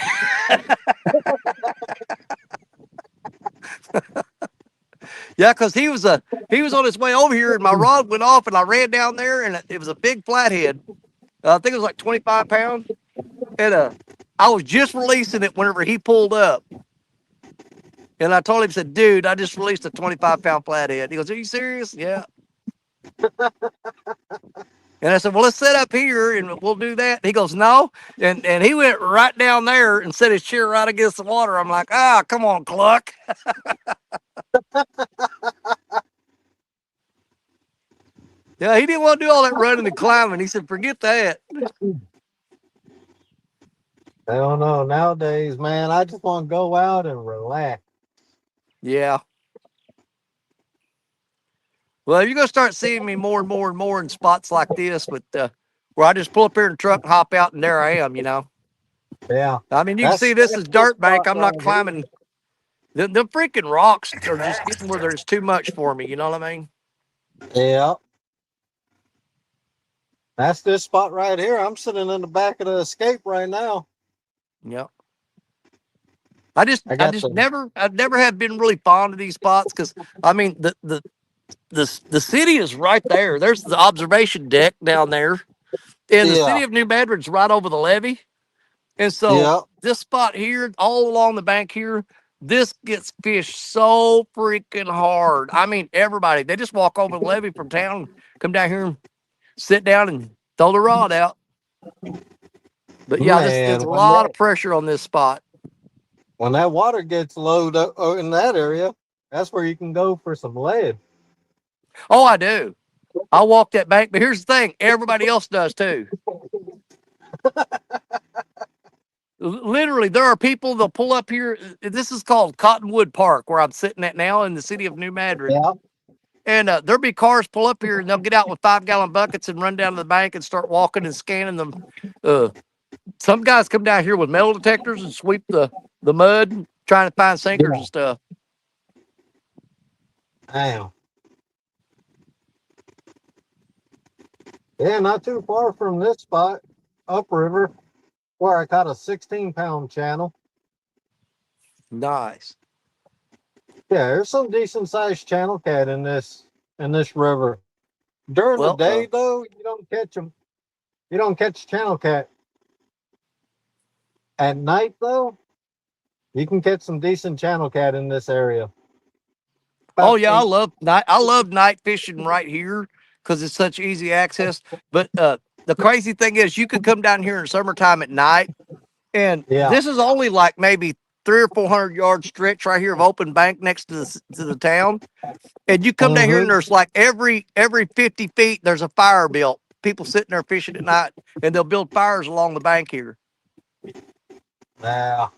Speaker 1: Yeah, because he was on his way over here and my rod went off and I ran down there and it was a big flathead. I think it was like 25 pounds. And I was just releasing it whenever he pulled up. And I told him, said, dude, I just released a 25-pound flathead. He goes, are you serious? Yeah. And I said, well, let's set up here and we'll do that. He goes, no. And he went right down there and set his chair right against the water. I'm like, come on, Cluck. Yeah, he didn't want to do all that running and climbing. He said, forget that.
Speaker 6: I don't know. Nowadays, man, I just want to go out and relax.
Speaker 1: Yeah. Well, you're going to start seeing me more and more and more in spots like this with where I just pull up here in the truck and hop out and there I am,
Speaker 6: Yeah.
Speaker 1: I mean, you can see this is dirt bank. I'm not climbing. The freaking rocks are just getting where there's too much for me. You know what I mean?
Speaker 6: Yeah. That's this spot right here. I'm sitting in the back of the Escape right now.
Speaker 1: Yep. I just never have been really fond of these spots because I mean the city is right there. There's the observation deck down there, and the city of New Madrid's right over the levee. And so this spot here, all along the bank here, this gets fished so freaking hard. I mean, everybody, they just walk over the levee from town, come down here and sit down and throw the rod out. But yeah, there's a lot of pressure on this spot.
Speaker 6: When that water gets low in that area, that's where you can go for some lead.
Speaker 1: Oh, I do. I walk that bank, but here's the thing: everybody else does too. Literally, there are people they'll pull up here. This is called Cottonwood Park, where I'm sitting at now in the city of New Madrid.
Speaker 6: Yeah.
Speaker 1: And there'll be cars pull up here, and they'll get out with 5-gallon buckets and run down to the bank and start walking and scanning them. Some guys come down here with metal detectors and sweep the mud trying to find sinkers and stuff.
Speaker 6: Damn. Yeah, not too far from this spot, upriver, where I caught a 16-pound channel.
Speaker 1: Nice.
Speaker 6: Yeah, there's some decent sized channel cat in this river. During the day though, you don't catch them. You don't catch channel cat. At night though, you can catch some decent channel cat in this area.
Speaker 1: Oh yeah, I love night fishing right here because it's such easy access. But the crazy thing is, you could come down here in summertime at night, and this is only like maybe 300 or 400 yard stretch right here of open bank next to the town. And you come down here and there's like every 50 feet there's a fire built. People sitting there fishing at night, and they'll build fires along the bank here.
Speaker 6: Yeah.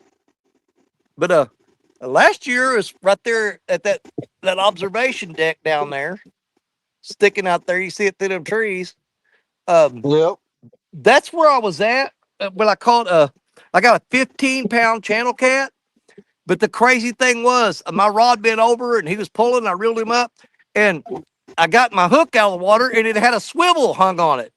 Speaker 1: But last year is right there at that observation deck down there, sticking out there. You see it through them trees.
Speaker 6: Yep.
Speaker 1: That's where I was at when I caught I got a 15-pound channel cat. But the crazy thing was, my rod bent over and he was pulling. I reeled him up, and I got my hook out of the water, and it had a swivel hung on it.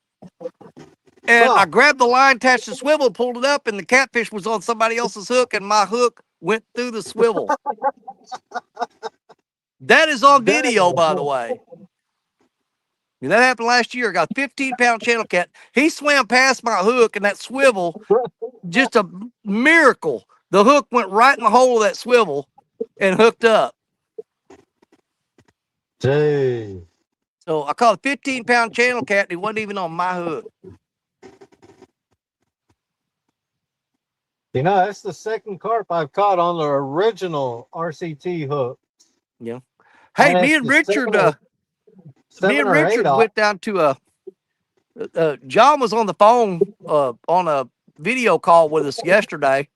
Speaker 1: And I grabbed the line, attached the swivel, pulled it up, and the catfish was on somebody else's hook, and my hook went through the swivel. That is on video, by the way. And that happened last year. I got a 15-pound channel cat. He swam past my hook, and that swivel, just a miracle. The hook went right in the hole of that swivel and hooked up.
Speaker 6: Gee.
Speaker 1: So I caught a 15-pound channel cat, and he wasn't even on my hook.
Speaker 6: You know, that's the second carp I've caught on the original RCT hook.
Speaker 1: Yeah. Hey, me and Richard went down to John was on the phone on a video call with us yesterday,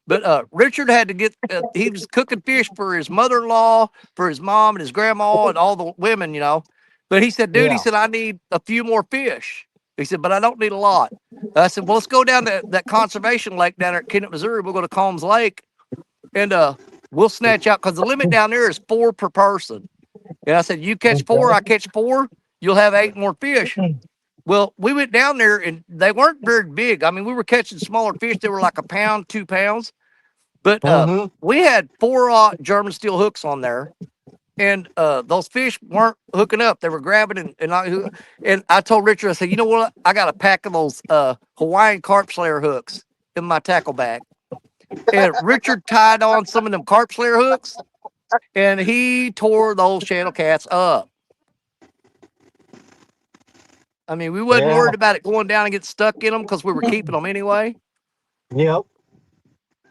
Speaker 1: but Richard had to get he was cooking fish for his mother-in-law, for his mom and his grandma and all the women, you know. But he said, dude, he said, I need a few more fish. He said, but I don't need a lot. I said, well, let's go down to that conservation lake down there at Kennett, Missouri. We'll go to Combs Lake, and we'll snatch out, because the limit down there is 4 per person. And I said, you catch 4, I catch 4, you'll have 8 more fish. Well, we went down there, and they weren't very big. I mean, we were catching smaller fish. They were like a pound, 2 pounds. But we had 4 German steel hooks on there. And those fish weren't hooking up. They were grabbing and I told Richard, I said, you know what? I got a pack of those Hawaiian carp slayer hooks in my tackle bag. And Richard tied on some of them carp slayer hooks, and he tore those channel cats up. I mean, we wasn't worried about it going down and get stuck in them because we were keeping them anyway.
Speaker 6: Yep.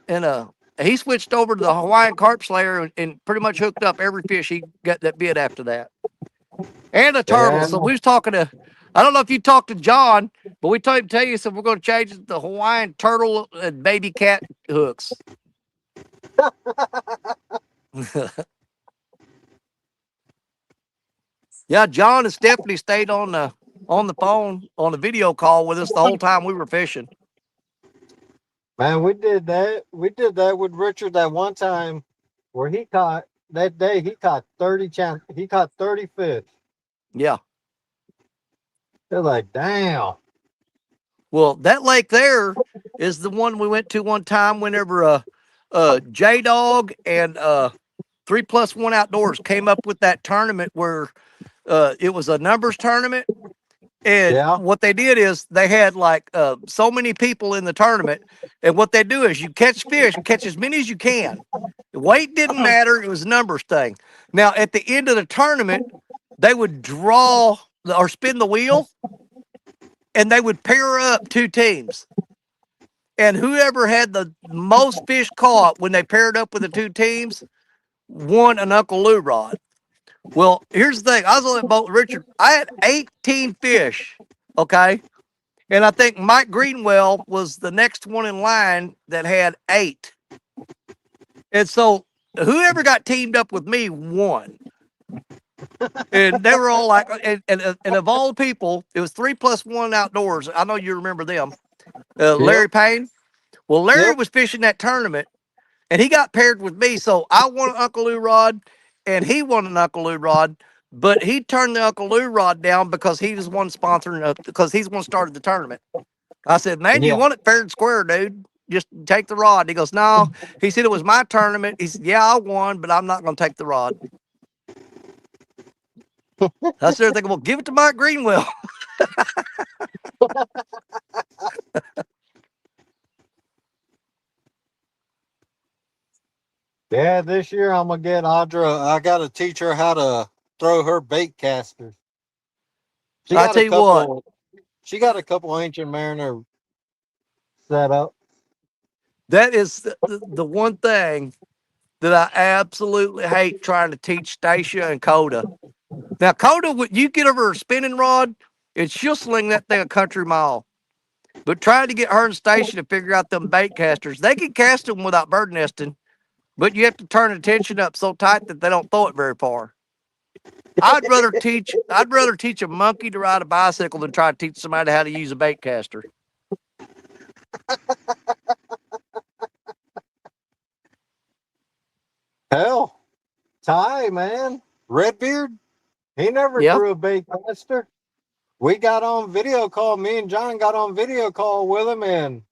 Speaker 1: And he switched over to the Hawaiian carp slayer and pretty much hooked up every fish he got that bit after that. And a turtle.
Speaker 6: Yeah.
Speaker 1: So we was talking to, I don't know if you talked to John, but we told him to tell you, so we're going to change it to Hawaiian turtle and baby cat hooks. Yeah, John and Stephanie stayed on the phone on the video call with us the whole time we were fishing.
Speaker 6: Man, we did that. We did that with Richard that one time where he caught 30 he caught 30 fish.
Speaker 1: Yeah.
Speaker 6: They're like, damn.
Speaker 1: Well, that lake there is the one we went to one time whenever J-Dog and 3+1 Outdoors came up with that tournament where it was a numbers tournament. And what they did is they had like so many people in the tournament. And what they do is you catch fish, catch as many as you can. The weight didn't matter. It was a numbers thing. Now, at the end of the tournament, they would draw or spin the wheel, and they would pair up 2 teams. And whoever had the most fish caught when they paired up with the 2 teams won an Uncle Lou rod. Well, here's the thing. I was on that boat with Richard. I had 18 fish, okay? And I think Mike Greenwell was the next one in line that had 8. And so whoever got teamed up with me won. And they were all like, and of all the people, it was 3+1 Outdoors. I know you remember them. Larry Payne. Well, Larry was fishing that tournament, and he got paired with me. So I want an Uncle Lou rod, and he wanted an Uncle Lou rod, but he turned the Uncle Lou rod down because he was one sponsoring, because he's one started the tournament. I said, man, you
Speaker 6: Yeah.
Speaker 1: want it fair and square, dude. Just take the rod. He goes, no. He said, it was my tournament. He said, yeah, I won, but I'm not going to take the rod. I was there thinking, well, give it to Mike Greenwell.
Speaker 6: Yeah, this year I'm gonna get Audra. I gotta teach her how to throw her bait casters. She
Speaker 1: I
Speaker 6: got
Speaker 1: tell
Speaker 6: a
Speaker 1: you what,
Speaker 6: couple. She got a couple Ancient Mariner set up.
Speaker 1: that is the one thing that I absolutely hate trying to teach Stacia and Coda. Now, Coda, when you get over her spinning rod, and she'll sling that thing a country mile. But trying to get her and Stacia to figure out them bait casters, they can cast them without bird nesting, but you have to turn the tension up so tight that they don't throw it very far. I'd rather teach a monkey to ride a bicycle than try to teach somebody how to use a bait caster.
Speaker 6: Hell, Ty, man, Redbeard, he never
Speaker 1: Yeah.
Speaker 6: threw a bait caster. We got on video call. Me and John got on video call with him, and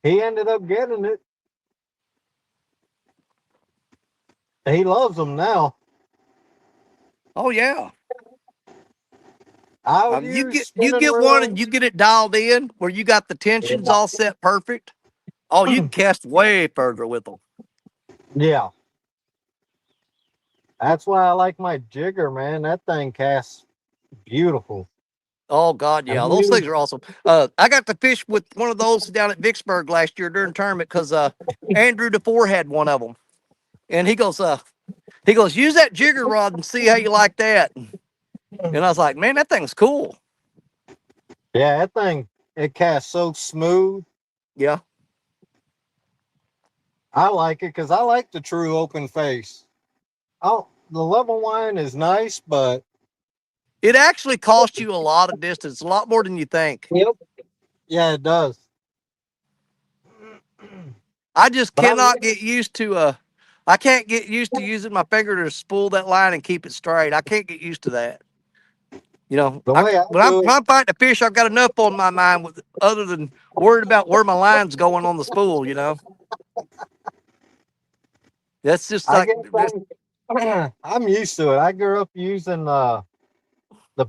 Speaker 6: he ended up getting it. He loves them now.
Speaker 1: Oh yeah.
Speaker 6: I would
Speaker 1: You
Speaker 6: use
Speaker 1: get you
Speaker 6: spinning
Speaker 1: get one and
Speaker 6: reels.
Speaker 1: you get it dialed in where you got the tensions all set perfect. Oh, you can cast way further with them.
Speaker 6: Yeah. That's why I like my jigger, man. That thing casts beautiful.
Speaker 1: Oh God,
Speaker 6: And
Speaker 1: yeah,
Speaker 6: we
Speaker 1: those things
Speaker 6: use,
Speaker 1: are awesome. I got to fish with one of those down at Vicksburg last year during tournament because Andrew DeFore had one of them, and he goes use that jigger rod and see how you like that. And I was like, man, that thing's cool.
Speaker 6: yeah, that thing, it casts so smooth.
Speaker 1: Yeah,
Speaker 6: I like it because I like the true open face. Oh, the level line is nice, but
Speaker 1: it actually costs you a lot of distance, a lot more than you think.
Speaker 6: yep, yeah, it does.
Speaker 1: I just
Speaker 6: But I
Speaker 1: cannot
Speaker 6: like
Speaker 1: get used to I can't get used to using my finger to spool that line and keep it straight. I can't get used to that. You know,
Speaker 6: the way I
Speaker 1: when I'm,
Speaker 6: do
Speaker 1: when
Speaker 6: it.
Speaker 1: I'm fighting a fish, I've got enough on my mind with other than worried about where my line's going on the spool. You know, that's just
Speaker 6: I
Speaker 1: like
Speaker 6: guess I'm used to it. I grew up using the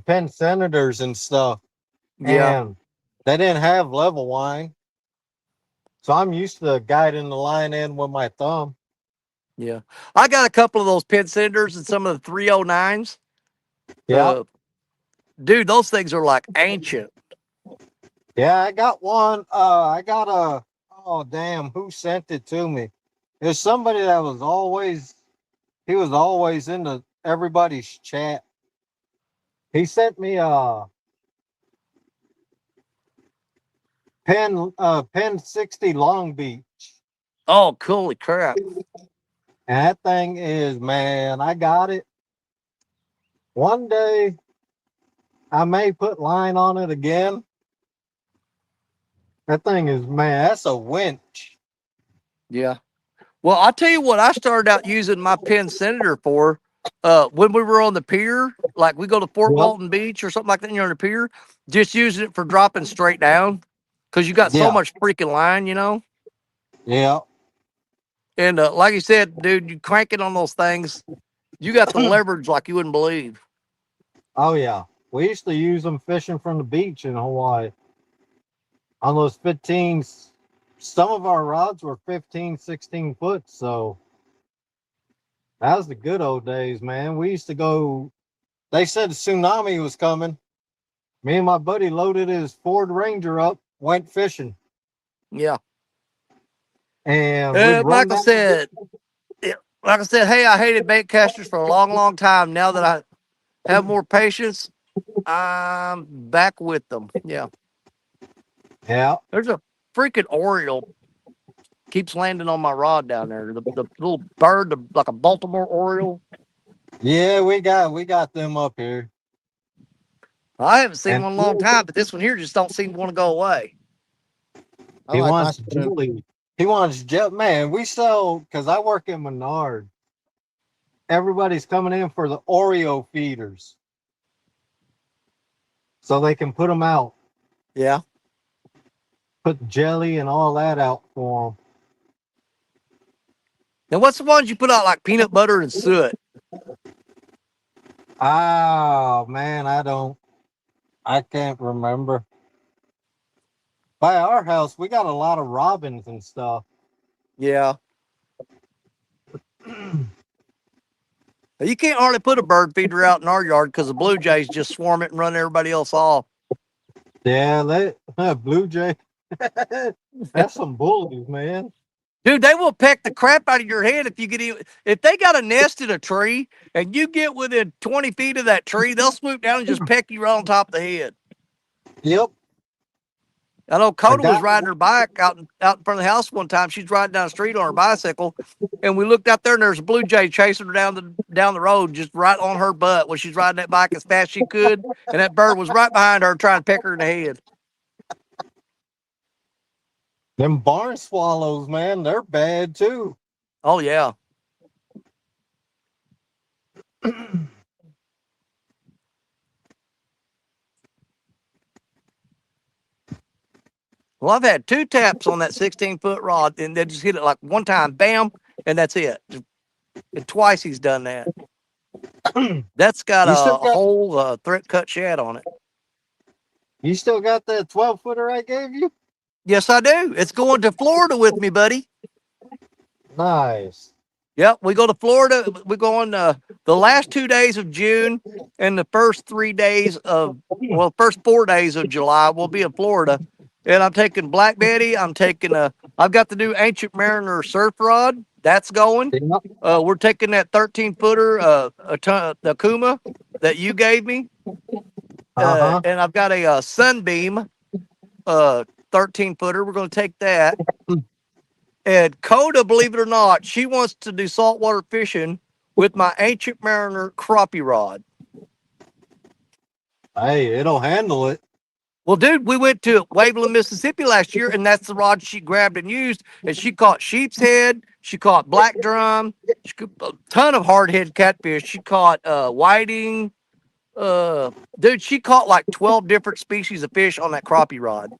Speaker 6: Penn Senators and stuff,
Speaker 1: yeah,
Speaker 6: and they didn't have level line, so I'm used to guiding the line in with my thumb.
Speaker 1: yeah. I got a couple of those pin senders and some of the 309s.
Speaker 6: Yeah,
Speaker 1: Uh, dude, those things are like ancient.
Speaker 6: yeah. I got one. I got a. Oh damn! Who sent it to me? It's somebody that was always. He was always into everybody's chat. He sent me a Pen 60 Long Beach.
Speaker 1: Oh, holy crap!
Speaker 6: And that thing is, man, I got it. One day I may put line on it again. That thing is, man, that's a winch.
Speaker 1: Yeah. Well, I'll tell you what I started out using my Penn Senator for when we were on the pier, like we go to Fort
Speaker 6: Yep.
Speaker 1: Walton Beach or something like that, and you're on the pier, just using it for dropping straight down because you got so
Speaker 6: Yeah.
Speaker 1: much freaking line, you know?
Speaker 6: Yeah.
Speaker 1: And like you said, dude, you crank it on those things, you got the leverage like you wouldn't believe.
Speaker 6: Oh, yeah. We used to use them fishing from the beach in Hawaii on those 15s. Some of our rods were 15, 16 foot. So that was the good old days, man. We used to go, they said the tsunami was coming. Me and my buddy loaded his Ford Ranger up, went fishing,
Speaker 1: Yeah.
Speaker 6: and we'd run
Speaker 1: Like I
Speaker 6: down.
Speaker 1: said, like I said, hey, I hated bait casters for a long, long time. Now that I have more patience, I'm back with them. Yeah.
Speaker 6: Yeah.
Speaker 1: There's a freaking Oriole keeps landing on my rod down there. The little bird, like a Baltimore Oriole.
Speaker 6: Yeah, we got them up here.
Speaker 1: I haven't seen
Speaker 6: And
Speaker 1: one in a long time, but this one here just don't seem to want to go away.
Speaker 8: I
Speaker 6: he
Speaker 8: like
Speaker 6: wants
Speaker 8: oxygen.
Speaker 6: He wants jet. Man, we sell, because I work in Menard. Everybody's coming in for the Oreo feeders. So they can put them out.
Speaker 1: Yeah.
Speaker 6: Put jelly and all that out for them.
Speaker 1: And what's the ones you put out like peanut butter and soot?
Speaker 6: Oh, man, I can't remember. By our house, we got a lot of robins and stuff.
Speaker 1: Yeah. You can't hardly put a bird feeder out in our yard because the blue jays just swarm it and run everybody else off.
Speaker 6: Yeah, blue jay. That's some bullies, man.
Speaker 1: Dude, they will peck the crap out of your head if they got a nest in a tree and you get within 20 feet of that tree, they'll swoop down and just peck you right on top of the head.
Speaker 6: Yep.
Speaker 1: I know Coda was riding her bike out in front of the house one time. She's riding down the street on her bicycle, and we looked out there, and there's a blue jay chasing her down the road, just right on her butt when she's riding that bike as fast as she could, and that bird was right behind her trying to peck her in the head.
Speaker 6: Them barn swallows, man, they're bad too.
Speaker 1: Oh, yeah. Well, I've had 2 taps on that 16-foot rod, and they just hit it like one time, bam, and that's it. And twice he's done that. That's got a whole threat cut shad on it.
Speaker 6: You still got that 12-footer I gave you?
Speaker 1: Yes, I do. It's going to Florida with me, buddy.
Speaker 6: Nice.
Speaker 1: Yep, we go to Florida. We go on the last 2 days of June and the first 4 days of July. We'll be in Florida. And I'm taking Black Betty. I've got the new Ancient Mariner surf rod. That's going. We're taking that 13-footer, the Kuma that you gave me. And I've got a Sunbeam 13-footer. We're going to take that. And Coda, believe it or not, she wants to do saltwater fishing with my Ancient Mariner crappie rod.
Speaker 6: Hey, it'll handle it.
Speaker 1: Well, dude, we went to Waveland, Mississippi last year, and that's the rod she grabbed and used. And she caught sheep's head. She caught black drum. She caught a ton of hard-head catfish. She caught whiting. Dude, she caught like 12 different species of fish on that crappie rod.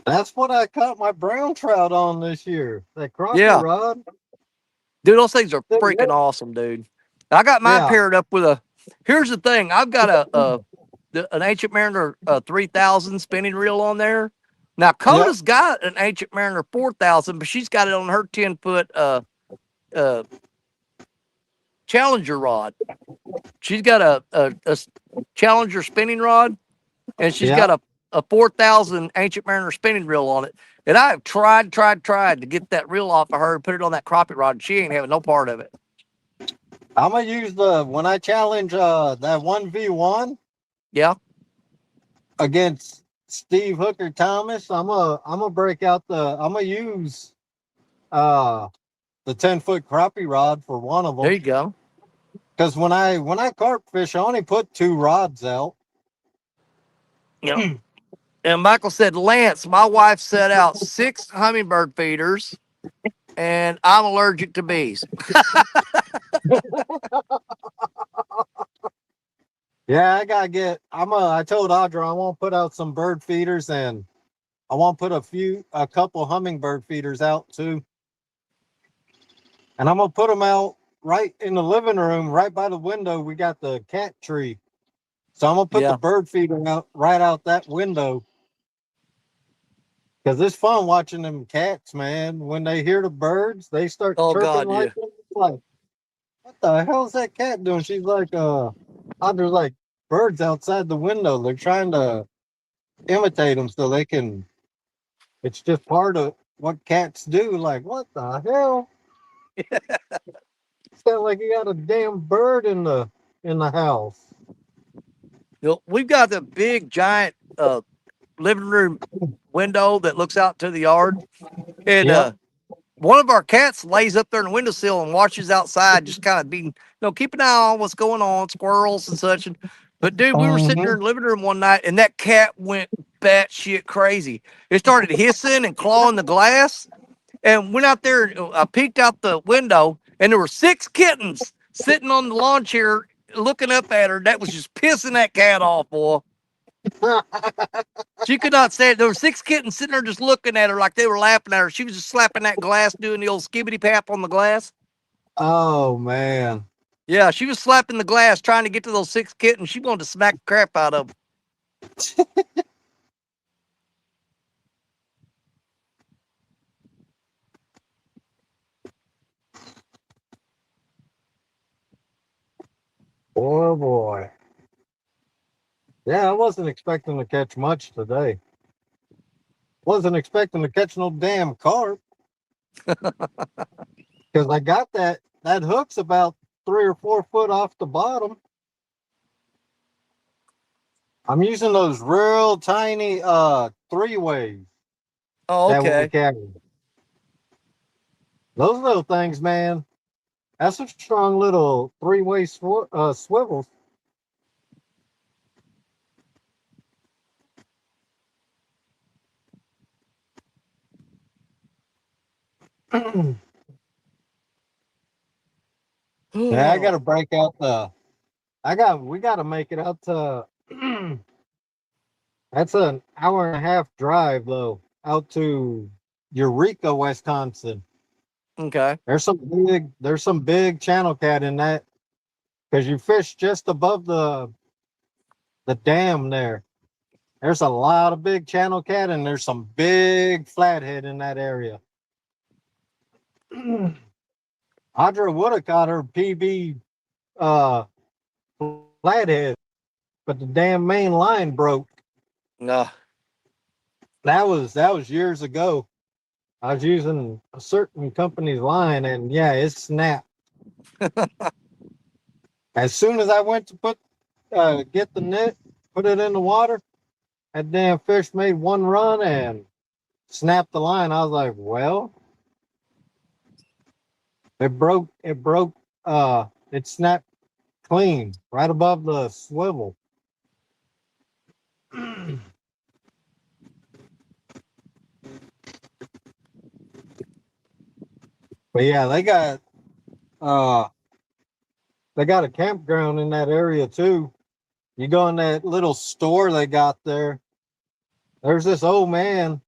Speaker 6: That's what I caught my brown trout on this year. That crappie rod.
Speaker 1: Dude, those things are freaking awesome, dude. I got mine paired up with here's the thing. I've got an Ancient Mariner 3000 spinning reel on there. Now, Coda's got an Ancient Mariner 4000, but she's got it on her 10-foot Challenger rod. She's got a Challenger spinning rod, and she's got a 4000 Ancient Mariner spinning reel on it. And I have tried to get that reel off of her and put it on that crappie rod, and she ain't having no part of it.
Speaker 6: I'm going to use when I challenge that 1v1. Yeah. Against Steve Hooker Thomas, I'm gonna break out I'm gonna use the 10-foot crappie rod for one of them.
Speaker 1: There you go.
Speaker 6: Because when I carp fish, I only put 2 rods out.
Speaker 1: Yeah. And Michael said, Lance, my wife set out 6 hummingbird feeders, and I'm allergic to bees.
Speaker 6: Yeah, I gotta I told Audra I want to put out some bird feeders, and I want to put a couple hummingbird feeders out too. And I'm gonna put them out right in the living room, right by the window. We got the cat tree. So I'm gonna put the bird feeder out right out that window. Because it's fun watching them cats, man. When they hear the birds, they start chirping like what the hell is that cat doing? She's like, there's like birds outside the window. They're trying to imitate them so they can. It's just part of what cats do. Like, what the hell? Sounds like you got a damn bird in the house.
Speaker 1: You know, we've got the big giant living room window that looks out to the yard, and one of our cats lays up there in the windowsill and watches outside, just kind of being, keep an eye on what's going on, squirrels and such. But dude, we were sitting there in the living room one night, and that cat went batshit crazy. It started hissing and clawing the glass, and went out there. And I peeked out the window, and there were 6 kittens sitting on the lawn chair looking up at her. That was just pissing that cat off, boy. She could not stand it. There were 6 kittens sitting there just looking at her like they were laughing at her. She was just slapping that glass, doing the old skibbity pap on the glass.
Speaker 6: Oh man.
Speaker 1: Yeah, she was slapping the glass trying to get to those 6 kittens. She wanted to smack the crap out of them.
Speaker 6: Oh boy. Yeah, I wasn't expecting to catch much today. Wasn't expecting to catch no damn carp. Because I got that hook's about 3 or 4 foot off the bottom. I'm using those real tiny 3-ways
Speaker 1: Oh,
Speaker 6: that we
Speaker 1: okay.
Speaker 6: carry. Those little things, man. That's a strong little 3-way swivel. Yeah, I gotta break out we gotta make it out to that's an hour and a half drive though, out to Eureka, Wisconsin.
Speaker 1: Okay.
Speaker 6: There's some big channel cat in that because you fish just above the dam there. There's a lot of big channel cat and there's some big flathead in that area. Audra would have caught her PB flathead, but the damn main line broke.
Speaker 1: No.
Speaker 6: That was years ago. I was using a certain company's line, and yeah, it snapped. As soon as I went to get the net, put it in the water, that damn fish made one run and snapped the line. I was like, well, it broke. It snapped clean right above the swivel. But yeah, they got a campground in that area too. You go in that little store they got there. There's this old man.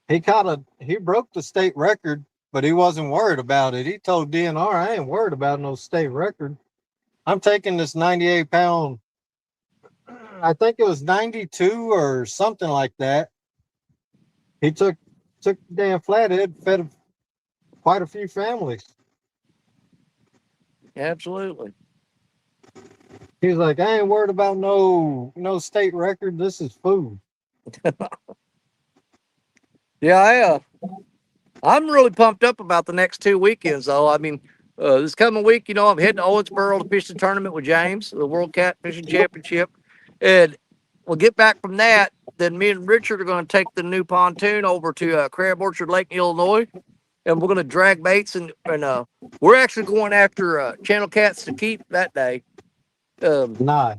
Speaker 6: He broke the state record, but he wasn't worried about it. He told DNR, I ain't worried about no state record. I'm taking this 98-pound, I think it was 92 or something like that. He took the damn flathead, fed quite a few families.
Speaker 1: Absolutely.
Speaker 6: He's like, I ain't worried about no state record. This is food.
Speaker 1: Yeah, I'm really pumped up about the next 2 weekends, though. I mean, this coming week, I'm heading to Owensboro to fish the tournament with James, the World Cat Fishing Championship, and we'll get back from that. Then me and Richard are going to take the new pontoon over to Crab Orchard Lake, Illinois, and we're going to drag baits, and we're actually going after channel cats to keep that day.
Speaker 6: Nice.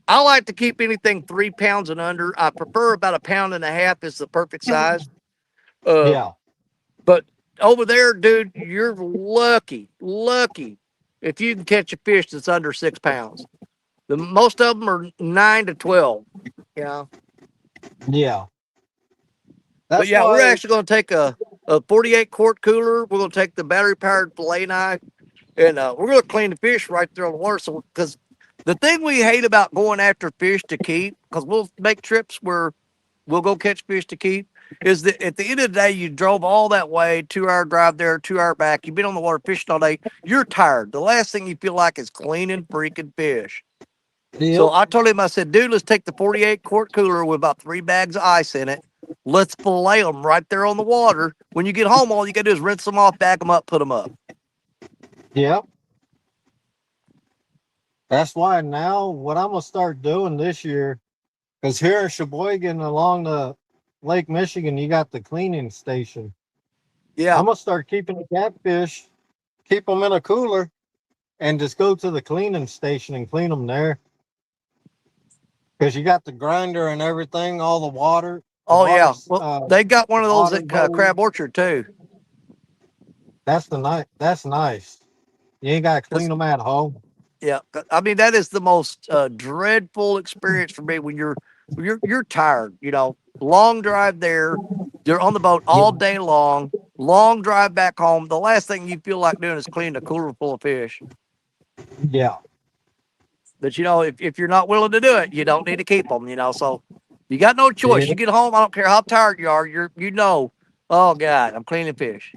Speaker 1: I like to keep anything 3 pounds and under. I prefer about 1.5 pounds is the perfect size.
Speaker 6: Yeah.
Speaker 1: But over there, dude, you're lucky if you can catch a fish that's under 6 pounds. The most of them are 9 to 12. Yeah.
Speaker 6: Yeah.
Speaker 1: But yeah, we're actually going to take a 48 quart cooler. We're going to take the battery powered fillet knife, and we're going to clean the fish right there on the water. So, because the thing we hate about going after fish to keep, because we'll make trips where we'll go catch fish to keep, is that at the end of the day, you drove all that way, 2-hour drive there, 2-hour back. You've been on the water fishing all day. You're tired. The last thing you feel like is cleaning freaking fish.
Speaker 6: Yep.
Speaker 1: So I told him, I said, dude, let's take the 48 quart cooler with about 3 bags of ice in it. Let's fillet them right there on the water. When you get home, all you got to do is rinse them off, bag them up, put them up.
Speaker 6: Yep. That's why now what I'm going to start doing this year, because here in Sheboygan along the Lake Michigan, you got the cleaning station.
Speaker 1: Yeah.
Speaker 6: I'm going to start keeping the catfish, keep them in a cooler, and just go to the cleaning station and clean them there. Because you got the grinder and everything, all the water.
Speaker 1: Oh yeah.
Speaker 6: water's
Speaker 1: Well, they got one of those
Speaker 6: water's
Speaker 1: at
Speaker 6: old.
Speaker 1: Crab Orchard too.
Speaker 6: That's nice. You ain't gotta clean them at home.
Speaker 1: Yeah, I mean that is the most dreadful experience for me when you're tired. You know, long drive there, you're on the boat
Speaker 6: Yeah.
Speaker 1: all day long. Long drive back home. The last thing you feel like doing is cleaning a cooler full of fish.
Speaker 6: Yeah.
Speaker 1: But you know, if you're not willing to do it, you don't need to keep them. You know, so you got no choice.
Speaker 6: Yeah.
Speaker 1: You get home, I don't care how tired you are. You know, oh God, I'm cleaning fish.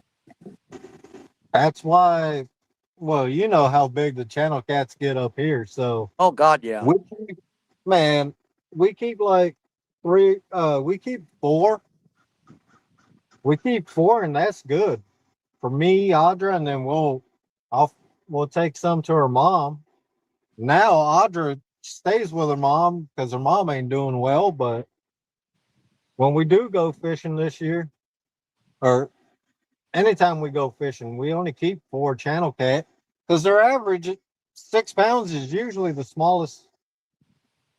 Speaker 6: That's why. Well, you know how big the channel cats get up here, so
Speaker 1: Oh God, yeah,
Speaker 6: we keep, man, we keep like three. We keep four. We keep four, and that's good for me, Audra, and then we'll take some to her mom. Now Audra stays with her mom because her mom ain't doing well. But when we do go fishing this year, or anytime we go fishing, we only keep four channel cat because their average 6 pounds is usually the smallest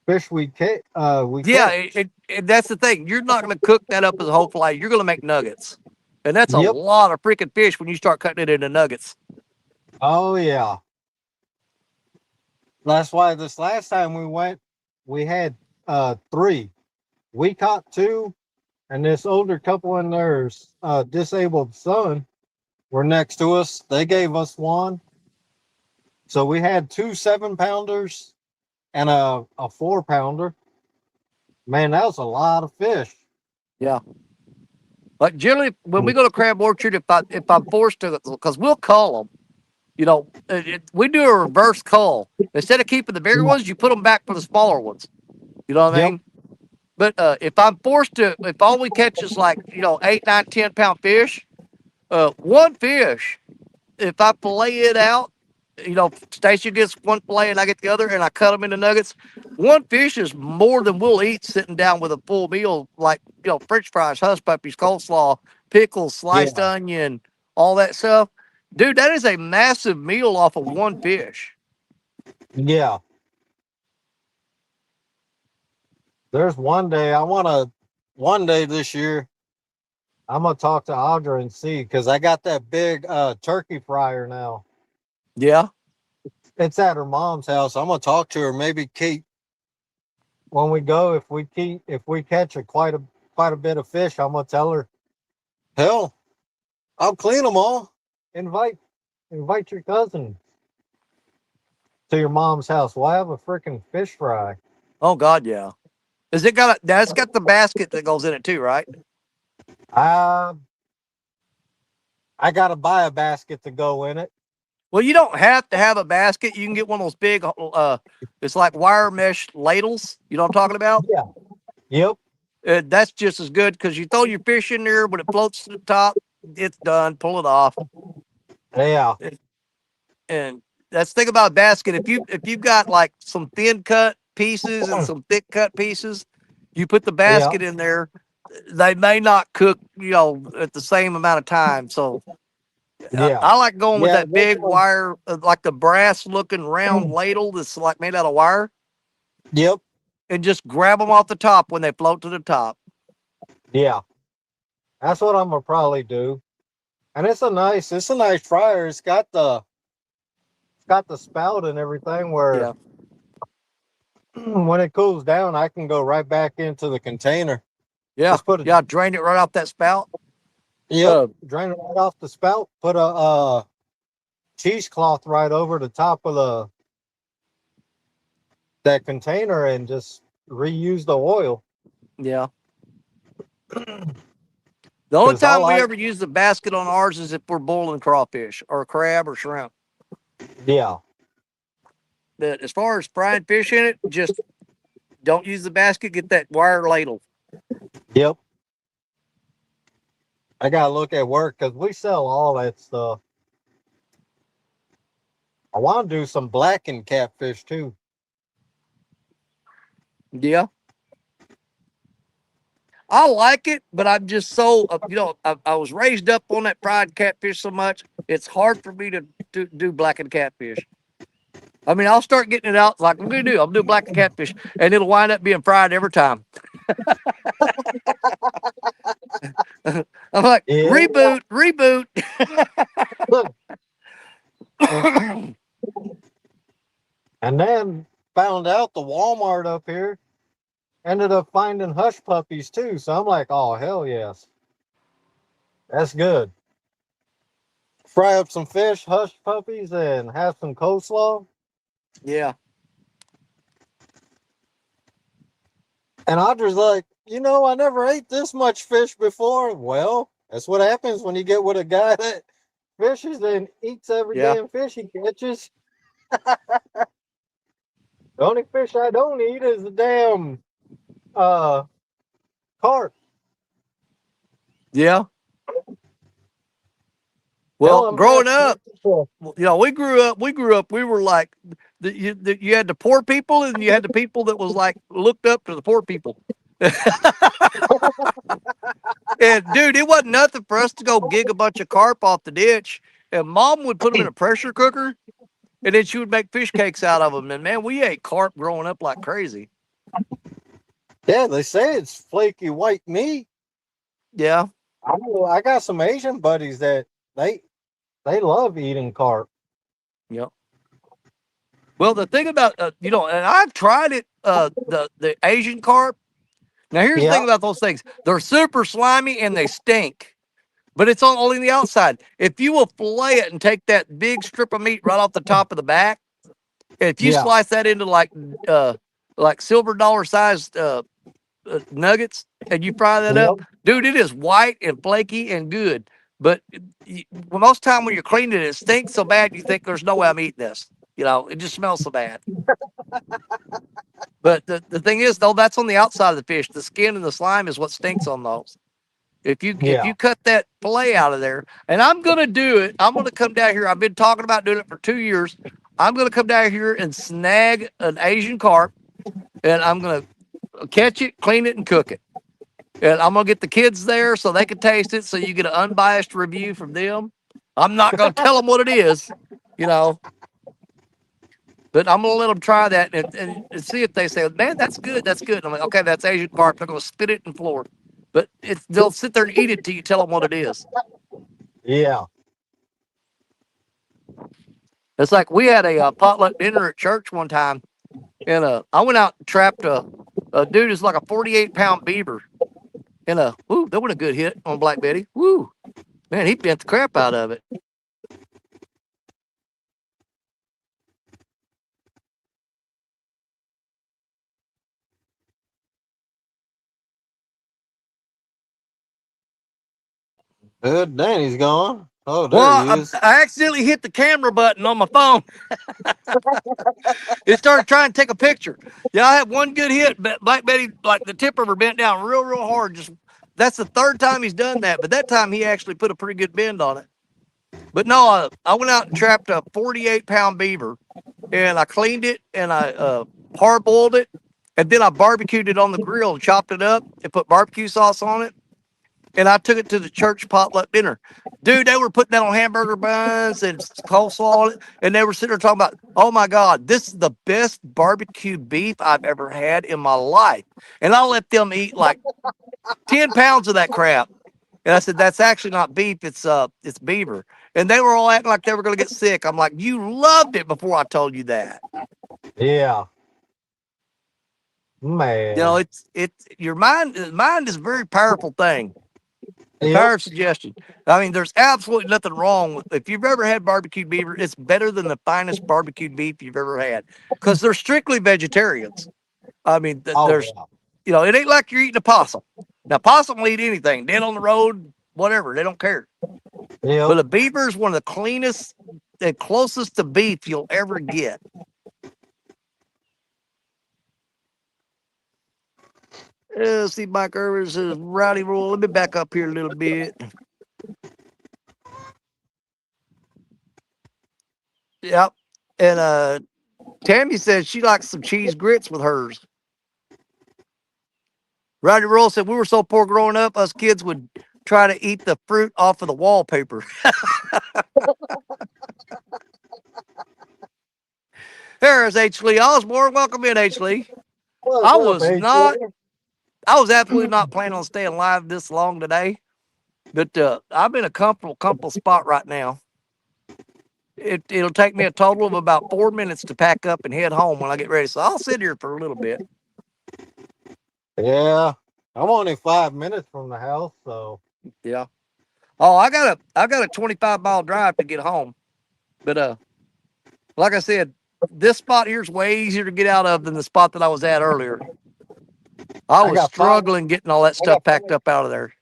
Speaker 6: fish we catch.
Speaker 1: yeah. That's the thing. You're not going to cook that up as a whole fillet. You're going to make nuggets, and that's a
Speaker 6: Yep.
Speaker 1: lot of freaking fish when you start cutting it into nuggets.
Speaker 6: Oh yeah. That's why this last time we went, we had three. We caught two, and this older couple and their disabled son were next to us. They gave us one. So we had two 7-pounders and a 4-pounder. Man, that was a lot of fish.
Speaker 1: Yeah. Like generally, when we go to Crab Orchard, if I'm forced to, because we'll cull them. You know, we do a reverse cull. Instead of keeping the bigger ones, you put them back for the smaller ones. You know what I
Speaker 6: Yep.
Speaker 1: mean? But if I'm forced to, if all we catch is like 8, 9, 10 pound fish, one fish, if I fillet it out, Stacy gets one fillet and I get the other, and I cut them into nuggets. One fish is more than we'll eat sitting down with a full meal, like French fries, hush puppies, coleslaw, pickles, sliced
Speaker 6: Yeah.
Speaker 1: onion, all that stuff. Dude, that is a massive meal off of one fish.
Speaker 6: Yeah. There's one day this year, I'm going to talk to Audra and see because I got that big turkey fryer now.
Speaker 1: Yeah.
Speaker 6: It's at her mom's house. I'm going to talk to her. Maybe keep when we go. If we catch quite a bit of fish, I'm going to tell her, hell, I'll clean them all. Invite your cousin to your mom's house. We'll have a freaking fish fry.
Speaker 1: Oh God, yeah. Is it got that's got the basket that goes in it too, right?
Speaker 6: I got to buy a basket to go in it.
Speaker 1: Well, you don't have to have a basket. You can get one of those big, it's like wire mesh ladles. You know what I'm talking about?
Speaker 6: Yeah. Yep.
Speaker 1: That's just as good because you throw your fish in there, when it floats to the top, it's done. Pull it off.
Speaker 6: Yeah.
Speaker 1: And that's the thing about a basket. If you've got like some thin cut pieces and some thick cut pieces, you put the basket in there. They may not cook, at the same amount of time. So
Speaker 6: Yeah.
Speaker 1: I like going with
Speaker 6: Yeah,
Speaker 1: that big wire, like the brass looking round ladle that's like made out of wire,
Speaker 6: Yep.
Speaker 1: and just grab them off the top when they float to the top.
Speaker 6: Yeah. That's what I'm gonna probably do. And it's a nice fryer. It's got the spout and everything where when it cools down, I can go right back into the container.
Speaker 1: Yeah.
Speaker 6: Just put
Speaker 1: Drain it right off that spout.
Speaker 6: Yep. Drain it right off the spout. Put a cheesecloth right over the top of that container and just reuse the oil.
Speaker 1: Yeah. The only time we ever use the basket on ours is if we're boiling crawfish or crab or shrimp.
Speaker 6: Yeah.
Speaker 1: But as far as frying fish in it, just don't use the basket. Get that wire ladle.
Speaker 6: Yep. I gotta look at work because we sell all that stuff. I want to do some blackened catfish too.
Speaker 1: Yeah. I like it, but I'm just so, I was raised up on that fried catfish so much, it's hard for me to do blackened catfish. I mean, I'll start getting it out like I'm going to do. I'll do blackened catfish, and it'll wind up being fried every time. I'm like,
Speaker 6: Yeah.
Speaker 1: reboot.
Speaker 6: And then found out the Walmart up here ended up finding hush puppies too. So I'm like, oh hell yes, that's good. Fry up some fish, hush puppies, and have some coleslaw.
Speaker 1: Yeah.
Speaker 6: And Audra's like, I never ate this much fish before. Well, that's what happens when you get with a guy that fishes and eats every
Speaker 1: Yeah.
Speaker 6: damn fish he catches. The only fish I don't eat is the damn carp.
Speaker 1: Yeah.
Speaker 6: Hell,
Speaker 1: Well,
Speaker 6: I'm
Speaker 1: growing
Speaker 6: past
Speaker 1: up,
Speaker 6: fish.
Speaker 1: we grew up. We were like, you had the poor people, and you had the people that was like looked up to the poor people. And dude, it wasn't nothing for us to go gig a bunch of carp off the ditch. And mom would put them in a pressure cooker, and then she would make fish cakes out of them. And man, we ate carp growing up like crazy.
Speaker 6: Yeah, they say it's flaky white meat.
Speaker 1: Yeah.
Speaker 6: I got some Asian buddies that they love eating carp.
Speaker 1: Yep. Well, the thing about and I've tried it, the Asian carp. Now here's the
Speaker 6: Yeah,
Speaker 1: thing about those things: they're super slimy and they stink. But it's only the outside. If you will fillet it and take that big strip of meat right off the top of the back, if you
Speaker 6: yeah,
Speaker 1: slice that into like silver dollar sized nuggets and you fry that
Speaker 6: yep,
Speaker 1: up, dude, it is white and flaky and good. But most time when you're cleaning it, it stinks so bad you think there's no way I'm eating this. It just smells so bad. But the thing is, though, that's on the outside of the fish. The skin and the slime is what stinks on those. If
Speaker 6: yeah.
Speaker 1: you cut that fillet out of there, and I'm gonna do it, I'm gonna come down here. I've been talking about doing it for 2 years. I'm gonna come down here and snag an Asian carp, and I'm gonna catch it, clean it, and cook it. And I'm gonna get the kids there so they can taste it, so you get an unbiased review from them. I'm not gonna tell them what it is, you know, but I'm gonna let them try that and see if they say, "Man, that's good, that's good." And I'm like, "Okay, that's Asian carp." They're gonna spit it in the floor, but they'll sit there and eat it till you tell them what it is.
Speaker 6: Yeah.
Speaker 1: It's like we had a potluck dinner at church one time, and I went out and trapped a dude who's like a 48-pound beaver, and that was a good hit on Black Betty. Woo, man, he bent the crap out of it.
Speaker 6: Good, Danny's gone. Oh, there
Speaker 1: Well,
Speaker 6: he is.
Speaker 1: I accidentally hit the camera button on my phone. It started trying to take a picture. Yeah, I had one good hit, but Black Betty, like the tip of her bent down real, real hard. Just that's the third time he's done that, but that time he actually put a pretty good bend on it. But no, I went out and trapped a 48-pound beaver, and I cleaned it and I parboiled it, and then I barbecued it on the grill and chopped it up and put barbecue sauce on it. And I took it to the church potluck dinner. Dude, they were putting that on hamburger buns and coleslaw on it, and they were sitting there talking about, oh my God, this is the best barbecue beef I've ever had in my life. And I let them eat like 10 pounds of that crap. And I said, that's actually not beef, it's beaver. And they were all acting like they were gonna get sick. I'm like, you loved it before I told you that.
Speaker 6: Yeah. Man.
Speaker 1: It's your mind is a very powerful thing.
Speaker 6: Yep.
Speaker 1: Power of suggestion. I mean, there's absolutely nothing wrong with if you've ever had barbecued beaver, it's better than the finest barbecued beef you've ever had because they're strictly vegetarians. I mean,
Speaker 6: Oh,
Speaker 1: there's,
Speaker 6: yeah.
Speaker 1: it ain't like you're eating a possum. Now, possum will eat anything, dead on the road, whatever, they don't care.
Speaker 6: Yep.
Speaker 1: But a beaver is one of the cleanest and closest to beef you'll ever get. See, Mike Irvin says, Rowdy Roll. Let me back up here a little bit. Yep. And Tammy says she likes some cheese grits with hers. Rowdy Roll said, we were so poor growing up, us kids would try to eat the fruit off of the wallpaper. There's H. Lee Osborne. Welcome in, H. Lee.
Speaker 6: What's
Speaker 1: I
Speaker 6: up,
Speaker 1: was
Speaker 6: H.
Speaker 1: not I was absolutely not planning on staying live this long today, but I'm in a comfortable spot right now. It'll take me a total of about 4 minutes to pack up and head home when I get ready. So I'll sit here for a little bit.
Speaker 6: Yeah, I'm only 5 minutes from the house, so
Speaker 1: Yeah. Oh, I got a 25-mile drive to get home, but like I said, this spot here is way easier to get out of than the spot that I was at earlier. I
Speaker 6: I
Speaker 1: was
Speaker 6: got five.
Speaker 1: struggling getting all that stuff packed up out of there.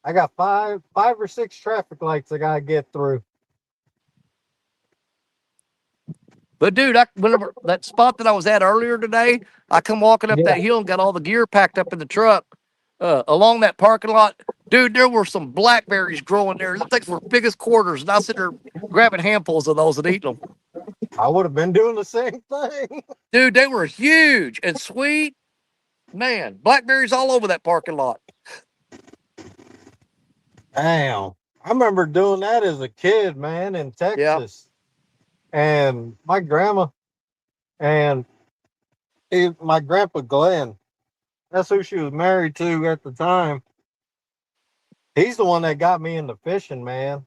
Speaker 6: I got five or six traffic lights I gotta get through.
Speaker 1: But dude, whenever that spot that I was at earlier today, I come walking up
Speaker 6: Yeah,
Speaker 1: that hill and got all the gear packed up in the truck along that parking lot. Dude, there were some blackberries growing there. Those things were big as quarters, and I was sitting there grabbing handfuls of those and eating them.
Speaker 6: I would have been doing the same thing.
Speaker 1: Dude, they were huge and sweet. Man, blackberries all over that parking lot.
Speaker 6: Damn, I remember doing that as a kid, man, in
Speaker 1: Yeah.
Speaker 6: Texas. And my grandma and my grandpa Glenn, that's who she was married to at the time. He's the one that got me into fishing, man.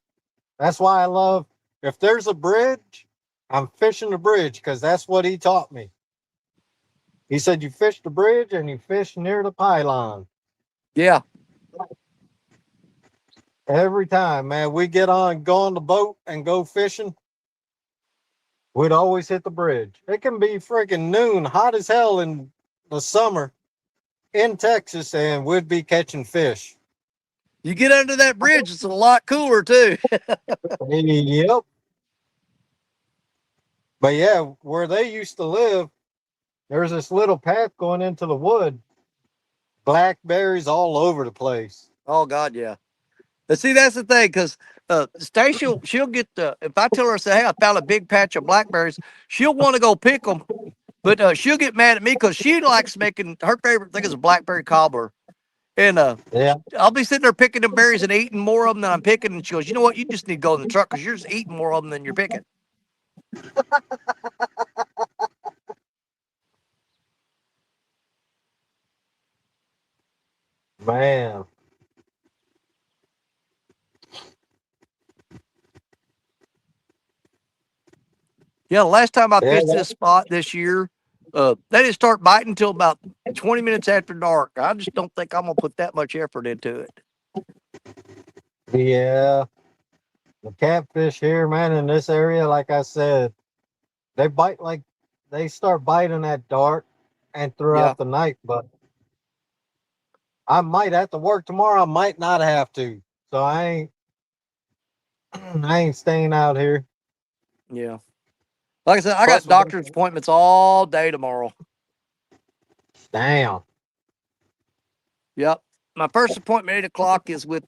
Speaker 6: That's why I love, if there's a bridge, I'm fishing the bridge because that's what he taught me. He said, you fish the bridge and you fish near the pylon.
Speaker 1: Yeah.
Speaker 6: Every time, man, we go on the boat and go fishing, we'd always hit the bridge. It can be freaking noon, hot as hell in the summer in Texas, and we'd be catching fish.
Speaker 1: You get under that bridge, it's a lot cooler too.
Speaker 6: Yep. But yeah, where they used to live, there's this little path going into the wood. Blackberries all over the place.
Speaker 1: Oh God, yeah. But see, that's the thing, because Stacy, she'll get if I tell her, say, hey, I found a big patch of blackberries, she'll want to go pick them, but she'll get mad at me because she likes making, her favorite thing is a blackberry cobbler. And
Speaker 6: Yeah.
Speaker 1: I'll be sitting there picking them berries and eating more of them than I'm picking. And she goes, you know what? You just need to go in the truck because you're just eating more of them than you're picking.
Speaker 6: Man.
Speaker 1: Yeah, the last time I
Speaker 6: Yeah,
Speaker 1: fished this spot this year, they didn't start biting until about 20 minutes after dark. I just don't think I'm going to put that much effort into it.
Speaker 6: yeah. The catfish here, man, in this area, like I said, they start biting at dark and throughout the night, but I might have to work tomorrow. I might not have to. So I ain't staying out here.
Speaker 1: Yeah. Like I said, I
Speaker 6: Plus,
Speaker 1: got doctor's appointments all day tomorrow.
Speaker 6: Damn.
Speaker 1: Yep. My first appointment at 8 o'clock is with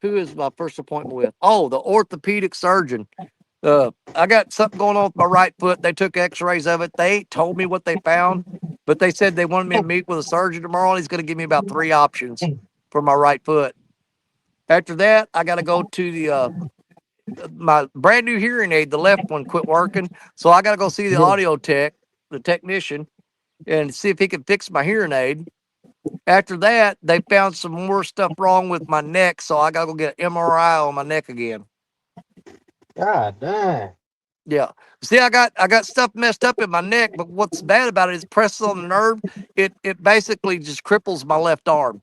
Speaker 1: who is my first appointment with? Oh, the orthopedic surgeon. I got something going on with my right foot. They took x-rays of it. They ain't told me what they found, but they said they wanted me to meet with a surgeon tomorrow, and he's going to give me about 3 options for my right foot. After that, I got to go to the my brand new hearing aid. The left one quit working, so I got to go see the audio tech, the technician, and see if he can fix my hearing aid. After that, they found some more stuff wrong with my neck, so I got to go get an MRI on my neck again.
Speaker 6: God damn.
Speaker 1: Yeah. See, I got stuff messed up in my neck, but what's bad about it is presses on the nerve. It basically just cripples my left arm.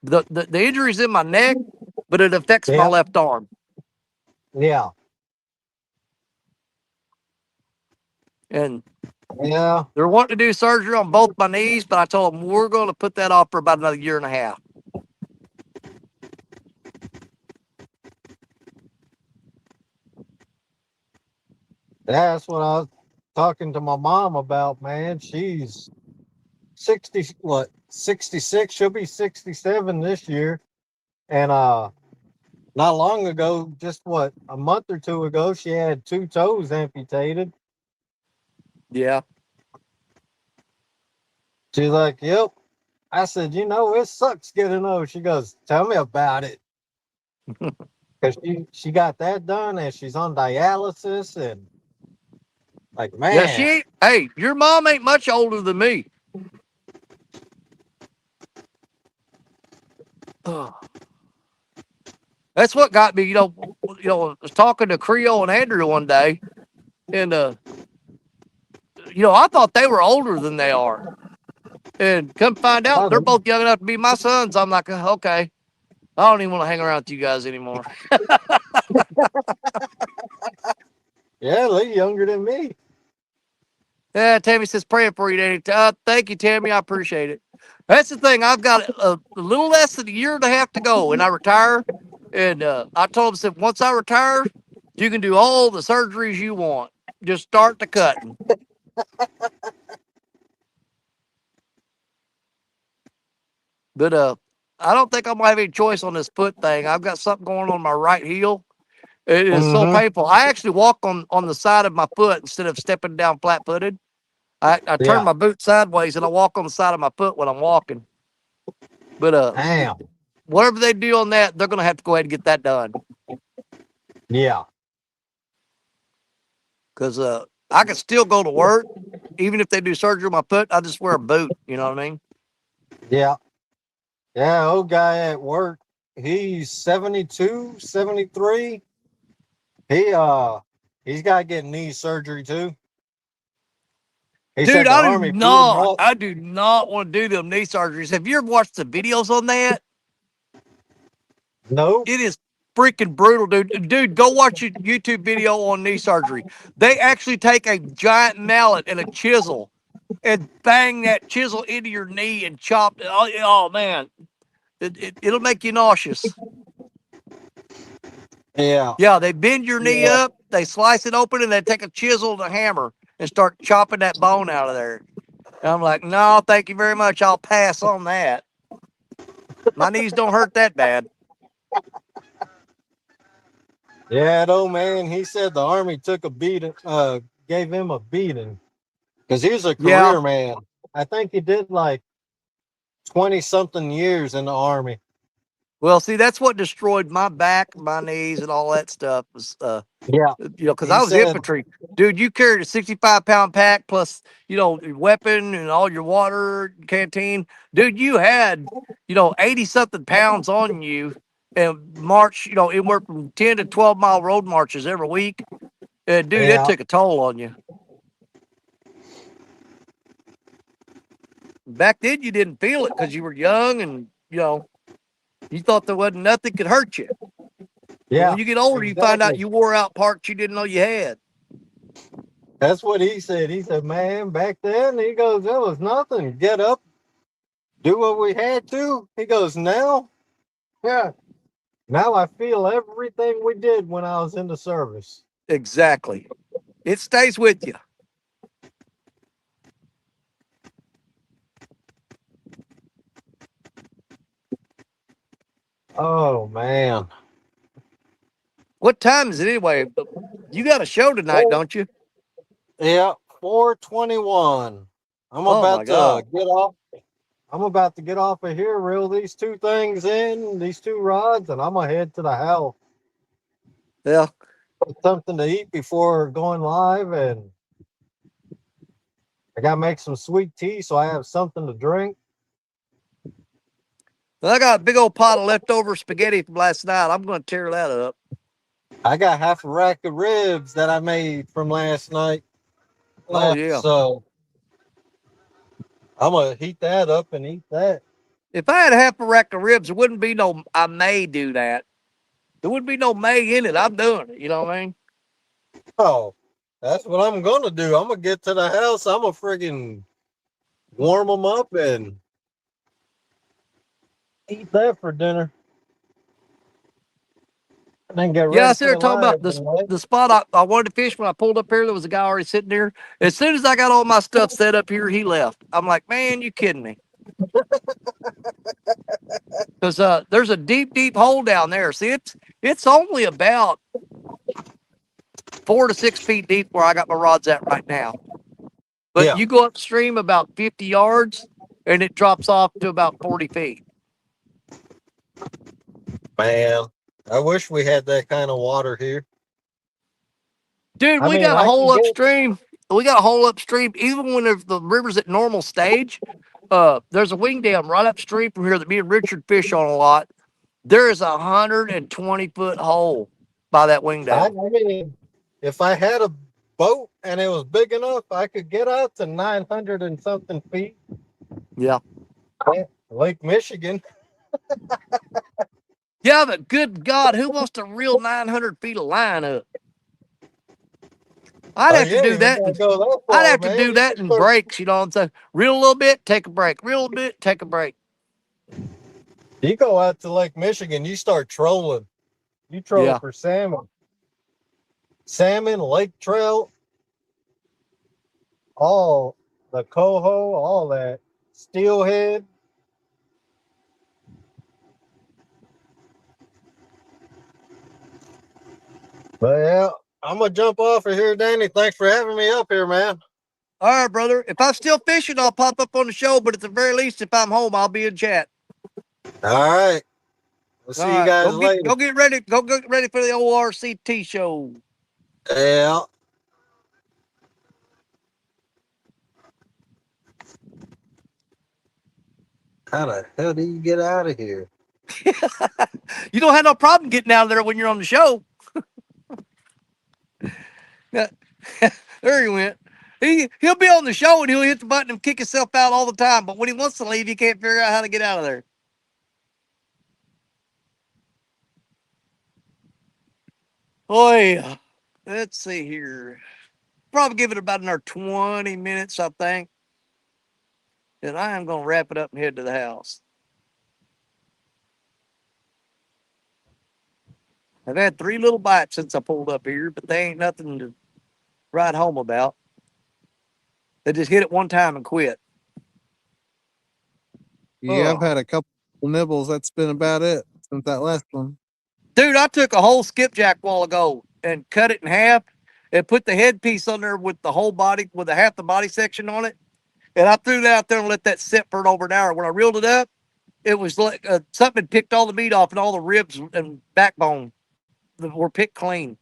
Speaker 1: The injury's in my neck, but it affects my left arm.
Speaker 6: Yeah.
Speaker 1: And
Speaker 6: yeah,
Speaker 1: they're wanting to do surgery on both my knees, but I told them we're going to put that off for about another year and a half.
Speaker 6: That's what I was talking to my mom about, man. She's 66. She'll be 67 this year. And not long ago, just a month or two ago, she had 2 toes amputated.
Speaker 1: Yeah.
Speaker 6: She's like, yep. I said, it sucks getting old. She goes, tell me about it. Because she got that done and she's on dialysis and man.
Speaker 1: Yeah, hey, your mom ain't much older than me. That's what got me. I was talking to Creole and Andrew one day, and I thought they were older than they are, and come find out they're both young enough to be my sons. I'm like, okay, I don't even want to hang around with you guys anymore.
Speaker 6: Yeah, they're younger than me.
Speaker 1: Yeah, Tammy says praying for you, Danny. Thank you, Tammy. I appreciate it. That's the thing. I've got a little less than a year and a half to go, and I retire. And I told him, I said, once I retire, you can do all the surgeries you want. Just start the cutting. But I don't think I'm gonna have any choice on this foot thing. I've got something going on my right heel. It is so painful. I actually walk on the side of my foot instead of stepping down flat footed. I turn my boot sideways and I walk on the side of my foot when I'm walking. But
Speaker 6: Damn.
Speaker 1: whatever they do on that, they're gonna have to go ahead and get that done.
Speaker 6: Yeah.
Speaker 1: Because I can still go to work, even if they do surgery on my foot. I just wear a boot. You know what I mean?
Speaker 6: Yeah. Yeah, old guy at work, he's 72, 73. He's got to get knee surgery too. He said
Speaker 1: Dude,
Speaker 6: the Army beat him up.
Speaker 1: I do not want to do them knee surgeries. Have you ever watched the videos on that?
Speaker 6: No.
Speaker 1: It is freaking brutal, dude. Dude, go watch a YouTube video on knee surgery. They actually take a giant mallet and a chisel and bang that chisel into your knee and chop it. Oh man, it'll make you nauseous.
Speaker 6: Yeah.
Speaker 1: Yeah, they bend your knee up, they slice it open, and they take a chisel and a hammer and start chopping that bone out of there. And I'm like, no, thank you very much. I'll pass on that. My knees don't hurt that bad.
Speaker 6: Yeah, that old man, he said the Army took a beating, gave him a beating because he was a career man. I think he did like 20 something years in the Army.
Speaker 1: Well, see, that's what destroyed my back, my knees, and all that stuff. Was because I was infantry, dude. You carried a 65-pound pack plus, your weapon and all your water canteen, dude. You had, 80 something pounds on you, and march. It worked from 10 to 12-mile road marches every week, and dude, it took a toll on you. Back then, you didn't feel it because you were young and you thought there wasn't nothing could hurt you. Yeah. But when you get older, you find out you wore out parts you didn't know you had.
Speaker 6: That's what he said. He said, man, back then, he goes, there was nothing. Get up, do what we had to. He goes, now I feel everything we did when I was in the service.
Speaker 1: Exactly. It stays with you.
Speaker 6: Oh, man.
Speaker 1: What time is it anyway? You got a show tonight, don't you?
Speaker 6: Yeah, 4:21. I'm about to get off. I'm about to get off of here, reel these two things in, these two rods, and I'm going to head to the house.
Speaker 1: Yeah.
Speaker 6: Put something to eat before going live, and I got to make some sweet tea so I have something to drink.
Speaker 1: Well, I got a big old pot of leftover spaghetti from last night. I'm going to tear that up.
Speaker 6: I got half a rack of ribs that I made from last night.
Speaker 1: Oh, yeah.
Speaker 6: So I'm going to heat that up and eat that.
Speaker 1: If I had half a rack of ribs, there wouldn't be no, I may do that. There wouldn't be no may in it. I'm doing it. You know what I mean?
Speaker 6: Oh, that's what I'm going to do. I'm going to get to the house. I'm going to friggin' warm them up and eat that for dinner. And then get ready.
Speaker 1: Yeah, I started talking about the spot I wanted to fish. When I pulled up here, there was a guy already sitting there. As soon as I got all my stuff set up here, he left. I'm like, man, you kidding me? Because there's a deep, deep hole down there. See, it's only about 4 to 6 feet deep where I got my rods at right now. But you go upstream about 50 yards, and it drops off to about 40 feet.
Speaker 6: Man, I wish we had that kind of water here.
Speaker 1: Dude, we got a hole upstream. We got a hole upstream. Even when the river's at normal stage, there's a wing dam right upstream from here that me and Richard fish on a lot. There is 120-foot hole by that wing
Speaker 6: I
Speaker 1: dam.
Speaker 6: mean, if I had a boat and it was big enough, I could get out to 900 and something feet.
Speaker 1: Yeah.
Speaker 6: Lake Michigan.
Speaker 1: Yeah, but good God, who wants to reel 900 feet of line up? I'd
Speaker 6: Oh,
Speaker 1: have
Speaker 6: you
Speaker 1: to
Speaker 6: ain't
Speaker 1: do
Speaker 6: even
Speaker 1: that.
Speaker 6: gotta go that
Speaker 1: I'd
Speaker 6: far,
Speaker 1: have to
Speaker 6: man.
Speaker 1: do
Speaker 6: You
Speaker 1: that
Speaker 6: just
Speaker 1: in
Speaker 6: start,
Speaker 1: breaks, you know what I'm saying? Reel a little bit, take a break. Reel a little bit, take a break.
Speaker 6: you go out to Lake Michigan, you start trolling. You troll
Speaker 1: Yeah.
Speaker 6: for salmon, lake trout, all the coho, all that steelhead. But yeah, I'm gonna jump off of here, Danny. Thanks for having me up here, man.
Speaker 1: All right, brother. If I'm still fishing, I'll pop up on the show. But at the very least, if I'm home, I'll be in chat.
Speaker 6: All right. We'll
Speaker 1: All
Speaker 6: see you
Speaker 1: right.
Speaker 6: guys
Speaker 1: Go
Speaker 6: later.
Speaker 1: get ready. Go get ready for the old RCT show.
Speaker 6: Yeah. How the hell do you get out of here?
Speaker 1: You don't have no problem getting out of there when you're on the show. Yeah. There he went. He'll be on the show and he'll hit the button and kick himself out all the time. But when he wants to leave, he can't figure out how to get out of there. Oh yeah. Let's see here. Probably give it about another 20 minutes, I think. And I am going to wrap it up and head to the house. I've had 3 little bites since I pulled up here, but they ain't nothing to write home about. They just hit it one time and quit.
Speaker 9: Yeah, I've had a couple nibbles. That's been about it since that last one.
Speaker 1: Dude, I took a whole skipjack a while ago and cut it in half and put the headpiece on there with the whole body, with the half the body section on it. And I threw that out there and let that sit for over an hour. When I reeled it up, it was like something had picked all the meat off and all the ribs and backbone were picked clean.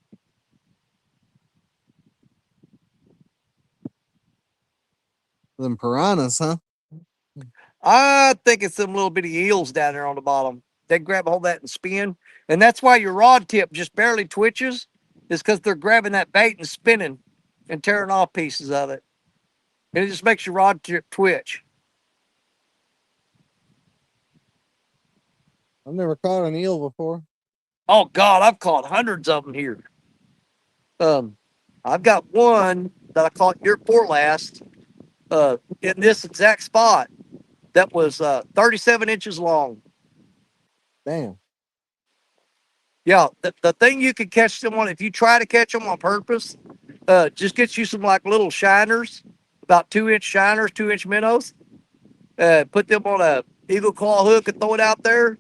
Speaker 9: Them piranhas, huh?
Speaker 1: I think it's some little bitty eels down there on the bottom. They grab a hold of that and spin. And that's why your rod tip just barely twitches, is because they're grabbing that bait and spinning and tearing off pieces of it. And it just makes your rod tip twitch.
Speaker 9: I've never caught an eel before.
Speaker 1: Oh God, I've caught hundreds of them here. I've got one that I caught year before last, in this exact spot that was 37 inches long.
Speaker 9: Damn.
Speaker 1: Yeah, the thing you can catch them on, if you try to catch them on purpose, just get you some like little shiners, about 2-inch shiners, 2-inch minnows. Put them on a eagle claw hook and throw it out there,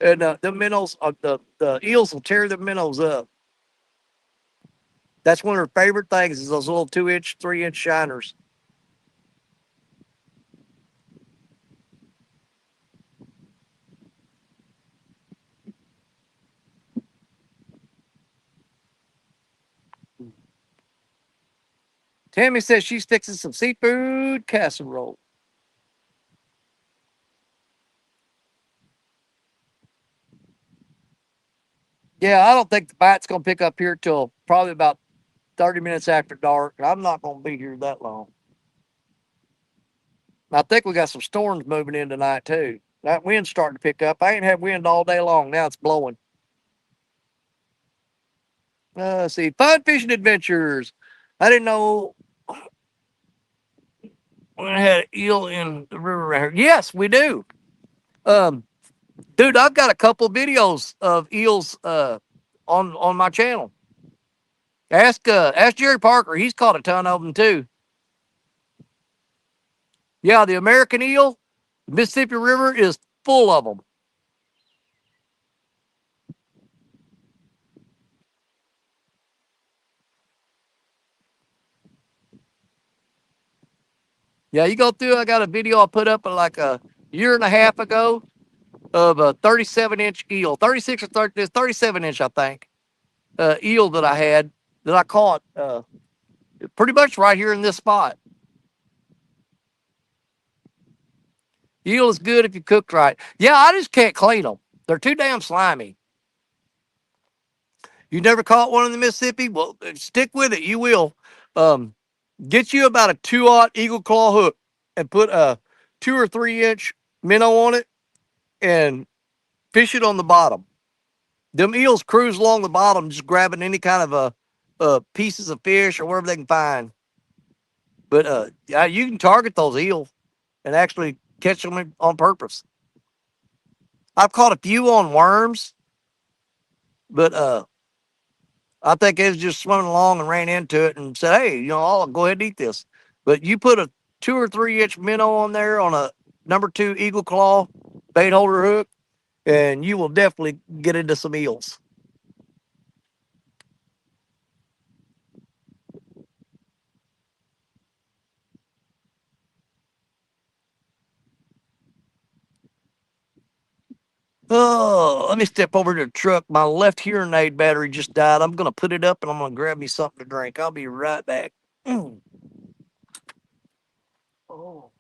Speaker 1: and the minnows, the eels will tear the minnows up. That's one of their favorite things is those little 2-inch, 3-inch shiners. Tammy says she's fixing some seafood casserole. Yeah, I don't think the bite's going to pick up here till probably about 30 minutes after dark. I'm not going to be here that long. I think we got some storms moving in tonight, too. That wind's starting to pick up. I ain't had wind all day long. Now it's blowing. Let's see. Fun fishing adventures. I didn't know we had an eel in the river right here. Yes, we do. Um, dude, I've got a couple videos of eels on my channel. Ask Jerry Parker. He's caught a ton of them too. Yeah, the American eel, the Mississippi River is full of them. Yeah, you go through. I got a video I put up like a year and a half ago of a 37-inch eel, 36 or 30, 37-inch, I think, eel that I had that I caught pretty much right here in this spot. Eel is good if you cooked right. Yeah, I just can't clean them. They're too damn slimy. You never caught one in the Mississippi? Well, stick with it. You will. Um, get you about a 2/0 eagle claw hook and put a 2 or 3 inch minnow on it and fish it on the bottom. Them eels cruise along the bottom, just grabbing any kind of pieces of fish or whatever they can find. But yeah, you can target those eels and actually catch them on purpose. I've caught a few on worms, but I think it was just swimming along and ran into it and said, "Hey, I'll go ahead and eat this." But you put a 2 or 3 inch minnow on there on a number 2 eagle claw bait holder hook, and you will definitely get into some eels. Oh, let me step over to the truck. My left hearing aid battery just died. I'm going to put it up and I'm going to grab me something to drink. I'll be right back. Oh. Oh.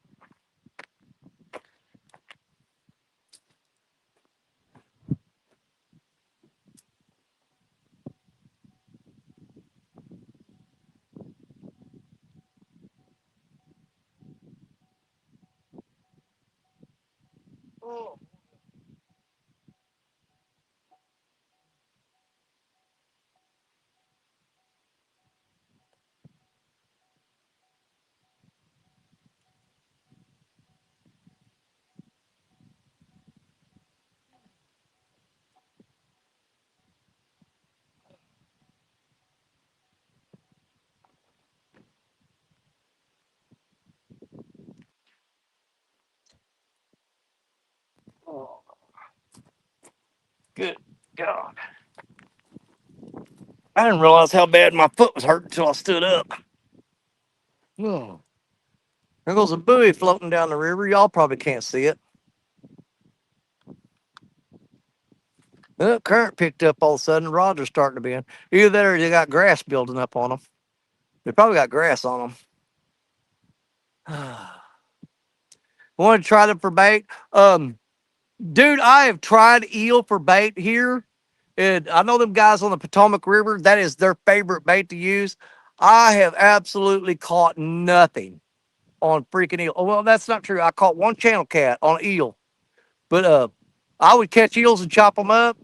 Speaker 1: Oh. Good God. I didn't realize how bad my foot was hurting until I stood up. Oh. There goes a buoy floating down the river. Y'all probably can't see it. The current picked up all of a sudden. Rods are starting to bend. Either that or they got grass building up on them. They probably got grass on them. Want to try them for bait? Dude, I have tried eel for bait here. And I know them guys on the Potomac River, that is their favorite bait to use. I have absolutely caught nothing on freaking eel. Oh, well, that's not true. I caught one channel cat on eel. But I would catch eels and chop them up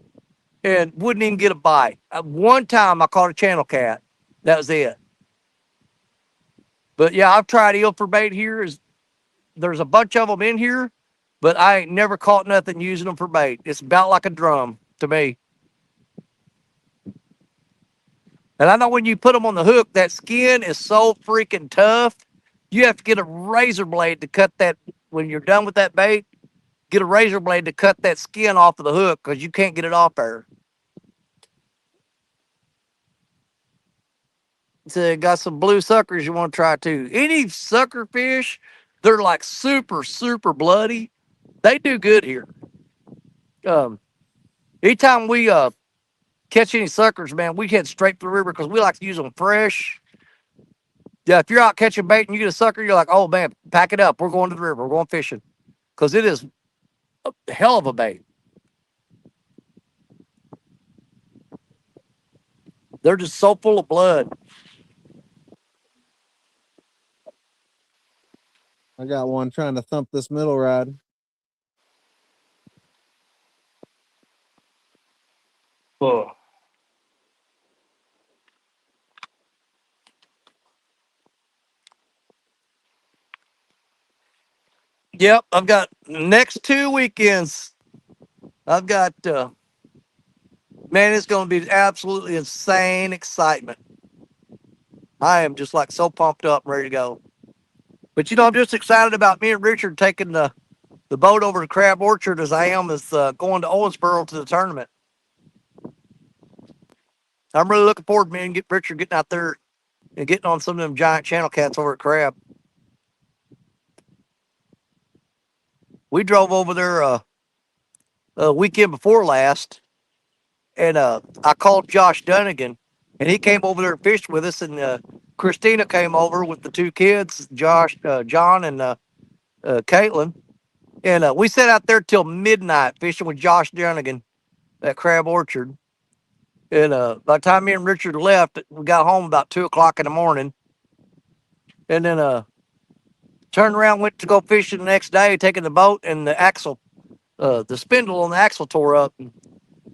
Speaker 1: and wouldn't even get a bite. One time I caught a channel cat. That was it. But yeah, I've tried eel for bait here. There's a bunch of them in here, but I ain't never caught nothing using them for bait. It's about like a drum to me. And I know when you put them on the hook, that skin is so freaking tough. You have to get a razor blade to cut that. When you're done with that bait, get a razor blade to cut that skin off of the hook because you can't get it off there. So got some blue suckers you want to try too. Any sucker fish, they're like super, super bloody. They do good here. Anytime we catch any suckers, man, we head straight to the river because we like to use them fresh. Yeah, if you're out catching bait and you get a sucker, you're like, oh man, pack it up. We're going to the river. We're going fishing because it is a hell of a bait. They're just so full of blood.
Speaker 9: I got one trying to thump this middle rod.
Speaker 1: Oh. Yep, I've got next 2 weekends. I've got, man, it's going to be absolutely insane excitement. I am just like so pumped up, ready to go. But I'm just excited about me and Richard taking the boat over to Crab Orchard as I am as going to Owensboro to the tournament. I'm really looking forward to me and Richard getting out there and getting on some of them giant channel cats over at Crab. We drove over there a weekend before last, and I called Josh Dunnigan, and he came over there and fished with us, and Christina came over with the 2 kids, Josh, John, and Caitlin, And we sat out there till midnight fishing with Josh Jernigan at Crab Orchard. And by the time me and Richard left, we got home about 2 o'clock in the morning. And then turned around, went to go fishing the next day, taking the boat, and the axle, the spindle on the axle tore up. And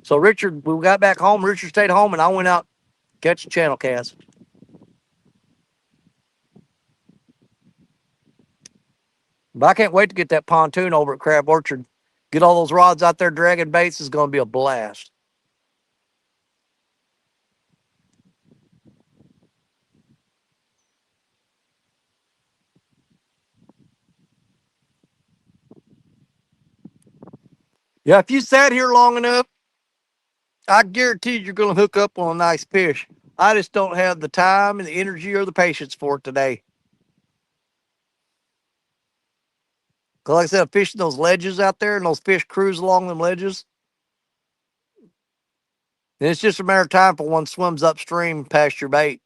Speaker 1: so Richard, we got back home. Richard stayed home, and I went out catching channel cast. But I can't wait to get that pontoon over at Crab Orchard. Get all those rods out there dragging baits is going to be a blast. Yeah, if you sat here long enough, I guarantee you're going to hook up on a nice fish. I just don't have the time and the energy or the patience for it today. Because like I said, I'm fishing those ledges out there and those fish cruise along them ledges. And it's just a matter of time for one swims upstream past your bait.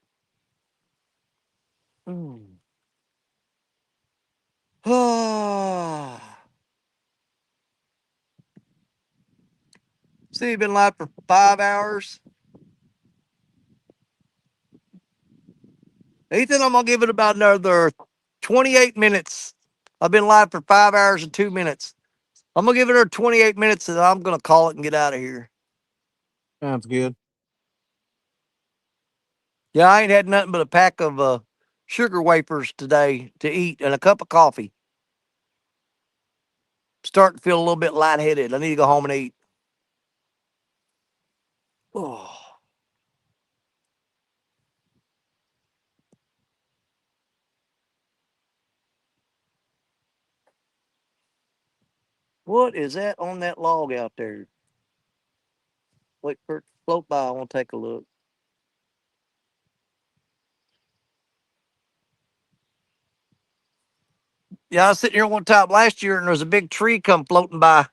Speaker 1: See, you've been live for 5 hours. Ethan, I'm going to give it about another 28 minutes. I've been live for 5 hours and 2 minutes. I'm going to give it another 28 minutes and I'm going to call it and get out of here.
Speaker 9: Sounds good.
Speaker 1: Yeah, I ain't had nothing but a pack of sugar wafers today to eat and a cup of coffee. Starting to feel a little bit lightheaded. I need to go home and eat. Oh. What is that on that log out there? Wait for it to float by. I want to take a look. Yeah, I was sitting here one time last year and there was a big tree come floating by.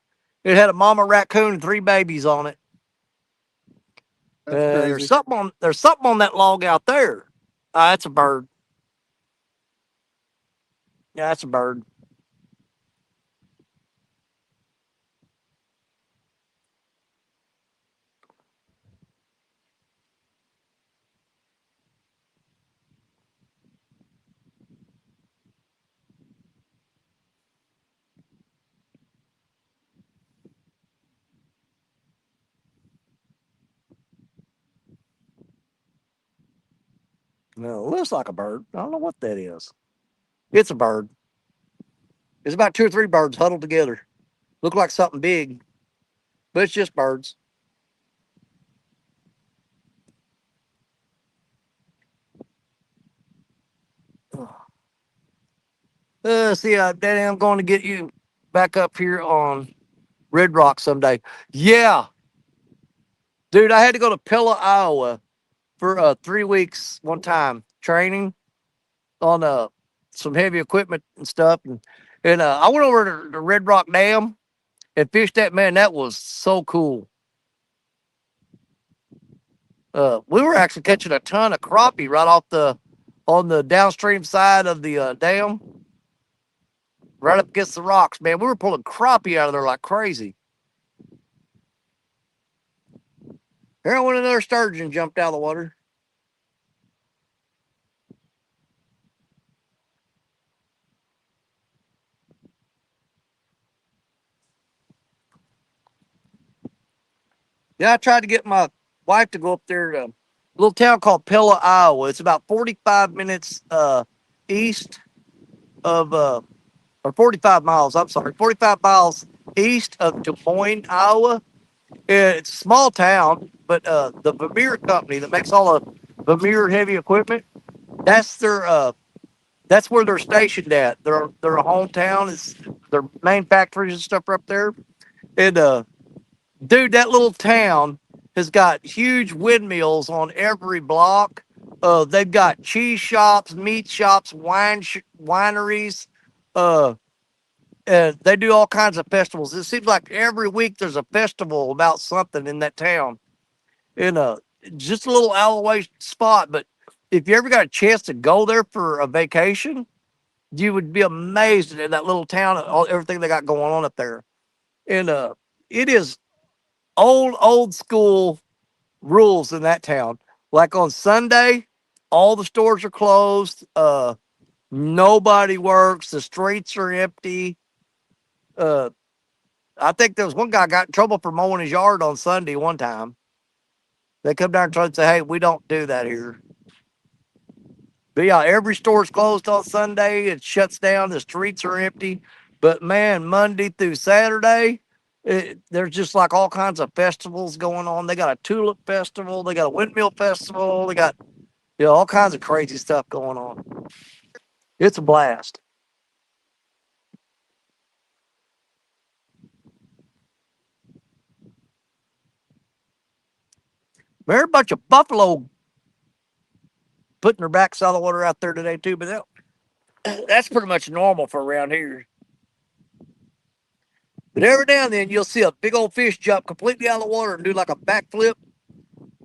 Speaker 1: It had a mama raccoon and 3 babies on it.
Speaker 9: That's crazy.
Speaker 1: There's something on that log out there. That's a bird. Yeah, that's a bird. No, it looks like a bird. I don't know what that is. It's a bird. It's about 2 or 3 birds huddled together. Look like something big, but it's just birds. Daddy, I'm going to get you back up here on Red Rock someday. Yeah. Dude, I had to go to Pella, Iowa for 3 weeks one time training on some heavy equipment and stuff. And I went over to the Red Rock Dam and fished that. Man, that was so cool. We were actually catching a ton of crappie right on the downstream side of the dam, right up against the rocks. Man, we were pulling crappie out of there like crazy. Here went another sturgeon jumped out of the water. Yeah, I tried to get my wife to go up there to a little town called Pella, Iowa. It's about 45 minutes east of, or 45 miles, I'm sorry, 45 miles east of Des Moines, Iowa. It's a small town, but the Vermeer company that makes all the Vermeer heavy equipment, that's that's where they're stationed at. Their hometown is their main factories and stuff are up there. And dude, that little town has got huge windmills on every block. They've got cheese shops, meat shops, wineries. And they do all kinds of festivals. It seems like every week there's a festival about something in that town. In just a little out of the way spot. But if you ever got a chance to go there for a vacation, You would be amazed at that little town and everything they got going on up there. And it is old school rules in that town. Like on Sunday, all the stores are closed. Nobody works. The streets are empty. Uh, I think there was one guy got in trouble for mowing his yard on Sunday one time. They come down and try to say, "Hey, we don't do that here." But yeah, every store's closed on Sunday. It shuts down. The streets are empty. But man, Monday through Saturday, there's just like all kinds of festivals going on. They got a tulip festival. They got a windmill festival. They got all kinds of crazy stuff going on. It's a blast. There's a bunch of buffalo putting their backs out of the water out there today too, but that's pretty much normal for around here. But every now and then you'll see a big old fish jump completely out of the water and do like a backflip.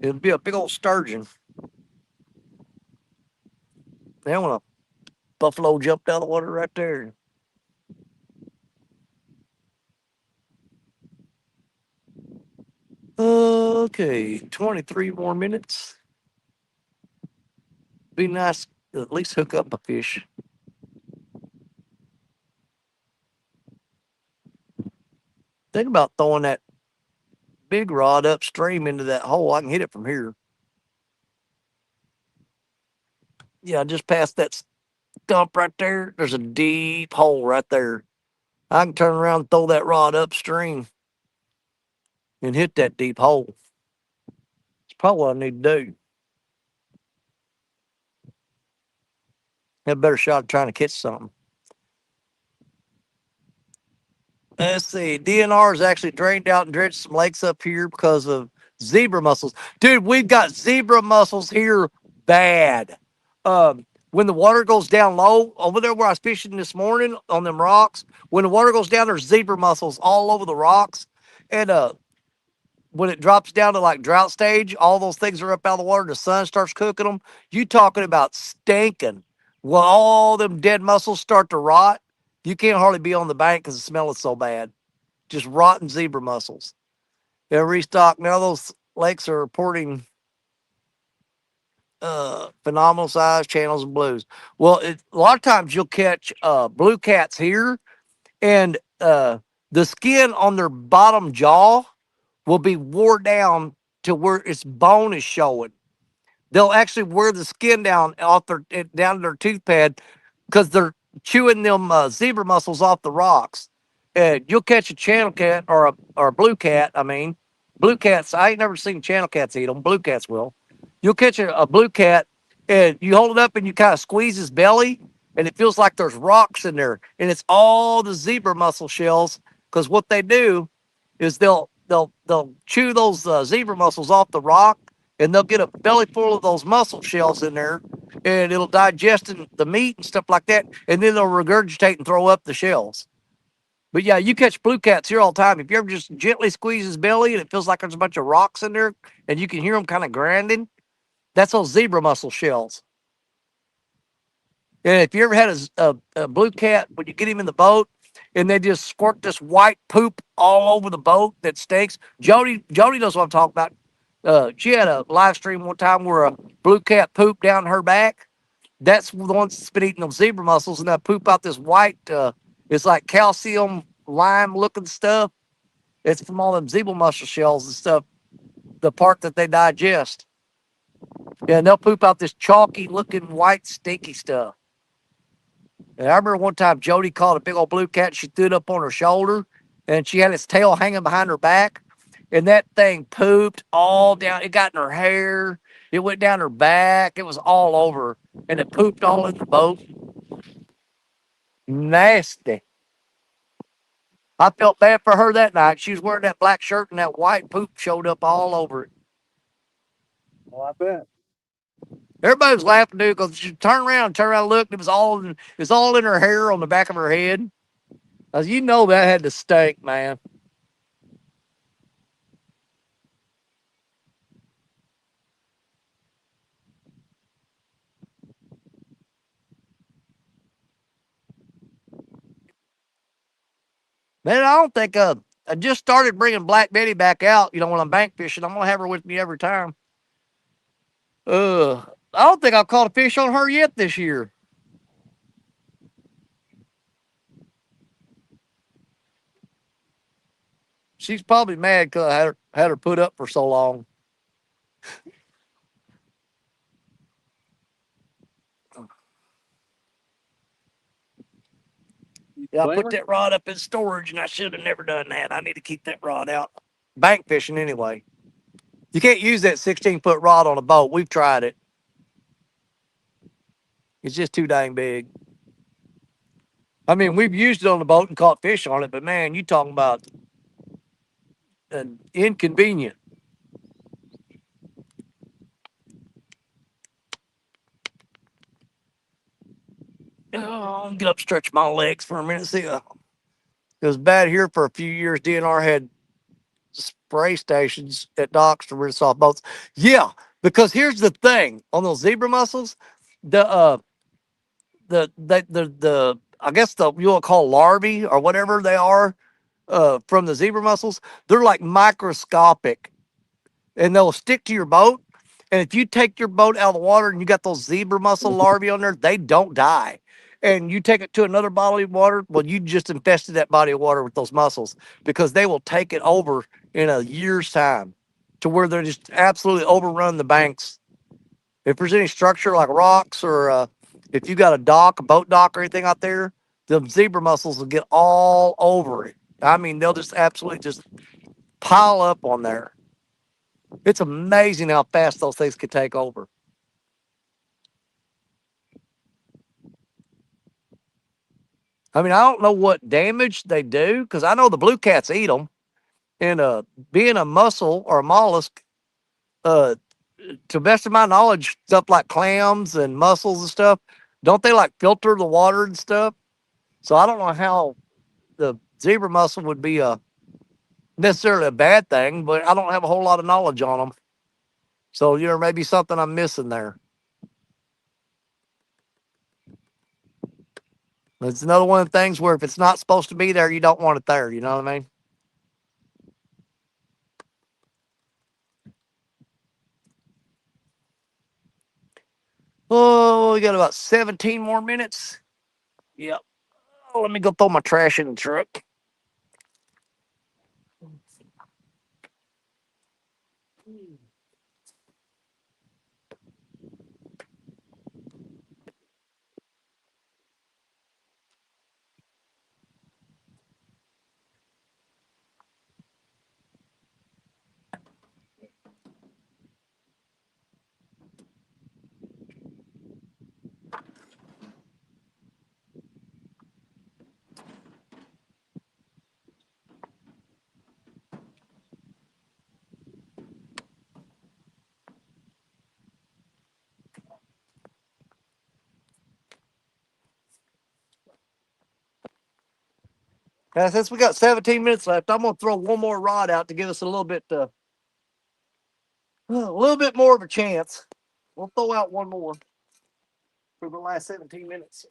Speaker 1: It'll be a big old sturgeon. Then when a buffalo jumped out of the water right there. Okay, 23 more minutes. Be nice to at least hook up a fish. Think about throwing that big rod upstream into that hole. I can hit it from here. Yeah, just past that stump right there. There's a deep hole right there. I can turn around and throw that rod upstream and hit that deep hole. It's probably what I need to do. Have a better shot at trying to catch something. Let's see. DNR is actually drained out and dredged some lakes up here because of zebra mussels. Dude, we've got zebra mussels here bad. When the water goes down low, over there where I was fishing this morning on them rocks, when the water goes down, there's zebra mussels all over the rocks. And when it drops down to like drought stage, all those things are up out of the water. The sun starts cooking them. You talking about stinking. Well, all them dead mussels start to rot. You can't hardly be on the bank because the smell is so bad. Just rotten zebra mussels. They'll restock. Now those lakes are reporting phenomenal size channels and blues. Well, a lot of times you'll catch blue cats here, and the skin on their bottom jaw will be wore down to where its bone is showing. They'll actually wear the skin down off down to their tooth pad because they're chewing them zebra mussels off the rocks. And you'll catch a channel cat or a blue cat. I mean, blue cats. I ain't never seen channel cats eat them. Blue cats will. You'll catch a blue cat and you hold it up and you kind of squeeze his belly, and it feels like there's rocks in there, and it's all the zebra mussel shells. Because what they do is they'll chew those zebra mussels off the rock, and they'll get a belly full of those mussel shells in there, and it'll digest the meat and stuff like that, and then they'll regurgitate and throw up the shells. But yeah, you catch blue cats here all the time. If you ever just gently squeeze his belly and it feels like there's a bunch of rocks in there, and you can hear them kind of grinding, that's those zebra mussel shells. And if you ever had a blue cat, when you get him in the boat and they just squirt this white poop all over the boat that stinks, Jody knows what I'm talking about. She had a live stream one time where a blue cat pooped down her back. That's the ones that's been eating those zebra mussels, and they poop out this white, it's like calcium lime looking stuff. It's from all them zebra mussel shells and stuff, the part that they digest. Yeah, and they'll poop out this chalky looking white stinky stuff. And I remember one time Jody caught a big old blue cat. She threw it up on her shoulder, and she had its tail hanging behind her back. And that thing pooped all down. It got in her hair. It went down her back. It was all over. And it pooped all in the boat. Nasty. I felt bad for her that night. She was wearing that black shirt, and that white poop showed up all over it.
Speaker 3: Well, I bet.
Speaker 1: Everybody was laughing, dude, because she turned around and looked. It was all in her hair on the back of her head. You know that had to stink, man. Man, I don't think I just started bringing Black Betty back out. You know, when I'm bank fishing, I'm gonna have her with me every time. Uh, I don't think I've caught a fish on her yet this year. She's probably mad because I had her put up for so long. Yeah, I put that rod up in storage, and I should have never done that. I need to keep that rod out. Bank fishing anyway. You can't use that 16-foot rod on a boat. We've tried it. It's just too dang big. I mean, we've used it on the boat and caught fish on it, but man, you talking about an inconvenient. Oh, get up, stretch my legs for a minute. See, it was bad here for a few years. DNR had spray stations at docks to rinse off boats. Yeah, because here's the thing on those zebra mussels, the the I guess the you'll call larvae or whatever they are from the zebra mussels. They're like microscopic, and they'll stick to your boat. And if you take your boat out of the water and you got those zebra mussel larvae on there, they don't die. And you take it to another body of water, well, you just infested that body of water with those mussels because they will take it over in a year's time to where they're just absolutely overrun the banks. If there's any structure like rocks or if you got a dock, a boat dock or anything out there, the zebra mussels will get all over it. I mean, they'll just absolutely just pile up on there. It's amazing how fast those things can take over. I mean, I don't know what damage they do because I know the blue cats eat them. And being a mussel or a mollusk, uh, to best of my knowledge, stuff like clams and mussels and stuff, don't they like filter the water and stuff? So I don't know how the zebra mussel would be necessarily a bad thing, but I don't have a whole lot of knowledge on them. So, maybe something I'm missing there. It's another one of the things where if it's not supposed to be there, you don't want it there. You know what I mean? Oh, we got about 17 more minutes. Yep. Oh, let me go throw my trash in the truck. Now, since we got 17 minutes left, I'm gonna throw one more rod out to give us a little bit more of a chance. We'll throw out one more for the last 17 minutes.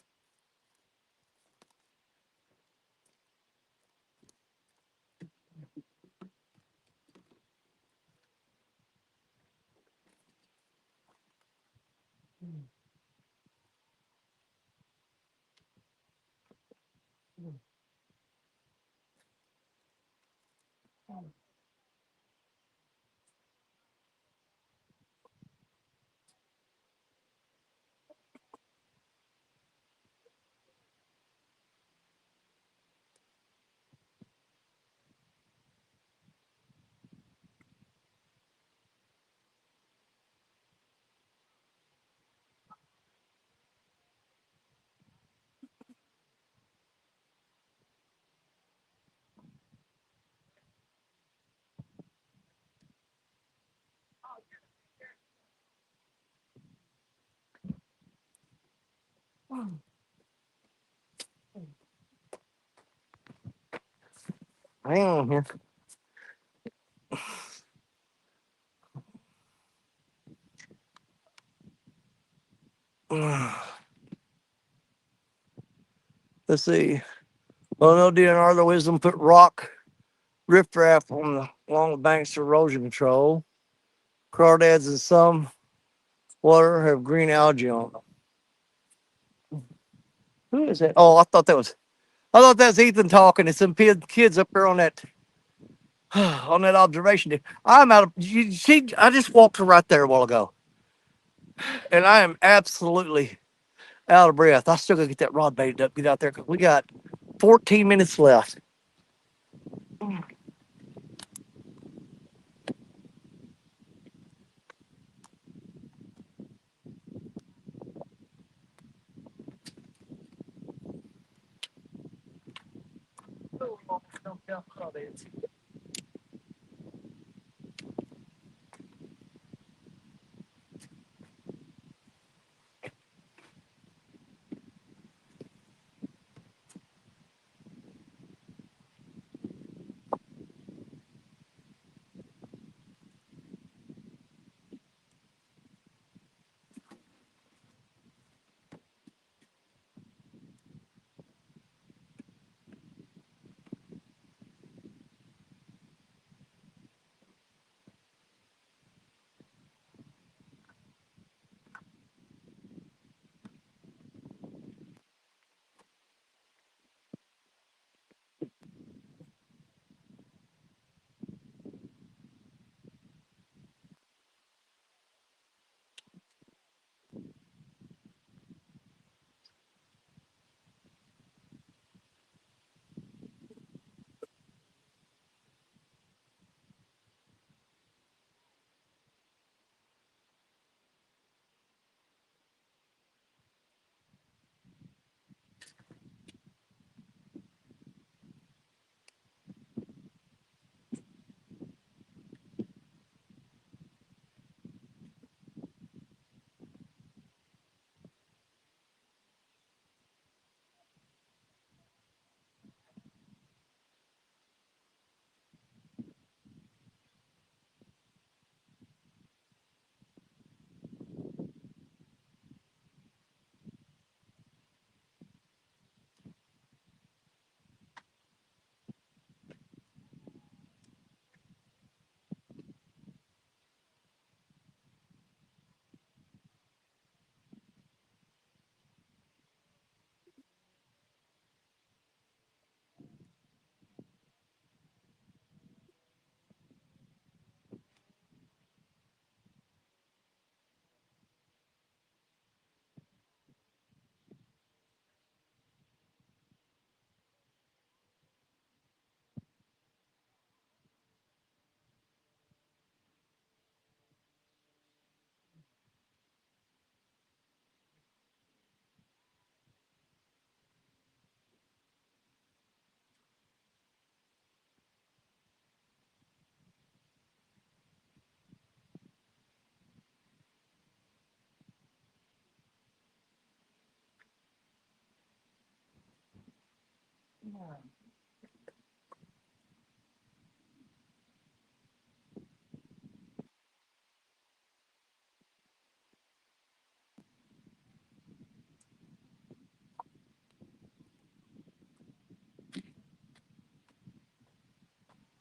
Speaker 1: Hang on here. Let's see. Well, no DNR, the wisdom put rock riprap along the banks for erosion control. Crawdads and some water have green algae on them. Who is that? Oh, I thought that was Ethan talking. It's some kids up there on that on that observation deck. I'm out of. I just walked right there a while ago, and I am absolutely out of breath. I still gotta get that rod baited up, get out there because we got 14 minutes left.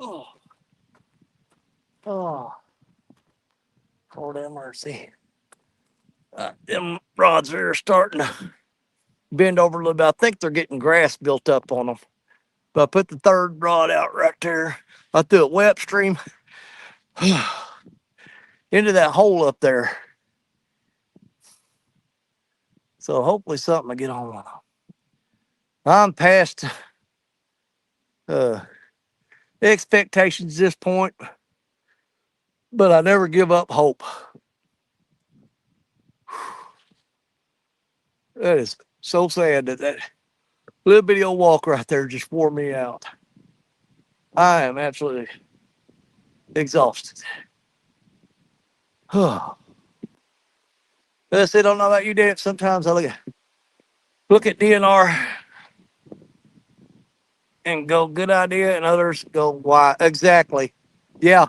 Speaker 1: Oh, oh, Lord have mercy. Them rods are starting to bend over a little bit. I think they're getting grass built up on them. But I put the third rod out right there. I threw it way upstream into that hole up there. So hopefully something will get on one. I'm past uh, expectations at this point, but I never give up hope. That is so sad that little bitty old walk right there just wore me out. I am absolutely exhausted. That's it. I don't know about you, Dan. Sometimes I look at DNR and go, good idea, and others go, why? Exactly. Yeah.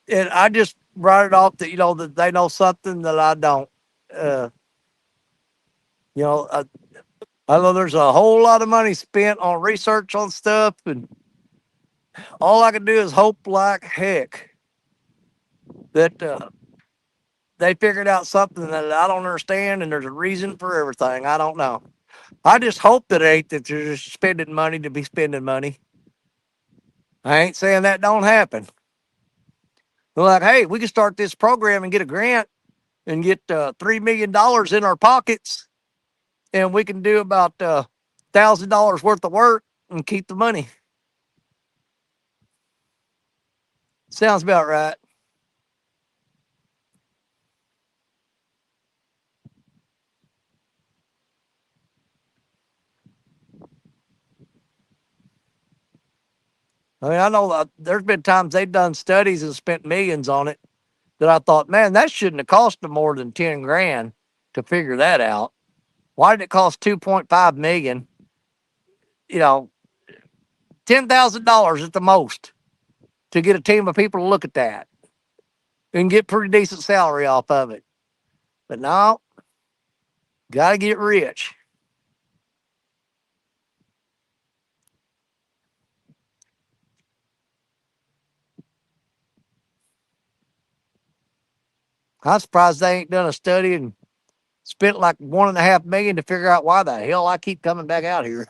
Speaker 1: And I just write it off that, that they know something that I don't. Uh, you know, I know there's a whole lot of money spent on research on stuff, and all I can do is hope like heck that they figured out something that I don't understand, and there's a reason for everything. I don't know. I just hope that it ain't that they're just spending money to be spending money. I ain't saying that don't happen. They're like, hey, we can start this program and get a grant and get $3 million in our pockets, and we can do about $1,000 worth of work and keep the money. Sounds about right. I mean, I know there's been times they've done studies and spent millions on it that I thought, man, that shouldn't have cost them more than 10 grand to figure that out. Why did it cost 2.5 million? You know, $10,000 at the most to get a team of people to look at that and get pretty decent salary off of it. But no, got to get rich. I'm surprised they ain't done a study and spent like 1.5 million to figure out why the hell I keep coming back out here.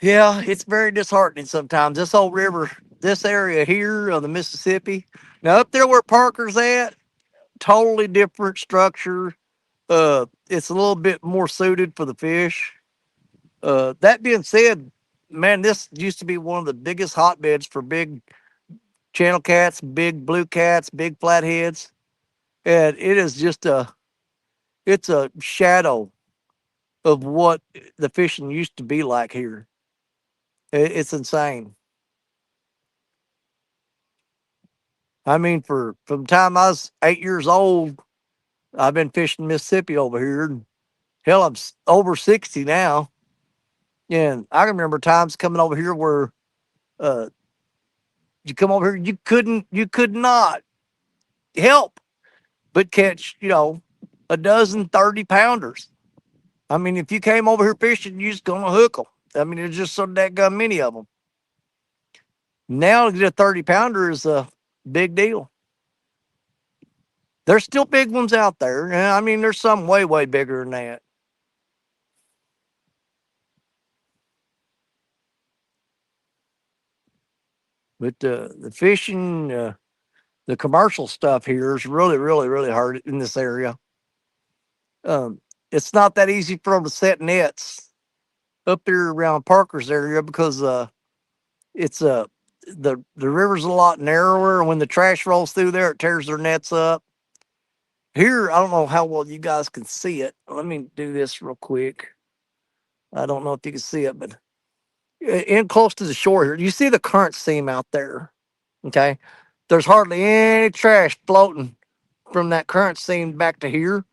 Speaker 1: Yeah, it's very disheartening sometimes. This old river, this area here of the Mississippi. Now up there where Parker's at, totally different structure. It's a little bit more suited for the fish. That being said, man, this used to be one of the biggest hotbeds for big channel cats, big blue cats, big flatheads, and it is just it's a shadow of what the fishing used to be like here. It's insane. I mean, from the time I was 8 years old, I've been fishing Mississippi over here. And hell, I'm over 60 now, and I remember times coming over here where uh, you come over here, you could not help but catch, a dozen 30-pounders. I mean, if you came over here fishing, you just gonna hook them. I mean, there's just so that many of them. Now to get a 30-pounder is a big deal. There's still big ones out there. And I mean, there's some way, way bigger than that. But the fishing, the commercial stuff here is really, really, really hard in this area. It's not that easy for them to set nets up here around Parker's area because it's the river's a lot narrower, and when the trash rolls through there, it tears their nets up. Here, I don't know how well you guys can see it. Let me do this real quick. I don't know if you can see it, but in close to the shore here, you see the current seam out there. Okay, there's hardly any trash floating from that current seam back to here,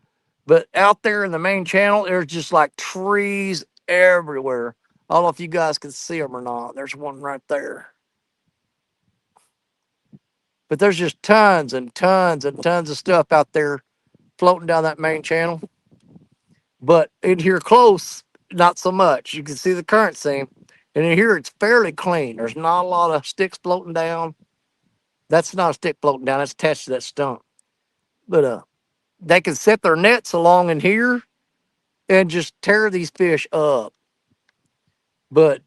Speaker 1: but out there in the main channel, there's just like trees everywhere. I don't know if you guys can see them or not. There's one right there. But there's just tons and tons and tons of stuff out there floating down that main channel. But in here close, not so much. You can see the current seam. And in here, it's fairly clean. There's not a lot of sticks floating down. That's not a stick floating down. That's attached to that stump. But they can set their nets along in here and just tear these fish up. But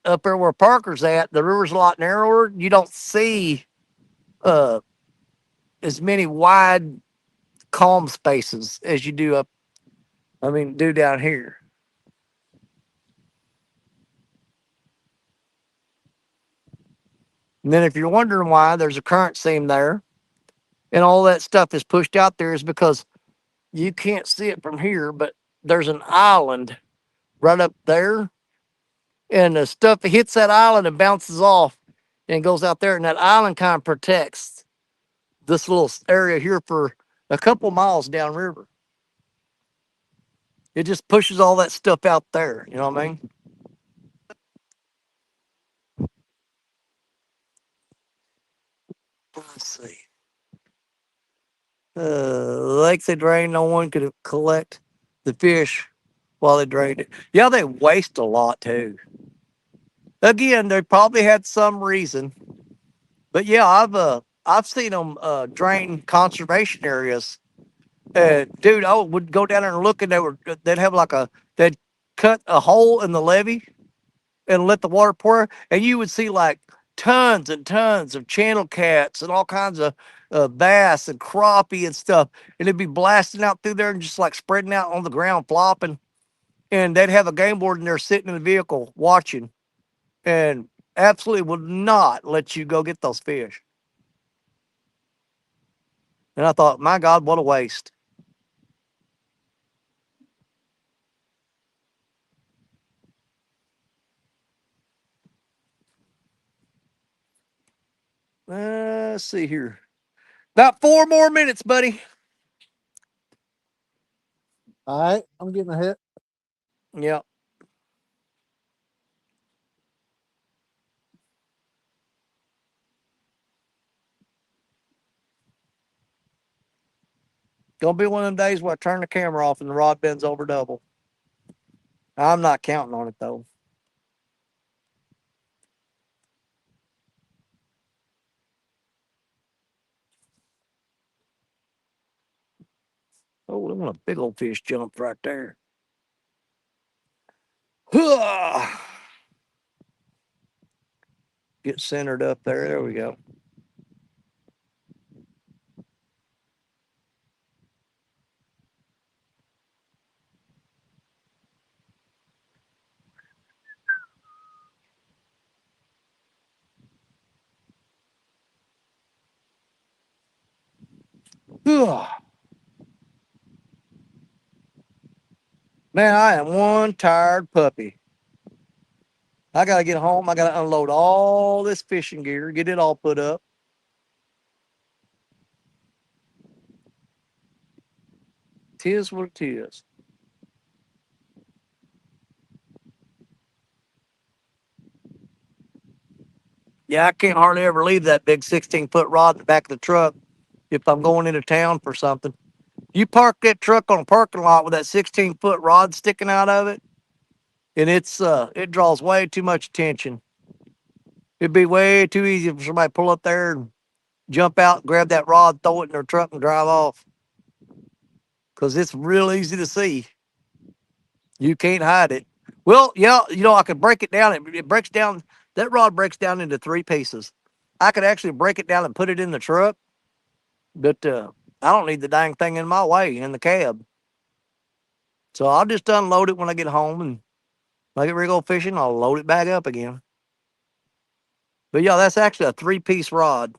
Speaker 1: up there where Parker's at, the river's a lot narrower. You don't see uh, as many wide calm spaces as you do do down here. And then if you're wondering why there's a current seam there and all that stuff is pushed out there is because you can't see it from here, but there's an island right up there, and the stuff hits that island and bounces off and goes out there, and that island kind of protects this little area here for a couple miles downriver. It just pushes all that stuff out there. You know what I mean? Let's see. Lakes they drain, no one could collect the fish while they drained it. Yeah, they waste a lot too. Again, they probably had some reason, but yeah, I've seen them drain conservation areas. Dude, I would go down there and look, and they'd have they'd cut a hole in the levee and let the water pour, and you would see like tons and tons of channel cats and all kinds of bass and crappie and stuff, and it'd be blasting out through there and just like spreading out on the ground, flopping. And they'd have a game board in there sitting in the vehicle watching, and absolutely would not let you go get those fish. And I thought, my God, what a waste. Let's see here. About 4 more minutes, buddy.
Speaker 9: All right, I'm getting a hit.
Speaker 1: Yep. Gonna be one of them days where I turn the camera off and the rod bends over double. I'm not counting on it though. Oh, look at a big old fish jumped right there. Get centered up there. There we go. Man, I am one tired puppy. I gotta get home. I gotta unload all this fishing gear, get it all put up. Tis what it is. Yeah, I can't hardly ever leave that big 16-foot rod in the back of the truck if I'm going into town for something. You park that truck on a parking lot with that 16-foot rod sticking out of it, and it draws way too much attention. It'd be way too easy for somebody to pull up there and jump out, grab that rod, throw it in their truck, and drive off. Because it's real easy to see. You can't hide it. Well, yeah, I could break it down. It breaks down. That rod breaks down into 3 pieces. I could actually break it down and put it in the truck, but I don't need the dang thing in my way in the cab. So I'll just unload it when I get home, and when I get ready to go fishing, I'll load it back up again. But yeah, that's actually a 3-piece rod.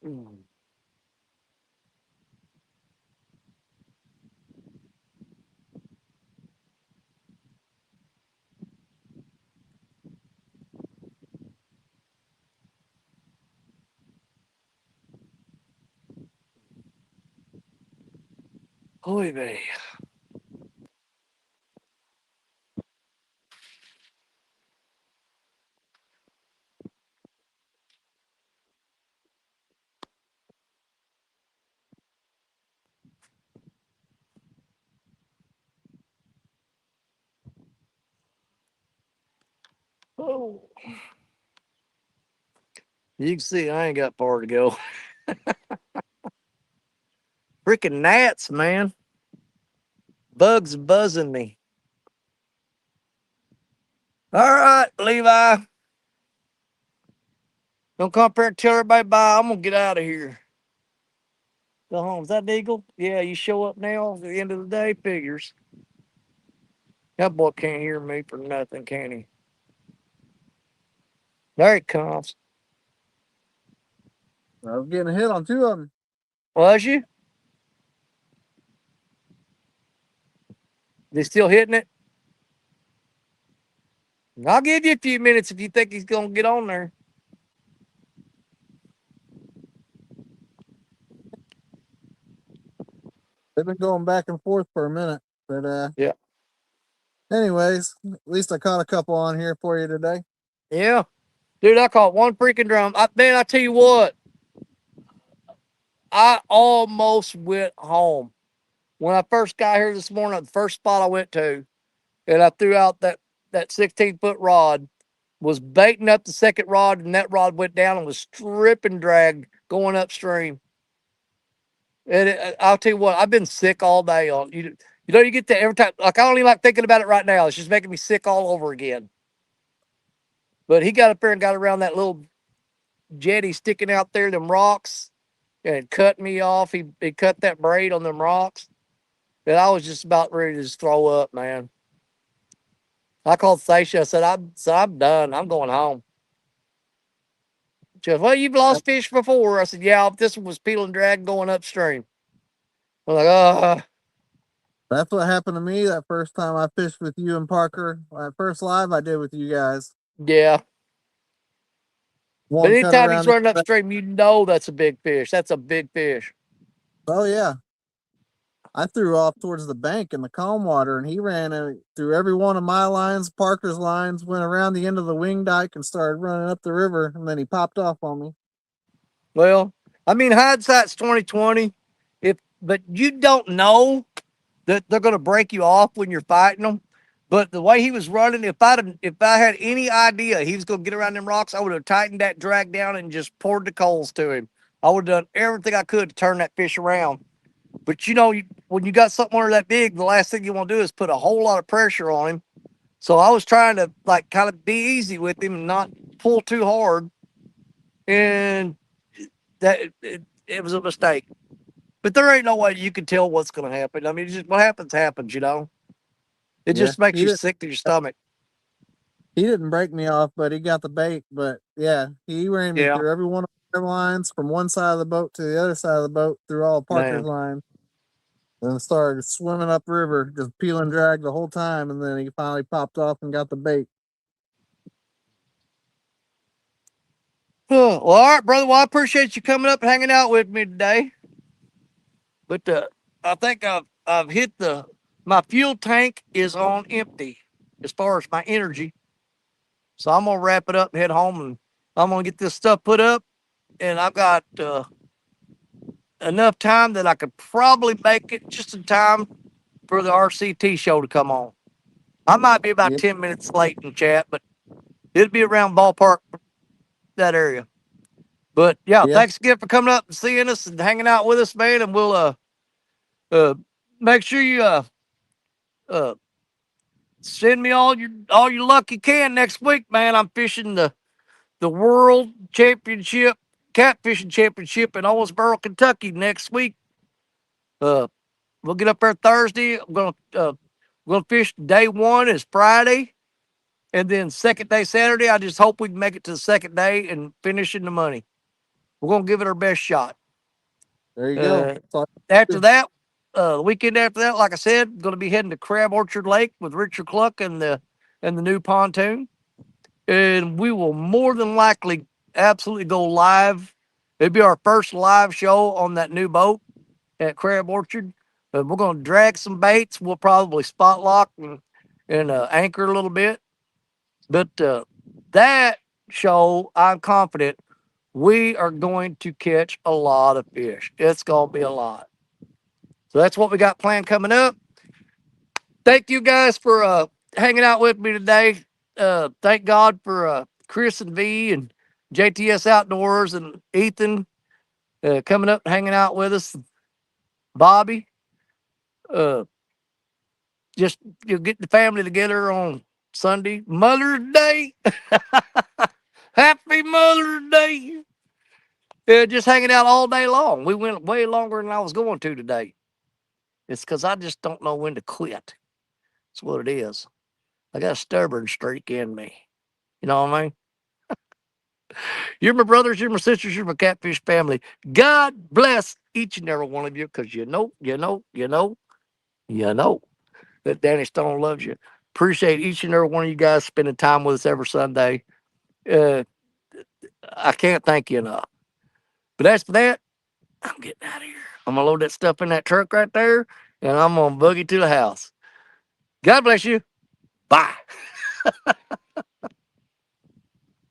Speaker 1: Mm. Oy vey. Oh. You can see I ain't got far to go. Freaking gnats, man. Bugs buzzing me. All right, Levi. Don't come up here and tell everybody bye. I'm going to get out of here. Go home. Is that Eagle? Yeah, you show up now. At the end of the day, figures. That boy can't hear me for nothing, can he? There he comes.
Speaker 9: I was getting a hit on 2 of them.
Speaker 1: Was you? They still hitting it? I'll give you a few minutes if you think he's going to get on there.
Speaker 9: They've been going back and forth for a minute, but
Speaker 1: Yeah.
Speaker 9: anyways, at least I caught a couple on here for you today.
Speaker 1: Yeah. Dude, I caught one freaking drum. Man, I tell you what, I almost went home. When I first got here this morning, the first spot I went to, and I threw out that 16-foot rod, was baiting up the second rod, and that rod went down and was stripping drag going upstream. And I'll tell you what, I've been sick all day on you. You know, you get to every time. Like I don't even like thinking about it right now. It's just making me sick all over again. But he got up there and got around that little jetty sticking out there, them rocks, and cut me off. He cut that braid on them rocks, and I was just about ready to just throw up, man. I called Stacia. I said, I'm done. I'm going home. She goes, well, you've lost fish before. I said, yeah, this one was peeling drag going upstream. I'm like,
Speaker 9: That's what happened to me that first time I fished with you and Parker. That first live I did with you guys.
Speaker 1: yeah. But
Speaker 9: One cut
Speaker 1: anytime he's
Speaker 9: around.
Speaker 1: running upstream, you know that's a big fish. That's a big fish.
Speaker 9: Oh yeah. I threw off towards the bank in the calm water, and he ran through every one of my lines, Parker's lines, went around the end of the wing dike and started running up the river, and then he popped off on me.
Speaker 1: Well, I mean, hindsight's 2020. But you don't know that they're going to break you off when you're fighting them. But the way he was running, if I had any idea he was going to get around them rocks, I would have tightened that drag down and just poured the coals to him. I would have done everything I could to turn that fish around. But you know, when you got something under that big, the last thing you want to do is put a whole lot of pressure on him. So I was trying to like kind of be easy with him and not pull too hard. And that it was a mistake. But there ain't no way you can tell what's going to happen. I mean, just what happens, you know. It
Speaker 9: Yeah,
Speaker 1: just makes you sick to your stomach.
Speaker 9: He didn't break me off, but he got the bait. But yeah, he ran me through every one of their lines from one side of the boat to the other side of the boat through all Parker's lines. And started swimming upriver, just peeling drag the whole time, and then he finally popped off and got the bait.
Speaker 1: Well, all right, brother. Well, I appreciate you coming up and hanging out with me today. But I think I've hit my fuel tank is on empty as far as my energy. So I'm gonna wrap it up and head home, and I'm gonna get this stuff put up, and I've got enough time that I could probably make it just in time for the RCT show to come on. I might be about 10 minutes late in chat, but it'll be around ballpark that area. But yeah, thanks again for coming up and seeing us and hanging out with us, man. And we'll make sure you send me all your luck you can next week, man. I'm fishing the World Championship, Catfishing Championship in Owensboro, Kentucky next week. We'll get up there Thursday. We're gonna fish day one is Friday, and then second day Saturday. I just hope we can make it to the second day and finish in the money. We're gonna give it our best shot.
Speaker 9: There you go.
Speaker 1: After that, the weekend after that, like I said, going to be heading to Crab Orchard Lake with Richard Cluck and the new pontoon, and we will more than likely absolutely go live. It'll be our first live show on that new boat at Crab Orchard. We're going to drag some baits. We'll probably spot lock and anchor a little bit. But that show, I'm confident we are going to catch a lot of fish. It's going to be a lot. So that's what we got planned coming up. Thank you guys for hanging out with me today. Thank God for Chris and V and JTS Outdoors and Ethan coming up and hanging out with us. Bobby. Just get the family together on Sunday. Mother's Day. Happy Mother's Day. Just hanging out all day long. We went way longer than I was going to today. It's because I just don't know when to quit. That's what it is. I got a stubborn streak in me. You know what I mean? You're my brothers, you're my sisters, you're my catfish family. God bless each and every one of you, because you know that Danny Stone loves you. Appreciate each and every one of you guys spending time with us every Sunday. I can't thank you enough. But as for that, I'm getting out of here. I'm gonna load that stuff in that truck right there, and I'm gonna buggy to the house. God bless you. Bye.